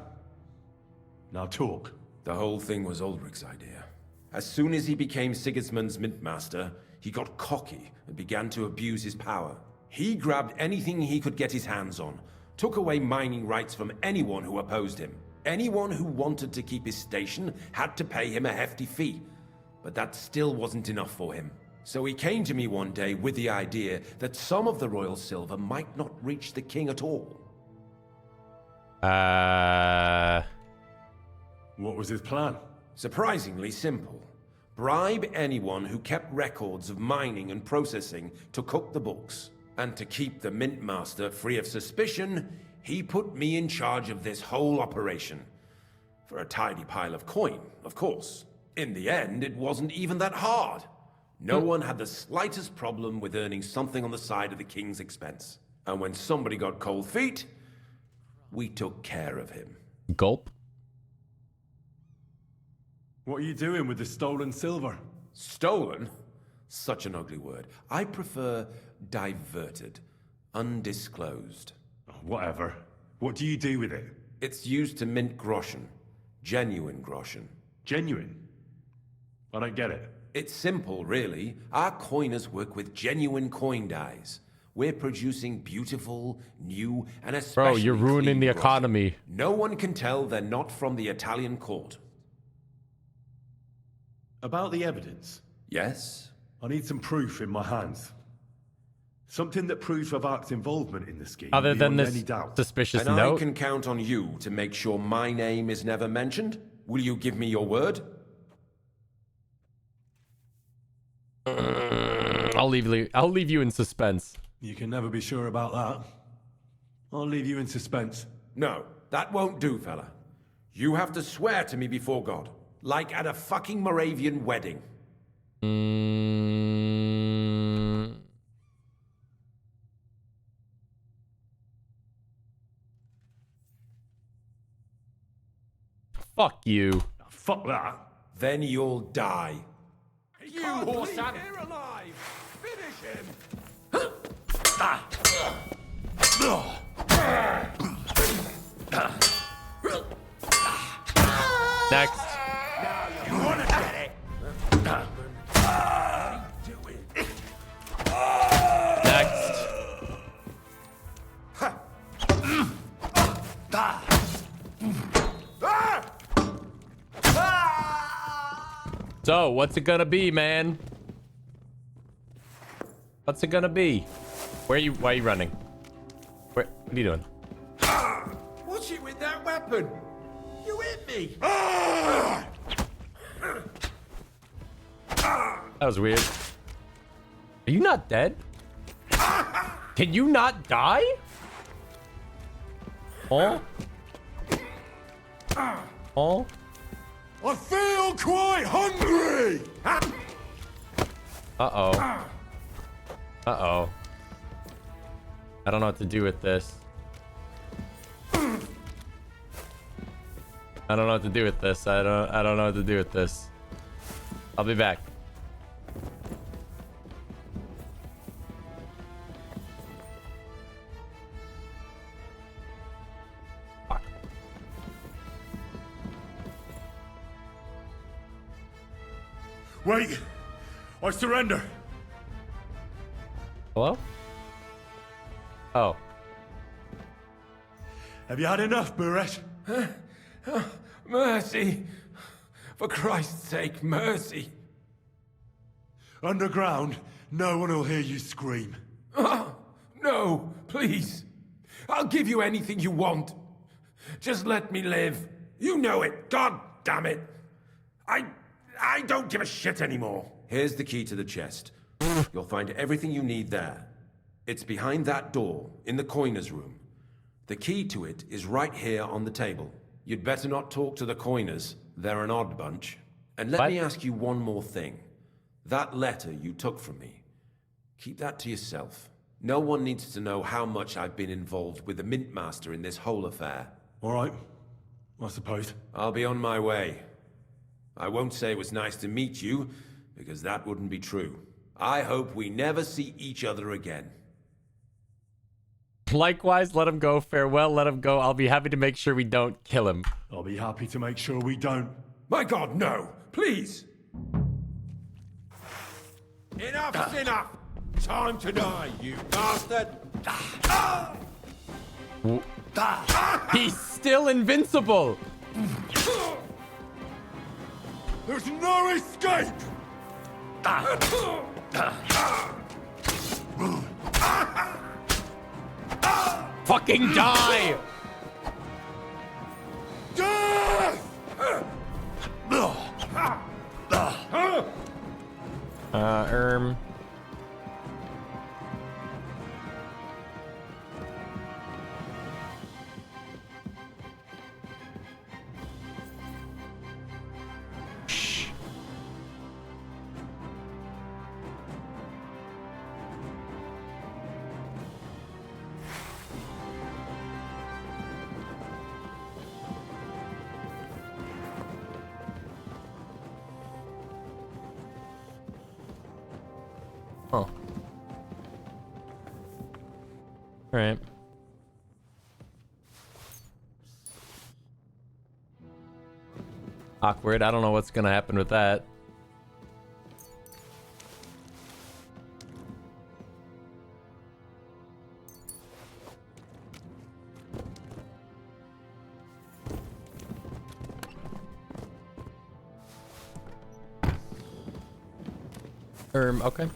Now talk. The whole thing was Ulrich's idea. As soon as he became Sigismund's Mint Master, he got cocky and began to abuse his power. He grabbed anything he could get his hands on, took away mining rights from anyone who opposed him. Anyone who wanted to keep his station had to pay him a hefty fee. But that still wasn't enough for him. So he came to me one day with the idea that some of the royal silver might not reach the king at all. What was his plan? Surprisingly simple. Bribe anyone who kept records of mining and processing to cook the books. And to keep the Mint Master free of suspicion, he put me in charge of this whole operation. For a tidy pile of coin, of course. In the end, it wasn't even that hard. No one had the slightest problem with earning something on the side of the king's expense. And when somebody got cold feet, we took care of him. Gulp. What are you doing with the stolen silver? Stolen? Such an ugly word. I prefer diverted, undisclosed. Whatever. What do you do with it? It's used to mint groschen. Genuine groschen. Genuine? I don't get it. It's simple, really. Our coiners work with genuine coin dies. We're producing beautiful, new, and especially Bro, you're ruining the economy. No one can tell they're not from the Italian court. About the evidence? Yes? I need some proof in my hands. Something that proves Vavak's involvement in the scheme. Other than beyond this any doubt. suspicious And note. I can count on you to make sure my name is never mentioned? Will you give me your word? I'll leave you in suspense. You can never be sure about that. I'll leave you in suspense. No, that won't do, fella. You have to swear to me before God. Like at a fucking Moravian wedding. Fuck you. Fuck that. Then you'll die. You horse here alive! Finish him! Next. You wanna get it? Next. So, what's it gonna be, man? What's it gonna be? Why are you running? What are you doing? What's it with that weapon? You hit me! That was weird. Are you not dead? Can you not die? Oh? Oh? I feel quite hungry! Uh-oh. Uh-oh. I don't know what to do with this. I don't know what to do with this. I don't know what to do with this. I'll be back. Fuck. Wait! I surrender! Hello? Oh. Have you had enough, Buret? Mercy! For Christ's sake, mercy! Underground, no one will hear you scream. No, please. I'll give you anything you want. Just let me live. You know it. God damn it. I don't give a shit anymore. Here's the key to the chest. You'll find everything you need there. It's behind that door, in the coiner's room. The key to it is right here on the table. You'd better not talk to the coiners. They're an odd bunch. And let me ask you one more thing. That letter you took from me, keep that to yourself. No one needs to know how much I've been involved with the Mint Master in this whole affair. All right, I suppose. I'll be on my way. I won't say it was nice to meet you, because that wouldn't be true. I hope we never see each other again. Likewise, let him go. Farewell, let him go. I'll be happy to make sure we don't kill him. I'll be happy to make sure we don't. My God, no! Please! Enough's enough! Time to die, you bastard! He's still invincible! There's no escape! Fucking die! Oh. Alright. Awkward. I don't know what's gonna happen with that. Okay.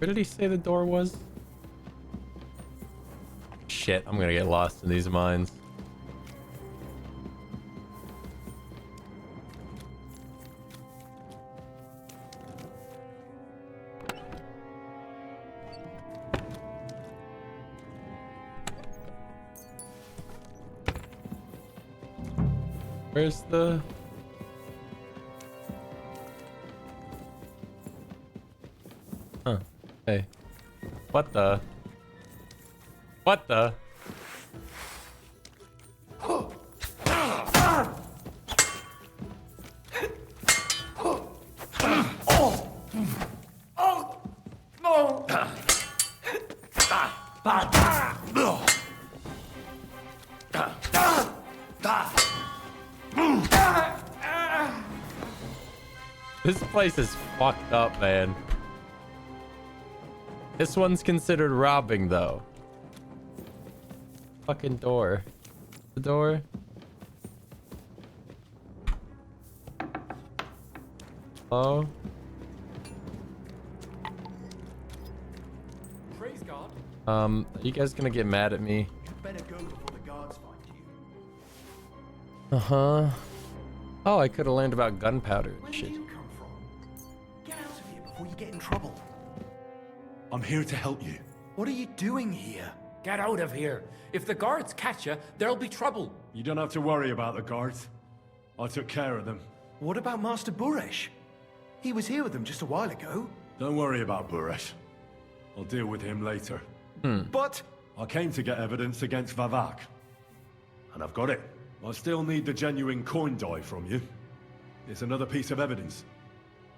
Where did he say the door was? Shit, I'm gonna get lost in these mines. Where's the... Huh. Hey. What the? What the? This place is fucked up, man. This one's considered robbing, though. Fucking door. The door. Hello? Praise God. Are you guys gonna get mad at me? Better go before the guards find you. Uh-huh. Oh, I could have learned about gunpowder and shit. Get out of here before you get in trouble. I'm here to help you. What are you doing here? Get out of here. If the guards catch you, there'll be trouble. You don't have to worry about the guards. I took care of them. What about Master Buresh? He was here with them just a while ago. Don't worry about Buresh. I'll deal with him later. But I came to get evidence against Vavak. And I've got it. I still need the genuine coin die from you. It's another piece of evidence.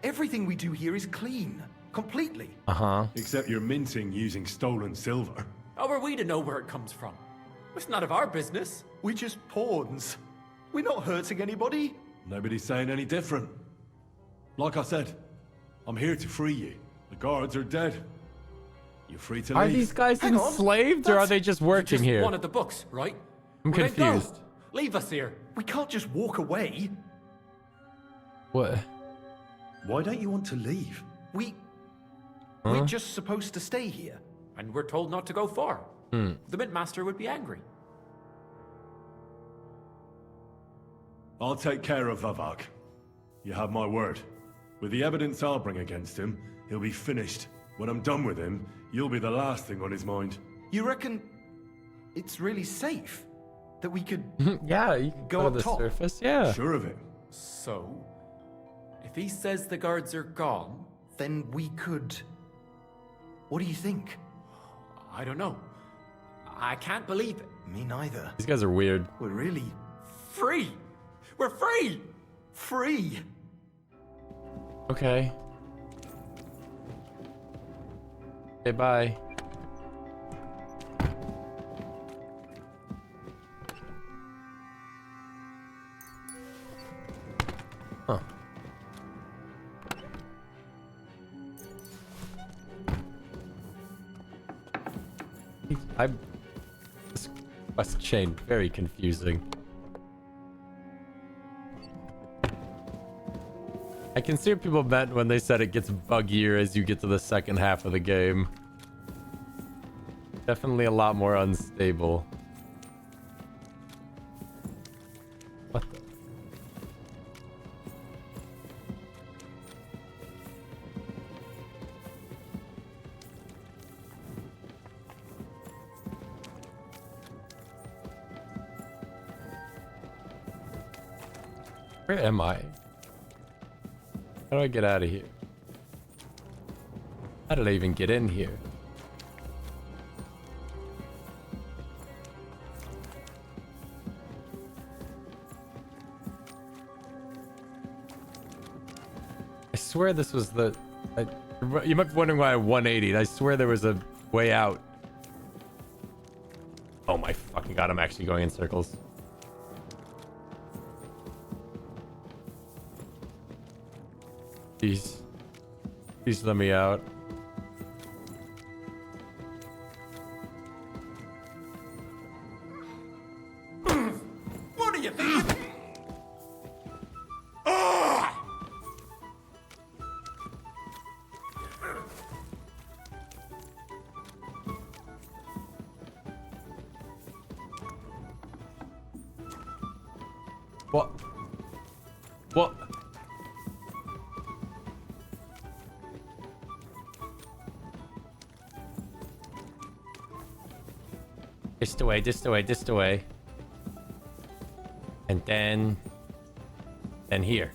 everything we do here is clean. Completely. Uh-huh. Except you're minting using stolen silver. How are we to know where it comes from? It's none of our business. We're just pawns. We're not hurting anybody. Nobody's saying any different. Like I said, I'm here to free you. The guards are dead. You're free to leave. Are these guys enslaved or are they just working just here? One of the books, right? I'm Well, then go. confused. Leave us here. We can't just walk away. What? Why don't you want to leave? We're just supposed to stay here. And we're told not to go far. The Mint Master would be angry. I'll take care of Vavak. You have my word. With the evidence I'll bring against him, he'll be finished. When I'm done with him, you'll be the last thing on his mind. You reckon it's really safe that we could yeah, you can go to up the top? surface, yeah. Sure of it. So, if he says the guards are gone, then we could... What do you think? I don't know. I can't believe it. Me neither. These guys are weird. We're really... Free! We're free! Free! Okay. Okay, bye. Huh. This quest chain, very confusing. I can see what people meant when they said it gets buggier as you get to the second half of the game. Definitely a lot more unstable. What the? Where am I? How do I get out of here? How did I even get in here? I swear this was the... you might be wondering why I 180'd. I swear there was a way out. Oh my fucking god, I'm actually going in circles. Please let me out. What are you thinking? What? What? Just away, just away, just away. And then here.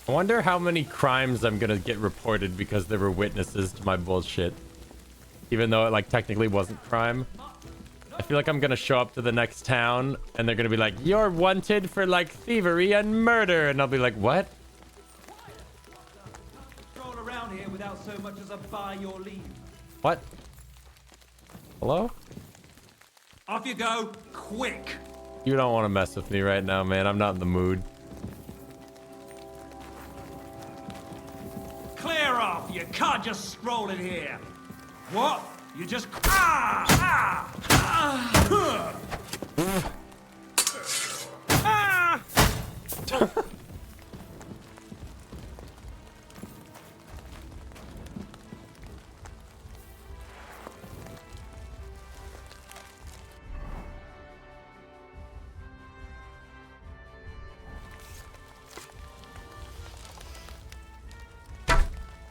I wonder how many crimes I'm gonna get reported because there were witnesses to my bullshit. Even though it like technically wasn't crime. I feel like I'm gonna show up to the next town and they're gonna be like, you're wanted for like thievery and murder. And I'll be like, what? Stroll around here without so much as a by your leave. What? Hello? Off you go, quick. You don't want to mess with me right now, man. I'm not in the mood. Clear off. You can't just stroll in here. What? You just... Ah! Ah! Ah! Ah!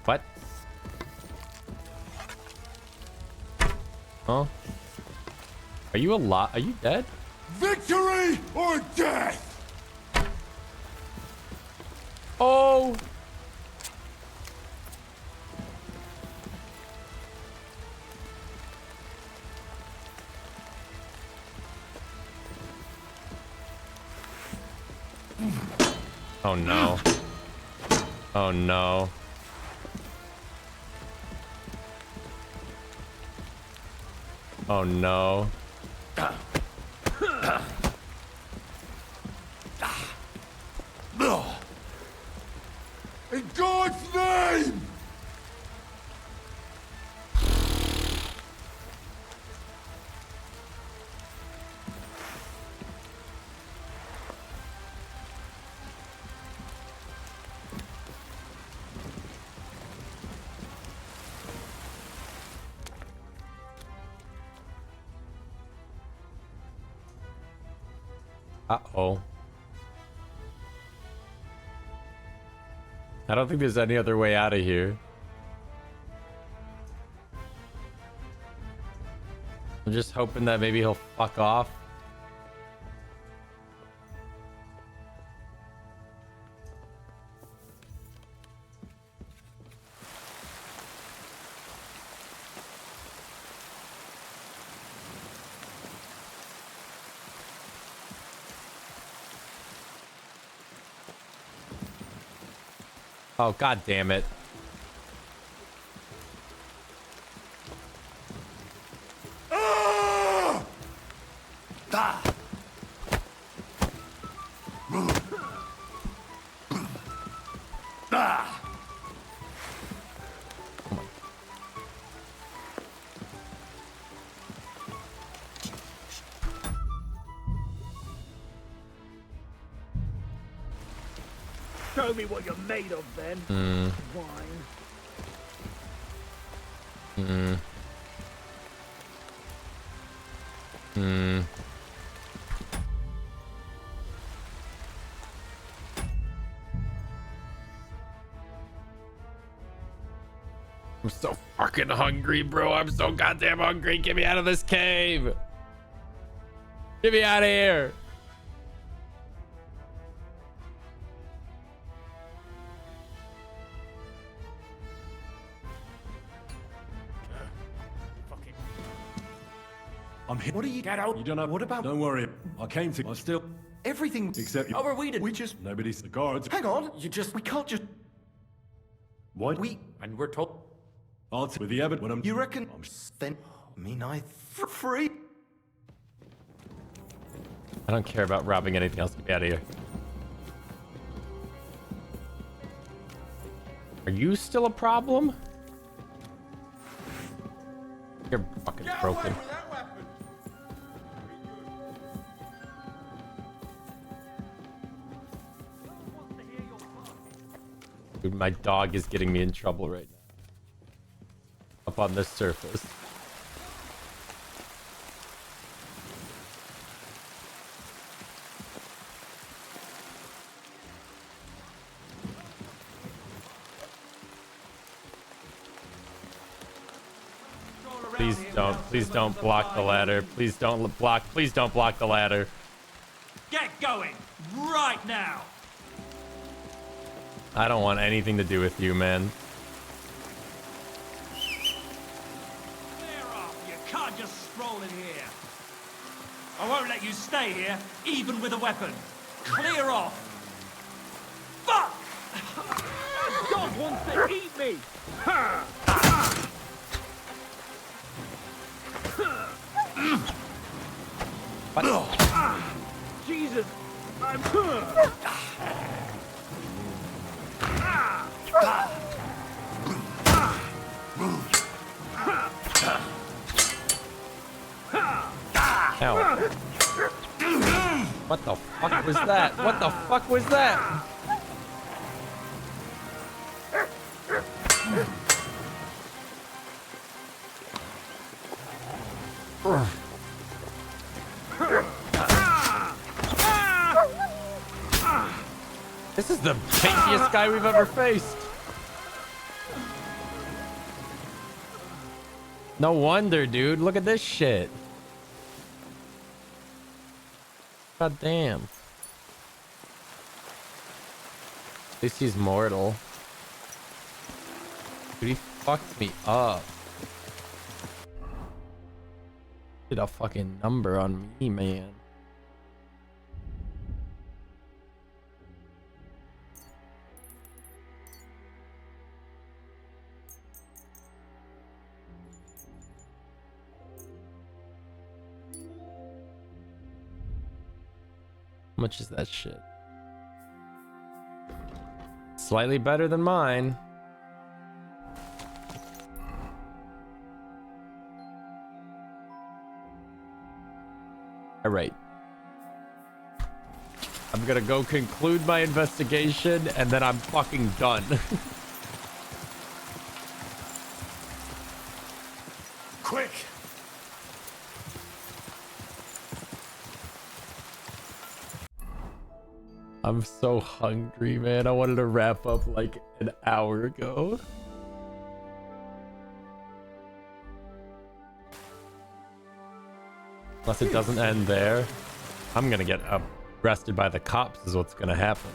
What? Huh? Are you alive? Are you dead? Victory or death! Oh! Oh no. Oh no. Oh no. In God's name! Uh-oh. I don't think there's any other way out of here. I'm just hoping that maybe he'll fuck off. Oh, god damn it. Ah! Ah! Ah! Show me what you're made of, then. Wine. I'm so fucking hungry, bro. I'm so goddamn hungry. Get me out of this cave. Get me out of here. I'm here. What are you... Get out. You don't have... What about... Don't worry. I came to... I still... Everything... Except... Oh, we did. We just... Nobody's the guards. Hang on. You just... We can't just... What? We... And we're told... I'll with the evidence when I'm... You reckon... Then... Me I... Free... I don't care about robbing anything else. Get me out of here. Are you still a problem? You're fucking broken. Dude, my dog is getting me in trouble right now. Up on this surface. Please don't block the ladder. Please don't block the ladder. Get going! Right now! I don't want anything to do with you, man. Clear off! You can't just stroll in here. I won't let you stay here, even with a weapon. Clear off! Fuck! That dog wants to eat me! Jesus! I'm... Ow. What the fuck was that? What the fuck was that? This is the tankiest guy we've ever faced. No wonder, dude. Look at this shit. God damn. At least he's mortal. Dude, he fucked me up. Did a fucking number on me, man. How much is that shit? Slightly better than mine. All right. I'm gonna go conclude my investigation and then I'm fucking done. Quick! I'm so hungry, man. I wanted to wrap up like an hour ago. Unless it doesn't end there. I'm gonna get arrested by the cops is what's gonna happen.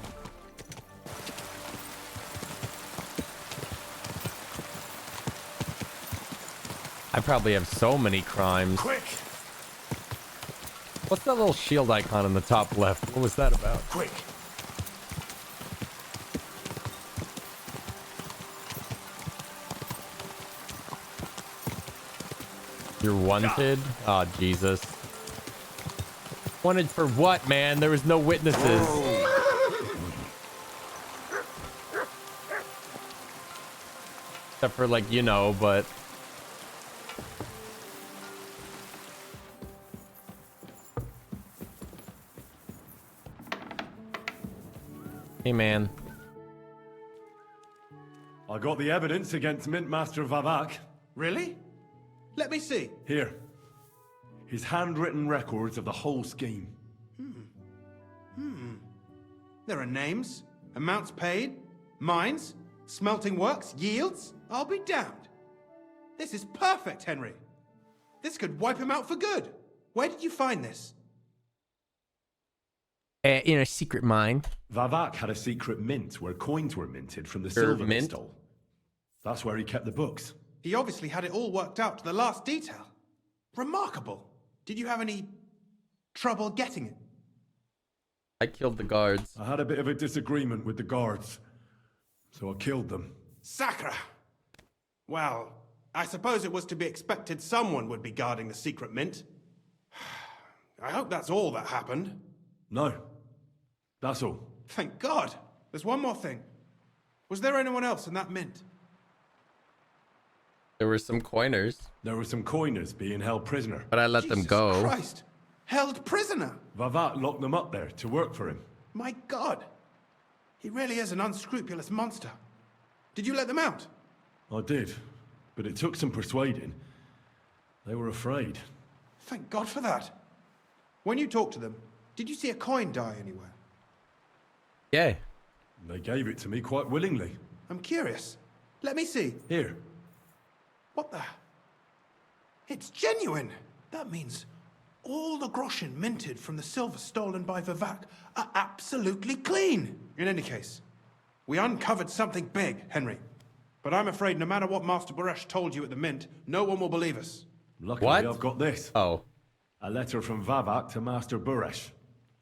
I probably have so many crimes. Quick! What's that little shield icon in the top left? What was that about? Quick! You're wanted? Oh, Jesus. Wanted for what, man? There was no witnesses. Except for, like, you know, but... Hey, man. I got the evidence against Mint Master Vavak. Really? Let me see. Here. His handwritten records of the whole scheme. There are names, amounts paid, mines, smelting works, yields. I'll be damned. This is perfect, Henry. This could wipe him out for good. Where did you find this? In a secret mine. Vavak had a secret mint where coins were minted from the silver he stole. That's where he kept the books. He obviously had it all worked out to the last detail. Remarkable. Did you have any trouble getting it? I killed the guards. I had a bit of a disagreement with the guards, so I killed them. Sacre! Well, I suppose it was to be expected someone would be guarding the secret mint. I hope that's all that happened. No. That's all. Thank God. There's one more thing. Was there anyone else in that mint? There were some coiners. There were some coiners being held prisoner. But I let them go. Jesus Christ! Held prisoner! Vavak locked them up there to work for him. My God! He really is an unscrupulous monster. Did you let them out? I did, but it took some persuading. They were afraid. Thank God for that. When you talked to them, did you see a coin die anywhere? Yeah. They gave it to me quite willingly. I'm curious. Let me see. Here. What the? It's genuine. That means all the groschen minted from the silver stolen by Vivak are absolutely clean. In any case, we uncovered something big, Henry. But I'm afraid no matter what Master Baresh told you at the mint, no one will believe us. Luckily, I've got this. Oh. A letter from Vavak to Master Baresh.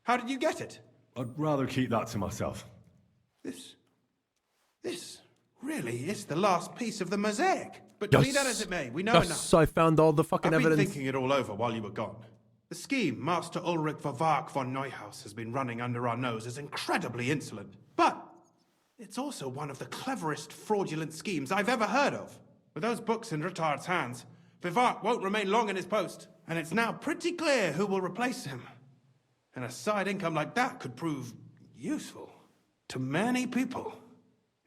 How did you get it? I'd rather keep that to myself. This really is the last piece of the mosaic. But be that as it may, we know enough. Yes, I found all the fucking I've been evidence. thinking it all over while you were gone. The scheme Master Ulrich Vavak von Neuhaus has been running under our nose is incredibly insolent. But it's also one of the cleverest fraudulent schemes I've ever heard of. With those books in Rittard's hands, Vivak won't remain long in his post, and it's now pretty clear who will replace him. And a side income like that could prove useful to many people,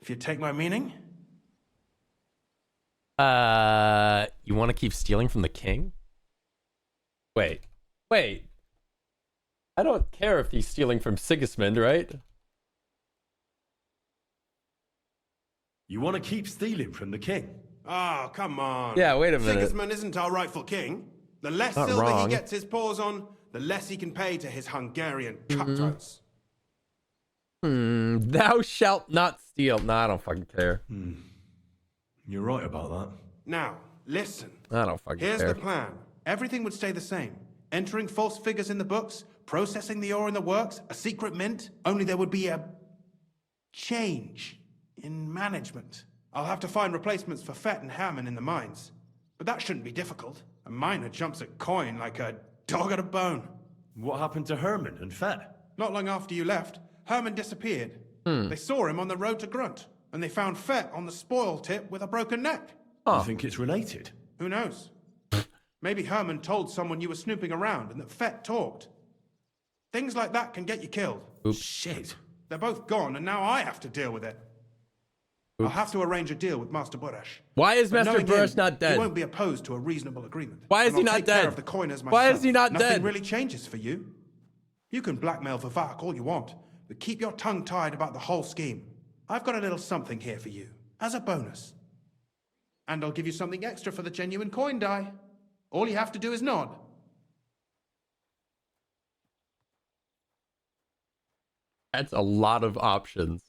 if you take my meaning. You want to keep stealing from the king? Wait. I don't care if he's stealing from Sigismund, right? You want to keep stealing from the king? Oh, come on. Yeah, wait a minute. Sigismund isn't our rightful king. The less Not silver wrong. he gets his paws on, the less he can pay to his Hungarian cutthroats. Thou shalt not steal. Nah, I don't fucking care. You're right about that. Now, listen. I don't fucking Here's care. the plan. Everything would stay the same. Entering false figures in the books, processing the ore in the works, a secret mint, only there would be a change in management. I'll have to find replacements for Fett and Hammond in the mines. But that shouldn't be difficult. A miner jumps at coin like a dog at a bone. What happened to Herman and Fett? Not long after you left, Herman disappeared. They saw him on the road to Grunt, and they found Fett on the spoil tip with a broken neck. You think it's related? Who knows? Maybe Herman told someone you were snooping around and that Fett talked. Things like that can get you killed. Shit. They're both gone, and now I have to deal with it. I'll have to arrange a deal with Master Baresh. Why is But Master knowing Baresh him, not dead? He won't be opposed to a reasonable agreement. Why is And he I'll not take care dead? of the coiners Why is myself. he not Nothing dead? really changes for you. You can blackmail Vivak all you want, but keep your tongue tied about the whole scheme. I've got a little something here for you, as a bonus. And I'll give you something extra for the genuine coin die. All you have to do is nod. That's a lot of options.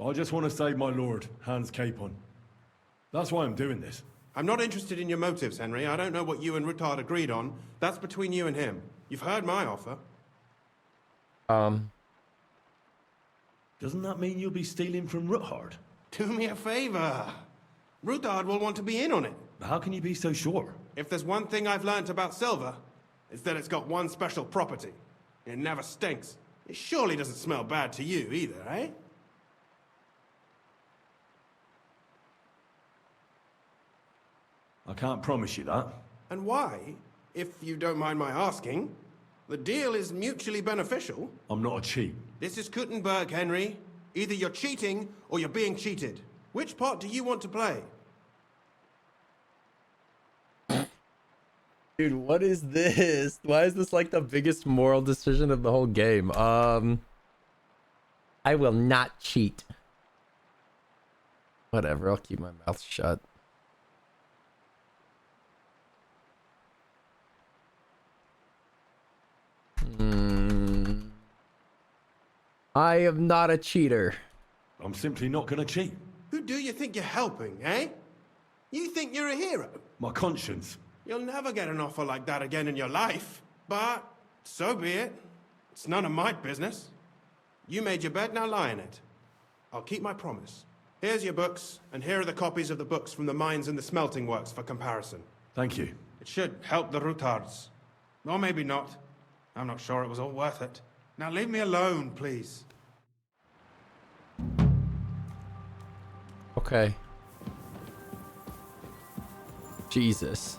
I just want to save my lord, Hans Capon. That's why I'm doing this. I'm not interested in your motives, Henry. I don't know what you and Ruttard agreed on. That's between you and him. You've heard my offer. Doesn't that mean you'll be stealing from Ruttard? Do me a favor. Ruttard will want to be in on it. How can you be so sure? If there's one thing I've learnt about silver, it's that it's got one special property. It never stinks. It surely doesn't smell bad to you either, eh? I can't promise you that. And why, if you don't mind my asking? The deal is mutually beneficial. I'm not a cheat. This is Kuttenberg, Henry. Either you're cheating or you're being cheated. Which part do you want to play? Dude, what is this? Why is this like the biggest moral decision of the whole game? I will not cheat. Whatever, I'll keep my mouth shut. I am not a cheater. I'm simply not going to cheat. Who do you think you're helping, eh? You think you're a hero? My conscience. You'll never get an offer like that again in your life. But so be it. It's none of my business. You made your bed, now lie in it. I'll keep my promise. Here's your books, and here are the copies of the books from the mines and the smelting works for comparison. Thank you. It should help the Ruttards. Or maybe not. I'm not sure it was all worth it. Now leave me alone, please. Okay. Jesus.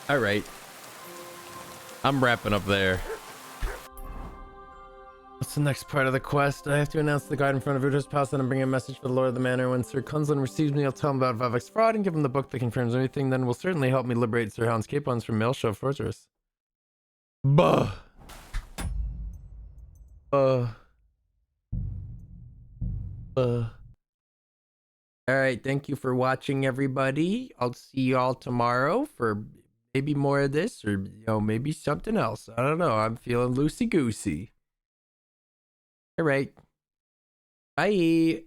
All right. I'm wrapping up there. What's the next part of the quest? I have to announce to the guard in front of Udo's palace that I'm bringing a message for the Lord of the Manor. When Sir Kunzlin receives me, I'll tell him about Vavak's fraud and give him the book that confirms anything. Then will certainly help me liberate Sir Hound's capons from Maelshow Fortress. Buh. Alright, thank you for watching, everybody. I'll see you all tomorrow for maybe more of this, or, you know, maybe something else. I don't know. I'm feeling loosey-goosey. Alright. Bye.